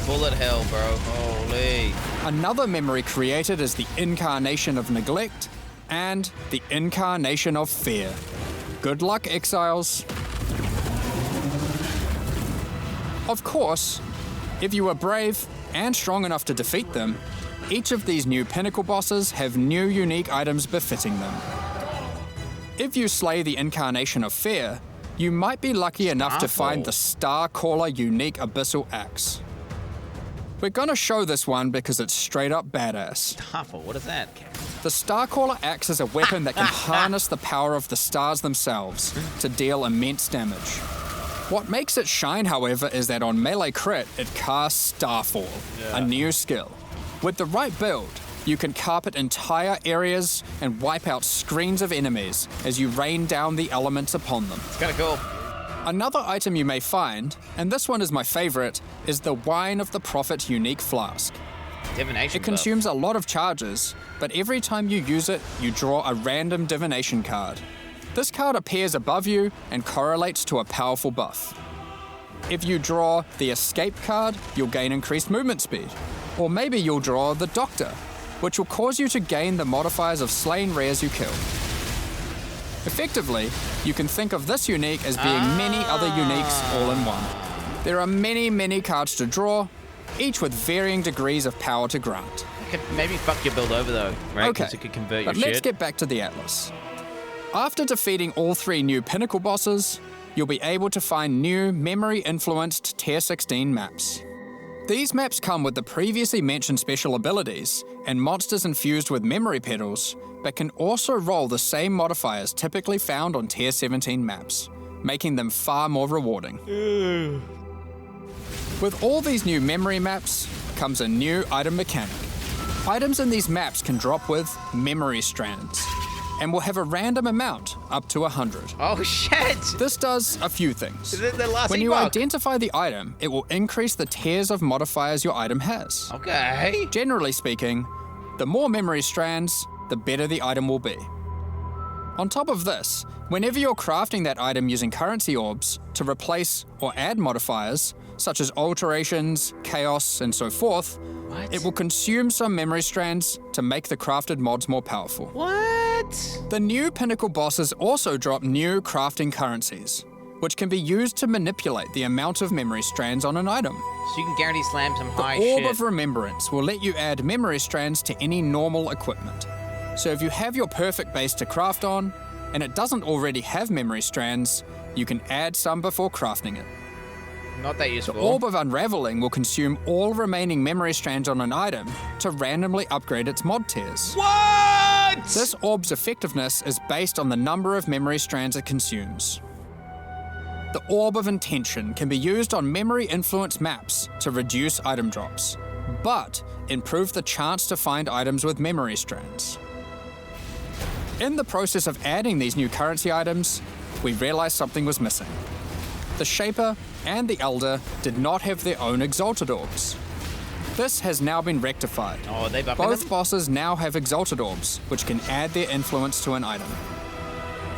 Bullet hell, bro. Holy. Another memory created is the incarnation of neglect and the incarnation of fear. Good luck, Exiles. Of course, if you are brave and strong enough to defeat them, each of these new pinnacle bosses have new unique items befitting them. If you slay the incarnation of fear, you might be lucky enough to find the Starcaller unique abyssal axe. We're gonna show this one because it's straight up badass. Starfall, what is that? The Starcaller axe is a weapon that can harness the power of the stars themselves to deal immense damage. What makes it shine, however, is that on melee crit, it casts Starfall, a new skill. With the right build, you can carpet entire areas and wipe out screens of enemies as you rain down the elements upon them. It's kinda cool. Another item you may find, and this one is my favorite, is the Wine of the Prophet unique flask. Divination It consumes a lot of charges, but every time you use it, you draw a random divination card. This card appears above you and correlates to a powerful buff. If you draw the Escape card, you'll gain increased movement speed. Or maybe you'll draw the Doctor, which will cause you to gain the modifiers of slain rares you kill. Effectively, you can think of this unique as being many other uniques all in one. There are many cards to draw, each with varying degrees of power to grant. It could maybe fuck your build over though, right? Okay, Because it could convert but your let's shit. get back to the Atlas. After defeating all 3 new pinnacle bosses, you'll be able to find new memory-influenced Tier 16 maps. These maps come with the previously mentioned special abilities and monsters infused with memory petals, but can also roll the same modifiers typically found on Tier 17 maps, making them far more rewarding. With all these new memory maps comes a new item mechanic. Items in these maps can drop with memory strands. and will have a random amount up to 100. Oh shit! This does a few things. When you emote. identify the item, it will increase the tiers of modifiers your item has. Okay. Generally speaking, the more memory strands, the better the item will be. On top of this, whenever you're crafting that item using currency orbs to replace or add modifiers, such as alterations, chaos, and so forth, it will consume some memory strands to make the crafted mods more powerful. What? The new pinnacle bosses also drop new crafting currencies, which can be used to manipulate the amount of memory strands on an item. So you can guarantee slam some high The Orb shit. of Remembrance will let you add memory strands to any normal equipment. So if you have your perfect base to craft on, and it doesn't already have memory strands, you can add some before crafting it. Not that useful. The Orb of Unraveling will consume all remaining memory strands on an item to randomly upgrade its mod tiers. What? This orb's effectiveness is based on the number of memory strands it consumes. The Orb of Intention can be used on memory influence maps to reduce item drops, but improve the chance to find items with memory strands. In the process of adding these new currency items, we realized something was missing. The Shaper and the Elder did not have their own Exalted Orbs. This has now been rectified. Oh, they buffing Both them? bosses now have Exalted Orbs, which can add their influence to an item.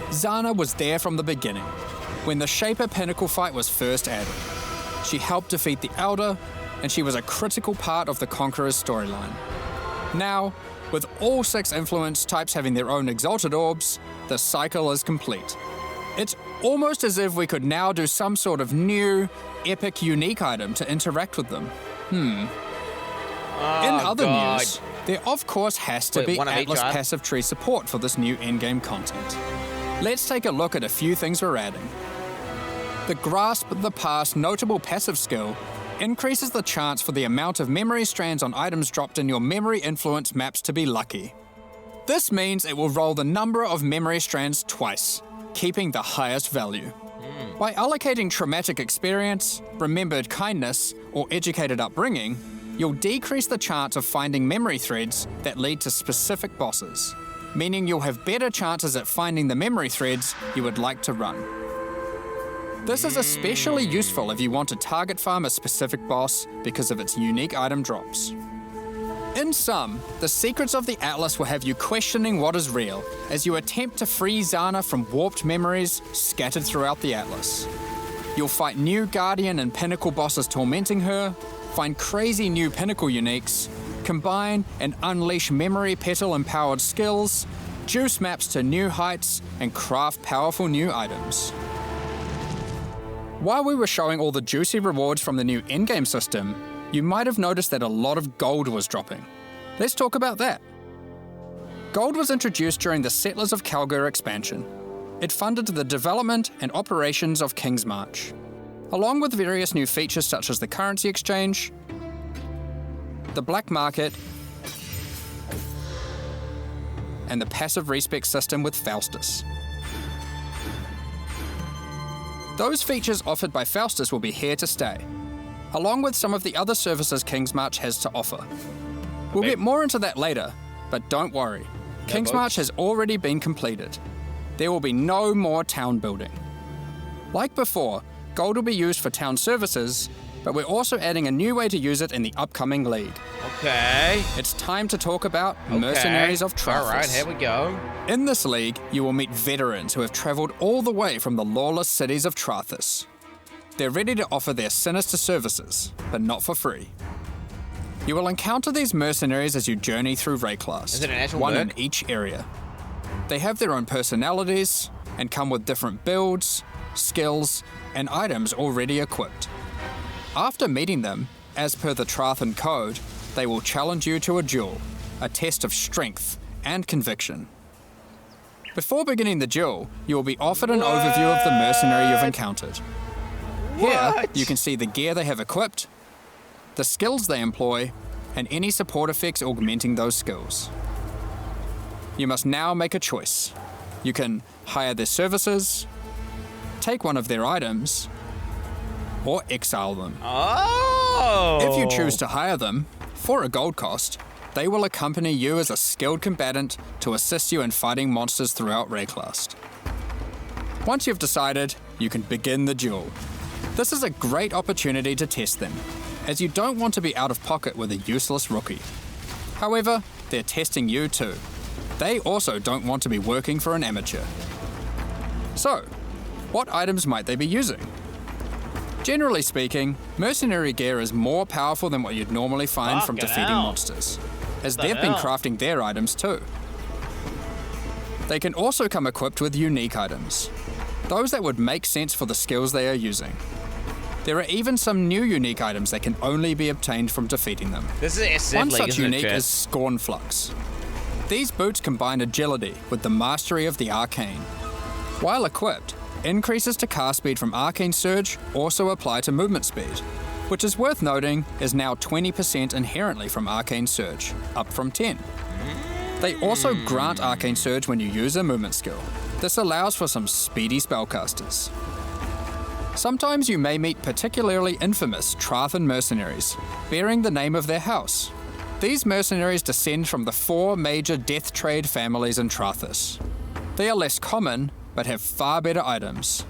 Zana was there from the beginning, when the Shaper Pinnacle fight was first added. She helped defeat the Elder, and she was a critical part of the Conqueror's storyline. Now, with all 6 influence types having their own Exalted Orbs, the cycle is complete. It's almost as if we could now do some sort of new, epic, unique item to interact with them. In other news, there of course has to be one of each Atlas item? passive tree support for this new endgame content. Let's take a look at a few things we're adding. The Grasp the Past notable passive skill increases the chance for the amount of memory strands on items dropped in your memory influence maps to be lucky. This means it will roll the number of memory strands twice, keeping the highest value. By allocating traumatic experience, remembered kindness, or educated upbringing, you'll decrease the chance of finding memory threads that lead to specific bosses, meaning you'll have better chances at finding the memory threads you would like to run. This is especially useful if you want to target farm a specific boss because of its unique item drops. In sum, the Secrets of the Atlas will have you questioning what is real as you attempt to free Zana from warped memories scattered throughout the Atlas. You'll fight new Guardian and Pinnacle bosses tormenting her, find crazy new Pinnacle uniques, combine and unleash memory petal-empowered skills, juice maps to new heights, and craft powerful new items. While we were showing all the juicy rewards from the new endgame system, you might have noticed that a lot of gold was dropping. Let's talk about that. Gold was introduced during the Settlers of Kalgur expansion. It funded the development and operations of King's March, along with various new features such as the currency exchange, the black market, and the passive respec system with Faustus. Those features offered by Faustus will be here to stay, along with some of the other services King's March has to offer. We'll get more into that later, but don't worry. King's March has already been completed. There will be no more town building. Like before, gold will be used for town services, but we're also adding a new way to use it in the upcoming league. Okay. It's time to talk about Mercenaries of Trarthus. All right, here we go. In this league, you will meet veterans who have traveled all the way from the lawless cities of Trarthus. They're ready to offer their sinister services, but not for free. You will encounter these mercenaries as you journey through Wraeclast, Is it an actual one merc? in each area. They have their own personalities and come with different builds, skills, and items already equipped. After meeting them, as per the Trarthan code, they will challenge you to a duel, a test of strength and conviction. Before beginning the duel, you will be offered an overview of the mercenary you've encountered. Here, you can see the gear they have equipped, the skills they employ, and any support effects augmenting those skills. You must now make a choice. You can hire their services, take one of their items, or exile them. Oh! If you choose to hire them, for a gold cost, they will accompany you as a skilled combatant to assist you in fighting monsters throughout Wraeclast. Once you've decided, you can begin the duel. This is a great opportunity to test them, as you don't want to be out of pocket with a useless rookie. However, they're testing you too. They also don't want to be working for an amateur. So, what items might they be using? Generally speaking, mercenary gear is more powerful than what you'd normally find from defeating monsters, as they've been crafting their items too. They can also come equipped with unique items, those that would make sense for the skills they are using. There are even some new unique items that can only be obtained from defeating them. This is SF One League, such isn't it, unique Chad? is Scorn Flux. These boots combine agility with the mastery of the arcane. While equipped, increases to cast speed from Arcane Surge also apply to movement speed, which is worth noting is now 20% inherently from Arcane Surge, up from 10. They also grant Arcane Surge when you use a movement skill. This allows for some speedy spellcasters. Sometimes you may meet particularly infamous Trarthan mercenaries, bearing the name of their house. These mercenaries descend from the 4 major death trade families in Trarthus. They are less common, but have far better items.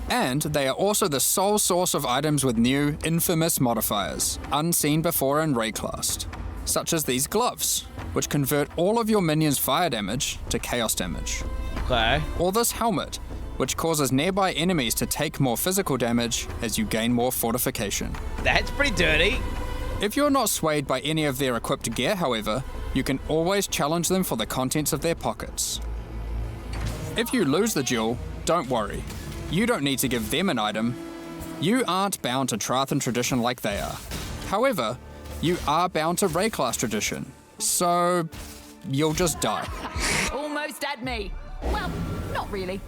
And they are also the sole source of items with new, infamous modifiers, unseen before in Wraeclast, such as these gloves, which convert all of your minions' fire damage to chaos damage. Okay. Or this helmet, which causes nearby enemies to take more physical damage as you gain more fortification. That's pretty dirty. If you're not swayed by any of their equipped gear, however, you can always challenge them for the contents of their pockets. If you lose the duel, don't worry. You don't need to give them an item. You aren't bound to Trarthan tradition like they are. However, you are bound to Wraeclast tradition, so you'll just die. Almost at me. Well, not really.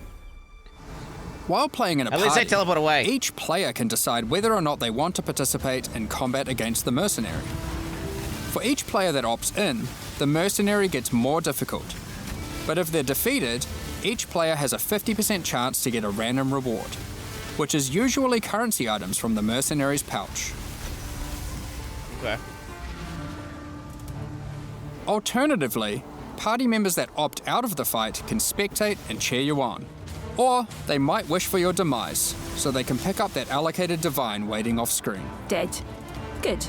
While playing in a At least they teleport away. each player can decide whether or not they want to participate in combat against the mercenary. For each player that opts in, the mercenary gets more difficult. But if they're defeated, each player has a 50% chance to get a random reward, which is usually currency items from the mercenary's pouch. Okay. Alternatively, party members that opt out of the fight can spectate and cheer you on. Or they might wish for your demise, so they can pick up that allocated divine waiting off screen. Dead. Good.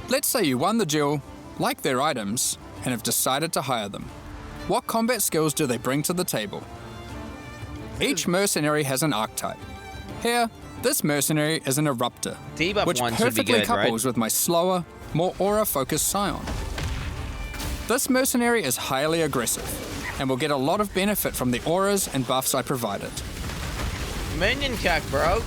Let's say you won the duel, like their items, and have decided to hire them. What combat skills do they bring to the table? Each mercenary has an archetype. Here, this mercenary is an Eruptor, Debuff which ones would be perfectly good, couples right? with my slower, more aura-focused Scion. This mercenary is highly aggressive, and will get a lot of benefit from the auras and buffs I provided. Minion cack, bro.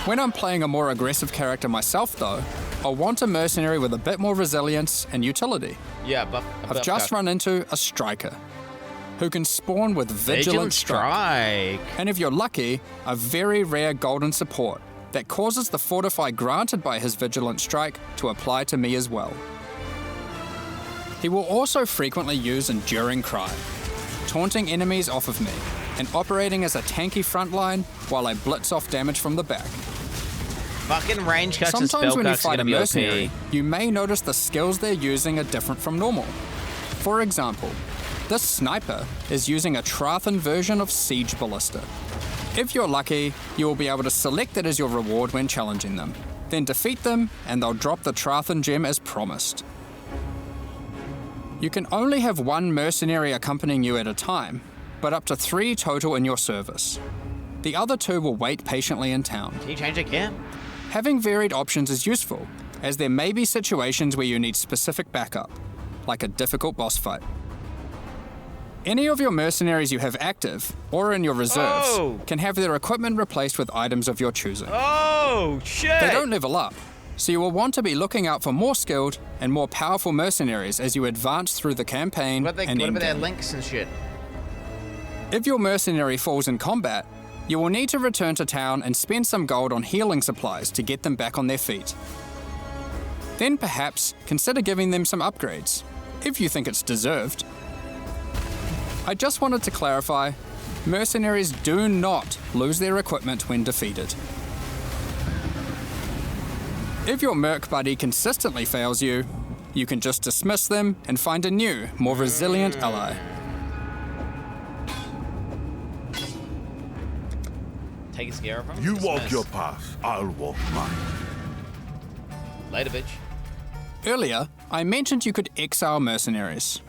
When I'm playing a more aggressive character myself though, I'll want a mercenary with a bit more resilience and utility. Yeah, buff. I've just run into a Striker, who can spawn with Vigilant Strike. And if you're lucky, a very rare golden support that causes the Fortify granted by his Vigilant Strike to apply to me as well. He will also frequently use Enduring Cry, taunting enemies off of me, and operating as a tanky frontline while I blitz off damage from the back. Fucking range cuts and Sometimes spell when you cuts are fight a gonna be mercenary, OP. you may notice the skills they're using are different from normal. For example, this sniper is using a Trarthan version of Siege Ballista. If you're lucky, you will be able to select it as your reward when challenging them, then defeat them and they'll drop the Trarthan gem as promised. You can only have one mercenary accompanying you at a time, but up to 3 total in your service. The other 2 will wait patiently in town. Can you change it again? Having varied options is useful, as there may be situations where you need specific backup, like a difficult boss fight. Any of your mercenaries you have active, or in your reserves, can have their equipment replaced with items of your choosing. Oh, shit! They don't level up, so you will want to be looking out for more skilled and more powerful mercenaries as you advance through the campaign What and about their endgame. links and shit? If your mercenary falls in combat, you will need to return to town and spend some gold on healing supplies to get them back on their feet. Then perhaps consider giving them some upgrades, if you think it's deserved. I just wanted to clarify, mercenaries do not lose their equipment when defeated. If your merc buddy consistently fails you, you can just dismiss them and find a new, more resilient ally. Take a scare from You walk your path, I'll walk mine. Later, bitch. Earlier, I mentioned you could exile mercenaries.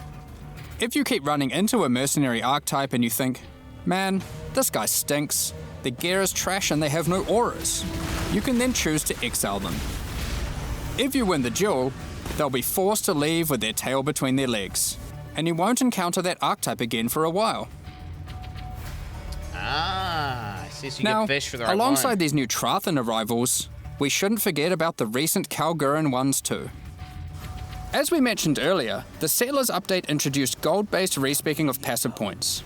If you keep running into a mercenary archetype and you think, man, this guy stinks, their gear is trash and they have no auras, you can then choose to exile them. If you win the duel, they'll be forced to leave with their tail between their legs, and you won't encounter that archetype again for a while. Ah, so you Now, get fish for the right alongside one. these new Trarthus arrivals, we shouldn't forget about the recent Kalguran ones too. As we mentioned earlier, the Settlers update introduced gold-based respeccing of passive points.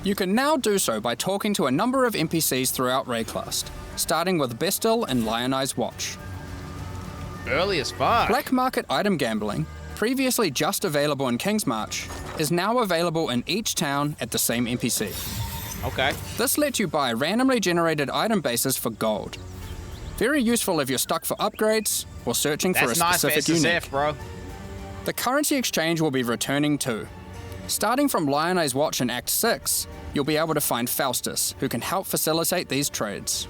You can now do so by talking to a number of NPCs throughout Wraeclast, starting with Bestil and Lioneye's Watch. Early as fuck. Black market item gambling, previously just available in Kingsmarch, is now available in each town at the same NPC. Okay. This lets you buy randomly generated item bases for gold. Very useful if you're stuck for upgrades or searching for a specific unique. Bro. The currency exchange will be returning too. Starting from Lioneye's Watch in Act 6, you'll be able to find Faustus, who can help facilitate these trades.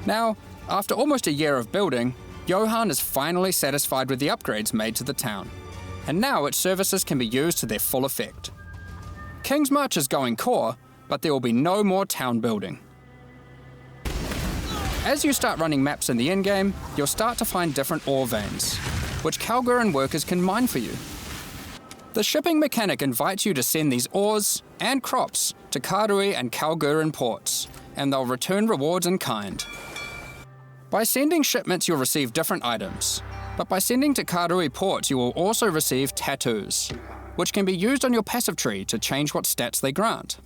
Now, after almost a year of building, Johan is finally satisfied with the upgrades made to the town, and now its services can be used to their full effect. Kingsmarch is going core, but there will be no more town building. As you start running maps in the endgame, you'll start to find different ore veins, which Kalguran workers can mine for you. The shipping mechanic invites you to send these ores and crops to Karui and Kalguran ports, and they'll return rewards in kind. By sending shipments, you'll receive different items, but by sending to Karui ports, you will also receive tattoos, which can be used on your passive tree to change what stats they grant.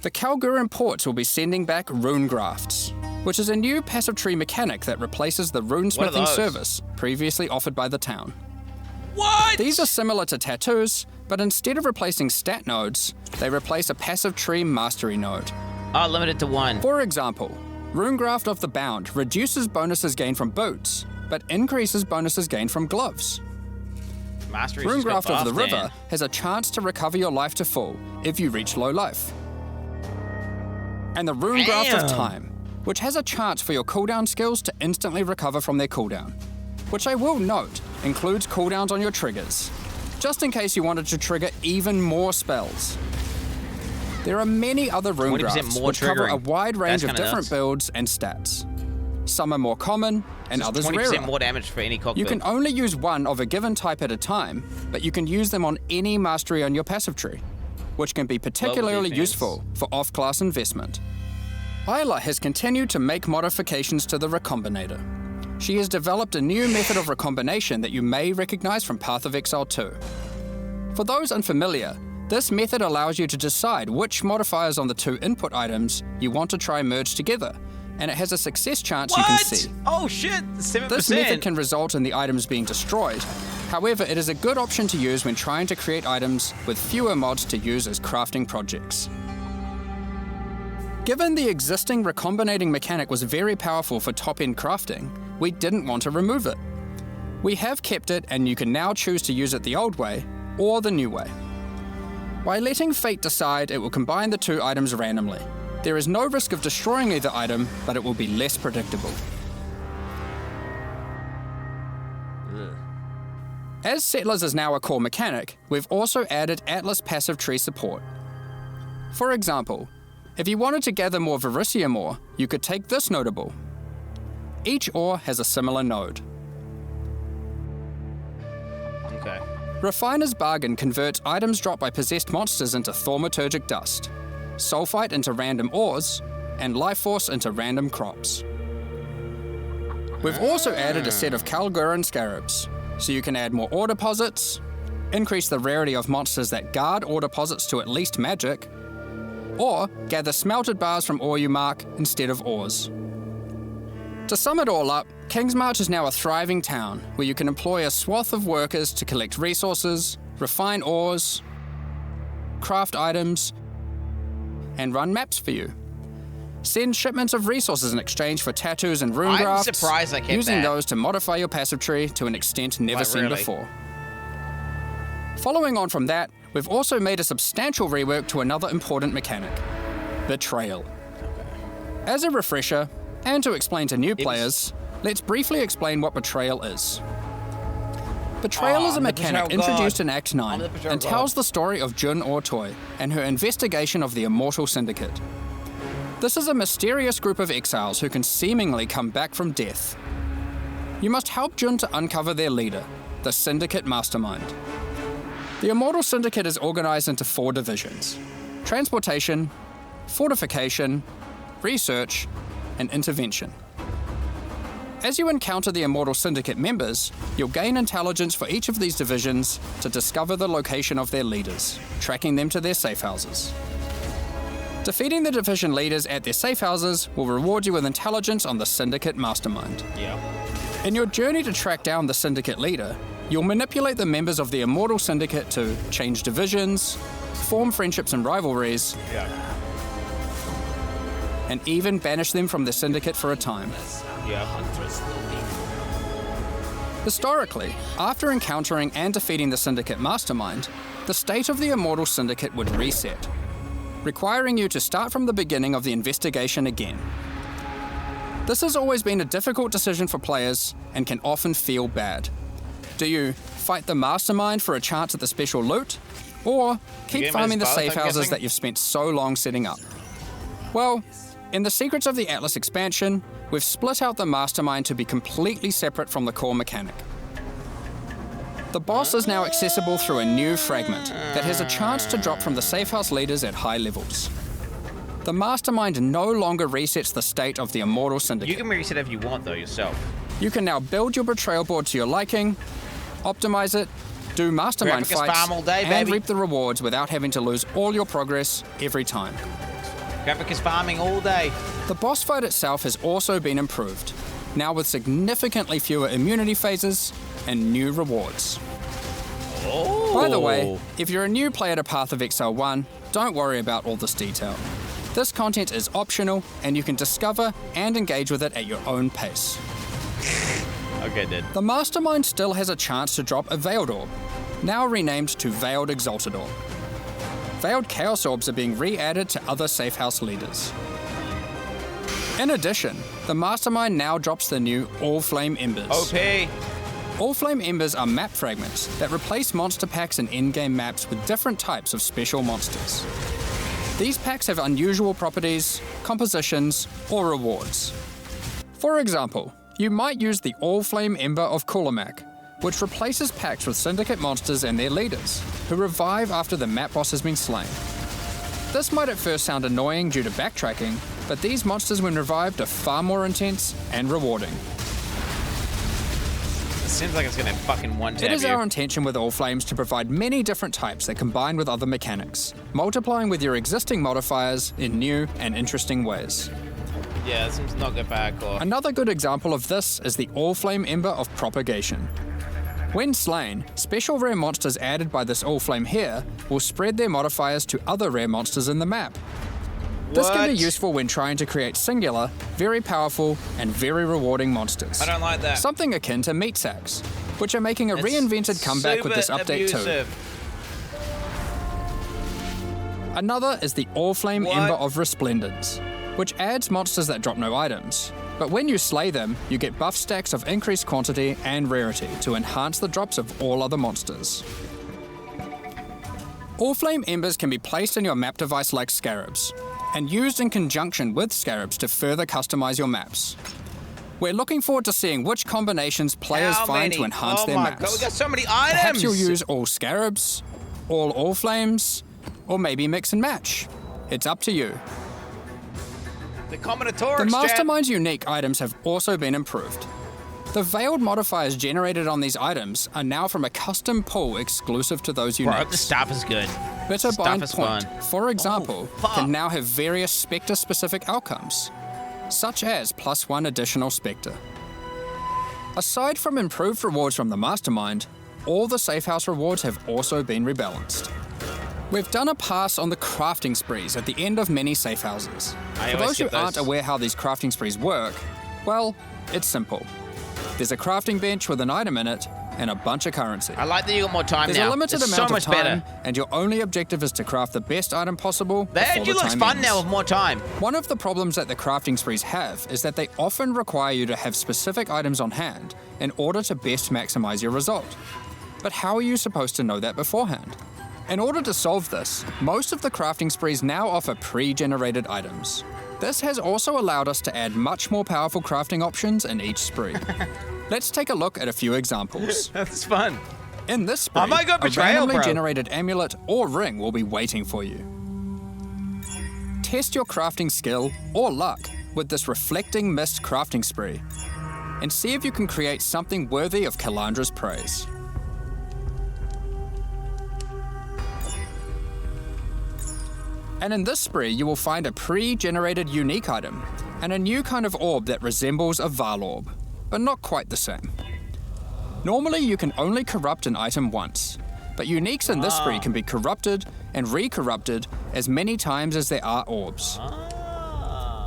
The Kalguran ports will be sending back rune grafts, which is a new passive tree mechanic that replaces the runesmithing service previously offered by the town. What? These are similar to tattoos, but instead of replacing stat nodes, they replace a passive tree mastery node. Oh, limited to one. For example, Runegraft of the Bound reduces bonuses gained from boots, but increases bonuses gained from gloves. Runegraft of the River has a chance to recover your life to full if you reach low life. And the Runegraft of Time, which has a chance for your cooldown skills to instantly recover from their cooldown, which I will note includes cooldowns on your triggers, just in case you wanted to trigger even more spells. There are many other rune grafts which cover a wide range of different builds and stats. Some are more common and others 20% rarer. more damage for any cockpit. You can only use one of a given type at a time, but you can use them on any mastery on your passive tree, which can be particularly useful for off-class investment. Isla has continued to make modifications to the Recombinator. She has developed a new method of recombination that you may recognize from Path of Exile 2. For those unfamiliar, this method allows you to decide which modifiers on the two input items you want to try merge together, and it has a success chance you can see. Oh shit, 7%. This method can result in the items being destroyed. However, it is a good option to use when trying to create items with fewer mods to use as crafting projects. Given the existing recombinating mechanic was very powerful for top-end crafting, we didn't want to remove it. We have kept it, and you can now choose to use it the old way or the new way. By letting fate decide, it will combine the two items randomly. There is no risk of destroying either item, but it will be less predictable. As Settlers is now a core mechanic, we've also added Atlas passive tree support. For example, if you wanted to gather more Verisium ore, you could take this notable. Each ore has a similar node. Okay. Refiner's Bargain converts items dropped by possessed monsters into thaumaturgic dust, sulfite into random ores, and life force into random crops. We've also added a set of Kalguran scarabs, so you can add more ore deposits, increase the rarity of monsters that guard ore deposits to at least magic, or gather smelted bars from ore you mark instead of ores. To sum it all up, Kingsmarch is now a thriving town where you can employ a swath of workers to collect resources, refine ores, craft items, and run maps for you. Send shipments of resources in exchange for tattoos and rune I'm grafts, surprised I kept using that. those to modify your passive tree to an extent never Like, seen really? before. Following on from that, we've also made a substantial rework to another important mechanic, betrayal. As a refresher, and to explain to new players, let's briefly explain what betrayal is. Betrayal is a mechanic introduced in Act 9 and tells the story of Jun Ortoy and her investigation of the Immortal Syndicate. This is a mysterious group of exiles who can seemingly come back from death. You must help Jun to uncover their leader, the Syndicate Mastermind. The Immortal Syndicate is organized into 4 divisions: transportation, fortification, research, and intervention. As you encounter the Immortal Syndicate members, you'll gain intelligence for each of these divisions to discover the location of their leaders, tracking them to their safe houses. Defeating the division leaders at their safe houses will reward you with intelligence on the Syndicate Mastermind. In your journey to track down the Syndicate leader, you'll manipulate the members of the Immortal Syndicate to change divisions, form friendships and rivalries, and even banish them from the Syndicate for a time. Historically, after encountering and defeating the Syndicate Mastermind, the state of the Immortal Syndicate would reset, requiring you to start from the beginning of the investigation again. This has always been a difficult decision for players and can often feel bad. Do you fight the Mastermind for a chance at the special loot, or keep farming the safe houses that you've spent so long setting up? Well, in the Secrets of the Atlas expansion, we've split out the Mastermind to be completely separate from the core mechanic. The boss is now accessible through a new fragment that has a chance to drop from the safe house leaders at high levels. The Mastermind no longer resets the state of the Immortal Syndicate. You can reset if you want, though, yourself. You can now build your betrayal board to your liking, optimize it, do Mastermind Graphics fights, farm all day, and baby. reap the rewards without having to lose all your progress every time. Graphic is farming all day. The boss fight itself has also been improved, now with significantly fewer immunity phases and new rewards. By the way, if you're a new player to Path of Exile 1, don't worry about all this detail. This content is optional, and you can discover and engage with it at your own pace. Okay, dude. The Mastermind still has a chance to drop a Veiled Orb, now renamed to Veiled Exalted Orb. Veiled Chaos Orbs are being re-added to other safe house leaders. In addition, the Mastermind now drops the new All Flame Embers. OP! All Flame Embers are map fragments that replace monster packs in in-game maps with different types of special monsters. These packs have unusual properties, compositions, or rewards. For example, you might use the All Flame Ember of Kulamak, which replaces packs with Syndicate monsters and their leaders, who revive after the map boss has been slain. This might at first sound annoying due to backtracking, but these monsters when revived are far more intense and rewarding. It seems like it's gonna fucking one-tap It is you. our intention with All Flames to provide many different types that combine with other mechanics, multiplying with your existing modifiers in new and interesting ways. Yeah, this seems not good back or... Another good example of this is the All Flame Ember of Propagation. When slain, special rare monsters added by this All Flame here will spread their modifiers to other rare monsters in the map. This can be useful when trying to create singular, very powerful, and very rewarding monsters. I don't like that. Something akin to meat sacks, which are making a reinvented comeback with this update too. Another is the All Flame Ember of Resplendence, which adds monsters that drop no items. But when you slay them, you get buff stacks of increased quantity and rarity to enhance the drops of all other monsters. All Flame Embers can be placed in your map device like scarabs, and used in conjunction with scarabs to further customize your maps. We're looking forward to seeing which combinations players find to enhance their maps. God, we got so many items! Perhaps you'll use all scarabs, all Flames, or maybe mix and match. It's up to you. The Combinatorics, The Mastermind's unique items have also been improved. The veiled modifiers generated on these items are now from a custom pool exclusive to those uniques. Bro, the stuff is good. Bitter Stuff Bind is Point, fun. for example, can now have various Spectre-specific outcomes, such as +1 additional Spectre. Aside from improved rewards from the Mastermind, all the Safe House rewards have also been rebalanced. We've done a pass on the crafting sprees at the end of many safe houses. For those who aren't aware how these crafting sprees work, well, it's simple. There's a crafting bench with an item in it and a bunch of currency. I like that you got more time There's now. a limited It's amount so much of time, better. and your only objective is to craft the best item possible. That actually looks fun now with more time. One of the problems that the crafting sprees have is that they often require you to have specific items on hand in order to best maximize your result. But how are you supposed to know that beforehand? In order to solve this, most of the crafting sprees now offer pre-generated items. This has also allowed us to add much more powerful crafting options in each spree. Let's take a look at a few examples. That's fun. In this spree, I might go a betrayal, randomly bro. generated amulet or ring will be waiting for you. Test your crafting skill or luck with this reflecting mist crafting spree, and see if you can create something worthy of Kalandra's praise. And in this spree, you will find a pre-generated unique item and a new kind of orb that resembles a Val orb, but not quite the same. Normally, you can only corrupt an item once, but uniques in this spree can be corrupted and re-corrupted as many times as there are orbs.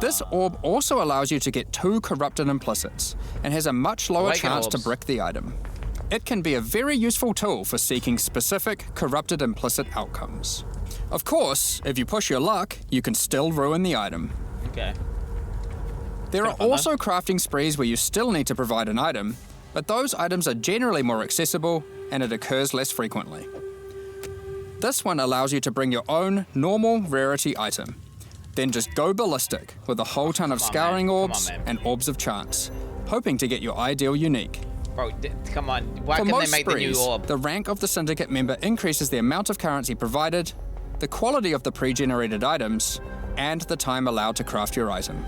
This orb also allows you to get 2 corrupted implicits and has a much lower chance to brick the item. It can be a very useful tool for seeking specific corrupted implicit outcomes. Of course, if you push your luck, you can still ruin the item. Okay. There are also crafting sprees where you still need to provide an item, but those items are generally more accessible and it occurs less frequently. This one allows you to bring your own normal rarity item, then just go ballistic with a whole ton of scouring orbs and orbs of chance, hoping to get your ideal unique. Bro, come on. Why For can they most make the new sprees, orb? the rank of the syndicate member increases the amount of currency provided, the quality of the pre-generated items, and the time allowed to craft your item.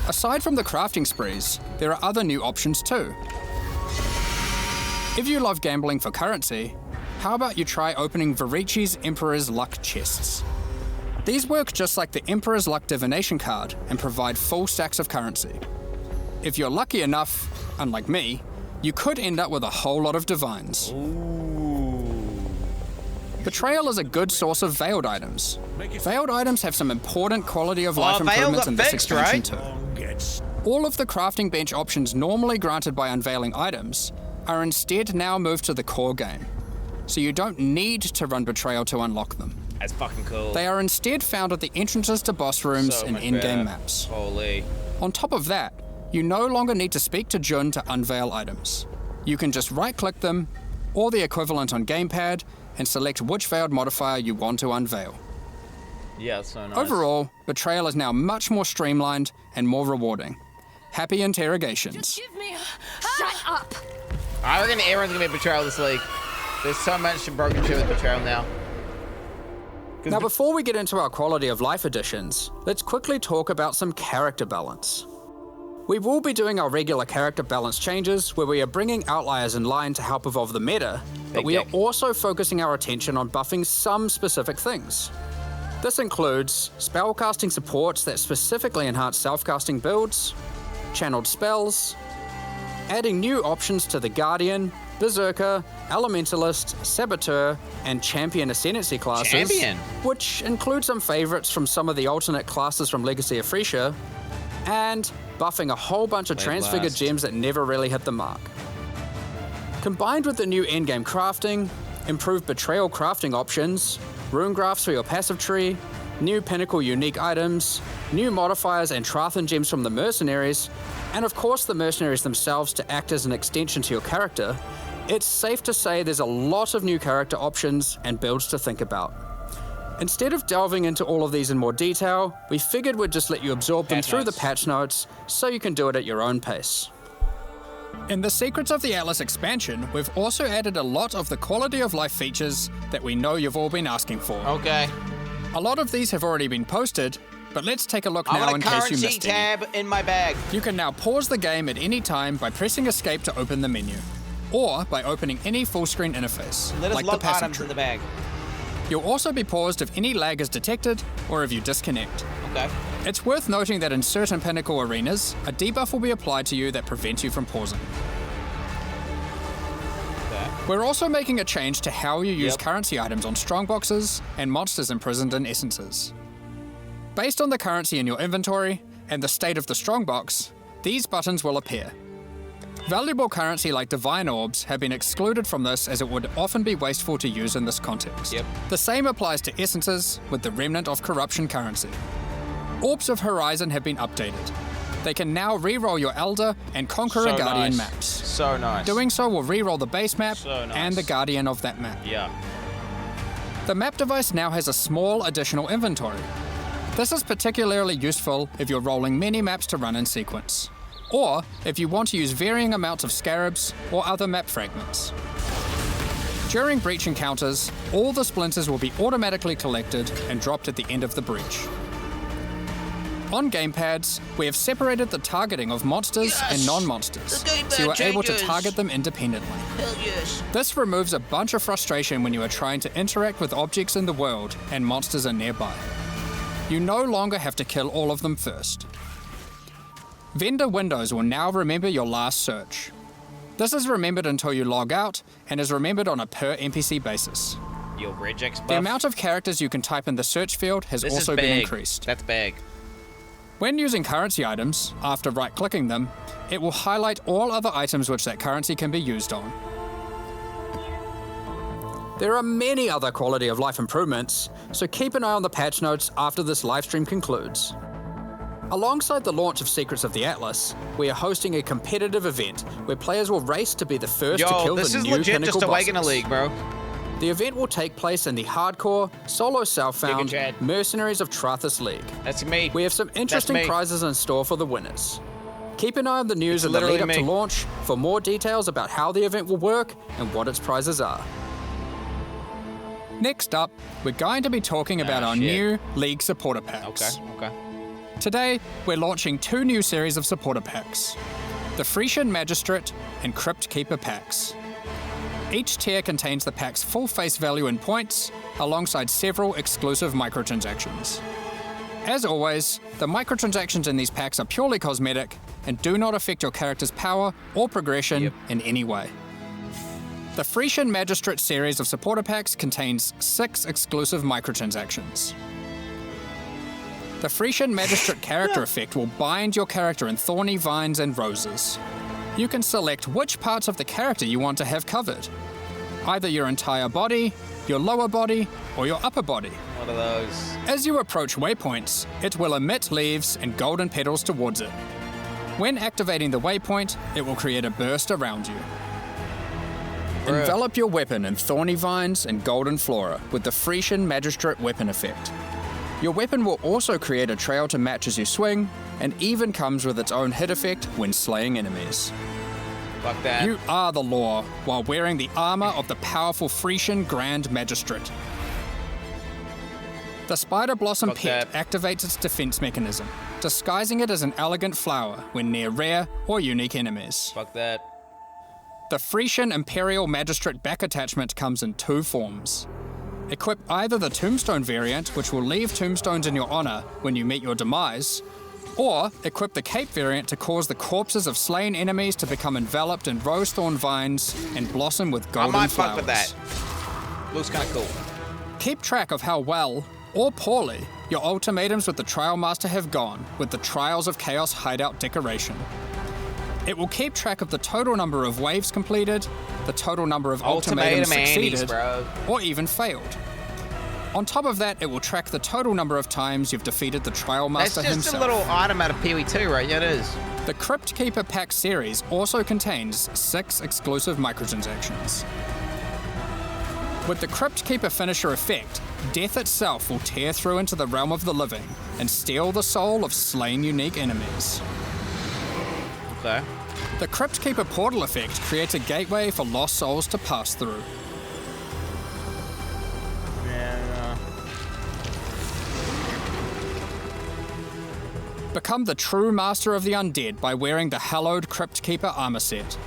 Aside from the crafting sprees, there are other new options too. If you love gambling for currency, how about you try opening Varici's Emperor's Luck chests? These work just like the Emperor's Luck divination card and provide full stacks of currency. If you're lucky enough, unlike me, you could end up with a whole lot of divines. Betrayal is a good source of veiled items. Veiled items have some important quality of life improvements in this expansion too. All of the crafting bench options normally granted by unveiling items are instead now moved to the core game, so you don't need to run Betrayal to unlock them. That's fucking cool. They are instead found at the entrances to boss rooms and in-game maps. Holy. On top of that, you no longer need to speak to Jun to unveil items. You can just right-click them, or the equivalent on gamepad, and select which veiled modifier you want to unveil. Yeah, that's so nice. Overall, Betrayal is now much more streamlined and more rewarding. Happy interrogations. Shut up! I reckon everyone's gonna be Betrayal this league. There's so much broken shit with Betrayal now. Now, before we get into our quality of life additions, let's quickly talk about some character balance. We will be doing our regular character balance changes where we are bringing outliers in line to help evolve the meta, but we are also focusing our attention on buffing some specific things. This includes spellcasting supports that specifically enhance self-casting builds, channeled spells, adding new options to the Guardian, Berserker, Elementalist, Saboteur, and Champion Ascendancy classes, which include some favorites from some of the alternate classes from Legacy of Frisia, and buffing a whole bunch of transfigured gems that never really hit the mark. Combined with the new endgame crafting, improved Betrayal crafting options, rune graphs for your passive tree, new pinnacle unique items, new modifiers and Trarthus gems from the mercenaries, and of course the mercenaries themselves to act as an extension to your character, it's safe to say there's a lot of new character options and builds to think about. Instead of delving into all of these in more detail, we figured we'd just let you absorb them through the patch notes so you can do it at your own pace. In the Secrets of the Atlas expansion, we've also added a lot of the quality of life features that we know you've all been asking for. Okay. A lot of these have already been posted, but let's take a look I now want in a case you currency missed tab any. in my bag. You can now pause the game at any time by pressing escape to open the menu, or by opening any full screen interface, Let us like the lock passive items tree. in the bag. You'll also be paused if any lag is detected or if you disconnect. Okay. It's worth noting that in certain Pinnacle arenas, a debuff will be applied to you that prevents you from pausing. Okay. We're also making a change to how you use currency items on strongboxes and monsters imprisoned in essences. Based on the currency in your inventory and the state of the strongbox, these buttons will appear. Valuable currency like divine orbs have been excluded from this as it would often be wasteful to use in this context. The same applies to essences with the remnant of corruption currency. Orbs of Horizon have been updated. They can now re-roll your Elder and Conqueror Guardian maps. So nice. Doing so will re-roll the base map and the Guardian of that map. The map device now has a small additional inventory. This is particularly useful if you're rolling many maps to run in sequence, or if you want to use varying amounts of scarabs or other map fragments. During breach encounters, all the splinters will be automatically collected and dropped at the end of the breach. On gamepads, we have separated the targeting of monsters and non-monsters, so you are able to target them independently. This removes a bunch of frustration when you are trying to interact with objects in the world and monsters are nearby. You no longer have to kill all of them first. Vendor windows will now remember your last search. This is remembered until you log out and is remembered on a per NPC basis. Your regex buff. The amount of characters you can type in the search field has also been increased. That's big. When using currency items, after right-clicking them, it will highlight all other items which that currency can be used on. There are many other quality of life improvements, so keep an eye on the patch notes after this livestream concludes. Alongside the launch of Secrets of the Atlas, we are hosting a competitive event where players will race to be the first to kill the new pinnacle bosses. This is legit just a Awakener League, bro. The event will take place in the hardcore, solo self-found Mercenaries of Trarthus League. That's me. We have some interesting prizes in store for the winners. Keep an eye on the news in the lead up to launch for more details about how the event will work and what its prizes are. Next up, we're going to be talking about our new League supporter packs. Today, we're launching 2 new series of supporter packs, the Frisian Magistrate and Crypt Keeper packs. Each tier contains the pack's full face value in points, alongside several exclusive microtransactions. As always, the microtransactions in these packs are purely cosmetic and do not affect your character's power or progression in any way. The Frisian Magistrate series of supporter packs contains 6 exclusive microtransactions. The Frisian Magistrate character effect will bind your character in thorny vines and roses. You can select which parts of the character you want to have covered. Either your entire body, your lower body, or your upper body. What are those? As you approach waypoints, it will emit leaves and golden petals towards it. When activating the waypoint, it will create a burst around you. Envelop your weapon in thorny vines and golden flora with the Frisian Magistrate weapon effect. Your weapon will also create a trail to match as you swing, and even comes with its own hit effect when slaying enemies. Fuck that. You are the law while wearing the armor of the powerful Frisian Grand Magistrate. The Spider Blossom Pet activates its defense mechanism, disguising it as an elegant flower when near rare or unique enemies. Fuck that. The Frisian Imperial Magistrate back attachment comes in 2 forms. Equip either the Tombstone variant, which will leave tombstones in your honor when you meet your demise, or equip the Cape variant to cause the corpses of slain enemies to become enveloped in rose-thorn vines and blossom with golden flowers. I might fuck with that. Looks kinda cool. Keep track of how well, or poorly, your ultimatums with the Trial Master have gone with the Trials of Chaos hideout decoration. It will keep track of the total number of waves completed, the total number of ultimatums succeeded, or even failed. On top of that, it will track the total number of times you've defeated the Trial Master himself. That's just a little item out of PoE 2, right? Yeah, it is. The Crypt Keeper pack series also contains 6 exclusive microtransactions. With the Crypt Keeper finisher effect, death itself will tear through into the realm of the living and steal the soul of slain unique enemies. Okay. The Crypt Keeper portal effect creates a gateway for lost souls to pass through. Become the true master of the undead by wearing the hallowed Crypt Keeper armor set.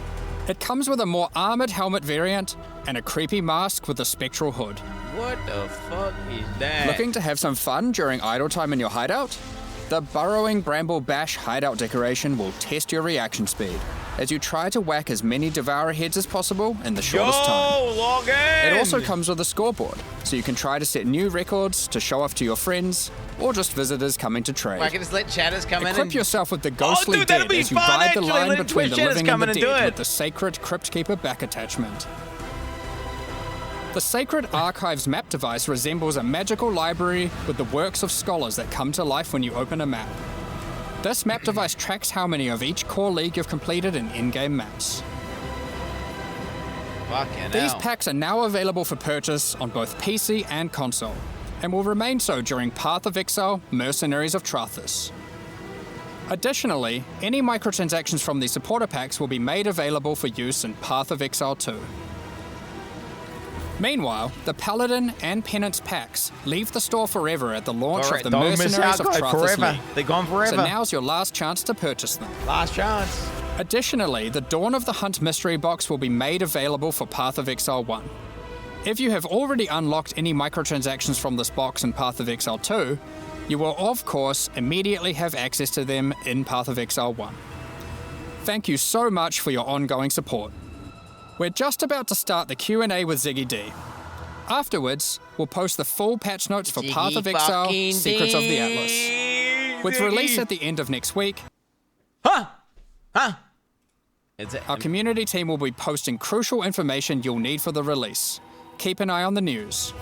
It comes with a more armored helmet variant and a creepy mask with a spectral hood. What the fuck is that? Looking to have some fun during idle time in your hideout? The Burrowing Bramble Bash hideout decoration will test your reaction speed. as you try to whack as many Devourer heads as possible in the shortest time. Log in! It also comes with a scoreboard, so you can try to set new records to show off to your friends, or just visitors coming to trade. I can just let chatters come in Equip and... yourself with the ghostly dead as you ride the line between the living and the dead with the sacred Crypt Keeper back attachment. The Sacred Archives map device resembles a magical library with the works of scholars that come to life when you open a map. This map device tracks how many of each core league you've completed in in-game maps. These packs are now available for purchase on both PC and console, and will remain so during Path of Exile, Mercenaries of Trarthus. Additionally, any microtransactions from these supporter packs will be made available for use in Path of Exile 2. Meanwhile, the Paladin and Penance packs leave the store forever at the launch of the Mercenaries of Trarthus League. They're gone forever. So now's your last chance to purchase them. Last chance. Additionally, the Dawn of the Hunt mystery box will be made available for Path of Exile 1. If you have already unlocked any microtransactions from this box in Path of Exile 2, you will of course immediately have access to them in Path of Exile 1. Thank you so much for your ongoing support. We're just about to start the Q&A with Ziggy D. Afterwards, we'll post the full patch notes for Path of Exile, Secrets of the Atlas. With release at the end of next week, our community team will be posting crucial information you'll need for the release. Keep an eye on the news.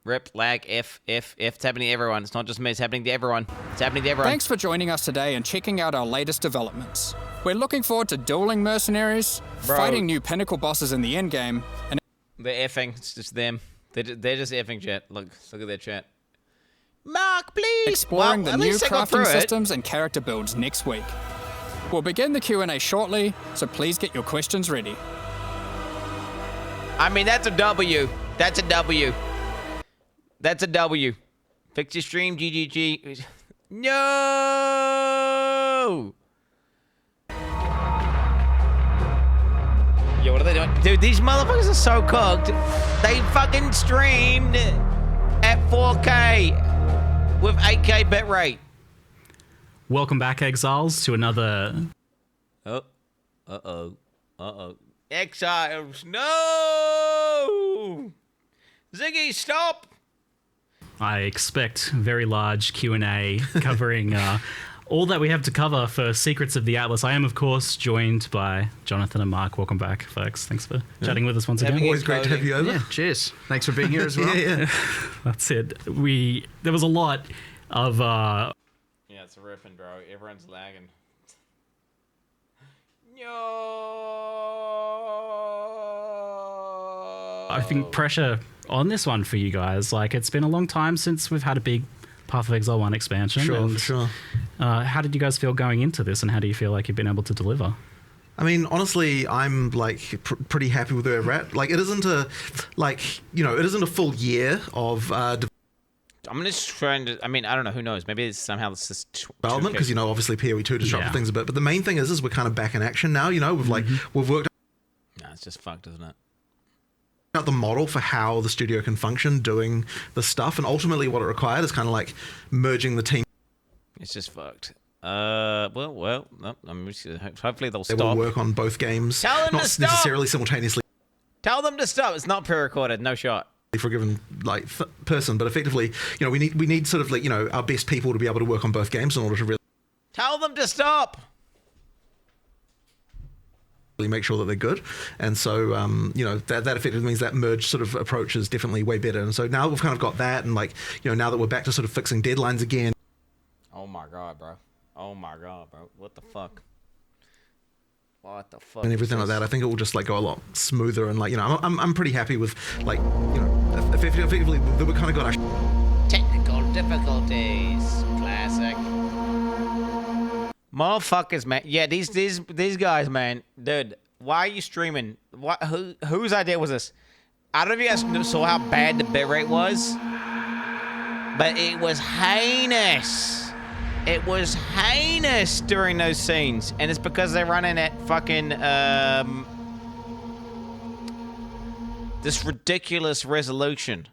Rip, lag, F. It's happening to everyone. It's not just me, it's happening to everyone. It's happening to everyone. Thanks for joining us today and checking out our latest developments. We're looking forward to dueling mercenaries, fighting new pinnacle bosses in the endgame, and... They're effing. It's just them. They're just effing chat. Look at their chat. Mark, please! Exploring the new crafting systems and character builds next week. We'll begin the Q&A shortly, so please get your questions ready. I mean, that's a W. That's a W. That's a W. Fix your stream, GGG. No! Yo, what are they doing? Dude, these motherfuckers are so cooked. They fucking streamed at 4K with 8K bitrate. Welcome back, Exiles, to another... Uh-oh. Exiles, no! Ziggy, stop! I expect very large Q&A covering all that we have to cover for Secrets of the Atlas. I am, of course, joined by Jonathan and Mark. Welcome back, folks. Thanks for chatting with us once again. Always great to have you over. Yeah, cheers. Thanks for being here as well. Yeah. That's it. There was a lot of... Yeah, it's a riffing, bro. Everyone's lagging. I think pressure on this one for you guys. Like, it's been a long time since we've had a big Path of Exile 1 expansion. Sure. How did you guys feel going into this, and how do you feel like you've been able to deliver? I mean, honestly, I'm like pretty happy with where we're at. Like, it isn't a full year of I'm just trying to. I mean, I don't know. Who knows? Maybe it's somehow it's just development, because obviously PoE 2 disrupted things a bit. But the main thing is we're kind of back in action now. We've worked. Nah, it's just fucked, isn't it? Out the model for how the studio can function doing the stuff, and ultimately what it required is kind of like merging the team. It's just fucked. Well, no, hopefully they'll stop. They will work on both games, not necessarily simultaneously. Tell them to stop. It's not pre-recorded. No shot. For a given person, but effectively, we need sort of our best people to be able to work on both games in order to really tell them to stop. Make sure that they're good, and so that effectively means that merge sort of approach is definitely way better. And so now we've kind of got that, and now that we're back to sort of fixing deadlines again. Oh my god, bro! What the fuck? What the fuck? And everything like that, I think it will just go a lot smoother, and I'm pretty happy with effectively that we kind of got our technical difficulties. Classic. Motherfuckers, man. Yeah, these guys, man. Dude, why are you streaming? Whose idea was this? I don't know if you guys saw how bad the bitrate was, but it was heinous. It was heinous during those scenes, and it's because they're running at fucking this ridiculous resolution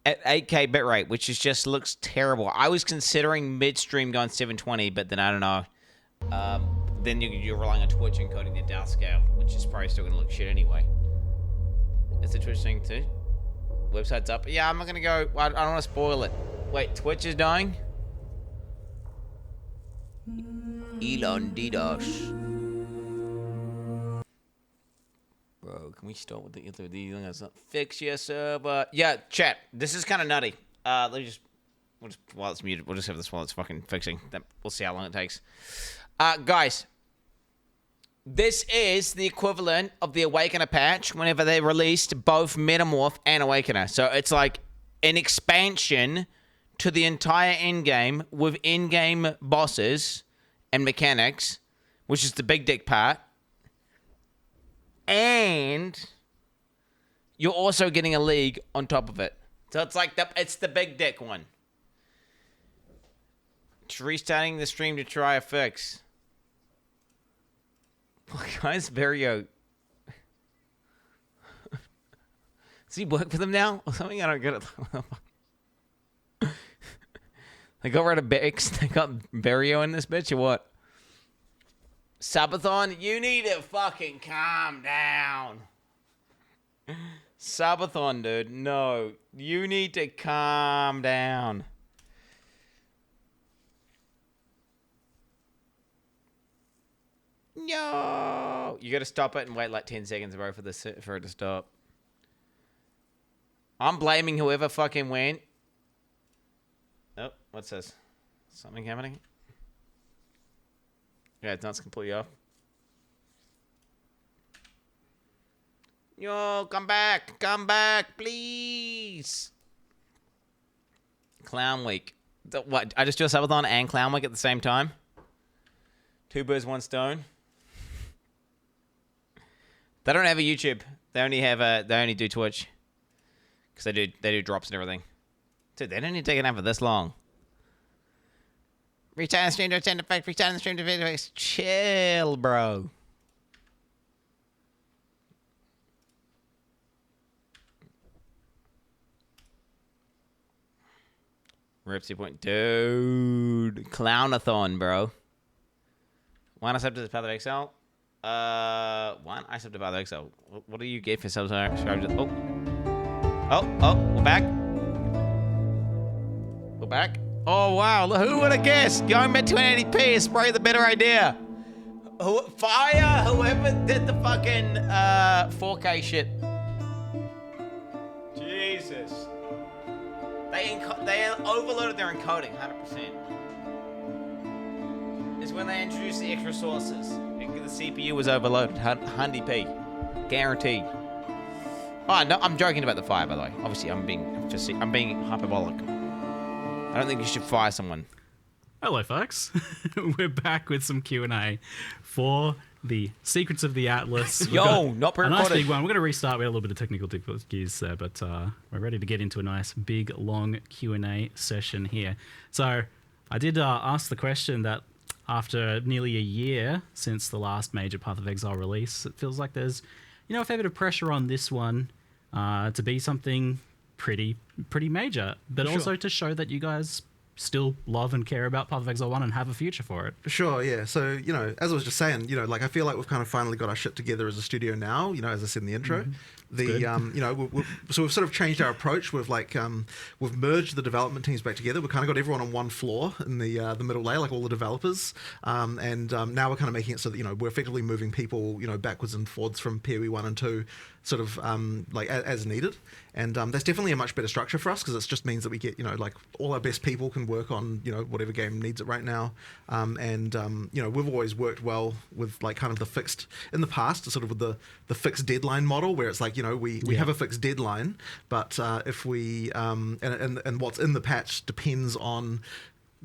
at 8K bitrate, which just looks terrible. I was considering midstream going 720, but then I don't know. then you're relying on Twitch encoding the depth scale, which is probably still gonna look shit anyway. It's a Twitch thing too. Website's up. Yeah, I'm not gonna go. I don't want to spoil it. Wait, Twitch is dying. Elon DDoS. Bro, can we start with the Elon? Fix your server. Yeah, chat. This is kind of nutty. Let me just. While it's muted, we'll just have this while it's fucking fixing. We'll see how long it takes. Guys, this is the equivalent of the Awakener patch whenever they released both Metamorph and Awakener. So it's like an expansion to the entire endgame with in-game bosses and mechanics, which is the big dick part. And you're also getting a league on top of it. So it's like it's the big dick one. Just restarting the stream to try a fix. Guys, Vario. Does he work for them now? Or something? I don't get it. They got rid of Bex. They got Vario in this bitch or what? Subathon, you need to fucking calm down. Subathon, dude. No. You need to calm down. No, you gotta stop it and wait like 10 seconds, bro, for it to stop. I'm blaming whoever fucking went. Oh, what's this? Something happening? Yeah, it's not completely off. Yo, come back, please. Clown Week. What? I just do a subathon and Clown Week at the same time? 2 birds, 1 stone. They don't have a YouTube. They only do Twitch. Because they do drops and everything. Dude, they don't need to take an ad for this long. Restart the stream to send effect. Restart the stream to video effects. Chill, bro. Ripsy point. Dude. Clownathon, bro. One accepted as Path of Exile. One accepted Path of Exile. What do you get for subscribers? Oh, we're back. We're back. Oh, wow. Who would have guessed? Going back to 1080p is probably the better idea. Fire whoever did the fucking 4K shit. Jesus. They overloaded their encoding 100%. It's when they introduced the extra sources. The CPU was overloaded. 100p. Guaranteed. Oh, no, I'm joking about the fire, by the way. Obviously, I'm being hyperbolic. I don't think you should fire someone. Hello, folks. We're back with some Q&A for the Secrets of the Atlas. Not pre-recorded. A nice big one. We're going to restart. We had a little bit of technical difficulties there, but we're ready to get into a nice, big, long Q&A session here. So I did ask the question that after nearly a year since the last major Path of Exile release, it feels like there's, a fair bit of pressure on this one to be something pretty major, but also to show that you guys still love and care about Path of Exile 1 and have a future for it. Sure, yeah. So, as I was just saying, I feel like we've kind of finally got our shit together as a studio now, as I said in the intro. So we've sort of changed our approach. We've we've merged the development teams back together. We've kind of got everyone on one floor in the middle layer, like all the developers. And now we're kind of making it so that, we're effectively moving people, backwards and forwards from PoE 1 and 2 sort of as needed. And that's definitely a much better structure for us because it just means that we get, all our best people can work on, whatever game needs it right now. We've always worked well with kind of the fixed, in the past, sort of with the fixed deadline model where it's like, we have a fixed deadline, but if we, and what's in the patch depends on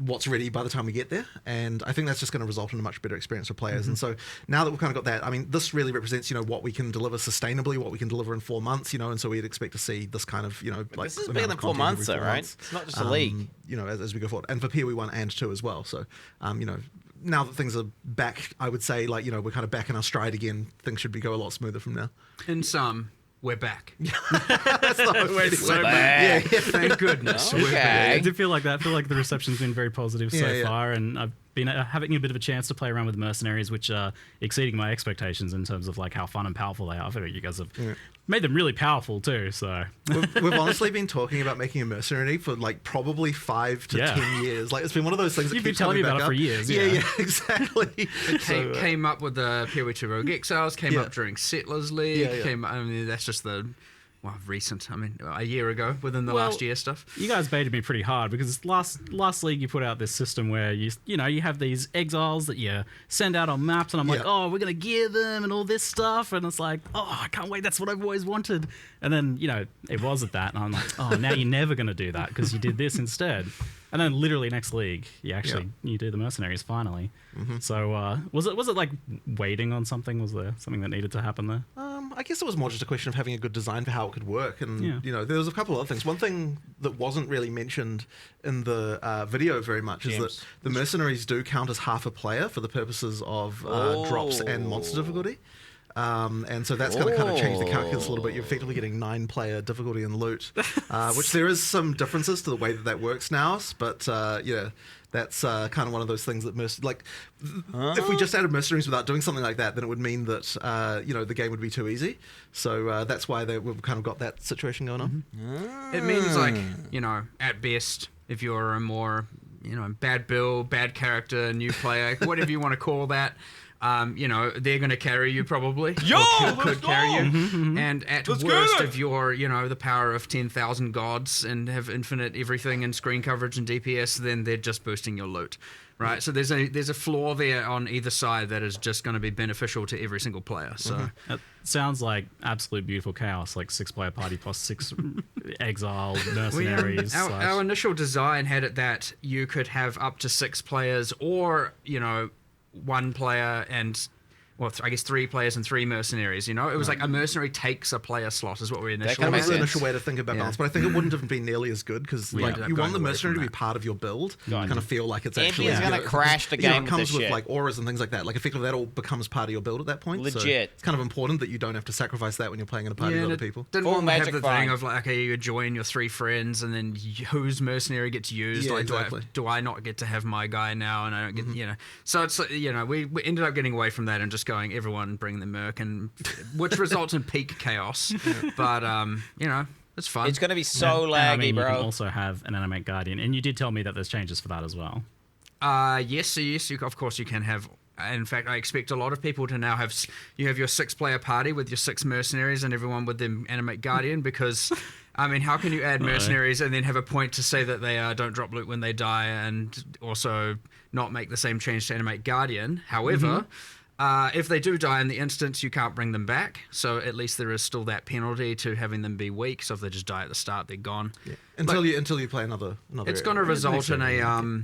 what's ready by the time we get there, and I think that's just going to result in a much better experience for players. And so now that we've kind of got that, this really represents what we can deliver sustainably, what we can deliver in 4 months, and so we'd expect to see this kind of this is bigger than 4 months though, right? It's not just a league, as we go forward, and for PoE 1 and 2 as well. So now that things are back, I would say we're kind of back in our stride again. Things should go a lot smoother from now. In some, we're back. That's not way to say it. Yeah, thank goodness. Okay. I do feel like that. I feel like the reception's been very positive so far, and I've been having a bit of a chance to play around with mercenaries, which are exceeding my expectations in terms of like how fun and powerful they are. I feel like you guys have made them really powerful too. So we've honestly been talking about making a mercenary for like probably 5 to 10 years. Like it's been one of those things. You've been telling me about it for years. Yeah, exactly. It came up with the PoE 2 Rogue Exiles. Came up during Settlers League. I mean, that's just the. Well, recent. I mean, a year ago, within the last year stuff. You guys baited me pretty hard because last league you put out this system where you have these exiles that you send out on maps, and I'm like, oh, we're gonna gear them and all this stuff, and it's like, oh, I can't wait. That's what I've always wanted. And then it wasn't that, and I'm like, oh, now you're never gonna do that because you did this instead. And then literally next league, you do the mercenaries finally. So was it like waiting on something? Was there something that needed to happen there? I guess it was more just a question of having a good design for how it could work. And, there was a couple of other things. One thing that wasn't really mentioned in the video very much is that the mercenaries do count as half a player for the purposes of drops and monster difficulty. And so that's going to kind of change the calculus a little bit. You're effectively getting 9-player difficulty and loot, which there is some differences to the way that works now. But that's kind of one of those things that if we just added mercenaries without doing something like that, then it would mean that the game would be too easy. So that's why we've kind of got that situation going on. It means at best, if you're a more bad build, bad character, new player, whatever you want to call that. They're going to carry you probably. Could carry you. And at worst, if you're, the power of 10,000 gods and have infinite everything and screen coverage and DPS, then they're just boosting your loot, right? So there's a flaw there on either side that is just going to be beneficial to every single player. So it sounds like absolute beautiful chaos, like 6-player party plus 6 exile mercenaries. Our initial design had it that you could have up to 6 players, or 1 player and, I guess 3 players and 3 mercenaries. It was like a mercenary takes a player slot is what we initially. That was the initial way to think about balance, but I think it wouldn't have been nearly as good because you want the mercenary to be part of your build, kind of feel like it's actually. It's going to crash the game. It comes with shit. like auras and things like that. Like effectively, that all becomes part of your build at that point. Legit. So it's kind of important that you don't have to sacrifice that when you're playing in a party with other people. Didn't want to have the thing of like, okay, you join your 3 friends, and then whose mercenary gets used? Yeah, like, exactly. do I not get to have my guy now, and I don't get So it's we ended up getting away from that and just going everyone bring the merc, and which results in peak chaos. But it's fun. It's going to be so laggy, bro. You can also have an animate guardian, and you did tell me that there's changes for that as well. Yes, of course you can have. In fact, I expect a lot of people to now have your 6-player party with your 6 mercenaries and everyone with them animate guardian, because how can you add mercenaries and then have a point to say that they don't drop loot when they die, and also not make the same change to animate guardian? However, if they do die in the instance, you can't bring them back. So at least there is still that penalty to having them be weak. So if they just die at the start, they're gone. Yeah. Until you play another. It's going to result in a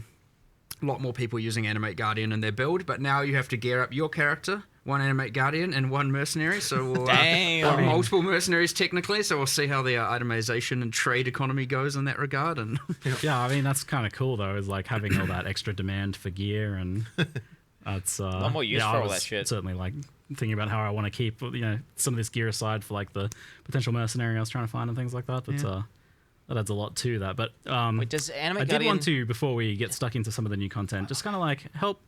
lot more people using Animate Guardian in their build. But now you have to gear up your character, 1 Animate Guardian and 1 mercenary. So we'll have multiple mercenaries technically. So we'll see how the itemization and trade economy goes in that regard. And yeah, that's kind of cool though. Is like having all that extra demand for gear and. It's a lot more use for all that shit. Certainly, like thinking about how I want to keep some of this gear aside for like the potential mercenary I was trying to find and things like that. But that adds a lot to that. But does Animate I Guardian... did want to, before we get stuck into some of the new content, just kind of like help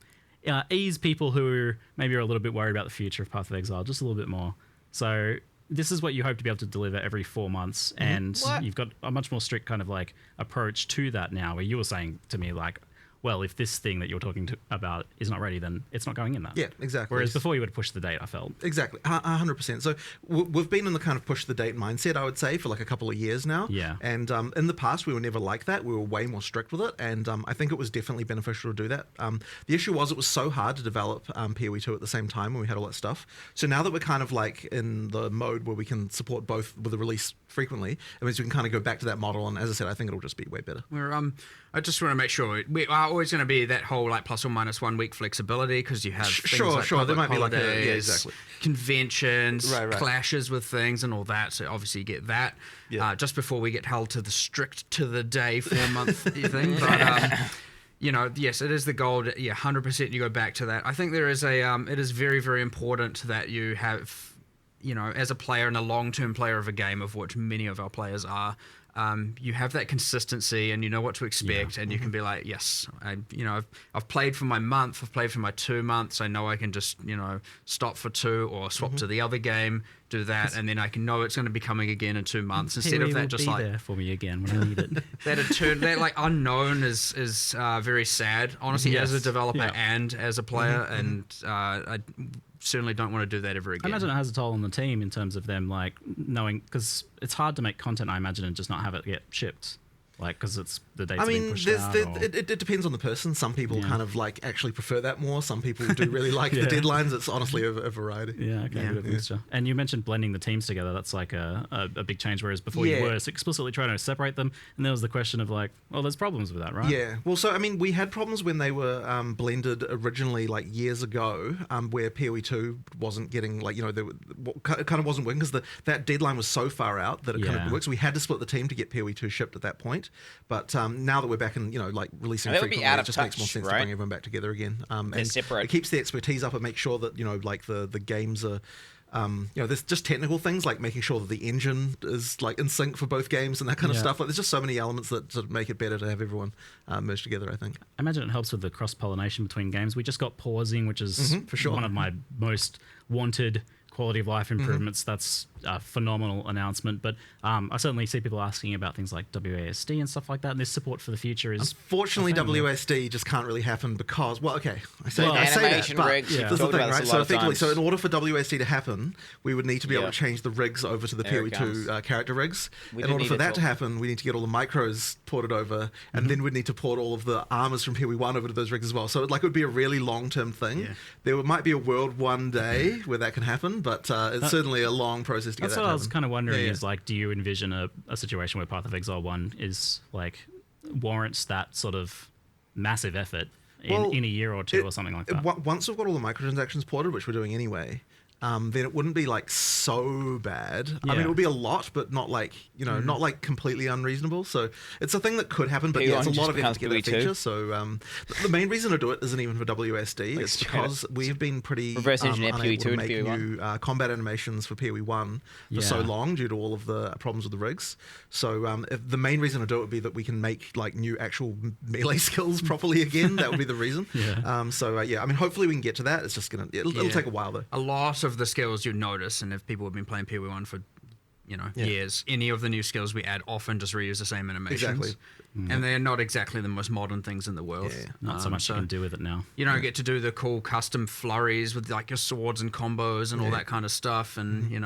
ease people who maybe are a little bit worried about the future of Path of Exile just a little bit more. So this is what you hope to be able to deliver every 4 months, and you've got a much more strict kind of like approach to that now, where you were saying to me like, well, if this thing that you're talking about is not ready, then it's not going in that. Yeah, exactly. Whereas before you would push the date, I felt. Exactly, 100%. So we've been in the kind of push the date mindset, I would say, for like a couple of years now. Yeah. And in the past, we were never like that. We were way more strict with it. And I think it was definitely beneficial to do that. The issue was it was so hard to develop PoE 2 at the same time when we had all that stuff. So now that we're kind of like in the mode where we can support both with the release frequently, it means we can kind of go back to that model. And as I said, I think it'll just be way better. I just want to make sure we are always going to be that whole like plus or minus 1 week flexibility, because you have things like there might be holidays, conventions, clashes with things and all that. So obviously you get that just before we get held to the strict to the day 4-month thing. But yes, it is the goal. 100% you go back to that. I think there is it is very, very important that you have, as a player and a long-term player of a game, of which many of our players are, you have that consistency and you know what to expect, and you can be like, yes, I've played for my month, I've played for my 2 months, I know I can just stop for 2 or swap to the other game, do that, and then I can know it's going to be coming again in 2 months instead of that just like there for me again when I need it. that like unknown is very sad, honestly, as a developer and as a player, and I certainly don't want to do that ever again. I imagine it has a toll on the team in terms of them like knowing, because it's hard to make content, I imagine, and just not have it get shipped. Like, because it's the date's being pushed out. It depends on the person. Some people kind of like actually prefer that more. Some people do really like the deadlines. It's honestly a variety. Yeah, okay, bit of mixture. And you mentioned blending the teams together. That's like a big change, whereas before you were explicitly trying to separate them, and there was the question of like, well, there's problems with that, right? Yeah. Well, so I mean, we had problems when they were blended originally, like years ago, where PoE 2 wasn't getting like it kind of wasn't working because that deadline was so far out that it kind of worked. So we had to split the team to get PoE 2 shipped at that point. But now that we're back in, like releasing frequently, it just makes more sense to bring everyone back together again. And separate. It keeps the expertise up. It makes sure that like the games are, there's just technical things like making sure that the engine is like in sync for both games and that kind of stuff. Like there's just so many elements that sort of make it better to have everyone merged together, I think. I imagine it helps with the cross-pollination between games. We just got pausing, which is for sure one of my most wanted quality of life improvements. That's a phenomenal announcement, but I certainly see people asking about things like WASD and stuff like that, and this support for the future is... Unfortunately, WASD just can't really happen because, I say that, but rigs, this is the thing, right? So effectively, in order for WASD to happen, we would need to be able to change the rigs over to the PoE 2 character rigs. In order for that to happen, we need to get all the micros ported over, and then we'd need to port all of the armors from PoE 1 over to those rigs as well. So it would be a really long-term thing. Yeah. There might be a world one day where that can happen, but it's certainly a long process to get that to happen. That's what I was kind of wondering is like, do you envision a situation where Path of Exile 1 is like warrants that sort of massive effort in a year or two or something like that? Once we've got all the microtransactions ported, which we're doing anyway, then it wouldn't be like so bad. I mean, it would be a lot, but not like not like completely unreasonable. So it's a thing that could happen, but it's a lot of effort to get that feature. So the main reason to do it isn't even for WSD. It's because we've been pretty reverse engineer PoE 2 to make new combat animations for PoE 1 for so long due to all of the problems with the rigs. So if the main reason to do it would be that we can make like new actual melee skills properly again. That would be the reason. I mean, hopefully we can get to that. It's just it'll take a while though. A lot of the skills you notice, and if people have been playing PoE 1 for years, any of the new skills we add often just reuse the same animations. Exactly. And they're not exactly the most modern things in the world. Not so much you can do with it now. You don't get to do the cool custom flurries with like your swords and combos and all that kind of stuff, and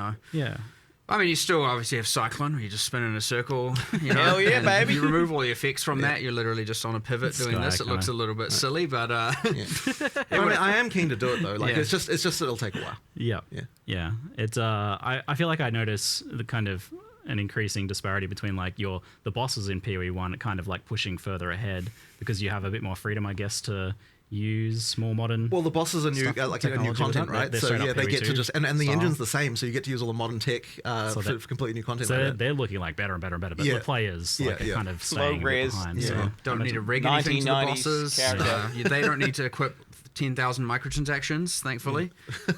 I mean, you still obviously have Cyclone, where you just spin in a circle. Hell yeah, baby! You remove all the effects from that. You're literally just on a pivot doing this. It looks a little bit silly, but I mean, I am keen to do it though. Like it's just it'll take a while. Yeah. It's I feel like I notice the kind of an increasing disparity between like the bosses in PoE 1 kind of like pushing further ahead because you have a bit more freedom, I guess, to use more modern. Well, the bosses are new, new content, right? So they get to just and the engine's the same, so you get to use all the modern tech for completely new content. So they're looking like better and better and better, but the players are kind of staying behind. So don't need to rig anything to the bosses. They don't need to equip 10,000 microtransactions, thankfully.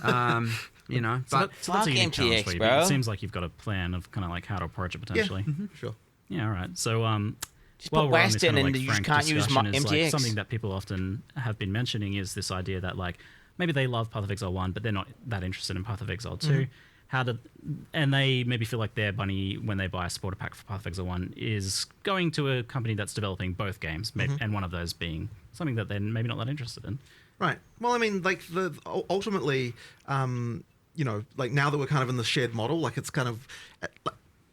But that's a unique challenge for you, but it seems like you've got a plan of kind of like how to approach it potentially. Sure. Yeah, all right. So just put Western and you just can't use MTX. Like something that people often have been mentioning is this idea that like maybe they love Path of Exile 1, but they're not that interested in Path of Exile 2. And they maybe feel like their money when they buy a supporter pack for Path of Exile 1 is going to a company that's developing both games, and one of those being something that they're maybe not that interested in. Right. Well, I mean, like ultimately, like now that we're kind of in the shared model, like it's kind of.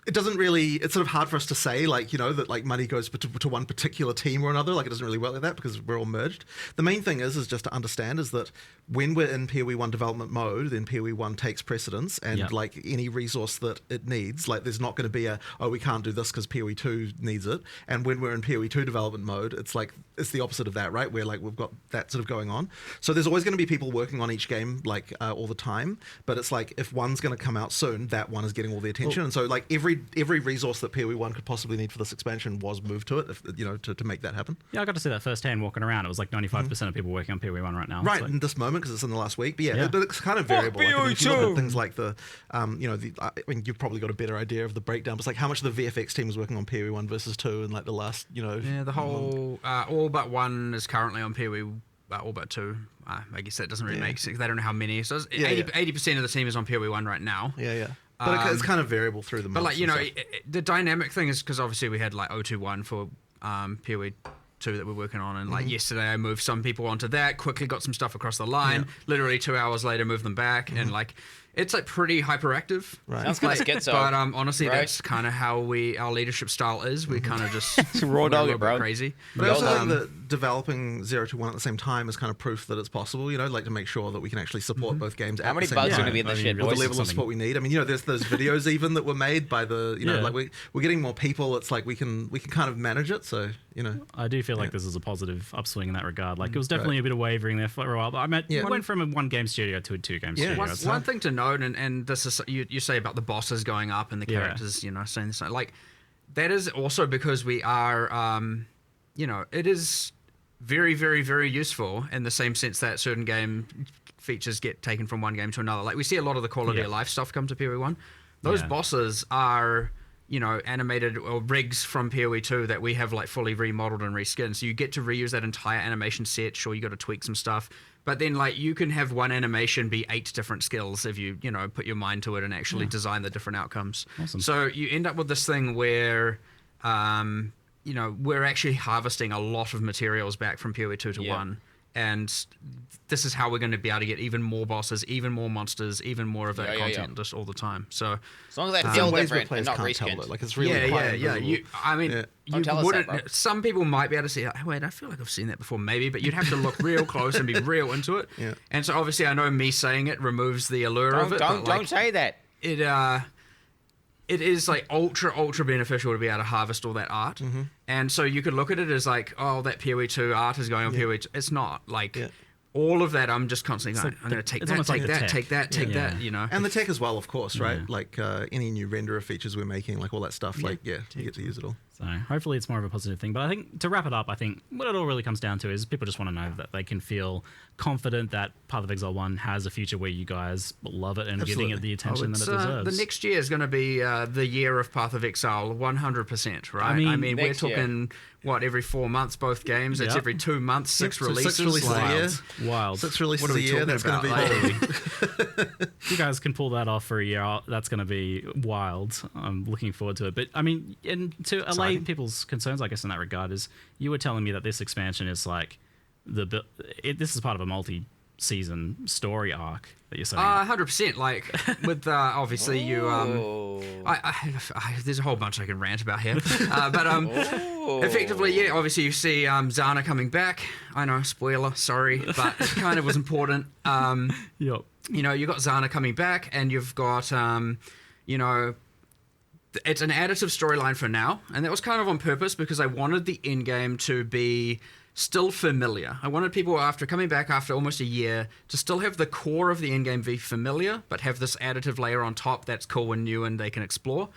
It doesn't really, it's sort of hard for us to say, like, that like money goes to one particular team or another. Like it doesn't really work like that because we're all merged. The main thing is just to understand is that when we're in PoE 1 development mode, then PoE 1 takes precedence and like any resource that it needs, like there's not going to be we can't do this because PoE 2 needs it. And when we're in PoE 2 development mode, it's like, it's the opposite of that, right? Where like we've got that sort of going on. So there's always going to be people working on each game like all the time. But it's like if one's going to come out soon, that one is getting all the attention. And so like every every resource that PoE 1 could possibly need for this expansion was moved to it, to make that happen. Yeah, I got to see that firsthand walking around. It was like 95% of people working on PoE 1 right now. Right, in this moment, because it's in the last week. But it's kind of variable. If you look at things like I mean, you've probably got a better idea of the breakdown. But it's like how much of the VFX team was working on PoE 1 versus 2 in like the last, Yeah, the whole, all but 1 is currently on PoE, all but 2. I guess that doesn't really make sense. They don't know how many. So 80% of the team is on PoE 1 right now. Yeah. But it's kind of variable through the months. But the dynamic thing is because obviously we had like 021 for PoE 2 that we're working on, and like yesterday I moved some people onto that, quickly got some stuff across the line, literally 2 hours later moved them back, and like it's like pretty hyperactive. Right. Sounds kind of schizo. But honestly, that's kind of how our leadership style is. We kind of just raw dog it, bro. Crazy. But I also think that developing 0 to 1 at the same time is kind of proof that it's possible. Like to make sure that we can actually support both games. How many bugs are going to be in the shit? With the level of support we need. I mean, there's those videos even that were made by the like we're getting more people. It's like we can kind of manage it. So I do feel like this is a positive upswing in that regard. Like it was definitely a bit of wavering there for a while. But I went from a 1-game studio to a 2-game studio. One thing to note, and this is you say about the bosses going up and the characters, saying this, like that is also because we are, it is very, very, very useful in the same sense that certain game features get taken from one game to another. Like we see a lot of the quality of life stuff come to PoE 1. Those bosses are, animated or rigs from PoE 2 that we have like fully remodeled and reskinned. So you get to reuse that entire animation set. Sure, you got to tweak some stuff. But then, like, you can have one animation be 8 different skills if you, put your mind to it and actually design the different outcomes. Awesome. So you end up with this thing where, we're actually harvesting a lot of materials back from PoE 2 to 1. And this is how we're going to be able to get even more bosses, even more monsters, even more of that content just all the time. So as long as they feel different and not reskinned. Like it's really you wouldn't. Some people might be able to see. Like, wait, I feel like I've seen that before, maybe, but you'd have to look real close and be real into it. Yeah. And so obviously, I know me saying it removes the allure of it. Don't say that. It is like ultra beneficial to be able to harvest all that art. And so you could look at it as like, oh, that PoE 2 art is going on PoE 2. It's not like all of that. I'm just constantly going, I'm going to take that, take that. And the tech as well, of course, right? Like any new renderer features we're making, like all that stuff, you get to use it all. So hopefully it's more of a positive thing. But I think to wrap it up, I think what it all really comes down to is people just want to know that they can feel confident that Path of Exile 1 has a future where you guys love it and giving it the attention that it deserves. The next year is going to be the year of Path of Exile, 100%, right? I mean we're talking, every 4 months, both games? It's every 2 months, 6 releases. 6 releases a year. Wild. 6 releases a year, that's going to be If you guys can pull that off for a year, that's going to be wild. I'm looking forward to it. But, I mean, and to allay people's concerns, I guess, in that regard, is you were telling me that this expansion is like this is part of a multi-season story arc that you're saying. 100%. Like with obviously you there's a whole bunch I can rant about here, but effectively, obviously you see Zana coming back. I know, spoiler, sorry, but it kind of was important. Yep. You got Zana coming back, and you've got it's an additive storyline for now, and that was kind of on purpose because I wanted the end game to be still familiar. I wanted people, after coming back after almost a year, to still have the core of the end game be familiar, but have this additive layer on top that's cool and new and they can explore.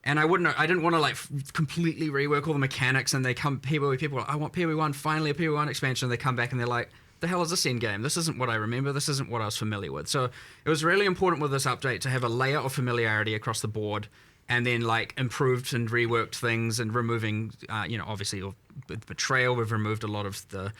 And I didn't want to like completely rework all the mechanics, and people are like, I want PoE 1, finally a PoE 1 expansion. And they come back and they're like, the hell is this end game? This isn't what I remember. This isn't what I was familiar with. So it was really important with this update to have a layer of familiarity across the board, and then like improved and reworked things and removing, obviously with Betrayal, we've removed a lot of the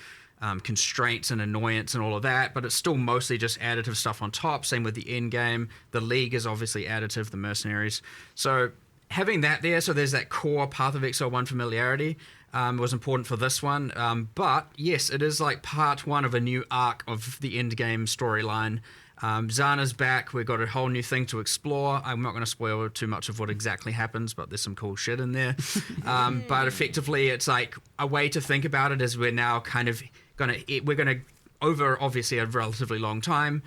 constraints and annoyance and all of that, but it's still mostly just additive stuff on top. Same with the end game. The League is obviously additive, the mercenaries. So having that there, so there's that core Path of Exile 1 familiarity, was important for this one. But yes, it is like part 1 of a new arc of the end game storyline. Zana's back. We've got a whole new thing to explore. I'm not going to spoil too much of what exactly happens, but there's some cool shit in there. But effectively, it's like a way to think about it is we're now kind of we're going to, over obviously a relatively long time,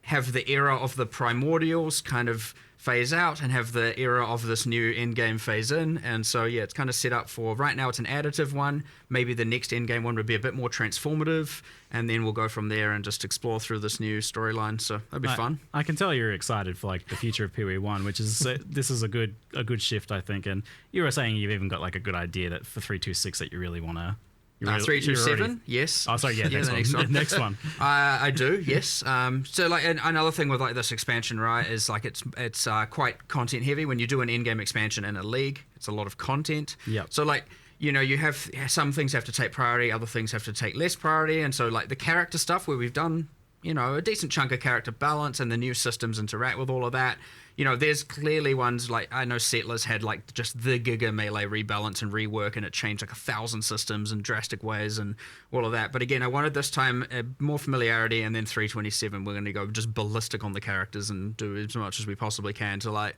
have the era of the primordials kind of phase out and have the era of this new endgame phase in. And so, yeah, it's kind of set up for, right now it's an additive one. Maybe the next endgame one would be a bit more transformative, and then we'll go from there and just explore through this new storyline. So that'd be fun. I can tell you're excited for like the future of PoE 1, which is this is a good shift, I think. And you were saying you've even got like a good idea that for 3.26 that you really want to. 3.27, yes. Oh, sorry, yeah, next one. Next one. I do, yes. So, like, another thing with like this expansion, right, is like it's quite content heavy. When you do an in-game expansion in a league, it's a lot of content. Yep. So, like, you know, you have some things have to take priority, other things have to take less priority, and so like the character stuff where we've done, you know, a decent chunk of character balance and the new systems interact with all of that. You know, there's clearly ones like, I know Settlers had like just the giga melee rebalance and rework, and it changed like 1,000 systems in drastic ways and all of that. But again, I wanted this time more familiarity, and then 3.27 we're going to go just ballistic on the characters and do as much as we possibly can to like,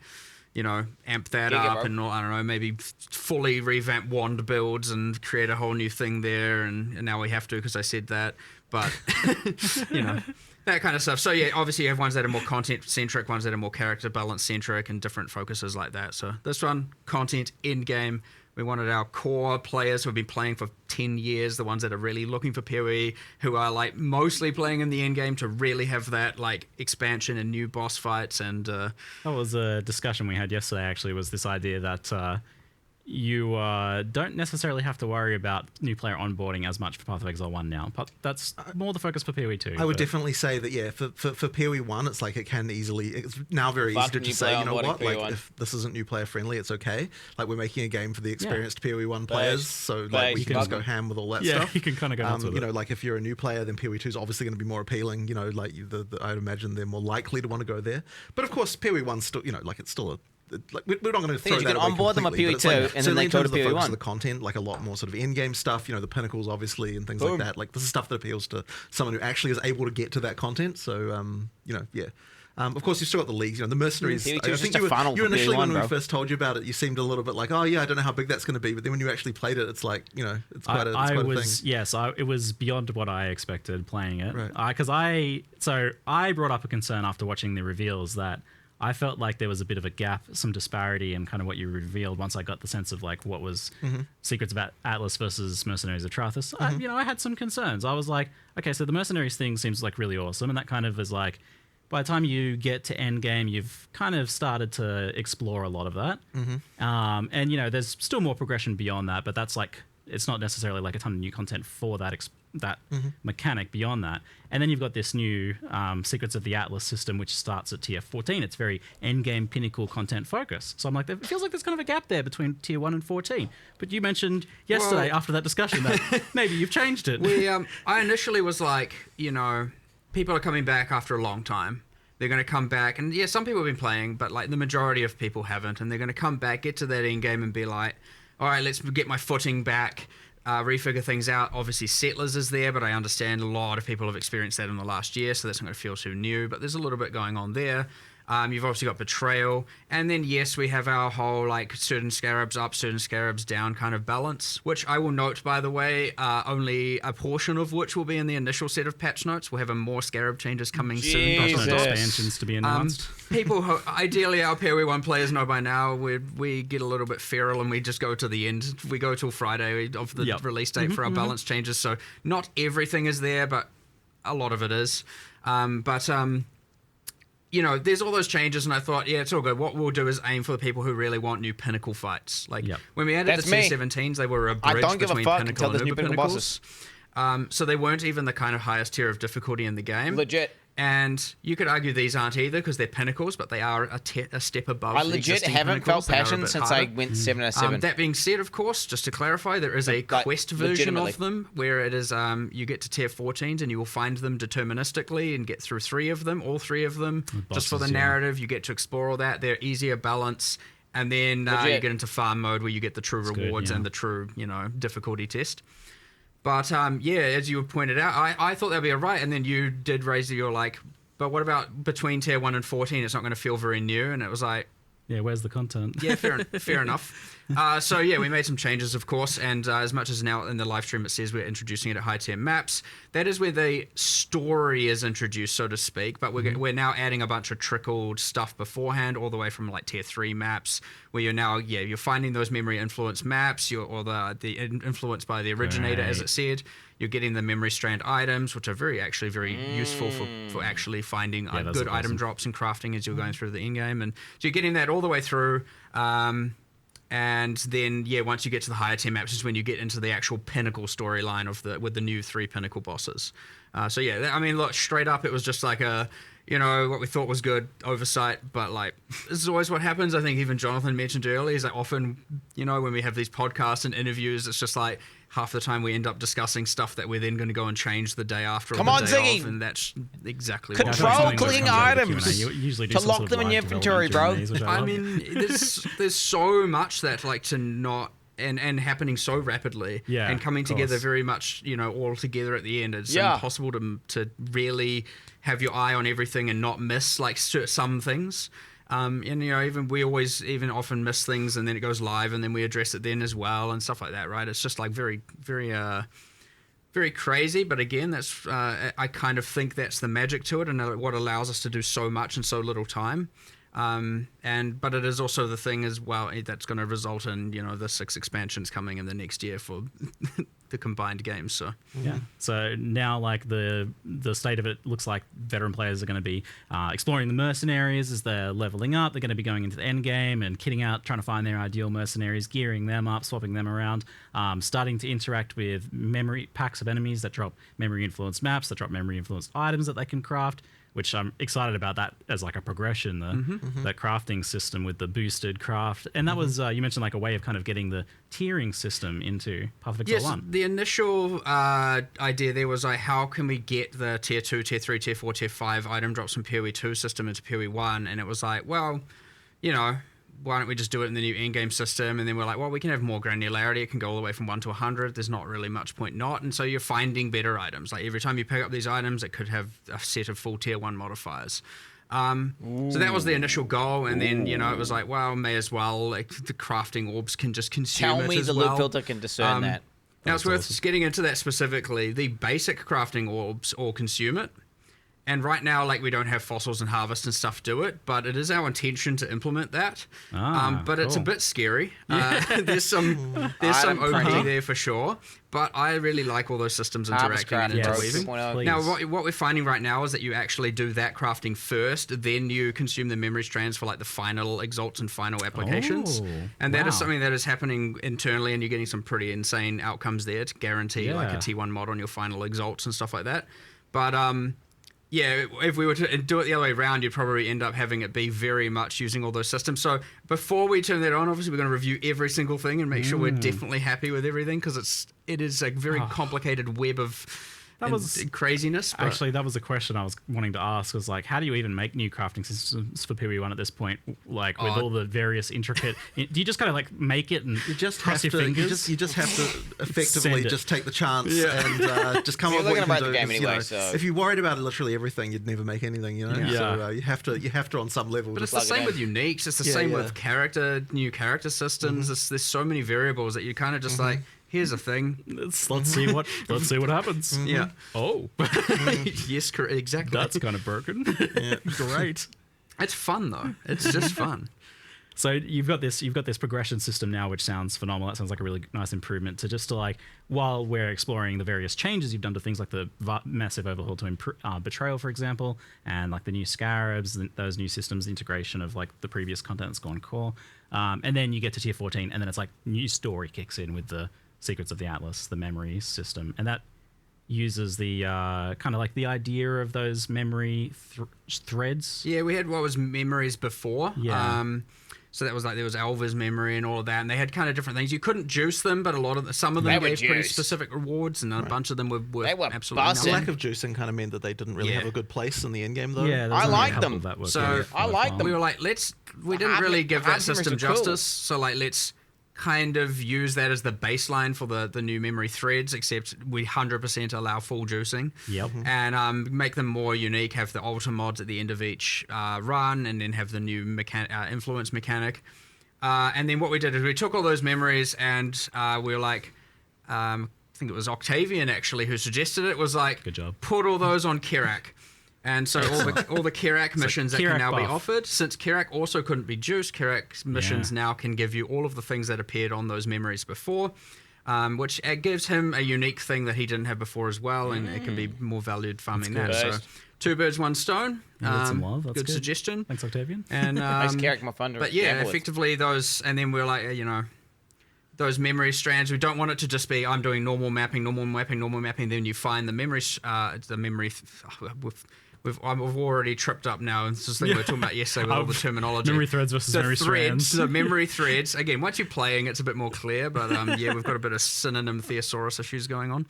you know, amp that up and I don't know, maybe fully revamp wand builds and create a whole new thing there. And now we have to because I said that. But, you know, that kind of stuff. So, yeah, obviously you have ones that are more content-centric, ones that are more character balance-centric and different focuses like that. So this one, content, in-game. We wanted our core players who have been playing for 10 years, the ones that are really looking for PoE, who are like mostly playing in the end game, to really have that like expansion and new boss fights. And that was a discussion we had yesterday, actually, was this idea that you don't necessarily have to worry about new player onboarding as much for Path of Exile 1 now, but that's more the focus for PoE 2. I would definitely say that, yeah, for PoE 1, it's like it can easily, it's now very easy to just say, you know what, like if this isn't new player friendly, it's okay. Like we're making a game for the experienced PoE 1 players, so like we can just go ham with all that stuff. Yeah, you can kind of go nuts with you know, like if you're a new player, then PoE 2 is obviously going to be more appealing, you know, like I'd imagine they're more likely to want to go there. But of course, PoE 1's still, you know, like it's still a, like we're not going to throw that away completely. You can onboard them at PoE 2 and then they go to PoE 1. The content, like a lot more sort of in-game stuff, you know, the pinnacles obviously and things like that. Like this is stuff that appeals to someone who actually is able to get to that content. So, you know, yeah. Of course, you've still got the leagues, you know, the mercenaries. PoE 2 I is think just a funnel you initially, PoE 1, when we bro. first told you about it, you seemed a little bit like, oh yeah, I don't know how big that's going to be. But then when you actually played it, it's like, you know, it's quite a thing. Yes, it was beyond what I expected playing it. Right. Because I brought up a concern after watching the reveals that I felt like there was a bit of a gap, some disparity in kind of what you revealed once I got the sense of like what was Secrets of Atlas versus Mercenaries of Trarthus. I had some concerns. I was like, okay, so the Mercenaries thing seems like really awesome, and that kind of is like, by the time you get to endgame, you've kind of started to explore a lot of that. And, you know, there's still more progression beyond that, but that's like, it's not necessarily like a ton of new content for that mechanic beyond that. And then you've got this new Secrets of the Atlas system, which starts at tier 14. It's very endgame pinnacle content focus. So I'm like, it feels like there's kind of a gap there between tier 1 and 14. But you mentioned yesterday after that discussion that maybe you've changed it. I initially was like, you know, people are coming back after a long time. They're going to come back, and yeah, some people have been playing, but like the majority of people haven't, and they're going to come back, get to that end game, and be like, all right, let's get my footing back, refigure things out. Obviously, Settlers is there, but I understand a lot of people have experienced that in the last year, so that's not going to feel too new, but there's a little bit going on there. You've obviously got Betrayal, and then yes, we have our whole like certain scarabs up, certain scarabs down kind of balance, which I will note, by the way, only a portion of which will be in the initial set of patch notes. We'll have more scarab changes coming soon. Expansions to be announced. People who, ideally our PoE 1 players know by now, we get a little bit feral and we just go to the end. We go till Friday of the release date for our balance changes, so not everything is there, but a lot of it is. You know, there's all those changes, and I thought, yeah, it's all good. What we'll do is aim for the people who really want new pinnacle fights. Like, when we added the T17s, they were a bridge between pinnacle and uber pinnacles. So they weren't even the kind of highest tier of difficulty in the game. Legit. And you could argue these aren't either because they're pinnacles, but they are a step above. I legit haven't felt passion since I went 7 out of 7. That being said, of course, just to clarify, there is a quest version of them where it is you get to tier 14s and you will find them deterministically and get through all three of them. Just for the narrative, you get to explore all that. They're easier balance. And then you get into farm mode where you get the true rewards and the true, you know, difficulty test. But, yeah, as you pointed out, I thought that'd be all right. And then you did raise your, like, but what about between tier 1 and 14? It's not going to feel very new. And it was like... Yeah, where's the content? Yeah, fair enough. So yeah, we made some changes, of course, and as much as now in the live stream it says we're introducing it at high tier maps, that is where the story is introduced, so to speak. But we're now adding a bunch of trickled stuff beforehand, all the way from like tier 3 maps, where you're now you're finding those memory influence maps, or the influenced by the originator, as it said. You're getting the memory strand items, which are very useful for actually finding good item drops and crafting as you're going through the end game, and so you're getting that all the way through. And then, once you get to the higher tier maps is when you get into the actual pinnacle storyline with the new 3 pinnacle bosses. So I mean, look, straight up, it was just like what we thought was good oversight, but like, this is always what happens. I think even Jonathan mentioned earlier is that often, when we have these podcasts and interviews, it's just like half the time we end up discussing stuff that we're then going to go and change the day after. Come or on, the day Ziggy! Of, and that's exactly control clean items. You usually do to lock them in your inventory, bro. I mean, there's so much that like to not. And happening so rapidly, and coming together very much, all together at the end. It's impossible to really have your eye on everything and not miss like some things. And even we often miss things, and then it goes live, and then we address it then as well, and stuff like that, right? It's just like very, very, very crazy. But again, that's I kind of think that's the magic to it, and what allows us to do so much in so little time. But it is also the thing as well that's going to result in the 6 expansions coming in the next year for the combined games. So so now like the state of it looks like veteran players are going to be exploring the mercenaries as they're leveling up. They're going to be going into the end game and kitting out, trying to find their ideal mercenaries, gearing them up, swapping them around, starting to interact with memory packs of enemies that drop memory influenced maps, that drop memory influenced items that they can craft, which I'm excited about that as like a progression, that crafting system with the boosted craft. And that was, you mentioned like a way of kind of getting the tiering system into Path of Exile 1. The initial idea there was like, how can we get the tier 2, tier 3, tier 4, tier 5 item drops from PoE 2 system into PoE 1? And it was like, well, why don't we just do it in the new endgame system? And then we're like, well, we can have more granularity. It can go all the way from 1 to 100. There's not really much point not. And so you're finding better items. Like every time you pick up these items, it could have a set of full tier 1 modifiers. So that was the initial goal. And then, it was like, well, may as well. Like the crafting orbs can just consume it as well. Tell me the loot filter can discern that. Now it's worth getting into that specifically. The basic crafting orbs all consume it. And right now, like, we don't have fossils and harvest and stuff do it, but it is our intention to implement that. But it's a bit scary. There's some OP there for sure, but I really like all those systems interacting and interweaving. Now, what we're finding right now is that you actually do that crafting first, then you consume the memory strands for like the final exalts and final applications. And that is something that is happening internally, and you're getting some pretty insane outcomes there to guarantee like a T1 mod on your final exalts and stuff like that. But if we were to do it the other way around, you'd probably end up having it be very much using all those systems. So before we turn that on, obviously we're going to review every single thing and make sure we're definitely happy with everything, because it is a very complicated web of craziness. But actually, that was a question I was wanting to ask. Was like, how do you even make new crafting systems for PoE 1 at this point? Like with all the various intricate, do you just kind of like make it and you just cross have your to, fingers? You just have to effectively just take the chance and just come up with what you can do. Game anyway, so. If you worried about literally everything, you'd never make anything. So you have to on some level. But it's the same with uniques. It's the same with new character systems. There's so many variables that you kind of just like. Here's a thing. Let's see what happens. Yeah. Oh. Yes, exactly. That's kind of broken. Great. It's fun though. It's just fun. So you've got this progression system now, which sounds phenomenal. That sounds like a really nice improvement to like, while we're exploring the various changes you've done to things like the massive overhaul to Betrayal, for example, and like the new Scarabs, those new systems, integration of like the previous content that's gone core. And then you get to tier 14, and then it's like new story kicks in with the Secrets of the Atlas, the memory system, and that uses the kind of like the idea of those memory threads. Yeah, we had what was memories before. Yeah. So that was like there was Alva's memory and all of that, and they had kind of different things. You couldn't juice them, but some of them gave pretty specific rewards, and a bunch of them were absolutely nothing. The lack of juicing kind of meant that they didn't really have a good place in the end game, though. Yeah, I like them. I like them. We were like, we didn't really give that system justice, so like let's kind of use that as the baseline for the new memory threads, except we 100% allow full juicing. Yep. And make them more unique, have the alter mods at the end of each run, and then have the new influence mechanic. And then what we did is we took all those memories and we were like, I think it was Octavian actually who suggested it, was like, good job. Put all those on Kirak. And so all the Kirak missions that can now be offered, since Kirak also couldn't be juiced, Kirak missions now can give you all of the things that appeared on those memories before, which gives him a unique thing that he didn't have before as well, and it can be more valued farming that. So 2 birds, 1 stone. Some love. That's good suggestion. Thanks, Octavian. And nice Kirak, my thunder. But yeah, effectively those, and then we're like, those memory strands. We don't want it to just be I'm doing normal mapping. Then you find the memory, I've already tripped up now. And this is the thing we were talking about yesterday with all the terminology. Memory threads versus memory strands. The memory threads. Again, once you're playing, it's a bit more clear. But we've got a bit of synonym thesaurus issues going on.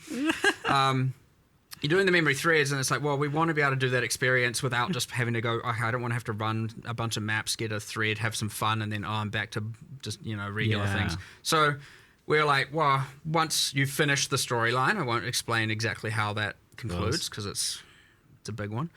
You're doing the memory threads, and it's like, well, we want to be able to do that experience without just having to go, okay, I don't want to have to run a bunch of maps, get a thread, have some fun, and then, I'm back to just, regular things. So we're like, well, once you finish the storyline, I won't explain exactly how that concludes, because it's a big one.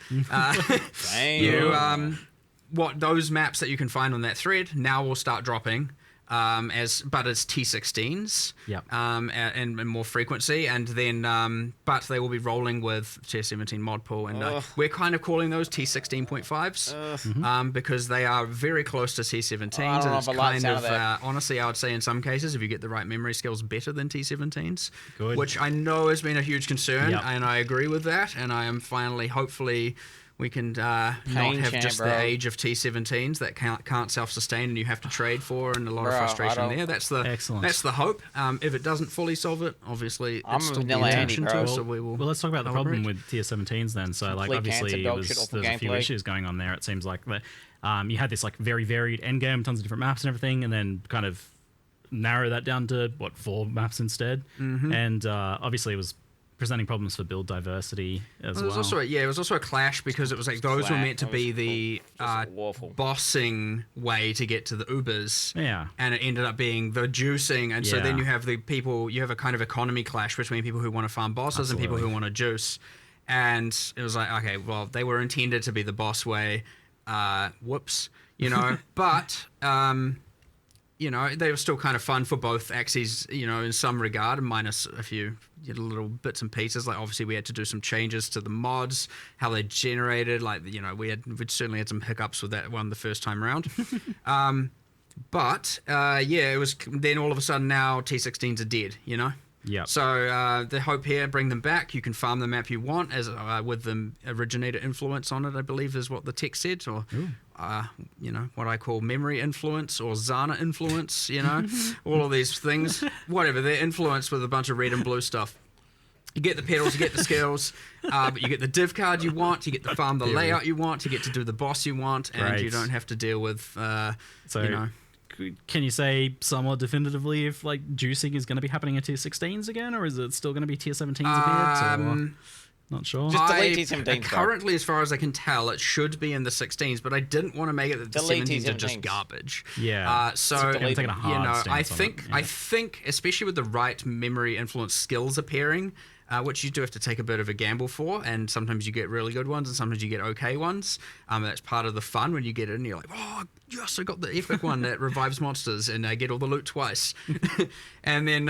What those maps that you can find on that thread now will start dropping but it's T16s and more frequency, and then but they will be rolling with Tier 17 mod pool, and we're kind of calling those T16.5s because they are very close to T17s, and it's kind of honestly, I would say in some cases, if you get the right memory skills, better than T17s, which I know has been a huge concern, and I agree with that, and I am finally, hopefully, we can not have just the age of T17s that can't self-sustain and you have to trade for, and a lot of frustration there. That's the hope. If it doesn't fully solve it, obviously it's still the intention to. So we will. Well, let's talk about the problem with Tier 17s then. So like obviously there's a few issues going on there. It seems like that you had this like very varied endgame, tons of different maps and everything, and then kind of narrow that down to 4 maps instead. And obviously it was presenting problems for build diversity as well. It was also a clash because it was like those were meant to be the bossing way to get to the Ubers. Yeah. And it ended up being the juicing. And so then you have a kind of economy clash between people who want to farm bosses and people who want to juice. And it was like, okay, well, they were intended to be the boss way. Whoops. But they were still kind of fun for both axes, in some regard, minus a few little bits and pieces. Like obviously we had to do some changes to the mods, how they generated. Like we certainly had some hiccups with that one the first time around. But it was then all of a sudden now T16s are dead. Yeah. So the hope here, bring them back. You can farm the map you want as with the originator influence on it, I believe is what the text said, or what I call memory influence or Zana influence. All of these things, whatever. They're influenced with a bunch of red and blue stuff. You get the pedals, you get the skills, but you get the div card you want, you get to farm the layout you want, you get to do the boss you want, and you don't have to deal with Can you say somewhat definitively if like juicing is going to be happening at Tier 16s again, or is it still going to be Tier 17s a bit? Not sure. Just delete T17s. Currently, as far as I can tell, it should be in the 16s, but I didn't want to make it that the 17s are just garbage. Yeah. I think, especially with the right memory influence skills appearing, which you do have to take a bit of a gamble for, and sometimes you get really good ones and sometimes you get okay ones. That's part of the fun when you get it and you're like, oh yes, I got the epic one that revives monsters and I get all the loot twice. And then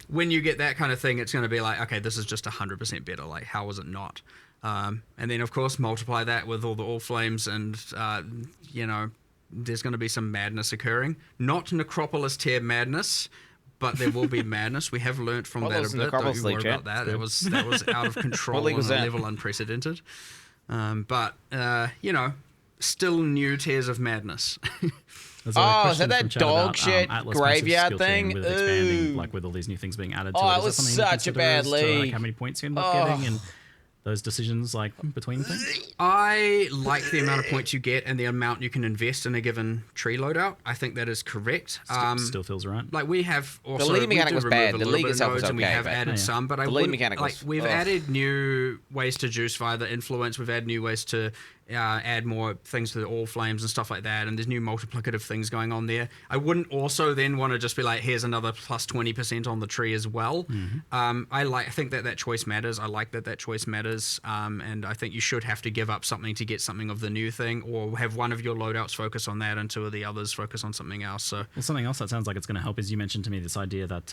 when you get that kind of thing, it's going to be like, okay, this is just 100% better. Like, how was it not? And then of course multiply that with all the all flames, and there's going to be some madness occurring. Not Necropolis tier madness, but there will be madness. We have learnt from that a bit. Don't you worry about that. That was out of control on a level unprecedented. Still new tiers of madness. Is that dog shit graveyard thing? With expanding, like with all these new things being added to it. It was such a bad league. Like how many points you end up getting and those decisions like between things? I like the amount of points you get and the amount you can invest in a given tree loadout. I think that is correct. Still feels right. Like we have also the league mechanic was bad. The league itself was okay, and we have added some, but the league mechanic was we've added new ways to juice via the influence. We've added new ways to add more things to the all flames and stuff like that, and there's new multiplicative things going on there. I wouldn't also then want to just be like, here's another plus 20% on the tree as well. I think that choice matters. I like that choice matters, and I think you should have to give up something to get something of the new thing, or have one of your loadouts focus on that and two of the others focus on something else. So, well, something else that sounds like it's going to help is you mentioned to me this idea that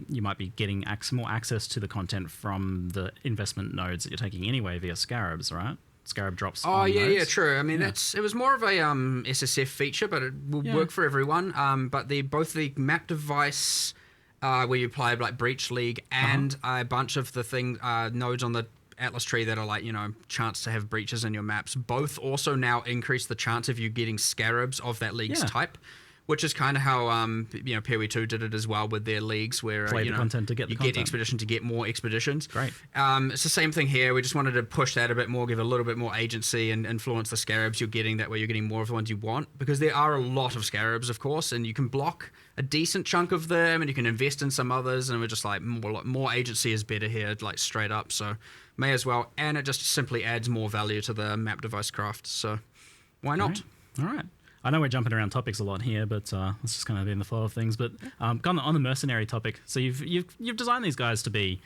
you might be getting more access to the content from the investment nodes that you're taking anyway via scarabs, right? Scarab drops. Oh yeah, true. I mean, it was more of a SSF feature, but it will work for everyone. But both the map device where you apply like Breach League and a bunch of the nodes on the Atlas tree that are like, chance to have breaches in your maps, both also now increase the chance of you getting scarabs of that league's type. Which is kind of how PoE 2 did it as well with their leagues, where content to get you get expedition to get more expeditions. Great. It's the same thing here. We just wanted to push that a bit more, give a little bit more agency, and influence the scarabs you're getting. That way, you're getting more of the ones you want, because there are a lot of scarabs, of course, and you can block a decent chunk of them, and you can invest in some others. And we're just like more agency is better here, like straight up. So may as well, and it just simply adds more value to the map device craft. So why not? All right. I know we're jumping around topics a lot here, but let's just kind of be in the flow of things. But on the mercenary topic, so you've designed these guys to be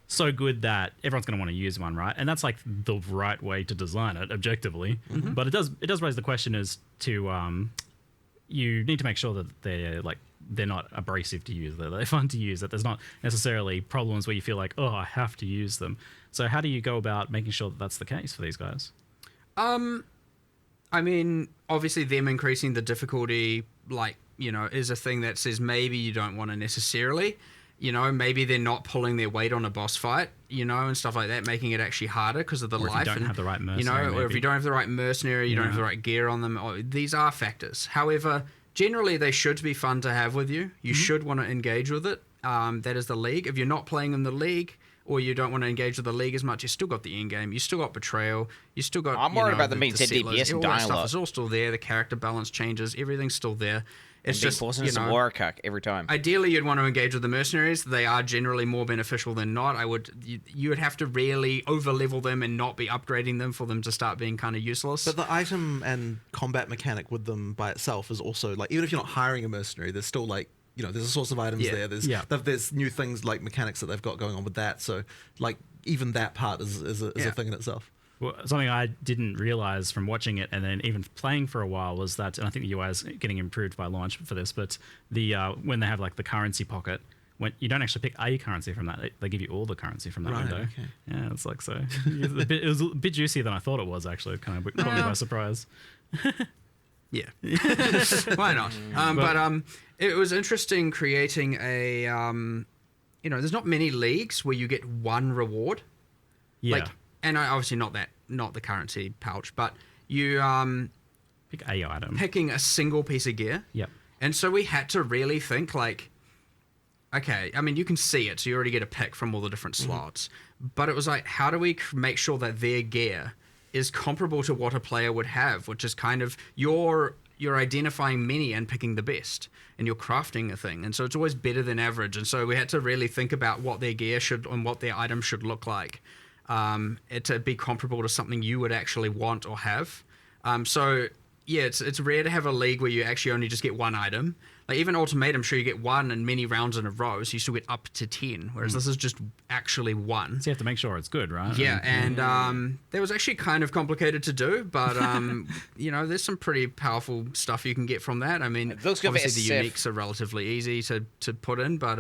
so good that everyone's going to want to use one, right? And that's like the right way to design it objectively. But it does raise the question as to you need to make sure that they're not abrasive to use, that they're fun to use, that there's not necessarily problems where you feel like, oh, I have to use them. So how do you go about making sure that that's the case for these guys? I mean, obviously them increasing the difficulty, is a thing that says maybe you don't want to necessarily, maybe they're not pulling their weight on a boss fight, and stuff like that, making it actually harder because of the or life. If you don't have the right mercenary, or if you don't have the right mercenary, you don't have the right gear on them. These are factors. However, generally they should be fun to have with you. You should want to engage with it. That is the league. If you're not playing in the league, or you don't want to engage with the league as much, you still got the end game, you still got betrayal, you still got. I'm worried about the main set DPS and dying stuff is all still there. The character balance changes, everything's still there. It's just forcing some war cuck every time. Ideally, you'd want to engage with the mercenaries. They are generally more beneficial than not. You would have to really over level them and not be upgrading them for them to start being kind of useless. But the item and combat mechanic with them by itself is also like, even if you're not hiring a mercenary, there's still like, there's a source of items there. There's new things like mechanics that they've got going on with that. So, like, even that part is a thing in itself. Well, something I didn't realize from watching it and then even playing for a while was that, and I think the UI is getting improved by launch for this, but when they have like the currency pocket, when you don't actually pick a currency from that, they give you all the currency from that window. Okay. Yeah, it's like so. It was a bit juicier than I thought it was. Actually, it kind of caught me by surprise. Yeah, why not? But it was interesting creating a, there's not many leagues where you get one reward. Yeah. And obviously not the currency pouch, but you pick a item, picking a single piece of gear. Yep. And so we had to really think like, okay, I mean you can see it, so you already get a pick from all the different slots, but it was like, how do we make sure that their gear is comparable to what a player would have, which is kind of you're identifying many and picking the best, and you're crafting a thing, and so it's always better than average. And so we had to really think about what their gear should and what their items should look like, to be comparable to something you would actually want or have. So yeah, it's rare to have a league where you actually only just get one item. Like even Ultimatum, sure you get one and many rounds in a row, so you still get up to 10, whereas this is just actually one. So you have to make sure it's good, right? Yeah, and that was actually kind of complicated to do, but there's some pretty powerful stuff you can get from that. I mean, obviously the uniques are relatively easy to put in, but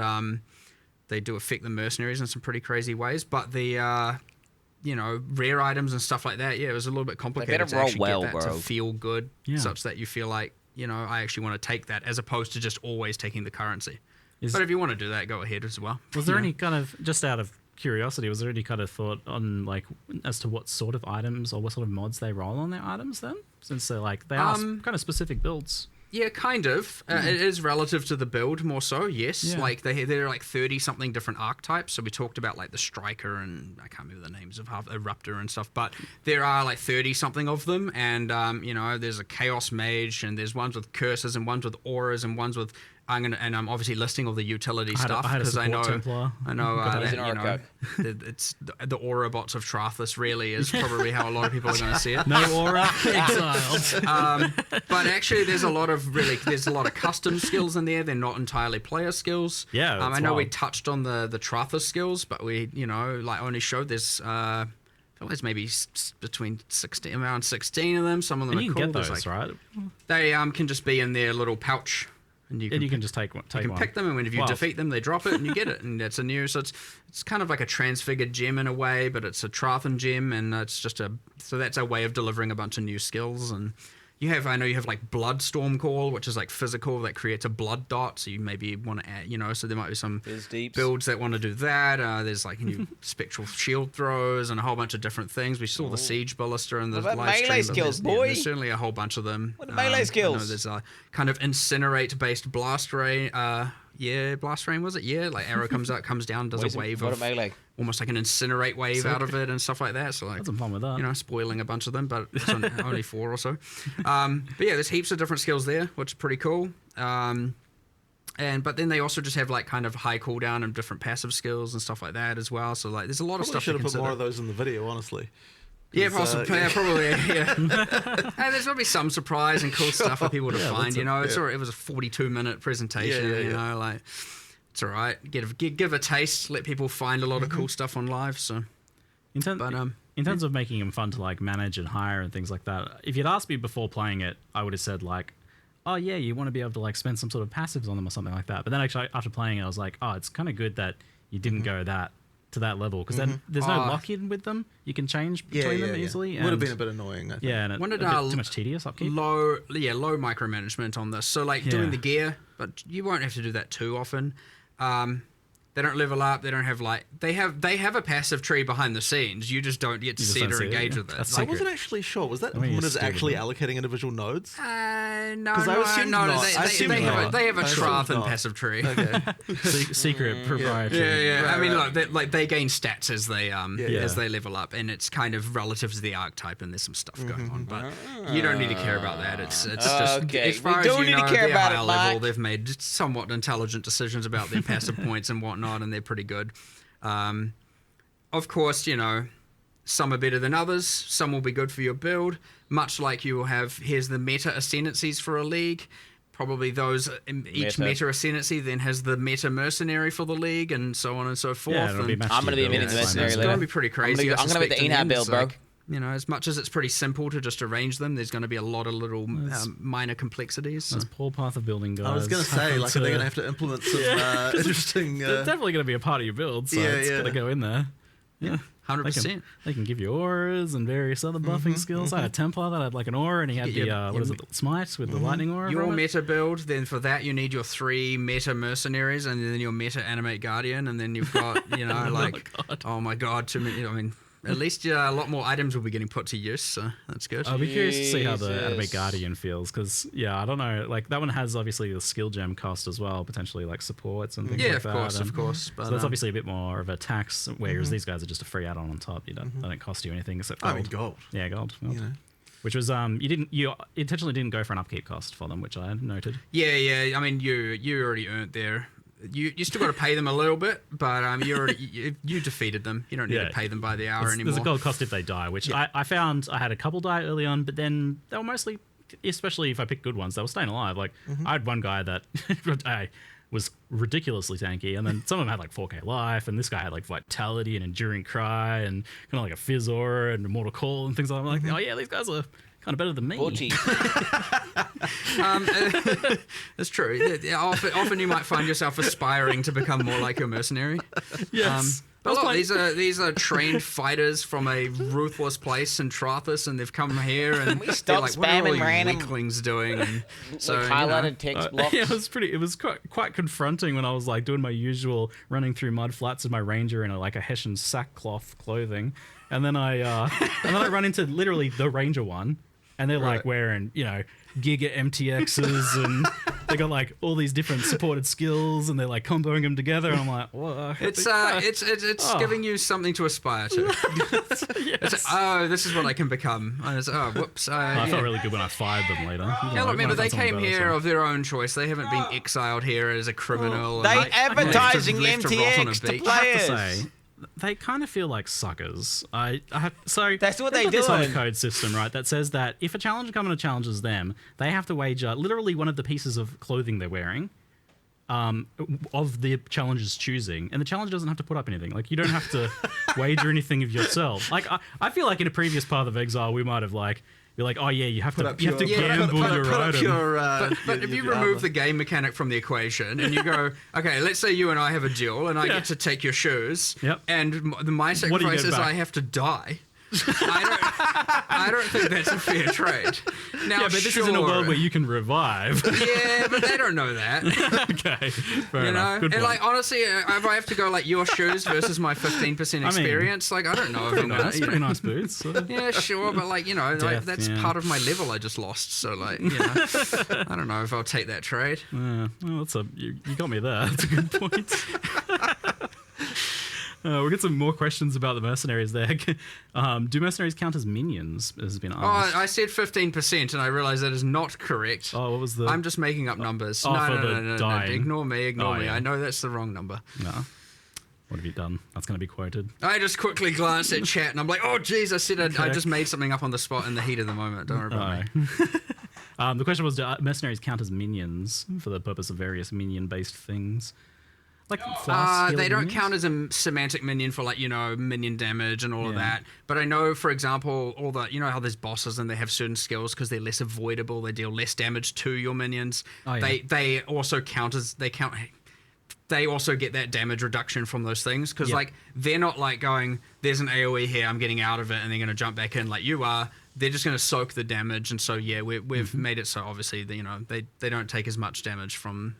they do affect the mercenaries in some pretty crazy ways. But the rare items and stuff like that, it was a little bit complicated to actually get that to feel good, such that you feel like, I actually want to take that as opposed to just always taking the currency. But if you want to do that, go ahead as well. Was there any kind of, just out of curiosity, was there any kind of thought on like as to what sort of items or what sort of mods they roll on their items then? Since they're like, they are kind of specific builds. Yeah, kind of. It is relative to the build more so, yes. Yeah. Like there are like 30-something different archetypes. So we talked about like the Striker and I can't remember the names of Eruptor and stuff. But there are like 30-something of them. And, there's a Chaos Mage and there's ones with curses and ones with auras and ones with I'm obviously listing all the utility stuff because I know Templar. that, it's the aura bots of Trarthus really is probably how a lot of people are going to see it. No aura, exiled. But actually, there's a lot of custom skills in there. They're not entirely player skills. Yeah, I know we touched on the Trarthus skills, but we only showed this. I feel there's maybe around 16 of them. Some of them and are you cool. can get those, right? They can just be in their little pouch. And you can just take one. You can pick them, and when you defeat them, they drop it, and you get it, and that's a new. So it's kind of like a transfigured gem in a way, but it's a Trarthus gem, and it's just so that's a way of delivering a bunch of new skills. And I know you have like Blood Storm Call, which is like physical that creates a blood dot. So you maybe want to add, so there might be some builds that want to do that. There's like new spectral shield throws and a whole bunch of different things. We saw the siege ballista in the live stream. Melee skills, boy. There's certainly a whole bunch of them. What are melee skills? I know there's a kind of incinerate based blast ray. Blast rain was it? Yeah, like arrow comes down, does a wave of melee. Almost like an incinerate wave out of it and stuff like that. So like, had some fun with that. Spoiling a bunch of them, but it's only 4 or so. But yeah, there's heaps of different skills there, which is pretty cool. But then they also just have like kind of high cooldown and different passive skills and stuff like that as well. So like, there's a lot of stuff. Should have put more of those in the video, honestly. Yeah, possibly. Probably. Yeah. There's going to be some surprise and cool stuff for people to find. It was a 42-minute presentation. Like it's all right. Give a taste. Let people find a lot of cool stuff on live. So, in terms of making them fun to like manage and hire and things like that, if you'd asked me before playing it, I would have said like, oh yeah, you want to be able to like spend some sort of passives on them or something like that. But then actually after playing it, I was like, oh, it's kind of good that you didn't go to that level because then there's no lock-in with them. You can change between them easily. Would have been a bit annoying, I think. Yeah, and a bit too much tedious upkeep. Low micromanagement on this. So like doing the gear, but you won't have to do that too often. They don't level up. They don't have like they have a passive tree behind the scenes. You just don't get to see it or engage with it. I wasn't actually sure. Was that implementers actually allocating individual nodes? No. They have a Trarthus passive tree. Okay. Secret proprietary. Yeah. I mean, look, they gain stats as they level up, and it's kind of relative to the archetype, and there's some stuff going on. But you don't need to care about that. It's just okay. As far we don't as you need know, to care they're about higher it, level. Mike. They've made somewhat intelligent decisions about their passive points and whatnot. And they're pretty good. Of course, some are better than others. Some will be good for your build. Much like you will have, here's the meta ascendancies for a league. Probably each meta ascendancy then has the meta mercenary for the league and so on and so forth. Yeah, it'll be I'm going to be a meta mercenary later. It's going to be pretty crazy. I'm going to be the Enab build, bro. As much as it's pretty simple to just arrange them, there's going to be a lot of little minor complexities. That's poor path of building, guys. I was going to say, like, are they going to have to implement some interesting... They're definitely going to be a part of your build, so it's going to go in there. Yeah, 100%. They can give you auras and various other buffing skills. I had a Templar that had like an aura, and he had the Smite with the lightning aura. Your meta build, then for that you need your 3 meta mercenaries, and then your meta animate guardian, and then you've got, oh my god, too many, at least a lot more items will be getting put to use, so that's good. I'll be curious to see how the Animate Guardian feels, because, I don't know, like, that one has obviously the skill gem cost as well, potentially, like, supports and things like that. Yeah, of course. But, so that's obviously a bit more of a tax, whereas these guys are just a free add-on on top. They don't cost you anything except gold. Gold. Yeah, gold. Which was, you intentionally didn't go for an upkeep cost for them, which I noted. Yeah, I mean, you already earned there. You still got to pay them a little bit, but you defeated them. You don't need to pay them by the hour anymore. There's a gold cost if they die, which I found I had a couple die early on, but then they were mostly, especially if I picked good ones, they were staying alive. Like I had one guy that was ridiculously tanky, and then some of them had like 4k life, and this guy had like vitality and enduring cry and kind of like a fizz aura and immortal call and things like that. I'm like, oh yeah, these guys are kind of better than me. That's true. Often you might find yourself aspiring to become more like your mercenary. Yes. But look, these are trained fighters from a ruthless place in Trarthus, and they've come here and they're like, what are all you weaklings doing? And so highlighted text blocks. It was quite confronting when I was like doing my usual running through mud flats with my ranger in a Hessian sackcloth clothing, and then I run into literally the ranger one. and they're like wearing, Giga MTXs, and they got like all these different supported skills, and they're like comboing them together. And I'm like, whoa. It's giving you something to aspire to. This is what I can become. Whoops. I felt really good when I fired them later. Remember, they came here of their own choice. They haven't been exiled here as a criminal. They advertising MTX to players. I have to say, they kind of feel like suckers. That's what they do. This whole code system, right? That says that if a challenger comes and challenges them, they have to wager literally one of the pieces of clothing they're wearing, of the challenger's choosing, and the challenger doesn't have to put up anything. Like, you don't have to wager anything of yourself. Like, I feel like in a previous Path of Exile, we might have be like, oh yeah, you have to gamble your item. But if you remove the game mechanic from the equation and you go, okay, let's say you and I have a duel and I get to take your shoes, and my sacrifice is I have to die. I don't think that's a fair trade. Now, but this is in a world where you can revive. Yeah, but they don't know that. Okay, fair enough. Good and point. honestly, if I have to go your shoes versus my 15% experience, I don't know if I'm gonna. Pretty nice boots. Yeah, sure, but that's part of my level I just lost. So I don't know if I'll take that trade. Yeah, well, you got me there. That's a good point. We'll get some more questions about the mercenaries there. Do mercenaries count as minions, has been asked? Oh, I said 15%, and I realised that is not correct. Oh, what was the... I'm just making up numbers. No. Ignore me. I know that's the wrong number. No. What have you done? That's going to be quoted. I just quickly glanced at chat, and I'm like, oh, geez, I just made something up on the spot in the heat of the moment. Don't worry about me. The question was, do mercenaries count as minions for the purpose of various minion-based things? Like they don't count as a semantic minion for minion damage and all of that. But I know, for example, how there's bosses and they have certain skills because they're less avoidable. They deal less damage to your minions. Oh, yeah. They also count. They also get that damage reduction from those things because they're not going, there's an AOE here, I'm getting out of it, and they're going to jump back in like you are. They're just going to soak the damage, and so we've made it so obviously that, they don't take as much damage from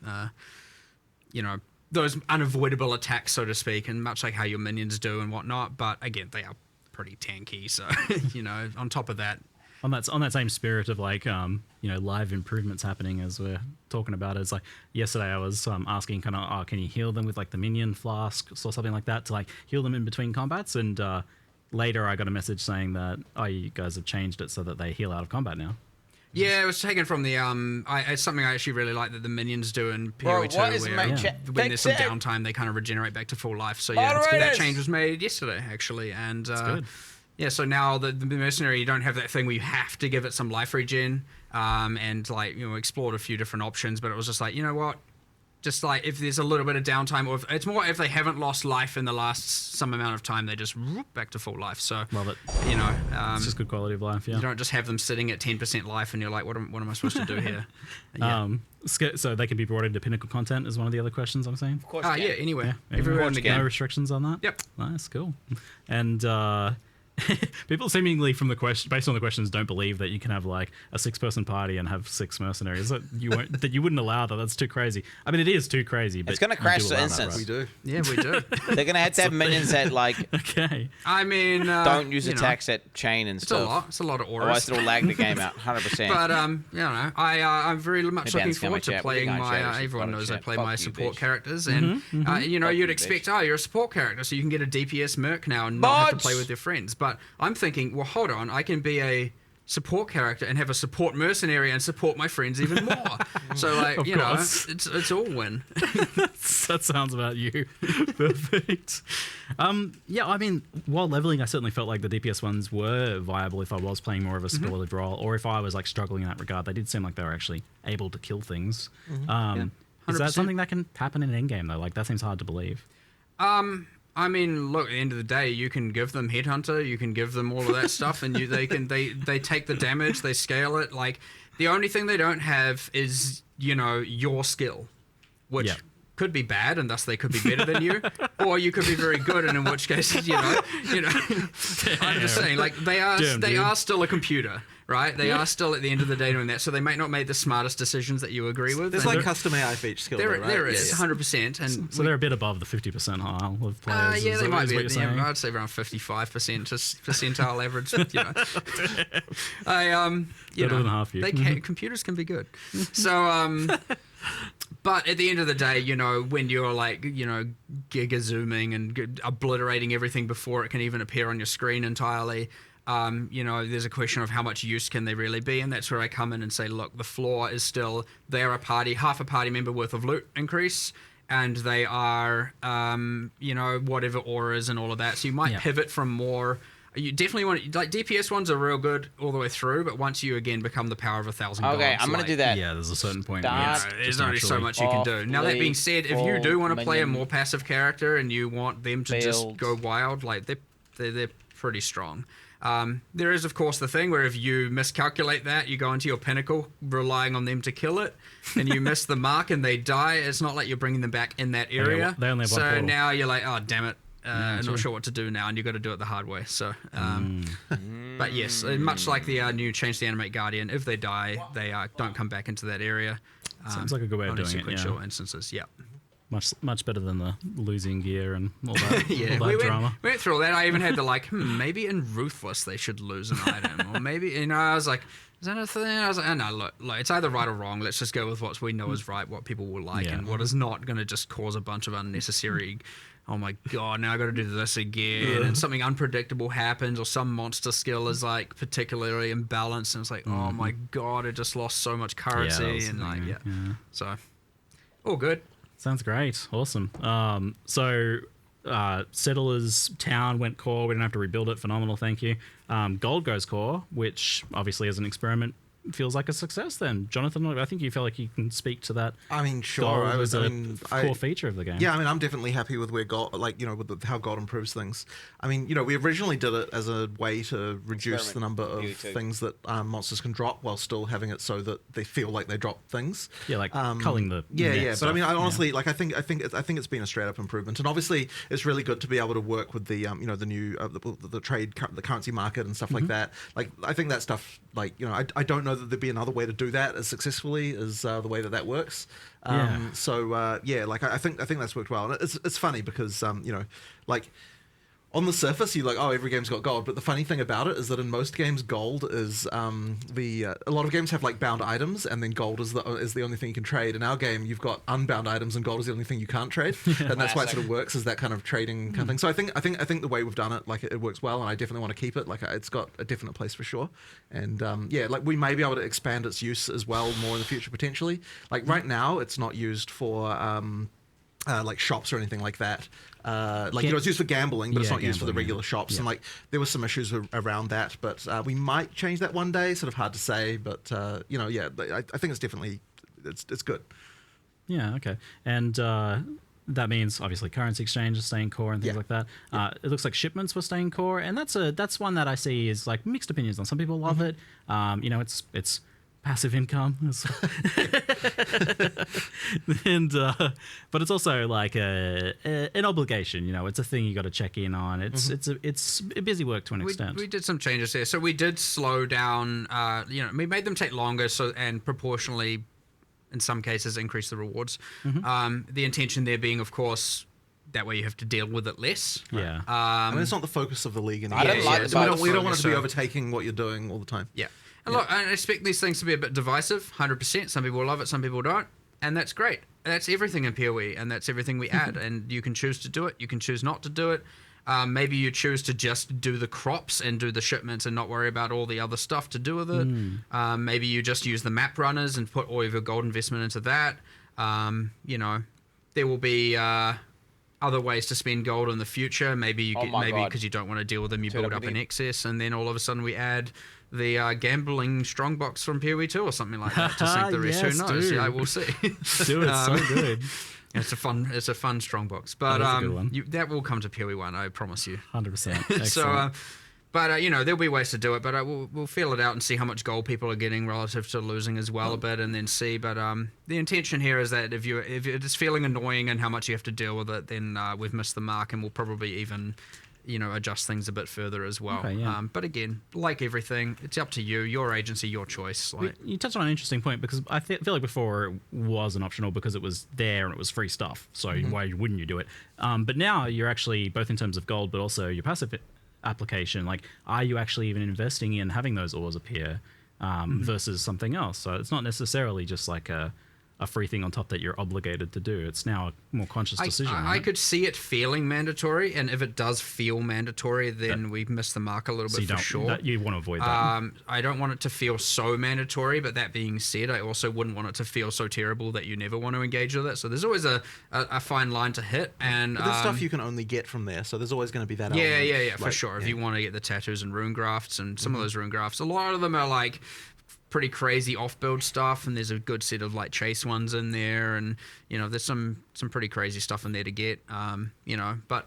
those unavoidable attacks, so to speak, and much like how your minions do and whatnot. But again, they are pretty tanky. So on top of that, on that same spirit of live improvements happening as we're talking about, it's like yesterday I was asking can you heal them with the minion flasks or something like that to heal them in between combats, and later I got a message saying that you guys have changed it so that they heal out of combat now. Yeah, it was taken from the it's something I actually really like that the minions do in PoE 2, where when there's some downtime, they kind of regenerate back to full life. So that change was made yesterday actually, and so now the mercenary, you don't have that thing where you have to give it some life regen, and explored a few different options, but it was just you know what. Just if there's a little bit of downtime, or if they haven't lost life in the last some amount of time, they just back to full life. So love it. It's just good quality of life. Yeah, you don't just have them sitting at 10% life, and you're like, what am I supposed to do here? So they can be brought into pinnacle content is one of the other questions I'm saying. Of course. Anywhere. Yeah, everywhere in the game. No restrictions on that. Yep. Nice, cool. And people seemingly based on the questions don't believe that you can have a 6-person party and have 6 mercenaries. That you wouldn't allow that. That's too crazy. I mean, it is too crazy. But it's going to crash the instance. Right? We do. Yeah, we do. They're going to have minions that okay. I mean, don't use attacks at chain and stuff. It's a lot of auras. Otherwise, it'll lag the game out 100%. But I'm very much looking forward to playing my. Everyone knows I play my support characters, and you'd expect you're a support character, so you can get a DPS merc now and not have to play with your friends. But I'm thinking, well, hold on, I can be a support character and have a support mercenary and support my friends even more. So it's all win. That sounds about you. Perfect. I mean, while leveling, I certainly felt like the DPS ones were viable if I was playing more of a supported role, or if I was struggling in that regard. They did seem like they were actually able to kill things. Is that something that can happen in an endgame though? That seems hard to believe. I mean, look, at the end of the day, you can give them Headhunter, you can give them all of that stuff, and they take the damage, they scale it. The only thing they don't have is, your skill, which could be bad, and thus they could be better than you, or you could be very good, and in which case, I'm just saying, they are still a computer, right? They are still at the end of the day doing that, so they might not make the smartest decisions that you agree with. There's like custom AI for each skill, right? There is 100%, and so they're a bit above the 50 percentile of players. Yeah, they might be. Yeah, I'd say around 55% percentile average. Better than half you. Computers can be good. So, but at the end of the day, when you're giga zooming and obliterating everything before it can even appear on your screen entirely, there's a question of how much use can they really be, and that's where I come in and say, look, the floor is still they're half a party member worth of loot increase, and they are, whatever auras and all of that. So you might pivot from more. You definitely want DPS ones are real good all the way through, but once you again become the power of 1,000 gods, I'm gonna do that. Yeah, there's a certain point. There's only so much you can do. Now that being said, if you do want to play a more passive character and you want them to just go wild, they're pretty strong. There is, of course, the thing where if you miscalculate that, you go into your pinnacle relying on them to kill it, and you miss the mark and they die. It's not like you're bringing them back in that area. They only have one portal. Now you're like, oh damn it. I'm not sure what to do now, and you've got to do it the hard way. So, but yes, much like the new change to animate Guardian, if they die, they don't come back into that area. Sounds like a good way of doing it. Sequential instances, yeah. Much better than the losing gear and all that, yeah, all that drama. We went through all that. I even had the maybe in Ruthless they should lose an item, or maybe I was like, is that a thing? I was like, oh, no, look, it's either right or wrong. Let's just go with what we know is right, what people will like, and what is not going to just cause a bunch of unnecessary. Oh my god, now I got to do this again, and something unpredictable happens, or some monster skill is particularly imbalanced, and it's like, oh my god, it just lost so much currency, so all good. Sounds great, awesome. Settlers Town went core. We didn't have to rebuild it. Phenomenal, thank you. Gold goes core, which obviously as an experiment feels like a success then. Jonathan, I think you feel like you can speak to that. I mean, sure. Gold was a core feature of the game. Yeah, I mean, I'm definitely happy with where gold, with how gold improves things. I mean, we originally did it as a way to reduce the number of things that monsters can drop while still having it so that they feel like they drop things. Yeah, like culling the But I mean, I honestly I think it's been a straight up improvement, and obviously it's really good to be able to work with the the new the trade, the currency market and stuff like that. Like, I think that stuff, I don't know that there'd be another way to do that as successfully as the way that works. I think that's worked well. And it's funny because on the surface, you're like, oh, every game's got gold. But the funny thing about it is that in most games, gold is a lot of games have bound items, and then gold is the only thing you can trade. In our game, you've got unbound items, and gold is the only thing you can't trade, and that's why it sort of works as that kind of trading kind of thing. So I think the way we've done it, it works well, and I definitely want to keep it. It's got a definite place for sure, and we may be able to expand its use as well more in the future potentially. Right now, it's not used for shops or anything like that. It's used for gambling, but it's not used for the regular shops. And there were some issues around that, but we might change that one day. Sort of hard to say, but I think it's definitely it's good. Yeah. Okay. And that means obviously currency exchange is staying core and things like that. It looks like shipments were staying core, and that's one that I see is mixed opinions on. Some people love it. It's passive income, and but it's also an obligation. It's a thing you got to check in on. It's a busy work to an extent. We did some changes here, so we did slow down. We made them take longer, and proportionally, in some cases, increase the rewards. The intention there being, of course, that way you have to deal with it less. Yeah. I mean, it's not the focus of the league anymore. I don't like we don't want it to be overtaking what you're doing all the time. Yeah. And look, I expect these things to be a bit divisive, 100%. Some people love it, some people don't. And that's great. That's everything in PoE, and that's everything we add. And you can choose to do it. You can choose not to do it. Maybe you choose to just do the crops and do the shipments and not worry about all the other stuff to do with it. Maybe you just use the map runners and put all of your gold investment into that. There will be other ways to spend gold in the future. Maybe because you don't want to deal with them, you build up in excess, and then all of a sudden we add the gambling strongbox from PoE 2 or something like that to sink the rest. Yes, who knows? dude. Yeah, we'll see. Dude, it's so good. It's a fun strongbox, but That is a good one. that will come to PoE 1. I promise you. 100%. So, there'll be ways to do it, but we'll feel it out and see how much gold people are getting relative to losing as well a bit, and then see. But the intention here is that if it's feeling annoying and how much you have to deal with it, then we've missed the mark, and we'll probably even adjust things a bit further as well. Okay, yeah. But again, like everything, it's up to you, your agency, your choice. Like, you touched on an interesting point, because I feel like before it wasn't optional because it was there and it was free stuff. So why wouldn't you do it? But now you're actually, both in terms of gold, but also your passive application, like, are you actually even investing in having those ores appear versus something else? So it's not necessarily just like a free thing on top that you're obligated to do. It's now a more conscious decision. I could see it feeling mandatory, and if it does feel mandatory, then we miss the mark a little bit for sure. You want to avoid that. I don't want it to feel so mandatory, but that being said, I also wouldn't want it to feel so terrible that you never want to engage with it. So there's always a fine line to hit. And but there's stuff you can only get from there, so there's always going to be that yeah, element. for sure. If you want to get the tattoos and rune grafts, and some of those rune grafts, a lot of them are like pretty crazy off-build stuff, and there's a good set of like chase ones in there, and there's some pretty crazy stuff in there to get, but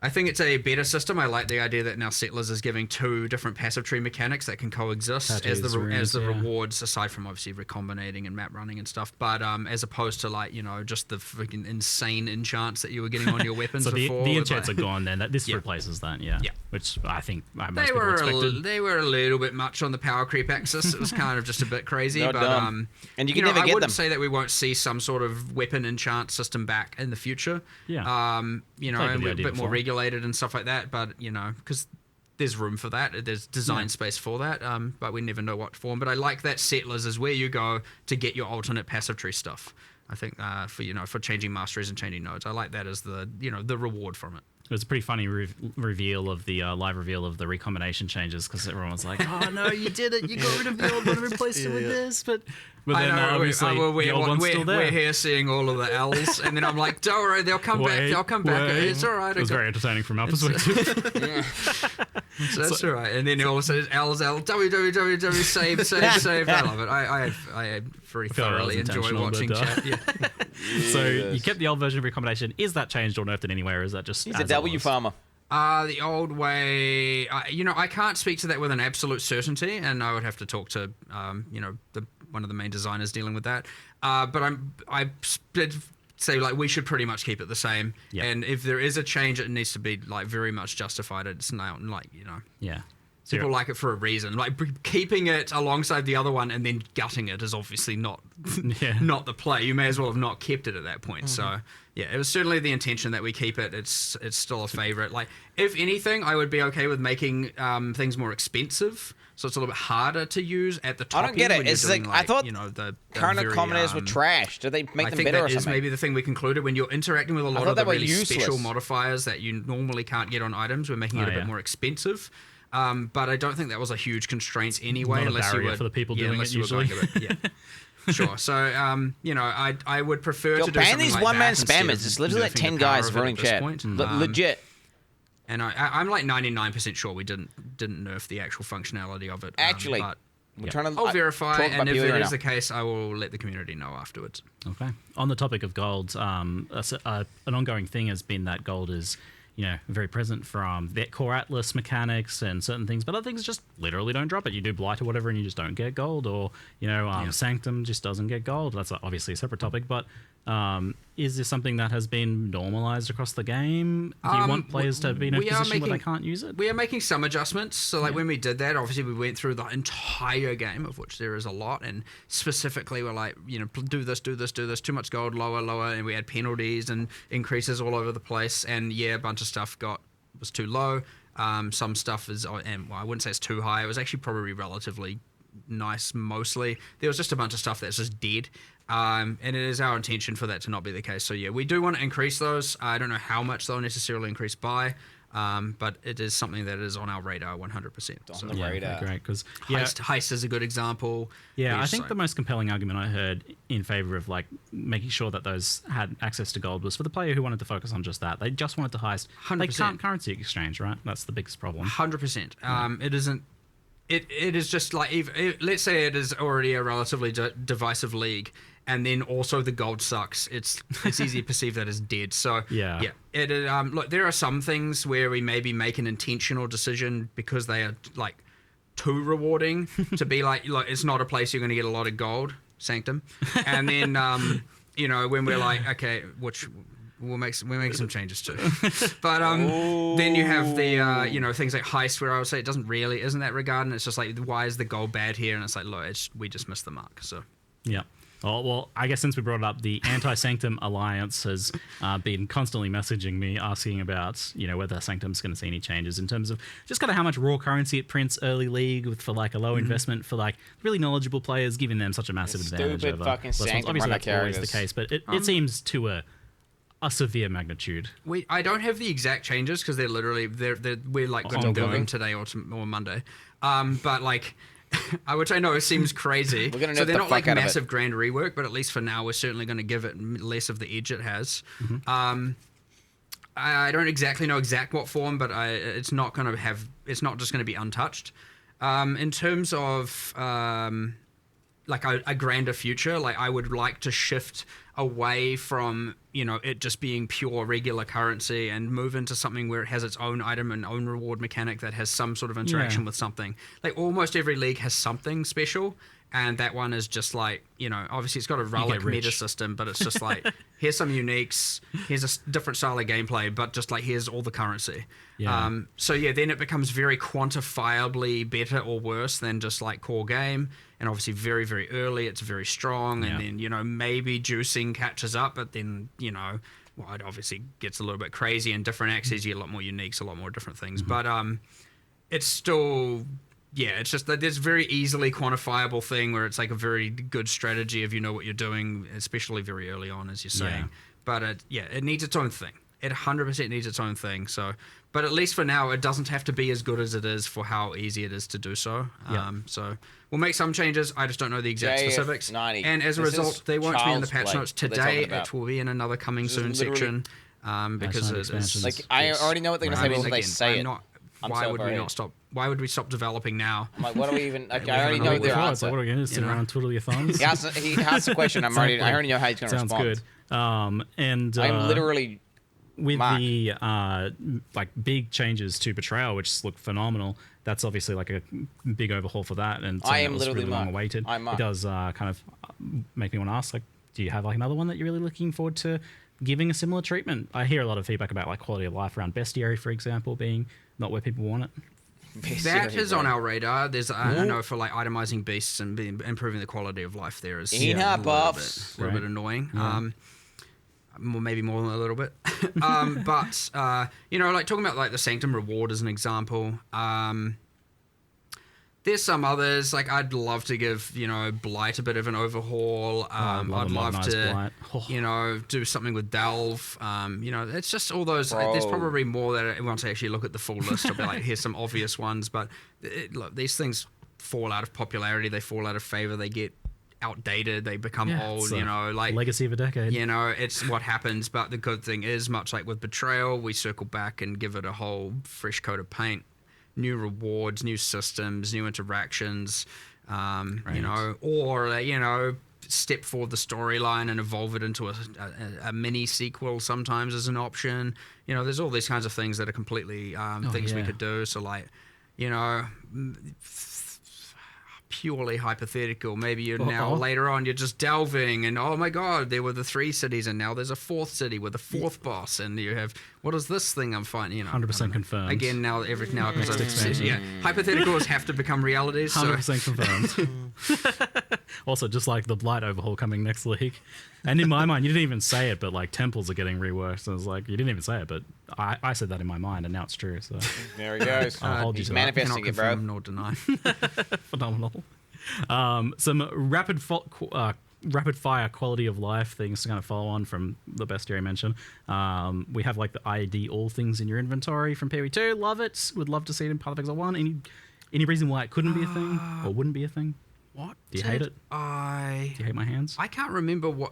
I think it's a better system. I like the idea that now Settlers is giving 2 different passive tree mechanics that can coexist as the rewards, aside from obviously recombinating and map running and stuff. But as opposed to like just the freaking insane enchants that you were getting on your weapons so before. The enchants are gone then. This replaces that, yeah. Which I think most people expected. They were a little bit much on the power creep axis. It was kind of just a bit crazy. Not but dumb. And you can never get them. I wouldn't say that we won't see some sort of weapon enchant system back in the future. Yeah. And we're a bit more regulated and stuff like that, but because there's room for that, there's design space for that, but we never know what form. But I like that Settlers is where you go to get your alternate passive tree stuff. I think for changing masteries and changing nodes, I like that as the the reward from it. It was a pretty funny reveal of the live reveal of the recombination changes, because everyone was like, "Oh no, you did it! You got rid of the old one and replaced it with this." But then obviously the old one's still there. We're here seeing all of the L's, and then I'm like, "Don't worry, they'll come back. They'll come back. It's all right." It was very entertaining from our perspective. So that's all right. And then it also says L's L www save. I love it. I very thoroughly enjoy watching chat. Yeah. So you kept the old version of recombination. Is that changed or nerfed in any way, or is that just? He's a W farmer. The old way, I can't speak to that with an absolute certainty, and I would have to talk to, one of the main designers dealing with that. But I say like we should pretty much keep it the same. Yep. And if there is a change, it needs to be like very much justified. It's not like Yeah. People like it for a reason. Like keeping it alongside the other one and then gutting it is obviously not not the play. You may as well have not kept it at that point. So yeah, it was certainly the intention that we keep it. It's still a favorite. Like if anything, I would be okay with making things more expensive, so it's a little bit harder to use at the top. I don't get it. It's like I thought the current commoners were trash. Did they make them better or something? I think that is maybe the thing we concluded when you're interacting with a lot of the really special modifiers that you normally can't get on items. We're making it a bit more expensive. But I don't think that was a huge constraint anyway, not unless a you were for the people doing it usually. Sure. So, I would prefer to do ban something these like one-man that spammers. It's literally like 10 guys running chat. Legit. And I'm like 99% sure we didn't nerf the actual functionality of it. Actually, but we're trying to I'll verify, and if it is now. the case, I will let the community know afterwards. Okay. On the topic of gold, an ongoing thing has been that gold is very present from the core Atlas mechanics and certain things, but other things just literally don't drop it. You do Blight or whatever and you just don't get gold, or, Sanctum just doesn't get gold. That's obviously a separate topic, but is this something that has been normalized across the game? Do you want players to be in a position where they can't use it? We are making some adjustments. So like when we did that, obviously we went through the entire game, of which there is a lot, and specifically we're like, do this, too much gold, lower, and we had penalties and increases all over the place, and a bunch of stuff was too low. Some stuff is, and I wouldn't say it's too high. It was actually probably relatively nice mostly. There was just a bunch of stuff that's just dead. And it is our intention for that to not be the case. So yeah, we do want to increase those. I don't know how much they'll necessarily increase by, but it is something that is on our radar 100%. On the radar. Great, because Heist is a good example. Yeah, I think the most compelling argument I heard in favor of like making sure that those had access to gold was for the player who wanted to focus on just that. They just wanted to heist. 100%. They can't currency exchange, right? That's the biggest problem. 100%. It isn't. It is just like let's say it is already a relatively divisive league, and then also the gold sucks. It's easy to perceive that as dead. So yeah. Look, there are some things where we maybe make an intentional decision because they are like too rewarding to be like it's not a place you're going to get a lot of gold, Sanctum, and then when we're like, okay, which we'll make some changes too. But then you have the you know, things like heist, where I would say it isn't that regard, and it's just like, why is the goal bad here? And it's like, look, we just missed the mark. So yeah. Oh, well, I guess since we brought it up, the Anti-Sanctum Alliance has been constantly messaging me, asking about, you know, whether Sanctum's going to see any changes in terms of just kind of how much raw currency it prints early league for like a low investment for like really knowledgeable players, giving them such a massive advantage over fucking Sanctum. Obviously, that's always the characters. case, but it seems to a severe magnitude. I don't have the exact changes because they're literally we're like going to do them today or Monday. But like, I would say no, it seems crazy. We're gonna so they're the not like fuck out of massive grand rework, but at least for now, we're certainly going to give it less of the edge it has. I don't exactly know what form, but it's not going to have. It's not just going to be untouched. In terms of like a grander future, like I would like to shift away from, you know, it just being pure regular currency and move into something where it has its own item and own reward mechanic that has some sort of interaction with something. Like almost every league has something special, and that one is just like, you know, obviously it's got a relic meta system, but it's just like, here's some uniques, here's a different style of gameplay, but just like, here's all the currency. So yeah, then it becomes very quantifiably better or worse than just like core game. And obviously very, very early, it's very strong. And then, you know, maybe juicing catches up, but then, you know, well, it obviously gets a little bit crazy. And different axes, you get a lot more uniques, a lot more different things. But it's still, yeah, it's just that there's very easily quantifiable thing where it's like a very good strategy if you know what you're doing, especially very early on, as you're saying. But it needs its own thing. It 100% needs its own thing. So, but at least for now, it doesn't have to be as good as it is for how easy it is to do so. So we'll make some changes. I just don't know the exact specifics. 90. And as a result, they won't be in the patch play. notes today. It will be in another coming soon section. Because it is like, I already know what they're going to say before they say it. Why would we not stop? Why would we stop developing now? I'm like, what do we even? Like, I already know their answer. What are we going to sit around twiddle your thumbs? He asked a question. I already know how he's going to respond. Sounds good. And I'm literally with the like big changes to Betrayal, which look phenomenal. That's obviously like a big overhaul for that, and I am that was literally really long awaited. It does kind of make me want to ask, like, do you have like another one that you're really looking forward to giving a similar treatment? I hear a lot of feedback about like quality of life around Bestiary, for example, being not where people want it. That is on our radar. There's, I know, for like itemizing beasts and improving the quality of life there is a little bit annoying. Maybe more than a little bit. But, you know, like talking about like the Sanctum reward as an example, there's some others, like I'd love to give, you know, Blight a bit of an overhaul. I'd love to, you know, do something with Delve. You know, it's just all those, there's probably more that once I actually look at the full list, I'll be like, here's some obvious ones. But look, these things fall out of popularity, they fall out of favor, they get outdated, they become old, you know, like legacy of a decade. You know, it's what happens. But the good thing is, much like with Betrayal, we circle back and give it a whole fresh coat of paint, new rewards, new systems, new interactions, you know, or you know, step forward the storyline and evolve it into a mini sequel sometimes as an option. You know, there's all these kinds of things that are completely things we could do. So like, you know, purely hypothetical. Maybe you're now later on you're just delving and oh my god, there were the 3 cities and now there's a 4th city with a 4th boss and you have what is this thing I'm finding? You know, 100% confirmed. Again, now because I've said, hypotheticals have to become realities. 100% confirmed. Also, just like the Blight overhaul coming next week, and in my mind, you didn't even say it, but like temples are getting reworked. So I was like, you didn't even say it, but I said that in my mind, and now it's true. So there he goes. I'll hold you to manifesting it, bro. Nor deny. Phenomenal. Some rapid fire quality of life things to kind of follow on from the Bestiary mention. We have like the ID all things in your inventory from PoE 2. Love it. Would love to see it in Path of Exile 1. Any reason why it couldn't be a thing or wouldn't be a thing? What? Do you hate it? Do you hate my hands? I can't remember what.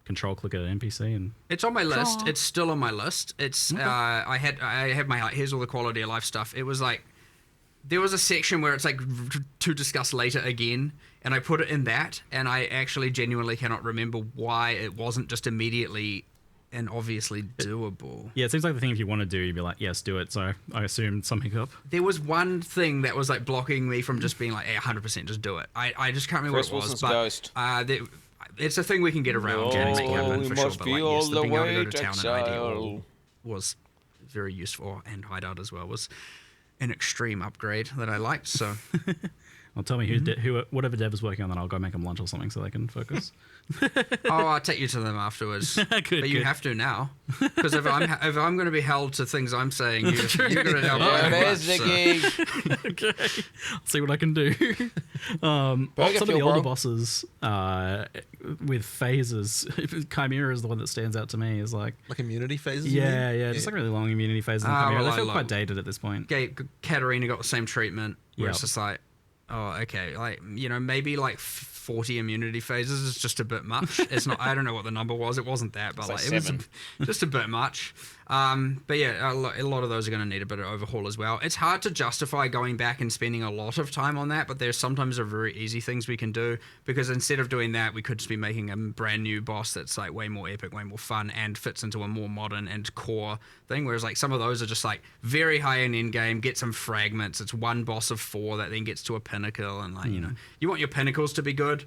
Control click at an NPC and. It's on my list. It's still on my list. It's okay. I had my like, here's all the quality of life stuff. It was like there was a section where it's like to discuss later again, and I put it in that, and I actually genuinely cannot remember why it wasn't just immediately and obviously doable. Yeah, it seems like the thing if you want to do, you'd be like, yes, do it. So I assumed some hiccup. There was one thing that was like blocking me from just being like, hey, 100% just do it. I just can't remember what it was. But it's a thing we can get around and make happen for sure. But like, yes, the being able to go to town and ID was very useful, and hideout as well was an extreme upgrade that I liked. So, well, tell me who whatever Dev is working on, then I'll go make them lunch or something so they can focus. I'll take you to them afterwards. Good, but you have to now, because if I'm going to be held to things I'm saying, you're going to help. Okay, I'll see what I can do. Some of the older bosses with phases, Chimera is the one that stands out to me. Is like immunity phases. Yeah, just like really long immunity phases. In Chimera. They feel quite dated at this point. Katarina got the same treatment. Where it's just like, oh, okay, like maybe like 40 immunity phases is just a bit much. It's not. I don't know what the number was. It wasn't that, but like it was just a bit much. But yeah, a lot of those are going to need a bit of overhaul as well. It's hard to justify going back and spending a lot of time on that, but there's sometimes very easy things we can do, because instead of doing that, we could just be making a brand new boss that's like way more epic, way more fun, and fits into a more modern and core thing. Whereas like some of those are just like very high end game, get some fragments. It's one boss of 4 that then gets to a pinnacle, and like you want your pinnacles to be good.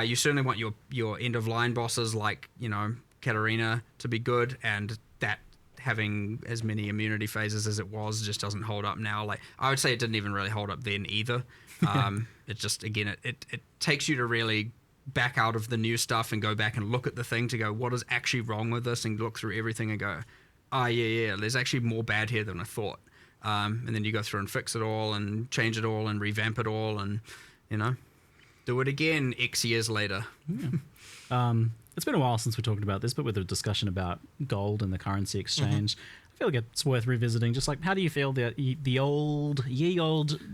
You certainly want your end of line bosses like Katarina to be good, and that having as many immunity phases as it was just doesn't hold up now. Like I would say it didn't even really hold up then either. It just, again, it takes you to really back out of the new stuff and go back and look at the thing to go, what is actually wrong with this, and look through everything and go, yeah, there's actually more bad here than I thought. And then you go through and fix it all and change it all and revamp it all and, do it again X years later. Yeah. It's been a while since we talked about this, but with a discussion about gold and the currency exchange, I feel like it's worth revisiting. Just like, how do you feel the old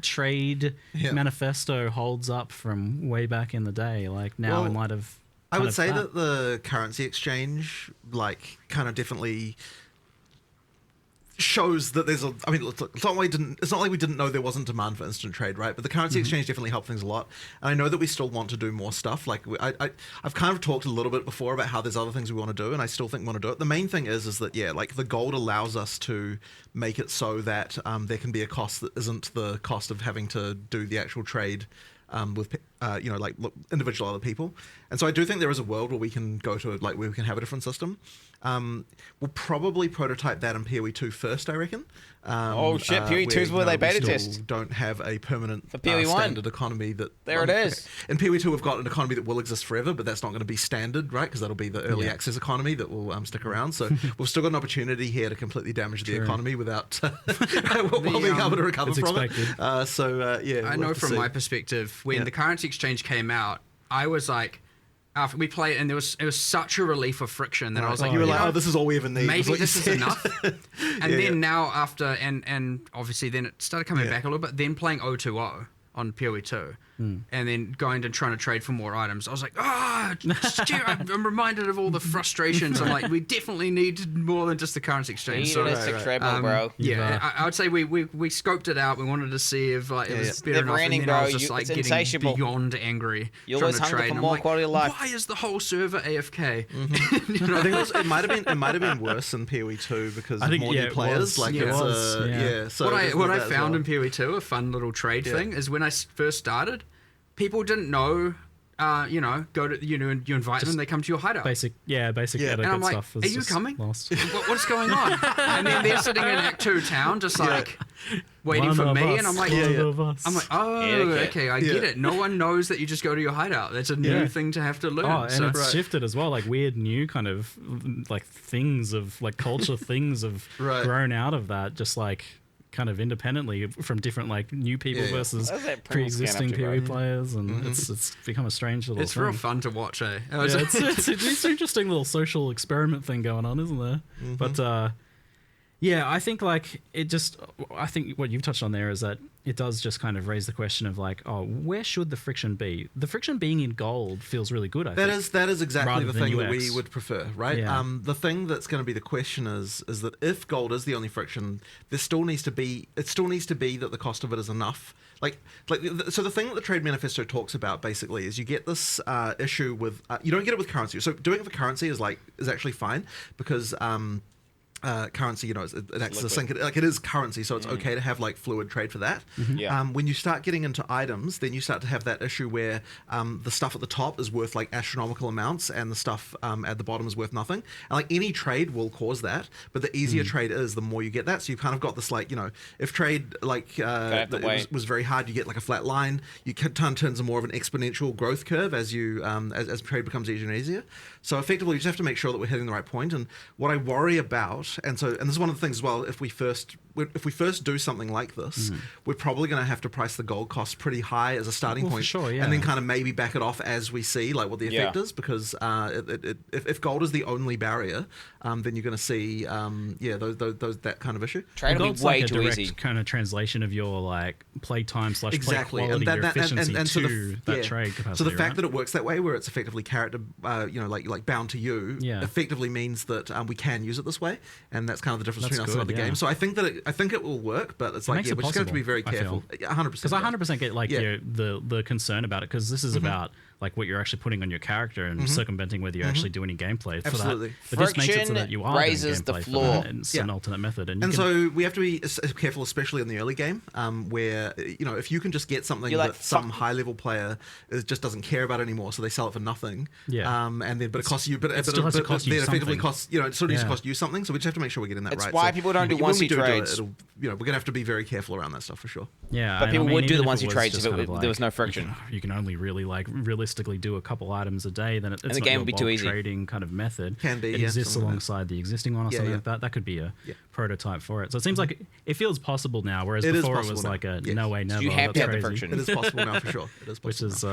trade manifesto holds up from way back in the day? Like now, in light of, I would say that the currency exchange, like, kind of definitely shows that there's it's not like we didn't know there wasn't demand for instant trade, right? But the currency exchange definitely helped things a lot. And I know that we still want to do more stuff. Like I've kind of talked a little bit before about how there's other things we want to do, and I still think we want to do it. The main thing is that like the gold allows us to make it so that there can be a cost that isn't the cost of having to do the actual trade with individual other people. And so I do think there is a world where we can go to where we can have a different system. We'll probably prototype that in PoE 2 first, I reckon. PoE 2 is where they beta test. Don't have a permanent PoE standard economy that. There it is. In PoE 2, we've got an economy that will exist forever, but that's not going to be standard, right? Because that'll be the early access economy that will stick around. So we've still got an opportunity here to completely damage the economy without while being able to recover from it. I know from my perspective, when the currency exchange came out, I was like, after we played, and it was such a relief of friction that I was like, you were like, this is all we ever need. Maybe this is enough. And then now after, and obviously then it started coming back a little bit. Then playing 020 on PoE 2, and then going and trying to trade for more items, I was like, I'm reminded of all the frustrations. I'm like, we definitely need more than just the currency exchange. Bro. Yeah, I would say we scoped it out. We wanted to see if it was better enough. And then I was just like getting beyond angry. You always hunger for more quality of life. Why is the whole server AFK? I think it might have been worse in PoE 2 because of more new players. So what I found in PoE 2, a fun little trade thing, is when I first started, people didn't know, go to, you invite them and they come to your hideout. Basic etiquette and I'm like, stuff. Are you coming? What's going on? And then they're sitting in Act 2 town, just like waiting for me, and I'm like, okay, I get it. No one knows that you just go to your hideout. That's a new thing to have to learn. Oh, and it's shifted as well. Like weird new kind of like things of like culture things have grown out of that. Just like kind of independently from different like new people versus pre-existing PoE players, and it's become a strange little it's thing. Real fun to watch, eh? It's an interesting little social experiment thing going on, isn't there? But I think like I think what you've touched on there is that it does just kind of raise the question of like, where should the friction be? The friction being in gold feels really good, I think. That is exactly the thing UX. that we would prefer, right? Yeah. The thing that's going to be the question is that if gold is the only friction, it still needs to be that the cost of it is enough. So the thing that the Trade Manifesto talks about basically is you get this issue with you don't get it with currency. So doing it for currency is actually fine because currency, you know, it acts as a sink. Like it is currency, so it's okay to have like fluid trade for that. Yeah. When you start getting into items, then you start to have that issue where the stuff at the top is worth like astronomical amounts, and the stuff at the bottom is worth nothing. And like any trade will cause that, but the easier trade is, the more you get that. So you've kind of got this like, you know, if trade like was very hard, you get like a flat line. You can turns into more of an exponential growth curve as you as trade becomes easier and easier. So effectively, you just have to make sure that we're hitting the right point. And what I worry about, and this is one of the things as well, if we first do something like this, we're probably going to have to price the gold cost pretty high as a starting point, for sure, yeah. and then kind of maybe back it off as we see like what the effect is, because if gold is the only barrier, then you're going to see those that kind of issue. Trade will be way like a too direct easy. kind of translation of your like play time / play Exactly, quality, and your efficiency and so to that trade capacity. So the fact right? that it works that way, where it's effectively character, like bound to you, effectively means that we can use it this way, and that's kind of the difference between us and other games. So I think it will work, but it's like, we're just going to have to be very careful. 100%. Because I 100% get like the concern about it, because this is about like what you're actually putting on your character and circumventing whether you actually do any gameplay for that. But this makes it so that you are raises doing the gameplay floor. for that, and it's an alternate method. And so we have to be careful, especially in the early game, where, you know, if you can just get something that some high level player just doesn't care about anymore, so they sell it for nothing. And then but it costs you, but it effectively costs, you know, it sort of needs to cost you something. So we just have to make sure we're getting that right. That's why people don't do one-C trades. You know, we're gonna have to be very careful around that stuff for sure. Yeah, but people would do the one-C if trades if there was no friction. You can only really like realistically do a couple items a day. Then it's and the not game your would be too easy. Trading kind of method. Can be. It exists alongside the existing one or something like that. That could be a prototype for it. So it seems like it feels possible now, whereas before it was like a no way, never. So you have to have the friction. It is possible now for sure. It is possible. Which is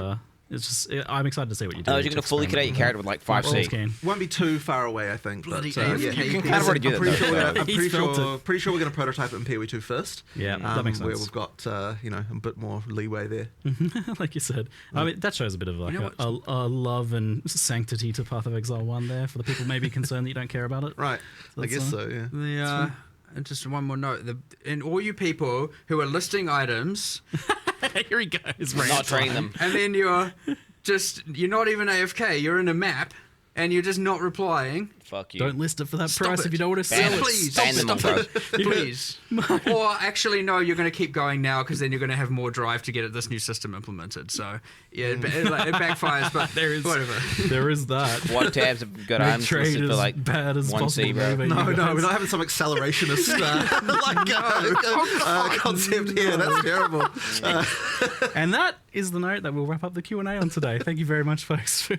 it's just I'm excited to see what you do. You're going to fully create your character with like 5C. Won't be too far away, I think. Bloody you can kind of already do that. I'm pretty sure we're going to prototype it in PoE 2 first. Yeah, that makes sense. Where we've got you know, a bit more leeway there. Like you said, I mean that shows a bit of like a love and sanctity to Path of Exile 1 there for the people maybe concerned that you don't care about it. Right, So I guess so. Yeah. And just one more note: and all you people who are listing items, here he goes, not trading them, and then you're not even AFK. You're in a map, and you're just not replying. Fuck you. Don't list it for that price if you don't want to sell it. Please, stop it. Please. Or actually, no, you're going to keep going now because then you're going to have more drive to get this new system implemented. So, yeah, it backfires, but there is whatever. There is that. What tabs have got items listed for like bad as 1C, bro? No, we're not having some accelerationist concept here. That's terrible. And that is the note that we'll wrap up the Q&A on today. Thank you very much, folks, for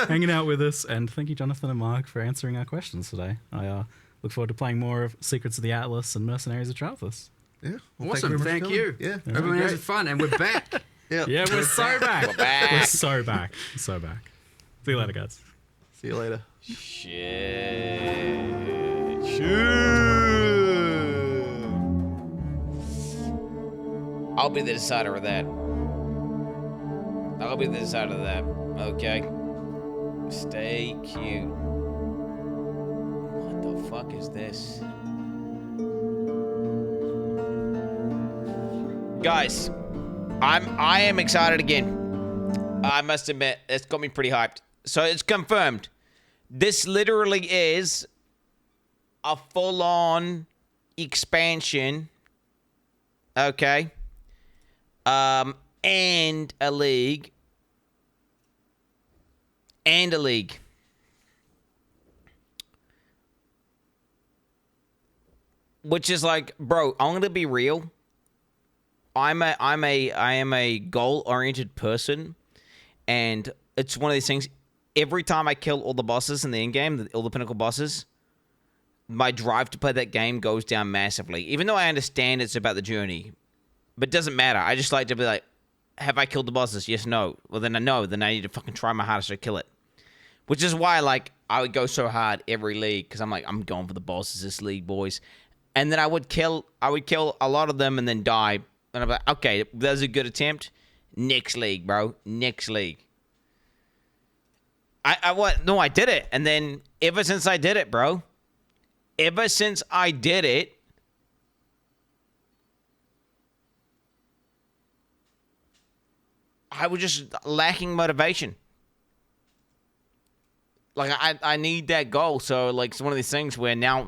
hanging out with us, and thank you, Jonathan and Mark, for answering our questions today. I look forward to playing more of Secrets of the Atlas and Mercenaries of Trarthus. Yeah, well, awesome. Thank you. Yeah, everyone has fun, and we're back. Yeah, we're so back. We're back. We're so back. So back. See you later, guys. See you later. Shit. I'll be the decider of that. Okay. Stay cute. What the fuck is this? Guys, I am excited again. I must admit, it's got me pretty hyped. So it's confirmed. This literally is a full-on expansion. Okay. And a league. Which is like, bro, I'm gonna be real. I am a goal-oriented person, and it's one of these things. Every time I kill all the bosses in the end game, all the pinnacle bosses, my drive to play that game goes down massively. Even though I understand it's about the journey, but it doesn't matter. I just like to be like, have I killed the bosses? Yes, no. Well, then I know. Then I need to fucking try my hardest to kill it. Which is why, like, I would go so hard every league, because I'm like, I'm going for the bosses this league, boys. And then I would kill a lot of them and then die. And I'm like, okay, that was a good attempt. Next league, bro. Next league. I did it. And then ever since I did it, bro. Ever since I did it, I was just lacking motivation. Like, I need that goal. So, like, it's one of these things where now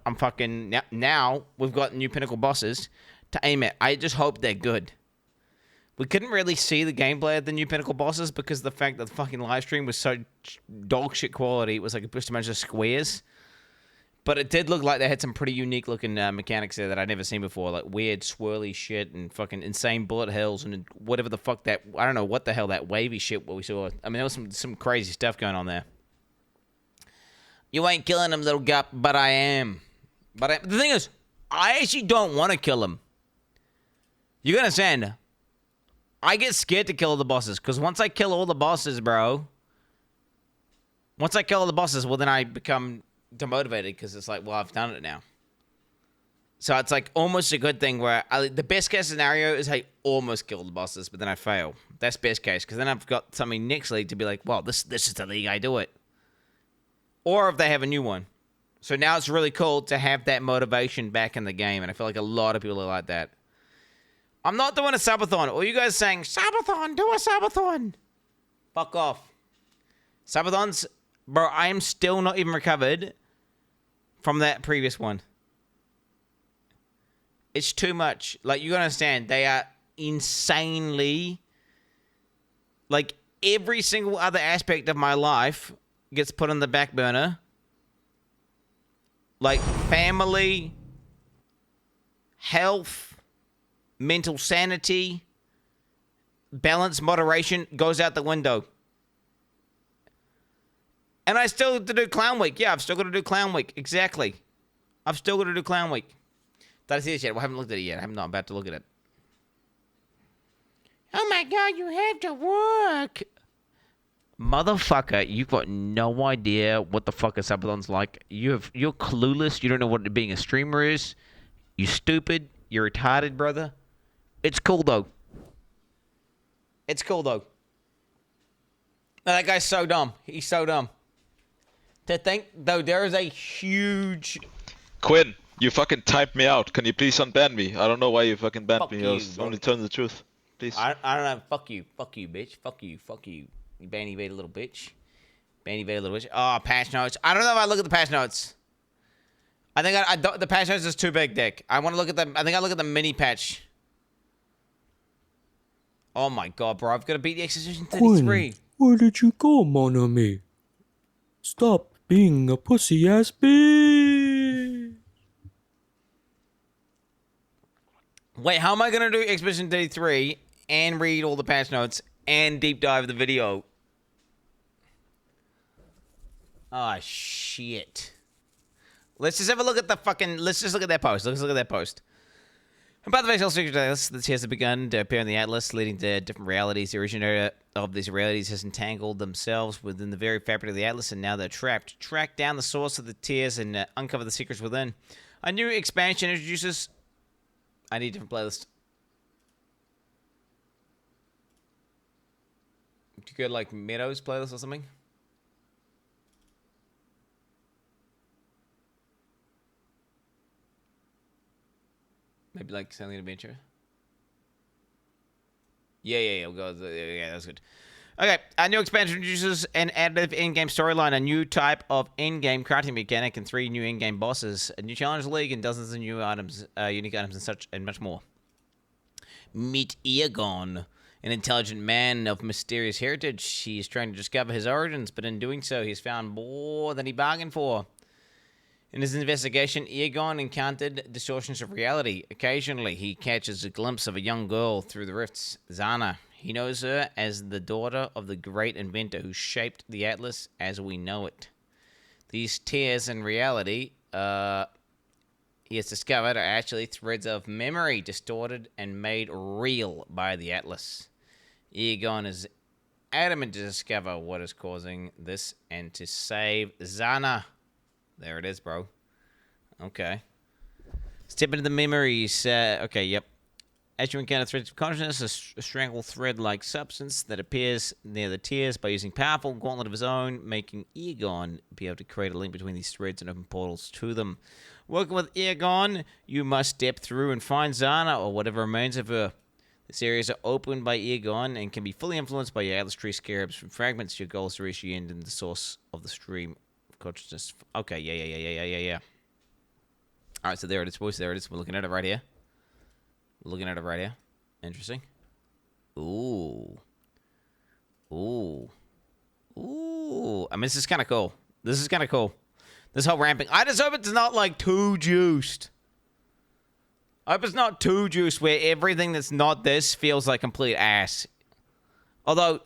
I'm fucking... Now we've got new pinnacle bosses to aim at. I just hope they're good. We couldn't really see the gameplay of the new pinnacle bosses because of the fact that the fucking live stream was so dog shit quality. It was like just a bunch of squares. But it did look like they had some pretty unique looking mechanics there that I'd never seen before. Like weird swirly shit and fucking insane bullet hells and whatever the fuck that... I don't know what the hell that wavy shit what we saw. I mean, there was some crazy stuff going on there. You ain't killing him, little gup, but I am. But the thing is, I actually don't want to kill him. You understand? I get scared to kill all the bosses, because once I kill all the bosses, bro... Once I kill all the bosses, well, then I become demotivated, because it's like, well, I've done it now. So it's like almost a good thing where... the best case scenario is I almost kill the bosses, but then I fail. That's best case, because then I've got something next league to be like, well, this is the league I do it. Or if they have a new one. So now it's really cool to have that motivation back in the game, and I feel like a lot of people are like that. I'm not doing a subathon. All you guys saying, subathon, do a subathon. Fuck off. Subathons, bro, I am still not even recovered from that previous one. It's too much. Like, you gotta understand, they are insanely... Like, every single other aspect of my life gets put on the back burner. Like, family, health... mental sanity, balance, moderation goes out the window. And I still have to do Clown Week. Yeah, I've still got to do Clown Week. Exactly. I've still got to do Clown Week. Did I see this yet? Well, I haven't looked at it yet. I'm not about to look at it. Oh my god, you have to work. Motherfucker, you've got no idea what the fuck a subathon's like. You're clueless. You don't know what being a streamer is. You stupid. You're retarded, brother. It's cool, though. It's cool, though. No, that guy's so dumb. He's so dumb. To think, though, there is a huge... Quinn, you fucking typed me out. Can you please unban me? I don't know why you fucking banned me. I was only telling the truth. Please. I don't know. Fuck you. Fuck you, bitch. Fuck you. Fuck you. You banny bait a little bitch. Banny bait a little bitch. Oh, patch notes. I don't know if I look at the patch notes. I think the patch notes is too big, Dick. I want to look at I think I look at the mini patch. Oh my god, bro! I've got to beat the Exposition 33. Quinn, where did you go, mon ami? Stop being a pussy ass bitch. Wait, how am I gonna do Exposition 33 and read all the patch notes and deep dive the video? Ah, shit. Let's just have a look at the fucking... Let's just look at that post. Let's look at that post. About the Exile Secrets, the tears have begun to appear in the Atlas, leading to different realities. The originator of these realities has entangled themselves within the very fabric of the Atlas, and now they're trapped. Track down the source of the tears and uncover the secrets within. A new expansion introduces... I need a different playlist. Do you go to, like, Meadows playlist or something? Maybe like Sailing Adventure. Yeah, we'll go. Yeah, that's good. Okay, a new expansion introduces an additive in-game storyline, a new type of in-game crafting mechanic, and 3 new in-game bosses, a new challenge league, and dozens of new items, unique items, and such, and much more. Meet Egon, an intelligent man of mysterious heritage. He's trying to discover his origins, but in doing so, he's found more than he bargained for. In his investigation, Egon encountered distortions of reality. Occasionally, he catches a glimpse of a young girl through the rifts, Zana. He knows her as the daughter of the great inventor who shaped the Atlas as we know it. These tears in reality, he has discovered, are actually threads of memory distorted and made real by the Atlas. Egon is adamant to discover what is causing this and to save Zana. There it is, bro. Okay. Step into the memories. Okay, yep. As you encounter threads of consciousness, a strangled thread-like substance that appears near the tears by using powerful gauntlet of his own, making Egon be able to create a link between these threads and open portals to them. Working with Egon, you must step through and find Zana, or whatever remains of her. These areas are opened by Egon and can be fully influenced by your Atlas Tree Scarabs from fragments. Your goal is to reach the end and the source of the stream of consciousness. Okay, yeah. Alright, so there it is, boys. There it is. We're looking at it right here. Interesting. Ooh. I mean, this is kind of cool. This whole ramping. I just hope it's not, like, too juiced. I hope it's not too juiced where everything that's not this feels like complete ass. Although,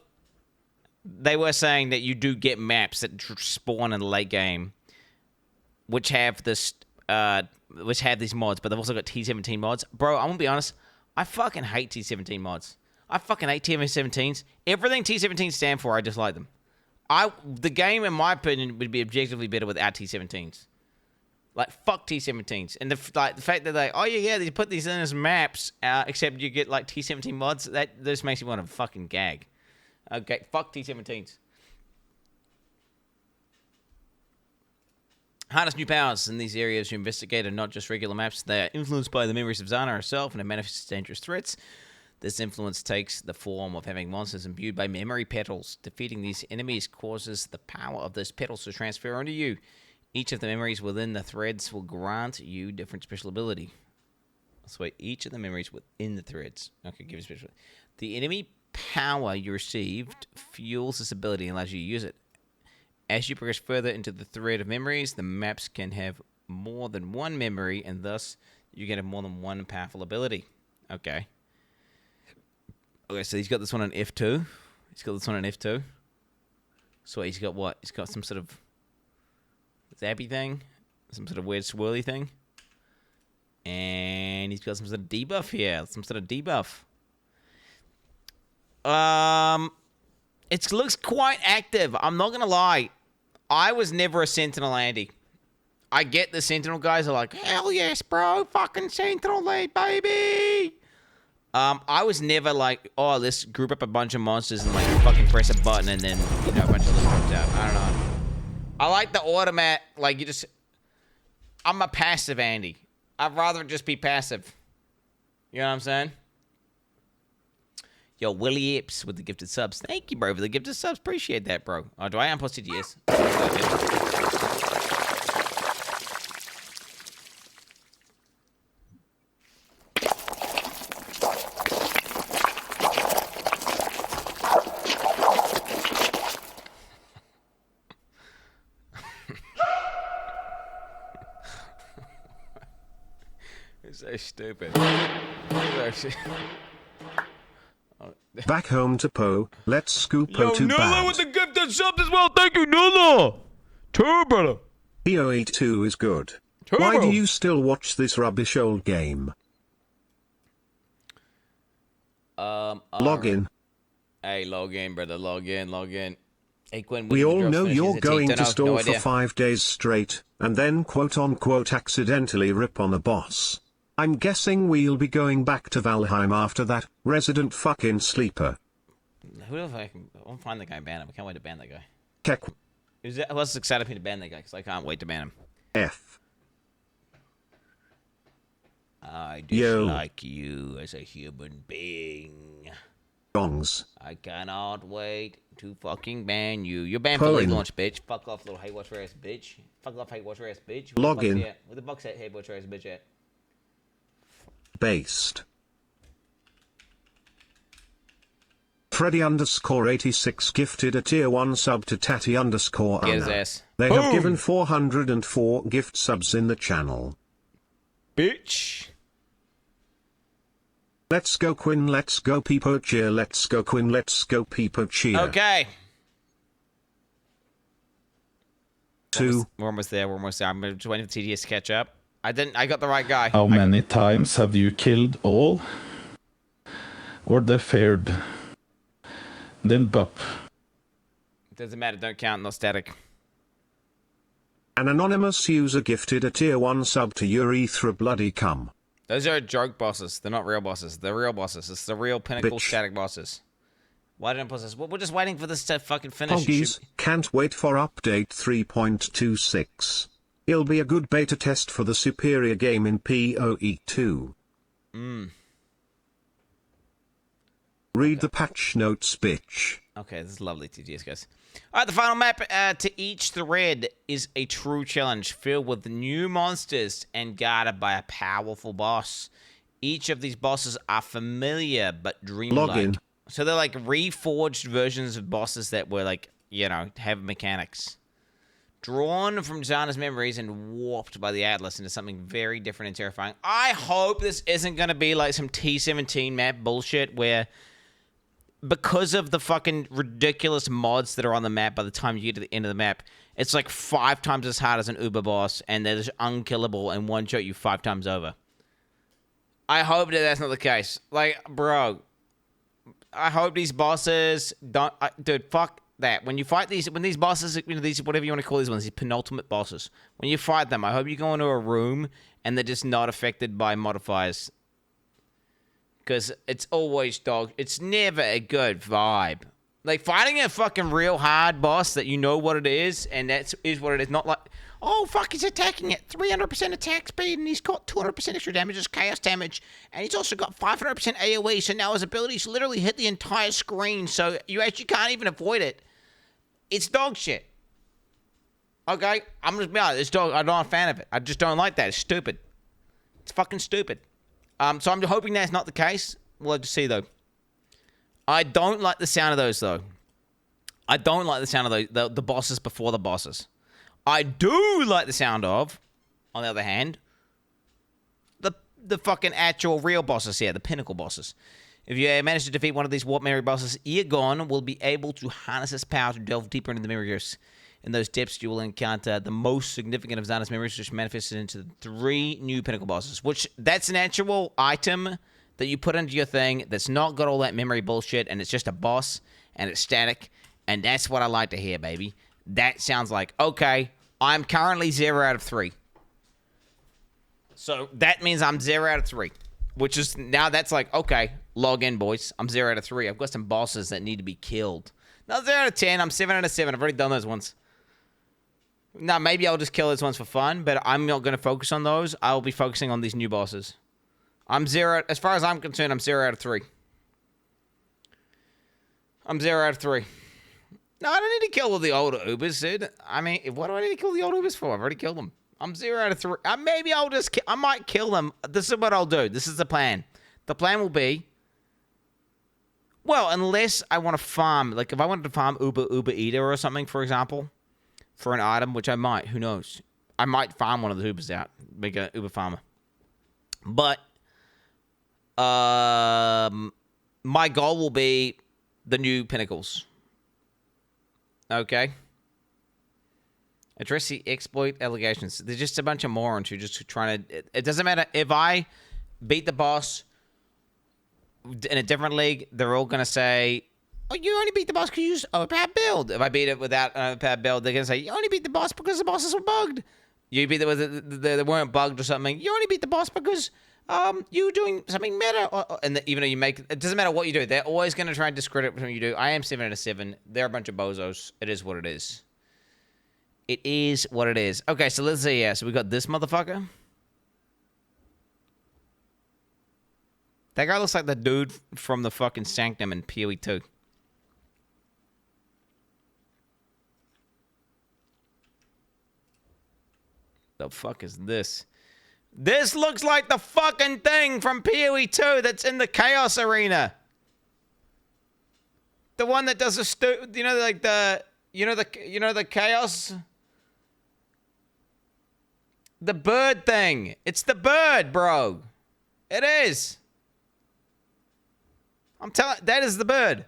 they were saying that you do get maps that spawn in the late game, which have this, which have these mods, but they've also got T17 mods. Bro, I'm gonna be honest, I fucking hate T17 mods. I fucking hate T17s. Everything T17s stand for, I dislike them. The game, in my opinion, would be objectively better without T17s. Like, fuck T17s. And the fact that they put these in as maps, except you get, like, T17 mods, that just makes me want to fucking gag. Okay, fuck T17s. Harness new powers in these areas you investigate are not just regular maps. They are influenced by the memories of Zana herself and it manifests dangerous threats. This influence takes the form of having monsters imbued by memory petals. Defeating these enemies causes the power of those petals to transfer onto you. Each of the memories within the threads will grant you different special ability. So wait, each of the memories within the threads. Okay, give you special. The enemy power you received fuels this ability and allows you to use it. As you progress further into the thread of memories, the maps can have more than one memory, and thus you can have more than one powerful ability. Okay. Okay, so he's got this one on F2. So he's got what? He's got some sort of zappy thing. Some sort of weird swirly thing. And he's got some sort of debuff here. It looks quite active. I'm not going to lie. I was never a Sentinel Andy. I get the Sentinel guys are like, hell yes, bro. Fucking Sentinel lead, baby. I was never like, oh, let's group up a bunch of monsters and like fucking press a button and then, you know, a bunch of them comes out. I don't know. I like the automat, like I'm a passive Andy. I'd rather just be passive. You know what I'm saying? Yo, Willie Epps with the gifted subs. Thank you, bro, for the gifted subs. Appreciate that, bro. Oh, do I unpost TGS? It's so stupid. Back home to Poe. Let's scoop Poe to Nula with the gifted subs as well. Thank you, Nula. True, brother. PoE 2 is good. Why do you still watch this rubbish old game? Log in. Hey, log in, brother. Log in. Hey, Quinn. We all know you're going to stall for 5 days straight, and then quote-unquote accidentally rip on a boss. I'm guessing we'll be going back to Valheim after that, resident fucking sleeper. Who the fuck? I'll find the guy and ban him. I can't wait to ban that guy. Keck. What's excited me to ban that guy? Because I can't wait to ban him. F. I dislike you as a human being. Gongs. I cannot wait to fucking ban you. You're banned for league launch, bitch. Fuck off, little hate watcher ass bitch. Fuck off, hate watcher ass bitch. Log in. Where the box at, hate watcher ass bitch at? Based. Freddy_86 gifted a tier 1 sub to Tatty_Anna. Get his ass. They have given 404 gift subs in the channel. Bitch. Let's go Quinn, let's go Peepo cheer, let's go Quinn, let's go Peepo cheer. Okay. 2. We're almost there. I'm just waiting for TDS to catch up. I got the right guy. How many times have you killed all? Or the fared? Then bup. Doesn't matter, don't count, not static. An anonymous user gifted a tier 1 sub to Urethra Bloody Cum. Those are joke bosses. They're not real bosses. They're real bosses. It's the real pinnacle static bosses. Why didn't I post this? We're just waiting for this to fucking finish. Hoggies, can't wait for update 3.26. It'll be a good beta test for the superior game in PoE 2. Read the patch notes, bitch. Okay, this is lovely, TTS, guys. All right, the final map to each thread is a true challenge filled with new monsters and guarded by a powerful boss. Each of these bosses are familiar but dreamlike. Login. So they're like reforged versions of bosses that were like, you know, have mechanics. Drawn from designers' memories and warped by the Atlas into something very different and terrifying. I hope this isn't going to be like some T17 map bullshit where, because of the fucking ridiculous mods that are on the map, by the time you get to the end of the map, it's like 5 times as hard as an Uber boss, and they're just unkillable and one-shot you 5 times over. I hope that that's not the case. Like, bro, I hope these bosses don't... dude, fuck that. When you fight these... When these bosses, you know, these, whatever you want to call these ones, these penultimate bosses, when you fight them, I hope you go into a room and they're just not affected by modifiers. Because it's always, dog, it's never a good vibe. Like, fighting a fucking real hard boss that you know what it is, and that is what it is. Not like, oh, fuck, he's attacking at 300% attack speed, and he's got 200% extra damage as chaos damage, and he's also got 500% AoE, so now his abilities literally hit the entire screen, so you actually can't even avoid it. It's dog shit. Okay? I'm just being honest, it's dog. I'm not a fan of it. I just don't like that. It's stupid. It's fucking stupid. So I'm hoping that's not the case. We'll have to see, though. I don't like the sound of those, though. I don't like the sound of those, the bosses before the bosses. I do like the sound of, on the other hand, the fucking actual real bosses here, the pinnacle bosses. If you manage to defeat one of these warp memory bosses, Egon will be able to harness his power to delve deeper into the memories. In those depths, you will encounter the most significant of Xana's memories, which manifested into 3 new pinnacle bosses. Which, that's an actual item that you put into your thing that's not got all that memory bullshit, and it's just a boss, and it's static, and that's what I like to hear, baby. That sounds like, okay, I'm currently 0 out of 3. So that means I'm 0 out of 3. Which is, now that's like, okay, log in, boys. I'm 0 out of 3. I've got some bosses that need to be killed. Not 0 out of 10, I'm 7 out of 7. I've already done those ones. Now, maybe I'll just kill those ones for fun, but I'm not going to focus on those. I'll be focusing on these new bosses. I'm 0, as far as I'm concerned, I'm 0 out of 3. I'm 0 out of 3. No, I don't need to kill all the older Ubers, dude. I mean, what do I need to kill the old Ubers for? I've already killed them. I'm 0 out of 3. Maybe I'll just... I might kill them. This is what I'll do. This is the plan. The plan will be... Well, unless I want to farm... Like, if I wanted to farm Uber Eater or something, for example, for an item, which I might. Who knows? I might farm one of the Ubers out. Make an Uber farmer. But... my goal will be the new pinnacles. Okay? Address the exploit allegations. They're just a bunch of morons who just trying to... It doesn't matter. If I beat the boss in a different league, they're all going to say, oh, you only beat the boss because you used a bad build. If I beat it without a bad build, they're going to say, you only beat the boss because the bosses were bugged. You beat it with they weren't bugged or something. You only beat the boss because you were doing something meta. And even though you make... It doesn't matter what you do. They're always going to try and discredit what you do. I am 7 out of 7. They're a bunch of bozos. It is what it is. It is what it is. Okay, so let's see. Yeah, so we got this motherfucker. That guy looks like the dude from the fucking Sanctum in PoE 2. The fuck is this? This looks like the fucking thing from PoE 2 that's in the Chaos Arena. The one that does the the Chaos. The bird thing. It's the bird, bro. It is. I'm telling... That is the bird.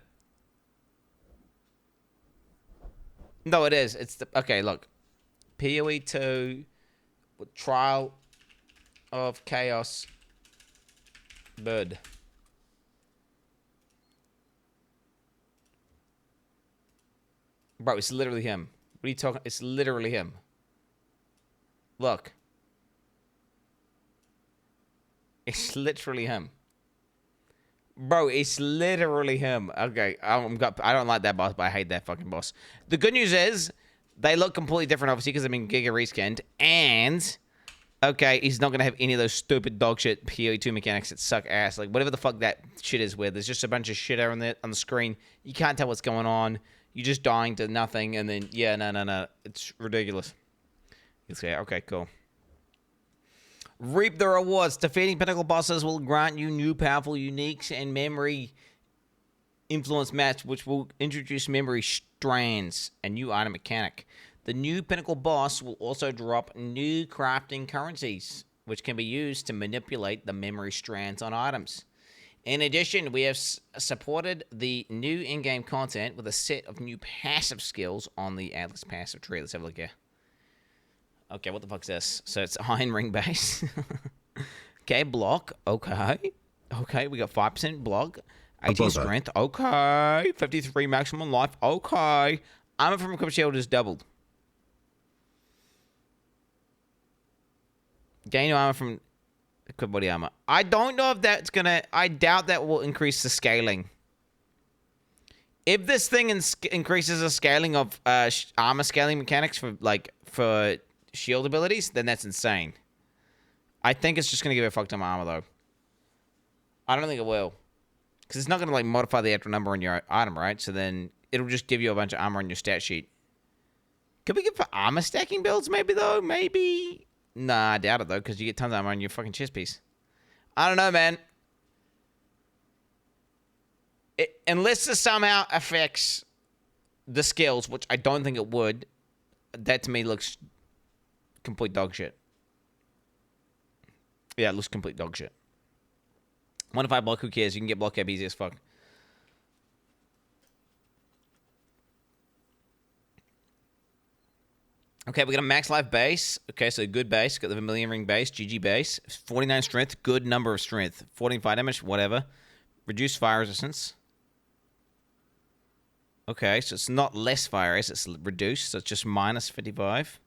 No, it is. It's the... Okay, look. PoE 2 with Trial of Chaos bird. Bro, it's literally him. What are you talking... It's literally him. Look. It's literally him. Bro, it's literally him. Okay, I don't like that boss, but I hate that fucking boss. The good news is, they look completely different, obviously, because they've been Giga reskinned, and Okay, he's not gonna have any of those stupid dog shit PoE2 mechanics that suck ass. Like whatever the fuck that shit is, where there's just a bunch of shit on the screen. You can't tell what's going on. You're just dying to nothing, and then yeah, no, it's ridiculous. Okay, cool. Reap the rewards. Defeating pinnacle bosses will grant you new powerful uniques and memory influence match, which will introduce memory strands and new item mechanic. The new pinnacle boss will also drop new crafting currencies, which can be used to manipulate the memory strands on items. In addition, we have supported the new in-game content with a set of new passive skills on the Atlas passive tree. Let's have a look here. Okay, what the fuck's this? So it's Iron Ring base. Okay, block. Okay, we got 5% block. 18 strength. Okay. 53 maximum life. Okay. Armor from equipped shield is doubled. Gain armor from equipped body armor. I don't know if that's gonna... I doubt that will increase the scaling. If this thing increases the scaling of armor scaling mechanics for shield abilities, then that's insane. I think it's just gonna give it a fuck ton of armor though. I don't think it will. Because it's not going to, like, modify the actual number on your item, right? So then it'll just give you a bunch of armor on your stat sheet. Could we get for armor stacking builds, maybe, though? Maybe? Nah, I doubt it, though, because you get tons of armor on your fucking chest piece. I don't know, man. Unless this somehow affects the skills, which I don't think it would, that to me looks complete dog shit. Yeah, it looks complete dog shit. 1 to 5 block, who cares? You can get block cap easy as fuck. Okay, we got a max life base. Okay, so good base. Got the Vermilion Ring base, GG base. 49 strength, good number of strength. 14 fire damage, whatever. Reduced fire resistance. Okay, so it's not less fire, it's reduced, so it's just minus 55.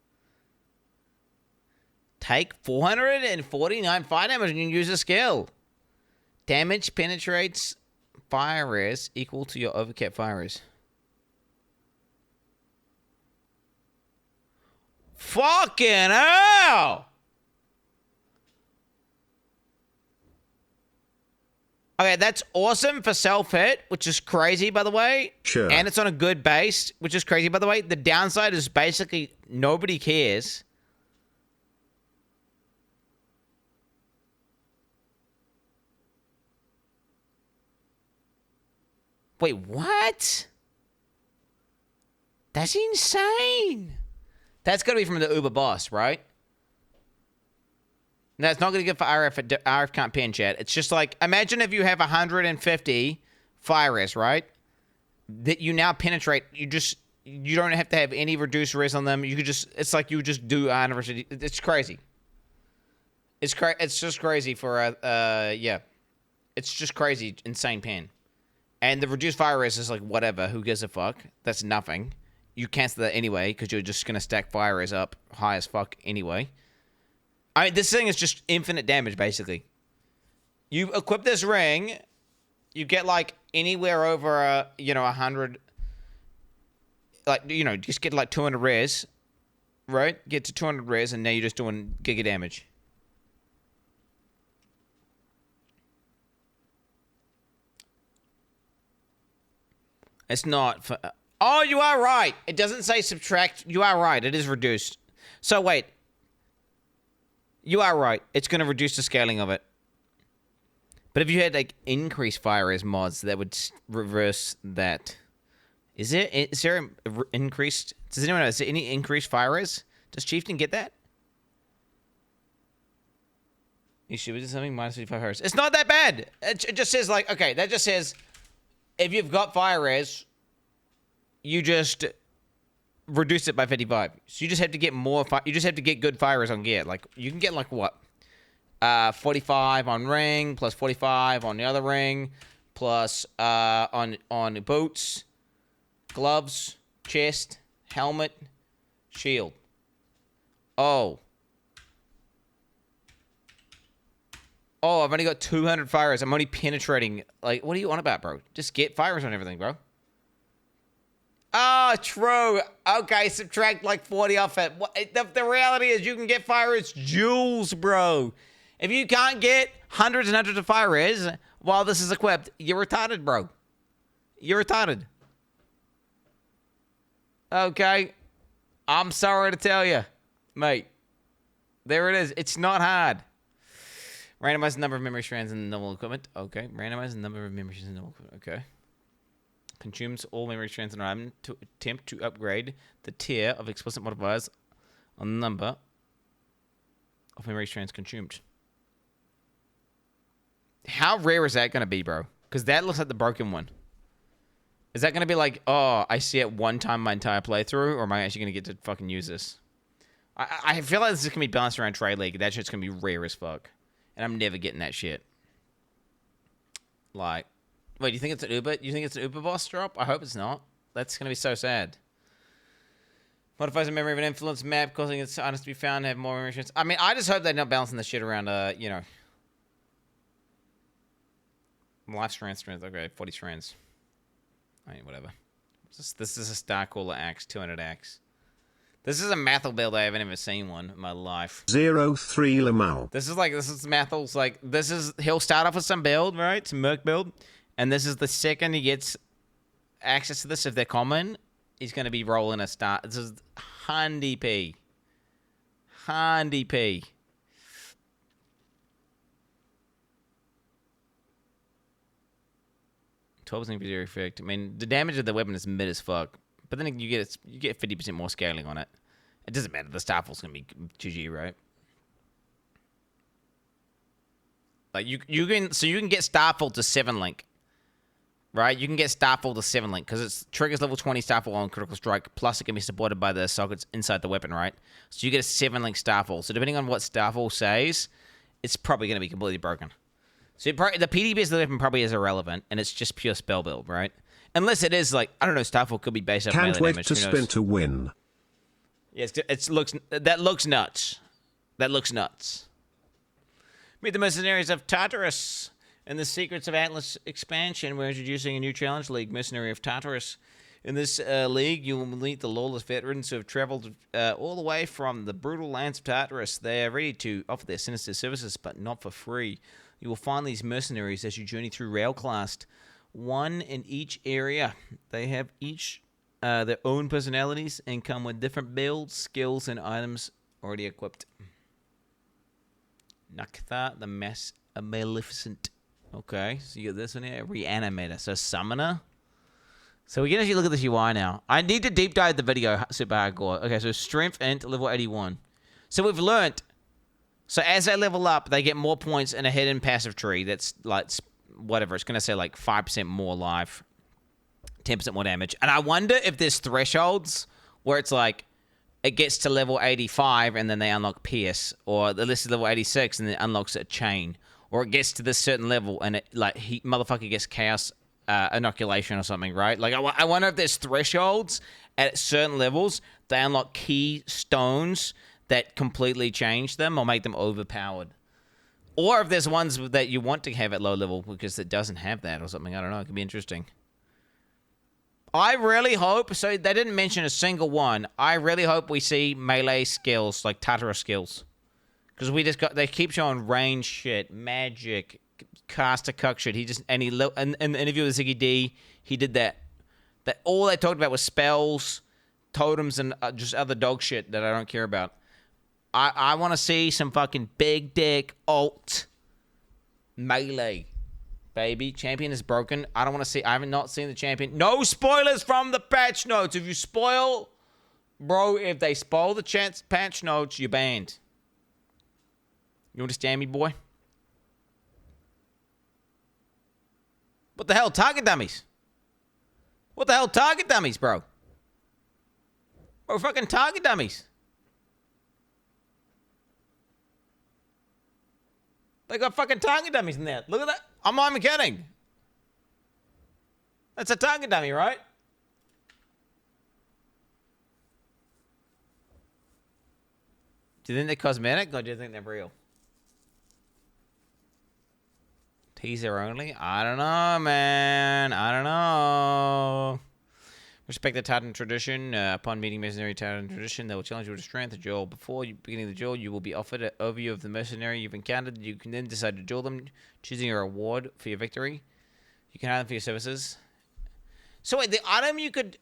Take 449 fire damage and you use a skill. Damage penetrates fire res equal to your overcap fire res. Fucking hell! Okay, that's awesome for self-hit, which is crazy, by the way. Sure. And it's on a good base, which is crazy, by the way. The downside is basically nobody cares. Wait, what? That's insane. That's got to be from the Uber boss, right? No, it's not going to get for RF can't pin chat. It's just like, imagine if you have 150 fire res, right? That you now penetrate. You don't have to have any reduced res on them. You could just, it's like you just do 100%. It's crazy. It's just crazy for, yeah. It's just crazy, insane pin. And the reduced fire res is like, whatever, who gives a fuck? That's nothing. You cancel that anyway, because you're just going to stack fire res up high as fuck anyway. I mean, this thing is just infinite damage, basically. You equip this ring, you get, like, anywhere over, 100... Like, just get, like, 200 res, right? Get to 200 res, and now you're just doing giga damage. It's not for... Oh, you are right. It doesn't say subtract. You are right. It is reduced. So, wait. You are right. It's going to reduce the scaling of it. But if you had, like, increased fire res mods, that would reverse that. Is there increased... Does anyone know? Is there any increased fire res? Does Chieftain get that? You should do something minus 55 fire res. It's not that bad. It just says, like... Okay, that just says... If you've got fire res... You just reduce it by 55. So you just have to get more you just have to get good fire res on gear. Like, you can get, like, what? 45 on ring, plus 45 on the other ring, plus on boots, gloves, chest, helmet, shield. Oh, I've only got 200 fire res. I'm only penetrating. Like, what are you on about, bro? Just get fire res on everything, bro. Oh, true. Okay, subtract like 40 off it. The reality is you can get fire res jewels, bro. If you can't get hundreds and hundreds of fire res while this is equipped, you're retarded, bro. You're retarded. Okay. I'm sorry to tell you, mate. There it is. It's not hard. Randomize the number of memory strands in normal equipment. Okay. Randomize the number of memory strands in normal equipment. Okay. Consumes all memory strands in an item to attempt to upgrade the tier of explicit modifiers on the number of memory strands consumed. How rare is that going to be, bro? Because that looks like the broken one. Is that going to be like, oh, I see it one time my entire playthrough, or am I actually going to get to fucking use this? I feel like this is going to be balanced around Trade League. That shit's going to be rare as fuck. And I'm never getting that shit. Like, wait, do you think it's an Uber? You think it's an Uber boss drop? I hope it's not. That's going to be so sad. Modifies the memory of an influence map, causing its items to be found and have more memory strands. I mean, I just hope they're not balancing the shit around, you know. Life strands. Okay, 40 strands. I mean, whatever. This is a Starcaller axe, 200 axe. This is a Mathel build. I haven't ever seen one in my life. 03 Lamau. This is Mathel's like, he'll start off with some build, right? Some Merc build. And this is the second he gets access to this, if they're common, he's going to be rolling a start. This is Handy P. Handy P. $12 inventory effect. I mean, the damage of the weapon is mid as fuck. But then you get 50% more scaling on it. It doesn't matter. The Starfall's going to be GG, right? Like, you can get Starfall to 7 link. Right? You can get Starfall to 7 link because it triggers level 20 Starfall on critical strike, plus it can be supported by the sockets inside the weapon, right? So you get a 7 link Starfall. So depending on what Starfall says, it's probably going to be completely broken. So the PDB of the weapon probably is irrelevant, and it's just pure spell build, right? Unless it is like, I don't know, Starfall could be based off melee damage. Can't wait to spin to win. Yes, that looks nuts. That looks nuts. Meet the mercenaries of Tartarus. In the Secrets of Atlas expansion, we're introducing a new challenge league, Mercenary of Tartarus. In this league, you will meet the lawless veterans who have traveled all the way from the brutal lands of Tartarus. They are ready to offer their sinister services, but not for free. You will find these mercenaries as you journey through Wraeclast, one in each area. They have each their own personalities and come with different builds, skills, and items already equipped. Naktha, the Maleficent. Okay, so you get this one here, Reanimator. So Summoner. So we can actually look at this UI now. I need to deep dive the video super hardcore. Okay, so Strength Int, level 81. So we've learnt. So as they level up, they get more points in a hidden passive tree. That's like, whatever. It's going to say like 5% more life, 10% more damage. And I wonder if there's thresholds where it's like, it gets to level 85 and then they unlock Pierce. Or the list is level 86 and then it unlocks a Chain. Or it gets to this certain level and it like motherfucker gets Chaos Inoculation or something, right? Like I wonder if there's thresholds at certain levels they unlock key stones that completely change them or make them overpowered. Or if there's ones that you want to have at low level because it doesn't have that or something. I don't know. It could be interesting. I really hope, so they didn't mention a single one. I really hope we see melee skills, like Tartarus skills. Because they keep showing range shit, magic, caster cuck shit. In the interview with Ziggy D, he did that. That all they talked about was spells, totems, and just other dog shit that I don't care about. I want to see some fucking big dick alt melee, baby. Champion is broken. I don't want to see. I have not seen the champion. No spoilers from the patch notes. If you spoil, bro, if they spoil the patch notes, you're banned. You understand me, boy? What the hell? Target dummies. What the hell? Target dummies, bro. Bro, fucking target dummies. They got fucking target dummies in there. Look at that. I'm not even kidding. That's a target dummy, right? Do you think they're cosmetic or do you think they're real? Teaser only? I don't know, man. I don't know. Respect the Titan tradition. Upon meeting mercenary Titan tradition, they will challenge you to strength. A duel. Before beginning the duel, you will be offered an overview of the mercenary you've encountered. You can then decide to duel them, choosing a reward for your victory. You can hire them for your services. So wait, the item you could...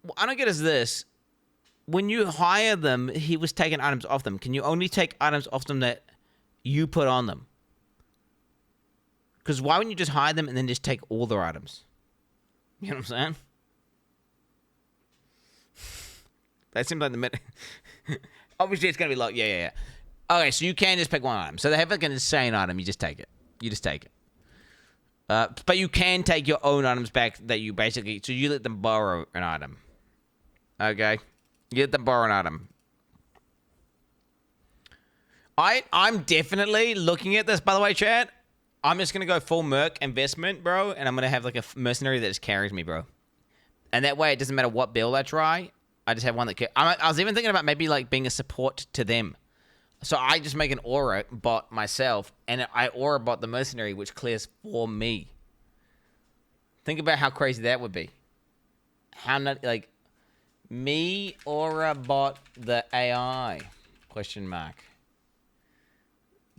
What I don't get is this. When you hire them, he was taking items off them. Can you only take items off them that you put on them? Because why wouldn't you just hire them and then just take all their items? You know what I'm saying? That seems like the minute. Obviously, it's going to be like, yeah. Okay, so you can just pick one item. So they have like an insane item. You just take it. But you can take your own items back that you basically... So you let them borrow an item. Okay? You let them borrow an item. I'm definitely looking at this, by the way, chat. I'm just going to go full merc investment, bro. And I'm going to have like a mercenary that just carries me, bro. And that way, it doesn't matter what build I try. I just have one that... I was even thinking about maybe like being a support to them. So I just make an aura bot myself. And I aura bot the mercenary, which clears for me. Think about how crazy that would be. How not... Like... Me aura bot the AI? Question mark.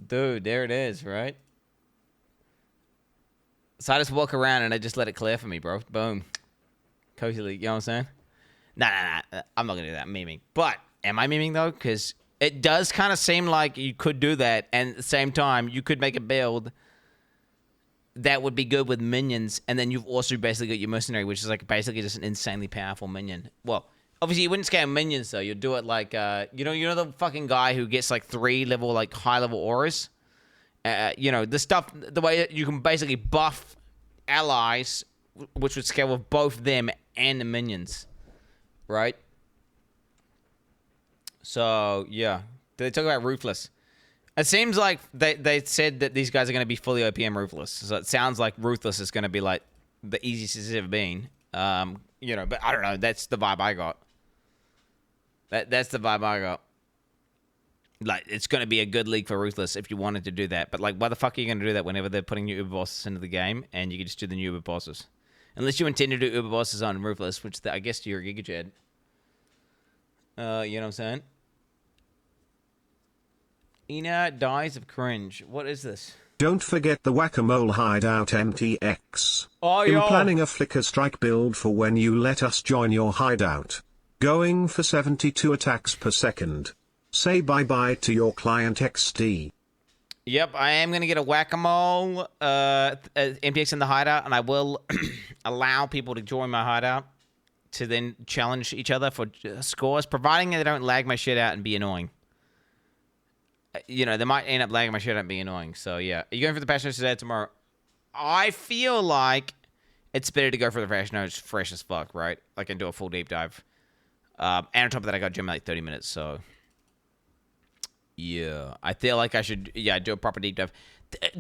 Dude, there it is, right? So I just walk around and I just let it clear for me, bro. Boom. Cozily, you know what I'm saying? Nah. I'm not going to do that. I'm memeing. But, am I memeing, though? Because it does kind of seem like you could do that. And at the same time, you could make a build that would be good with minions. And then you've also basically got your mercenary, which is like basically just an insanely powerful minion. Well, obviously, you wouldn't scale minions, though. You'd do it like, you know the fucking guy who gets like 3 level, like high-level auras? The stuff, the way that you can basically buff allies, which would scale with both them and the minions, right? So, yeah. They talk about Ruthless. It seems like they said that these guys are going to be fully OPM Ruthless. So it sounds like Ruthless is going to be like the easiest it's ever been. But I don't know. That's the vibe I got. That's the vibe I got. Like, it's going to be a good league for Ruthless if you wanted to do that. But, like, why the fuck are you going to do that whenever they're putting new Uber bosses into the game and you can just do the new Uber bosses? Unless you intend to do Uber bosses on Ruthless, which I guess you're a GigaJed. You know what I'm saying? Ina dies of cringe. What is this? Don't forget the Whack-A-Mole Hideout MTX. Oh, I'm yo. planning a Flicker Strike build for when you let us join your hideout. Going for 72 attacks per second. Say bye-bye to your client XD. Yep, I am going to get a Whack-A-Mole MTX in the hideout, and I will allow people to join my hideout to then challenge each other for scores, providing they don't lag my shit out and be annoying. They might end up lagging my shit out and be annoying. So, yeah. Are you going for the patch notes today or tomorrow? I feel like it's better to go for the patch notes fresh as fuck, right? Like, and do a full deep dive. And on top of that, I got gym in like 30 minutes, so... Yeah, I feel like I should, do a proper deep dive.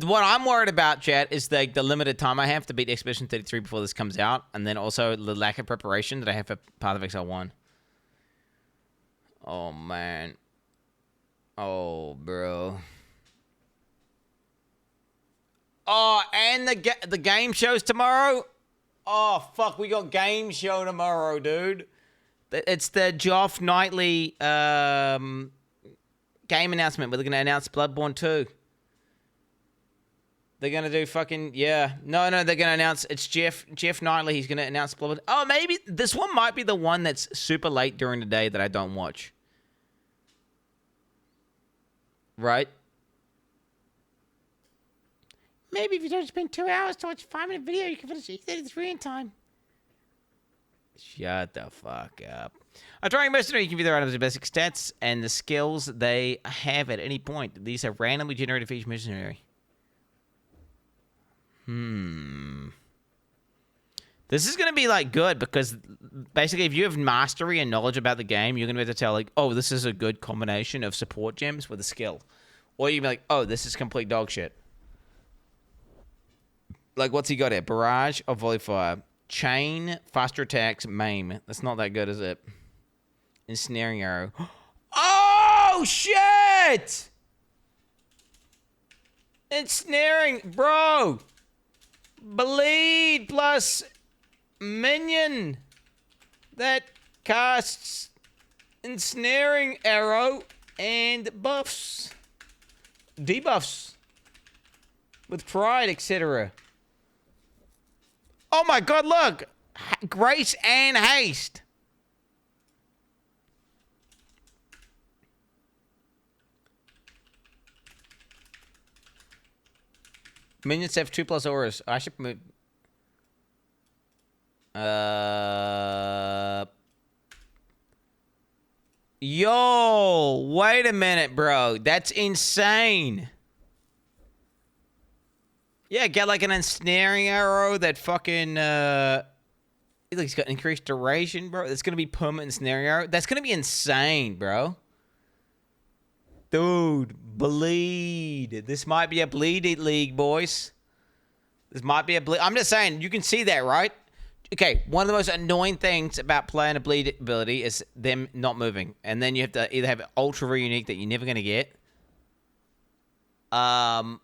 What I'm worried about, chat, is the limited time I have to beat Expedition 33 before this comes out, and then also the lack of preparation that I have for Path of Exile 1. Oh, man. Oh, bro. Oh, and the game show's tomorrow? Oh, fuck, we got game show tomorrow, dude. It's the Joff Nightly, game announcement where they're going to announce Bloodborne 2. They're going to do fucking... Yeah. No, they're going to announce... It's Jeff Knightley. He's going to announce Bloodborne... Oh, maybe... This one might be the one that's super late during the day that I don't watch. Right? Maybe if you don't spend 2 hours to watch a 5-minute video, you can finish E33 in time. Shut the fuck up. A drawing mercenary, you can view their items and basic stats and the skills they have at any point. These are randomly generated for each mercenary. This is going to be, like, good because basically if you have mastery and knowledge about the game, you're going to be able to tell, like, oh, this is a good combination of support gems with a skill. Or you can be like, oh, this is complete dog shit. Like, what's he got here? Barrage or Volley Fire? Chain, faster attacks, maim. That's not that good, is it? Ensnaring arrow. Oh, shit! Ensnaring, bro. Bleed plus minion that casts ensnaring arrow and buffs, debuffs with pride, etc. Oh my god, look! Grace and haste. Minions have 2+ auras. I should move. Yo, wait a minute, bro. That's insane. Yeah, get like an ensnaring arrow that fucking it's got increased duration, bro. That's gonna be permanent ensnaring arrow. That's gonna be insane, bro. Dude, bleed. This might be a bleed league, boys. This might be a bleed. I'm just saying, you can see that, right? Okay, one of the most annoying things about playing a bleed ability is them not moving. And then you have to either have an ultra rare unique that you're never going to get. Right?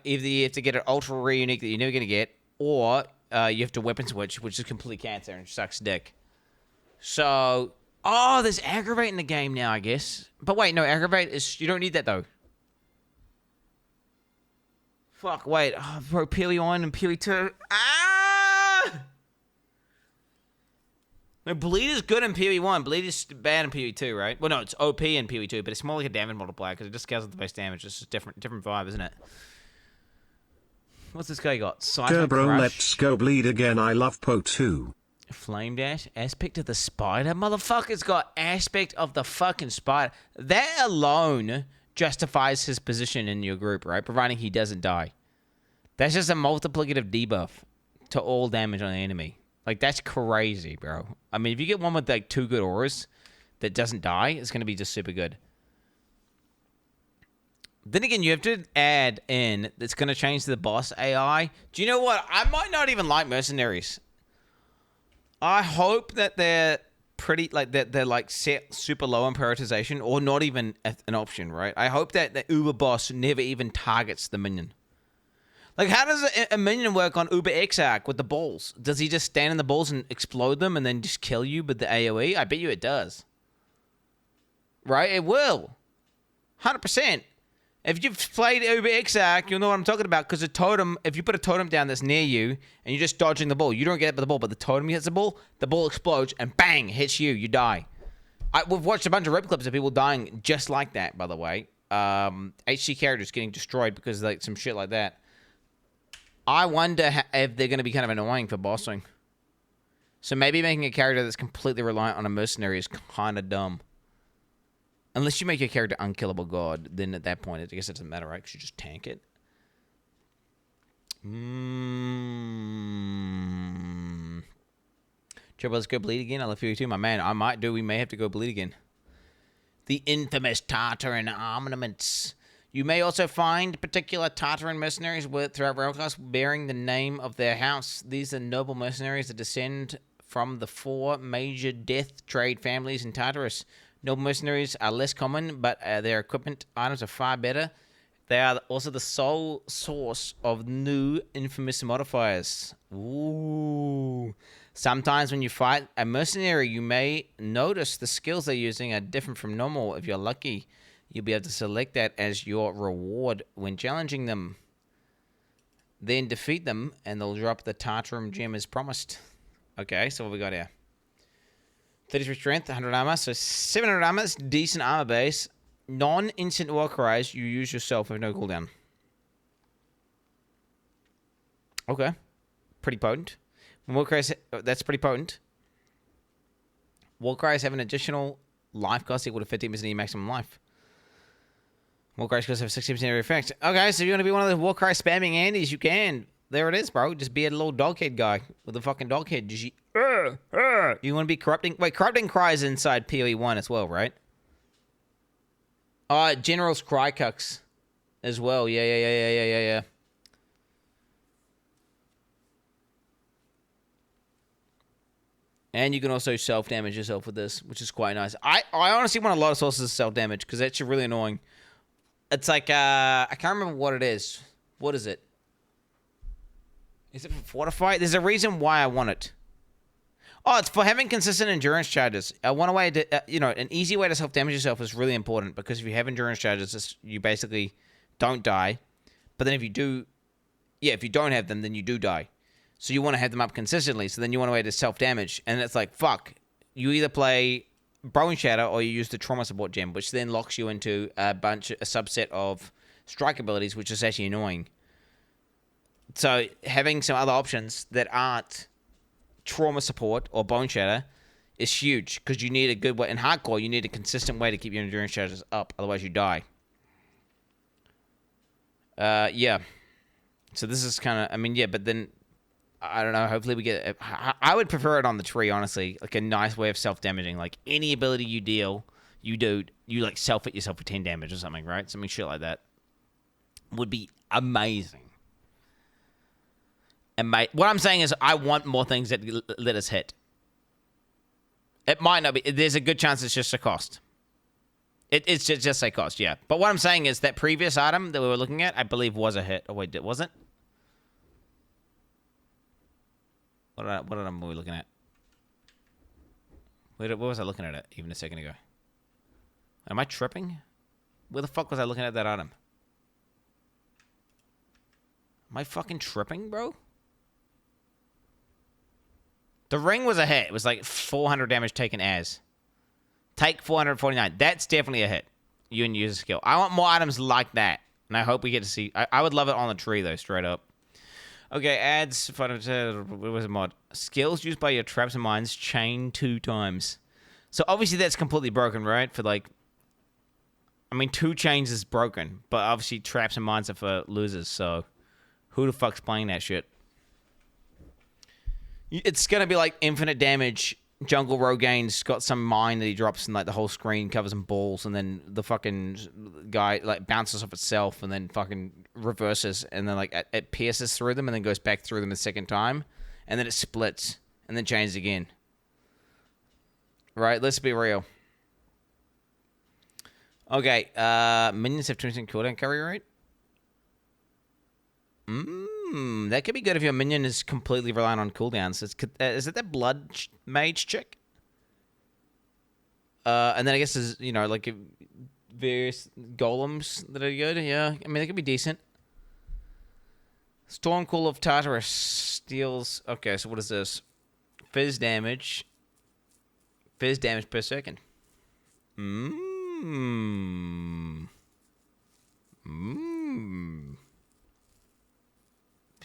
Either you have to get an ultra rare unique that you're never going to get, or you have to weapon switch, which is complete cancer and sucks dick. So, oh, there's aggravate in the game now, I guess. But wait, no, aggravate is, you don't need that though. Fuck, wait. Oh, bro, PoE 1 and PoE 2. No, bleed is good in PoE 1. Bleed is bad in PoE 2, right? Well, no, it's OP in PoE 2, but it's more like a damage multiplier because it just scales with the base damage. It's just different vibe, isn't it? What's this guy got? Gerbro, let's go bleed again. I love PoE 2. Flame dash, aspect of the spider. Motherfucker's got aspect of the fucking spider. That alone justifies his position in your group, right? Providing he doesn't die. That's just a multiplicative debuff to all damage on the enemy. Like, that's crazy, bro. I mean, if you get one with, like, 2 good auras that doesn't die, it's going to be just super good. Then again, you have to add in that's going to change the boss AI. Do you know what? I might not even like mercenaries. I hope that they're pretty, like, that they're, like, set super low on prioritization or not even an option, right? I hope that the Uber boss never even targets the minion. Like, how does a minion work on Uber Exile with the balls? Does he just stand in the balls and explode them and then just kill you with the AoE? I bet you it does. Right? It will. 100%. If you've played Uber Exile, you'll know what I'm talking about, because a totem, if you put a totem down that's near you and you're just dodging the ball, you don't get it by the ball, but the totem hits the ball explodes and bang, hits you, you die. We've watched a bunch of rip clips of people dying just like that, by the way. HC characters getting destroyed because of like some shit like that. I wonder if they're going to be kind of annoying for bossing. So maybe making a character that's completely reliant on a mercenary is kind of dumb. Unless you make your character unkillable god, then at that point, I guess it doesn't matter, right? Because you just tank it. Trouble, let's go bleed again. I love you too, my man. I might do. We may have to go bleed again. The infamous Tartaran armaments. You may also find particular Tartaran mercenaries throughout Wraeclast bearing the name of their house. These are noble mercenaries that descend from the 4 major death trade families in Tartarus. Noble mercenaries are less common, but their equipment items are far better. They are also the sole source of new infamous modifiers. Ooh. Sometimes when you fight a mercenary, you may notice the skills they're using are different from normal. If you're lucky, you'll be able to select that as your reward when challenging them. Then defeat them, and they'll drop the Tartarum gem as promised. Okay, so what we got here? 33 strength, 100 armor, so 700 armor. That's decent armor base. Non-instant war cries you use yourself with no cooldown. Okay. Pretty potent. War cries, that's pretty potent. War cries have an additional life cost equal to 15% of your maximum life. War cries have 60% of effect. Okay, so if you want to be one of the war cry spamming Andes, you can. There it is, bro. Just be a little dog head guy with a fucking dog head. Just you want to be corrupting? Wait, corrupting cries inside PoE 1 as well, right? General's cry cucks as well. Yeah. And you can also self-damage yourself with this, which is quite nice. I honestly want a lot of sources of self-damage because that's really annoying. It's like, I can't remember what it is. What is it? Is it for fortify? There's a reason why I want it. Oh, it's for having consistent endurance charges. One way to, an easy way to self-damage yourself is really important because if you have endurance charges, you basically don't die. But then if you do, if you don't have them, then you do die. So you want to have them up consistently. So then you want a way to self-damage. And it's like, fuck. You either play Bone Shatter or you use the Trauma Support Gem, which then locks you into a subset of strike abilities, which is actually annoying. So having some other options that aren't Trauma Support or Bone Shatter is huge because you need a good way. In Hardcore, you need a consistent way to keep your endurance charges up. Otherwise, you die. Yeah. So this is kind of, but then, I don't know, hopefully we get, I would prefer it on the tree, honestly. Like a nice way of self-damaging. Like any ability you deal, you like self-hit yourself for 10 damage or something, right? Something shit like that. Would be amazing. And what I'm saying is I want more things that let us hit. It might not be, there's a good chance it's just a cost. It's just a cost, yeah. But what I'm saying is that previous item that we were looking at, I believe was a hit. Oh wait, was it? What item were we looking at? What was I looking at it even a second ago? Am I tripping? Where the fuck was I looking at that item? Am I fucking tripping, bro? The ring was a hit. It was like 400 damage taken as. Take 449. That's definitely a hit. You and use a skill. I want more items like that. And I hope we get to see. I would love it on the tree, though, straight up. Okay, adds. What was a mod? Skills used by your traps and mines chain 2 times. So obviously that's completely broken, right? For like. 2 chains is broken. But obviously traps and mines are for losers. So who the fuck's playing that shit? It's going to be like infinite damage. Jungle Rogaine's got some mine that he drops and like the whole screen covers in balls and then the fucking guy like bounces off itself and then fucking reverses and then like it pierces through them and then goes back through them a second time and then it splits and then changes again. Right? Let's be real. Okay. Minions have 20% cooldown carry rate. That could be good if your minion is completely reliant on cooldowns. Is it that blood mage chick? And then I guess there's, like various golems that are good. Yeah, they could be decent. Stormcall of Tartarus deals... Okay, so what is this? Fizz damage. Fizz damage per second.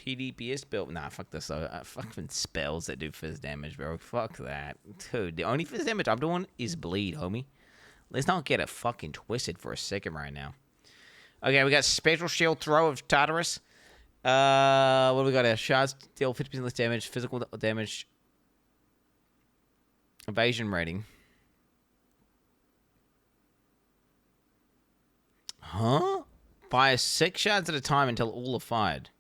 PDPS build. Nah, fuck this though. Fucking spells that do fizz damage, bro. Fuck that. Dude, the only fizz damage I'm doing is bleed, homie. Let's not get it fucking twisted for a second right now. Okay, we got Spectral Shield Throw of Tartarus. What do we got here? Shards deal 50% less damage. Physical damage. Evasion rating. Huh? Fire 6 shards at a time until all are fired.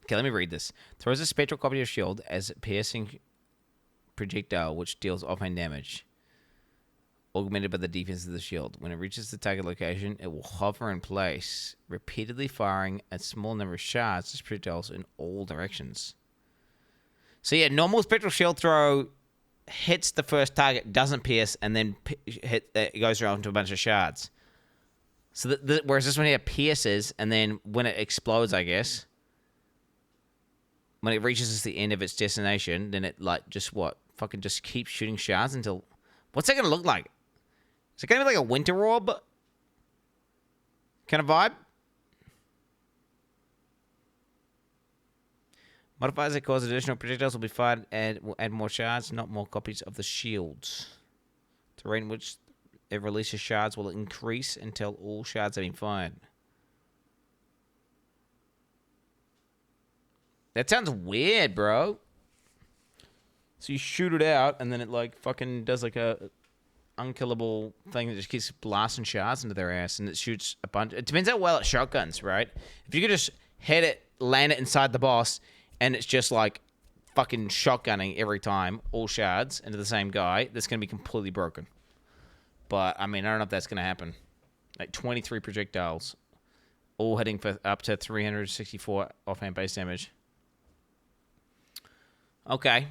Okay, let me read this. Throws a spectral copy of shield as a piercing projectile, which deals offhand damage, augmented by the defense of the shield. When it reaches the target location, it will hover in place, repeatedly firing a small number of shards as projectiles in all directions. So yeah, normal spectral shield throw hits the first target, doesn't pierce, and then it goes around to a bunch of shards. So whereas this one here pierces, and then when it explodes, I guess, when it reaches the end of its destination, then it just keeps shooting shards until... What's that gonna look like? Is it gonna be like a winter orb kind of vibe? Modifiers that cause additional projectiles will be fired and will add more shards, not more copies of the shields. Terrain in which it releases shards will increase until all shards have been fired. That sounds weird, bro. So you shoot it out, and then it fucking does a unkillable thing that just keeps blasting shards into their ass, and it shoots a bunch. It depends how well it shotguns, right? If you could just hit it, land it inside the boss, and it's just fucking shotgunning every time, all shards into the same guy, that's gonna be completely broken. But I don't know if that's gonna happen. 23 projectiles. all hitting for up to 364 offhand base damage. Okay.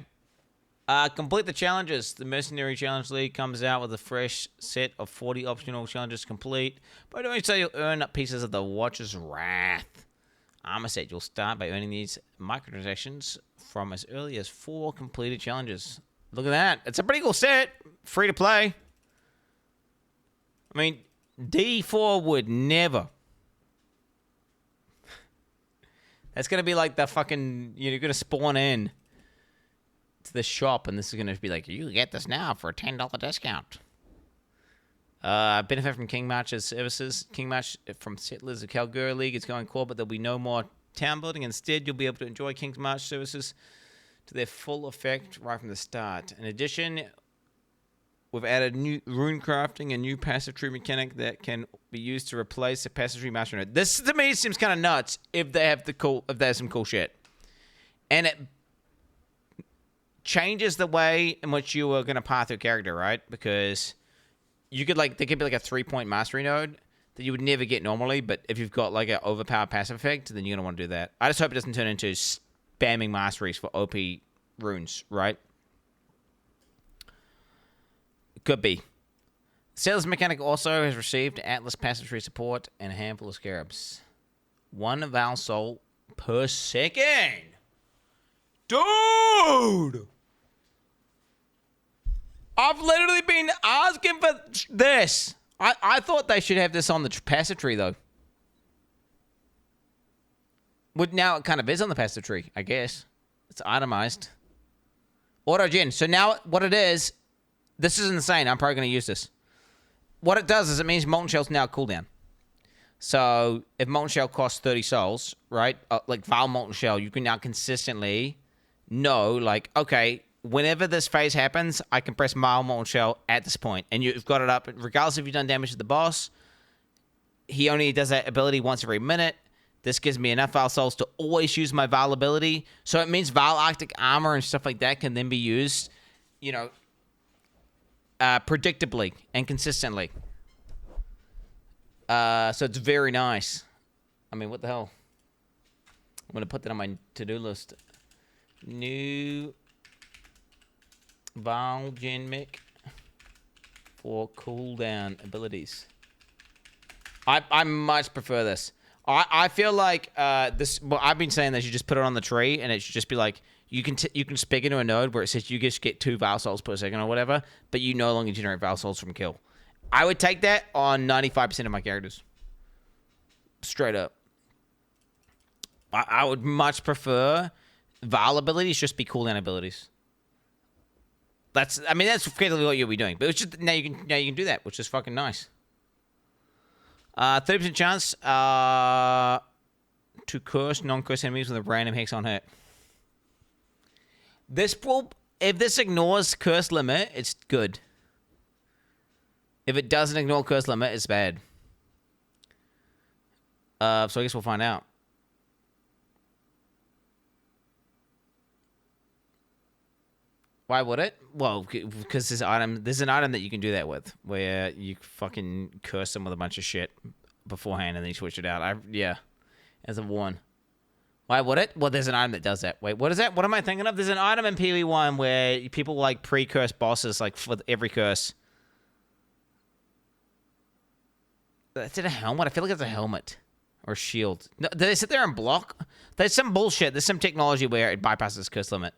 Complete the challenges. The Mercenary Challenge League comes out with a fresh set of 40 optional challenges complete. By doing so, you'll earn up pieces of the Watcher's Wrath armor set. You'll start by earning these microtransactions from as early as 4 completed challenges. Look at that. It's a pretty cool set. Free to play. I mean, D4 would never. That's going to be like the fucking, you're going to spawn in to the shop, and this is going to be like, you get this now for a $10 discount. Benefit from King March's services. King March from Settlers of Calgary League is going core, but there'll be no more town building. Instead, you'll be able to enjoy King's March services to their full effect right from the start. In addition, we've added new rune crafting and new passive tree mechanic that can be used to replace the passive tree master node. This to me seems kind of nuts if they have some cool shit, and it changes the way in which you are going to path your character, right? Because you could there could be like a 3-point mastery node that you would never get normally, but if you've got like an overpowered passive effect, then you're going to want to do that. I just hope it doesn't turn into spamming masteries for OP runes, right? Could be. Sailor's Mechanic also has received Atlas passive tree support and a handful of scarabs. 1 Val Soul per second. Dude! I've literally been asking for this. I thought they should have this on the passive tree, though. But now it kind of is on the passive tree, I guess. It's itemized. Auto-gen. So now what it is, this is insane. I'm probably going to use this. What it does is it means Molten Shell's now cooldown. So if Molten Shell costs 30 souls, right? Like Val Molten Shell, you can now consistently know, like, okay, whenever this phase happens, I can press Val Molten Shell at this point. And you've got it up, regardless if you've done damage to the boss. He only does that ability once every minute. This gives me enough Val Souls to always use my Val ability. So it means Val Arctic Armor and stuff like that can then be used, you know, predictably and consistently. So it's very nice. I mean, what the hell? I'm going to put that on my to-do list. New Val Gen Mech for cooldown abilities. I much prefer this. I feel like this. Well, I've been saying this. You just put it on the tree, and it should just be like you can spec into a node where it says you just get 2 Val Souls per second or whatever, but you no longer generate Val Souls from kill. I would take that on 95% of my characters. Straight up. I would much prefer Val abilities just be cooldown abilities. That's effectively what you'll be doing. But it's just now you can do that, which is fucking nice. 30% chance to curse non-curse enemies with a random hex on hit. If this ignores curse limit, it's good. If it doesn't ignore curse limit, it's bad. So I guess we'll find out. Why would it? Well, because there's an item that you can do that with, where you fucking curse them with a bunch of shit beforehand and then you switch it out. Yeah, as a one. Why would it? Well, there's an item that does that. Wait, what is that? What am I thinking of? There's an item in PoE 1 where people like pre-curse bosses, like for every curse. Is it a helmet? I feel like it's a helmet or a shield. No, do they sit there and block? There's some bullshit. There's some technology where it bypasses curse limit.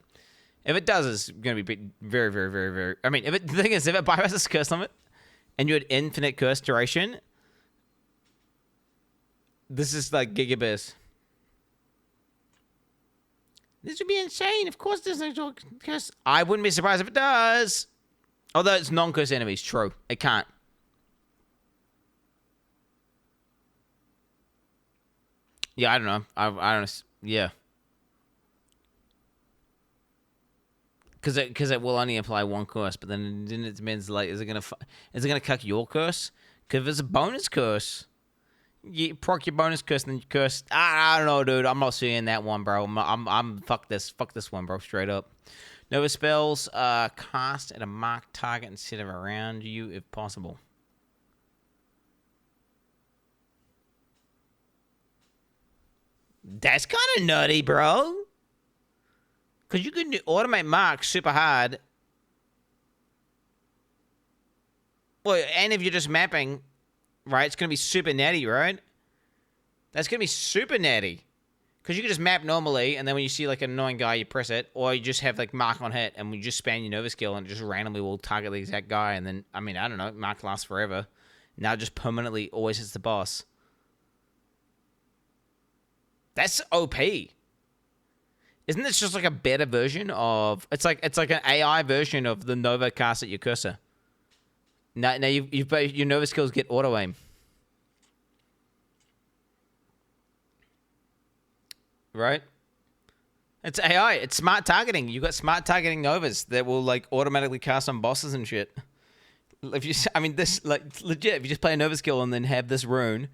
If it does, it's going to be very, very, very, very... I mean, the thing is, if it bypasses curse limit and you had infinite curse duration, this is like gigabits. This would be insane. Of course there's no curse. I wouldn't be surprised if it does. Although it's non-curse enemies. True. It can't. Yeah, I don't know. I don't... Yeah. Because it will only apply one curse, but then it depends, like, is it gonna cuck your curse? Because if it's a bonus curse, you proc your bonus curse, and then you curse. I don't know, dude. I'm not seeing that one, bro. I'm fuck this one, bro. Straight up. Nova spells cast at a marked target instead of around you, if possible. That's kind of nutty, bro. Because you can automate marks super hard. Well, and if you're just mapping, right, it's going to be super natty, right? That's going to be super natty. Because you can just map normally, and then when you see, like, an annoying guy, you press it. Or you just have, like, mark on hit, and you just spam your Nova skill, and it just randomly will target the exact guy. And then, I mean, I don't know, mark lasts forever. Now it just permanently always hits the boss. That's OP. Isn't this just like a better version of... It's like an AI version of the Nova cast at your cursor. Now your Nova skills get auto-aim. Right? It's AI. It's smart targeting. You got smart targeting Novas that will like automatically cast on bosses and shit. If you... I mean, this... Like, legit, if you just play a Nova skill and then have this rune,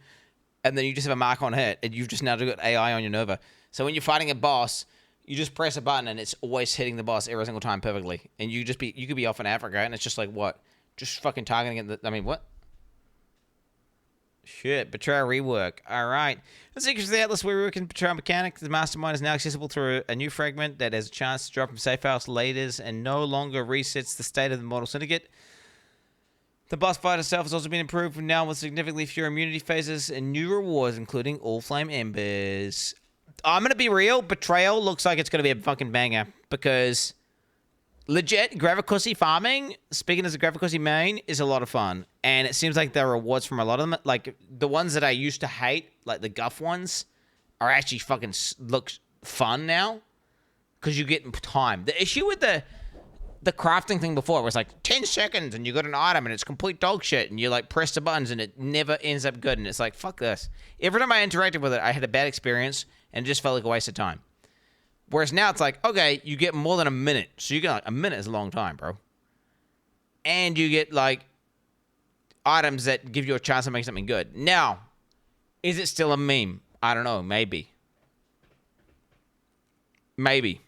and then you just have a mark on hit, and you've just now got AI on your Nova. So when you're fighting a boss... You just press a button and it's always hitting the boss every single time perfectly. And you could be off in Africa and it's just like, what? Just fucking targeting it. I mean, what? Shit, Betrayal rework. Alright. The Secrets of the Atlas, we're working Betrayal mechanic. The Mastermind is now accessible through a new fragment that has a chance to drop from safe house later and no longer resets the state of the Mortal Syndicate. The boss fight itself has also been improved now with significantly fewer immunity phases and new rewards, including All Flame Embers. I'm going to be real. Betrayal looks like it's going to be a fucking banger because legit Gravicussy farming, speaking as a Gravicussy main, is a lot of fun. And it seems like there are rewards from a lot of them. Like the ones that I used to hate, like the Guff ones, are actually fucking look fun now because you get time. The issue with the crafting thing before was like 10 seconds and you got an item and it's complete dog shit and you like press the buttons and it never ends up good. And it's like, fuck this. Every time I interacted with it, I had a bad experience. And it just felt like a waste of time. Whereas now it's like, okay, you get more than a minute. So you get like, a minute is a long time, bro. And you get like items that give you a chance to make something good. Now, is it still a meme? I don't know. Maybe. Maybe.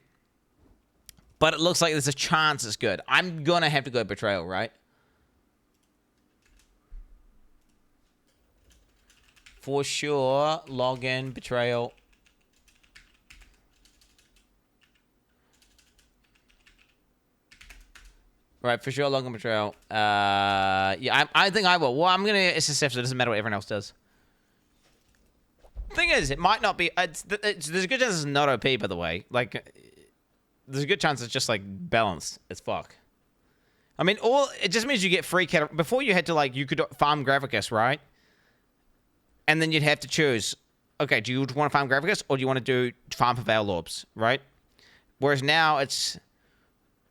But it looks like there's a chance it's good. I'm going to have to go Betrayal, right? For sure. Login, Betrayal. Right, for sure, Login Betrayal. Yeah, I think I will. Well, I'm going to SSF, so it doesn't matter what everyone else does. Thing is, it might not be... there's a good chance it's not OP, by the way. Like, there's a good chance it's just, like, balanced as fuck. I mean, it just means you get free... Before you had to, like, you could farm Gravicus, right? And then you'd have to choose, okay, do you want to farm Gravicus or do you want to do farm for Veil Orbs, right? Whereas now it's...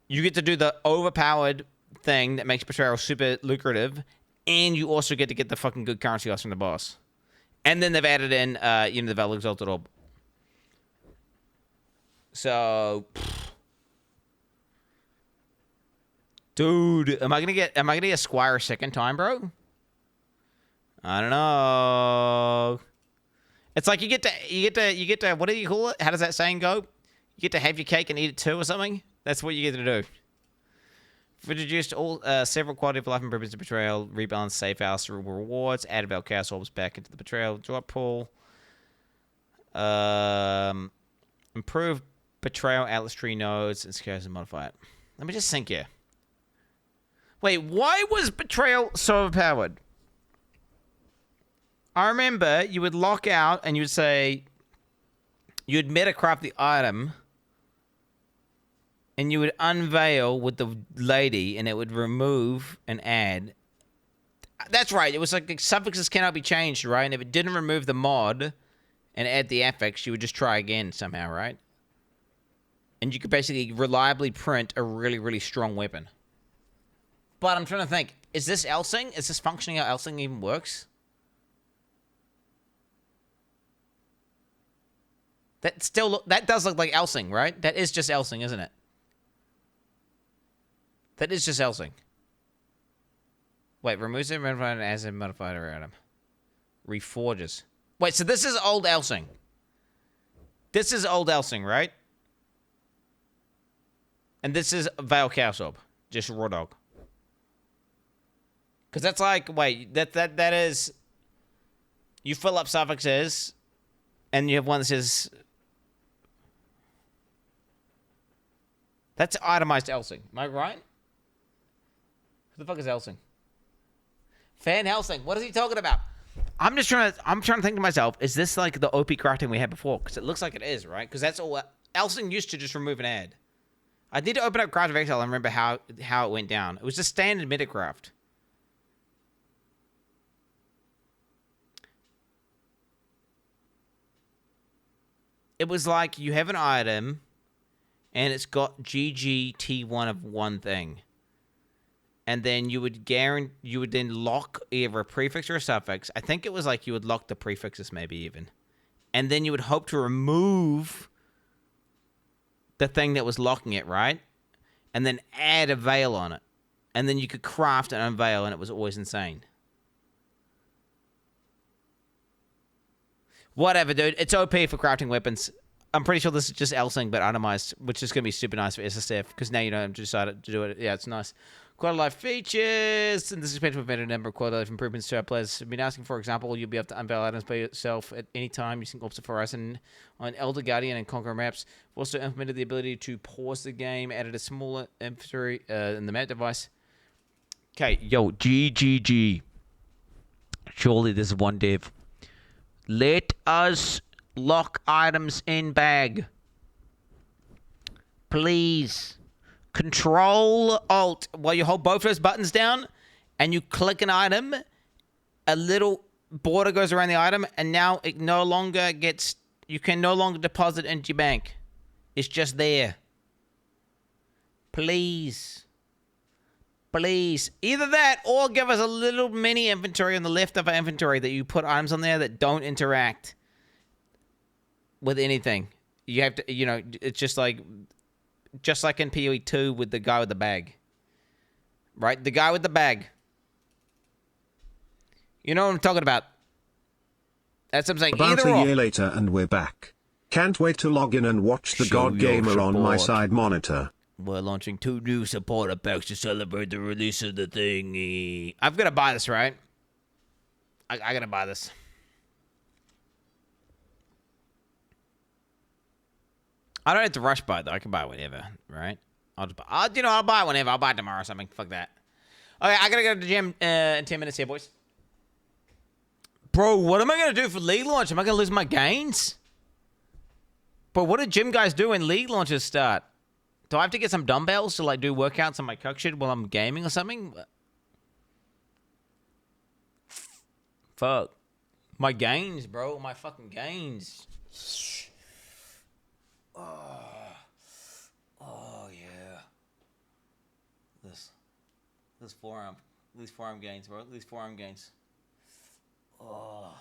You get to do the overpowered thing that makes Betrayal super lucrative, and you also get to get the fucking good currency loss from the boss. And then they've added in, the Veil Exalted Orb. So, dude, am I gonna get Squire a second time, bro? I don't know. It's like you get to what do you call it? How does that saying go? You get to have your cake and eat it too, or something. That's what you get to do. Introduced all several quality of life improvements to Betrayal, rebalance safe house rewards, added Veil Chaos Orbs back into the Betrayal drop pool. Improve Betrayal Atlas tree nodes and scares and modify it. Let me just think here. Wait, why was Betrayal so overpowered? I remember you would lock out and you would say you'd metacraft the item and you would unveil with the lady and it would remove and add. That's right. It was like suffixes cannot be changed, right? And if it didn't remove the mod and add the affix, you would just try again somehow, right? And you could basically reliably print a really, really strong weapon. But I'm trying to think, is this Elsing? Is this functioning how Elsing even works? That does look like Elsing, right? That is just Elsing, isn't it? That is just Elsing. Wait, removes it, modified as a modified item. Reforges. Wait, so this is old Elsing. This is old Elsing, right? And this is Veil Chaos Orb. Just raw dog. Because that's like, wait, that is... You fill up suffixes... And you have one that says... That's itemized Elsing. Am I right? Who the fuck is Elsing? Fan Helsing. What is he talking about? I'm trying to think to myself, is this like the OP crafting we had before? Because it looks like it is, right? Because that's all... Elsing used to just remove an ad. I did open up Craft of Exile and remember how it went down. It was just standard Metacraft. It was like you have an item and it's got GGT1 of one thing. And then you would then lock either a prefix or a suffix. I think it was like you would lock the prefixes maybe even. And then you would hope to remove the thing that was locking it, right? And then add a veil on it. And then you could craft an unveil and it was always insane. Whatever, dude. It's OP for crafting weapons. I'm pretty sure this is just Elsing, but itemized, which is going to be super nice for SSF, because now you don't have to decide to do it. Yeah, it's nice. Quality of life features, and this is expected to prevent a number of quality of life improvements to our players. I've been asking, for example, you'll be able to unveil items by yourself at any time using Obscur Horizon on Elder Guardian and Conqueror maps. We've also implemented the ability to pause the game, added a smaller inventory in the map device. Okay, yo, GGG. Surely there's one dev. Let us lock items in bag. Please. Control-Alt. While you hold both those buttons down and you click an item, a little border goes around the item and now it no longer gets... You can no longer deposit into your bank. It's just there. Please. Please. Either that or give us a little mini inventory on the left of our inventory that you put items on there that don't interact with anything. You have to, you know, it's just like in PoE 2 with the guy with the bag. Right? The guy with the bag. You know what I'm talking about. That's what I'm saying. About Either a or. year later and we're back. Can't wait to log in and watch the Show God your Gamer on my support. side monitor. We're launching 2 new supporter packs to celebrate the release of the thingy. I've got to buy this, right? I got to buy this. I don't have to rush buy it, though. I can buy it whenever, right? I'll buy it whenever. I'll buy it tomorrow or something. Fuck that. Okay, I got to go to the gym in 10 minutes here, boys. Bro, what am I going to do for league launch? Am I going to lose my gains? Bro, what do gym guys do when league launches start? Do I have to get some dumbbells to, like, do workouts on my cuck shit while I'm gaming or something? Fuck. My gains, bro. My fucking gains. Oh yeah. These forearm gains, bro. These forearm gains. Oh.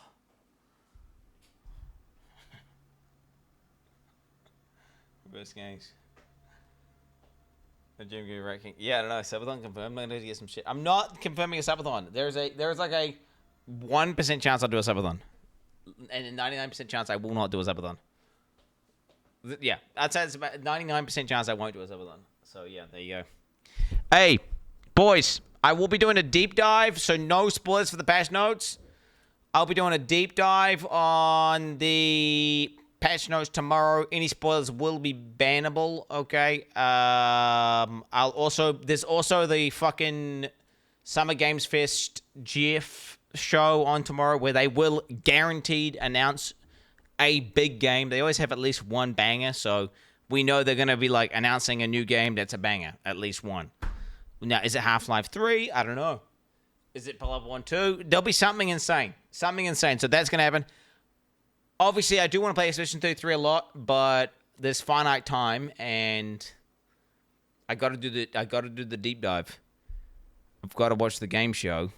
Reverse gains. The gym gear ranking. Yeah, I don't know. Subathon confirmed. I'm gonna get some shit. I'm not confirming a subathon. There's like a 1% chance I'll do a subathon, and a 99% chance I will not do a subathon. Yeah, I'd say it's about 99% chance I won't do a subathon. So yeah, there you go. Hey, boys, I will be doing a deep dive, so no spoilers for the patch notes. I'll be doing a deep dive on the patch notes tomorrow. Any spoilers will be bannable, okay? There's also the fucking Summer Games Fest GF show on tomorrow where they will guaranteed announce a big game. They always have at least one banger, so we know they're going to be like announcing a new game that's a banger, at least one. Now, is it Half-Life 3? I don't know. Is it Pallava 1 2? There'll be something insane. Something insane. So that's going to happen. Obviously, I do want to play Expedition 33 a lot, but there's finite time, and I got to do the deep dive. I've got to watch the game show.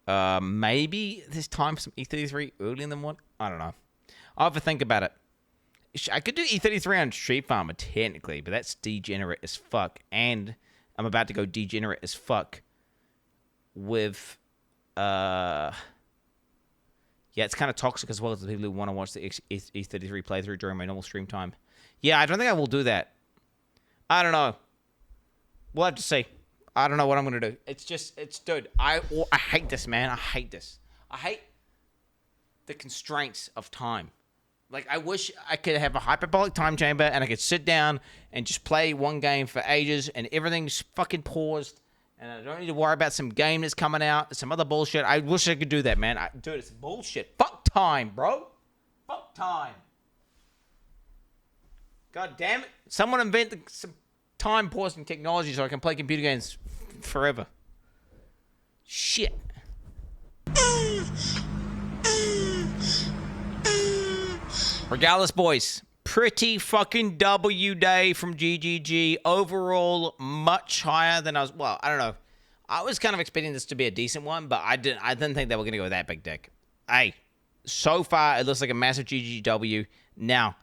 Maybe there's time for some E33 early in the morning. I don't know. I'll have to think about it. I could do E33 on Street Farmer, technically, but that's degenerate as fuck. And I'm about to go degenerate as fuck with... Yeah, it's kind of toxic as well as the people who want to watch the E33 playthrough during my normal stream time. Yeah, I don't think I will do that. I don't know. We'll have to see. I don't know what I'm going to do. Dude, I hate this, man. I hate this. I hate the constraints of time. Like, I wish I could have a hyperbolic time chamber and I could sit down and just play one game for ages and everything's fucking paused and I don't need to worry about some game that's coming out, some other bullshit. I wish I could do that, man. Dude, it's bullshit. Fuck time, bro. Fuck time. God damn it. Someone invented some time pausing technology so I can play computer games forever. Shit. Regardless, boys, pretty fucking W day from GGG. Overall, much higher than I was. Well, I don't know. I was kind of expecting this to be a decent one, but I didn't think they were going to go with that big dick. Hey, so far, it looks like a massive GGW. Now,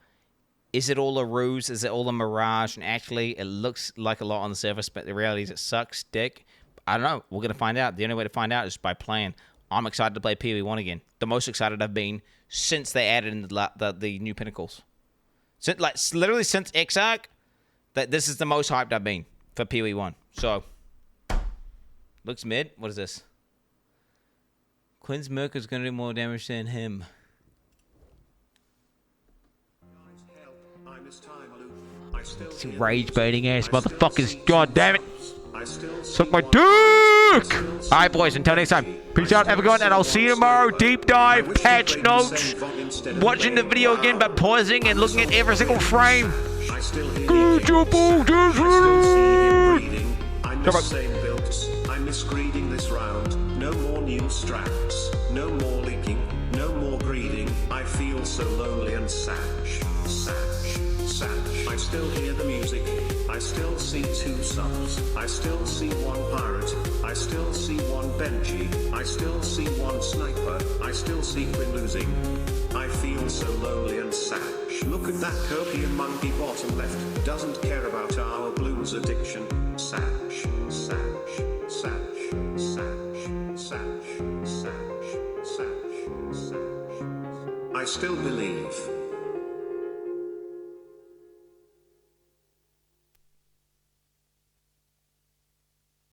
is it all a ruse? Is it all a mirage? And actually, it looks like a lot on the surface, but the reality is it sucks dick. I don't know. We're going to find out. The only way to find out is by playing. I'm excited to play PoE 1 again. The most excited I've been since they added in the new pinnacles. Since, like, literally since Exile, that this is the most hyped I've been for PoE 1. So, looks mid. What is this? Quinn's Merc is going to do more damage than him. Rage baiting ass motherfuckers. God damn it. Suck my dick! Alright, boys, until next time. Peace out, everyone, and I'll see you tomorrow. Deep dive, patch notes, watching the video again, but pausing and looking at every single frame. Good job, I miss same builds. I miss greeding this round. No more new straps. No more leaking. No more greeding. I feel so lonely and sad. I still hear the music. I still see 2 subs. I still see 1 pirate. I still see 1 Benchy. I still see 1 sniper. I still see Quinn losing. I feel so lonely and sad. Look at that copium monkey bottom left. Doesn't care about our blues addiction. Sash. I still believe.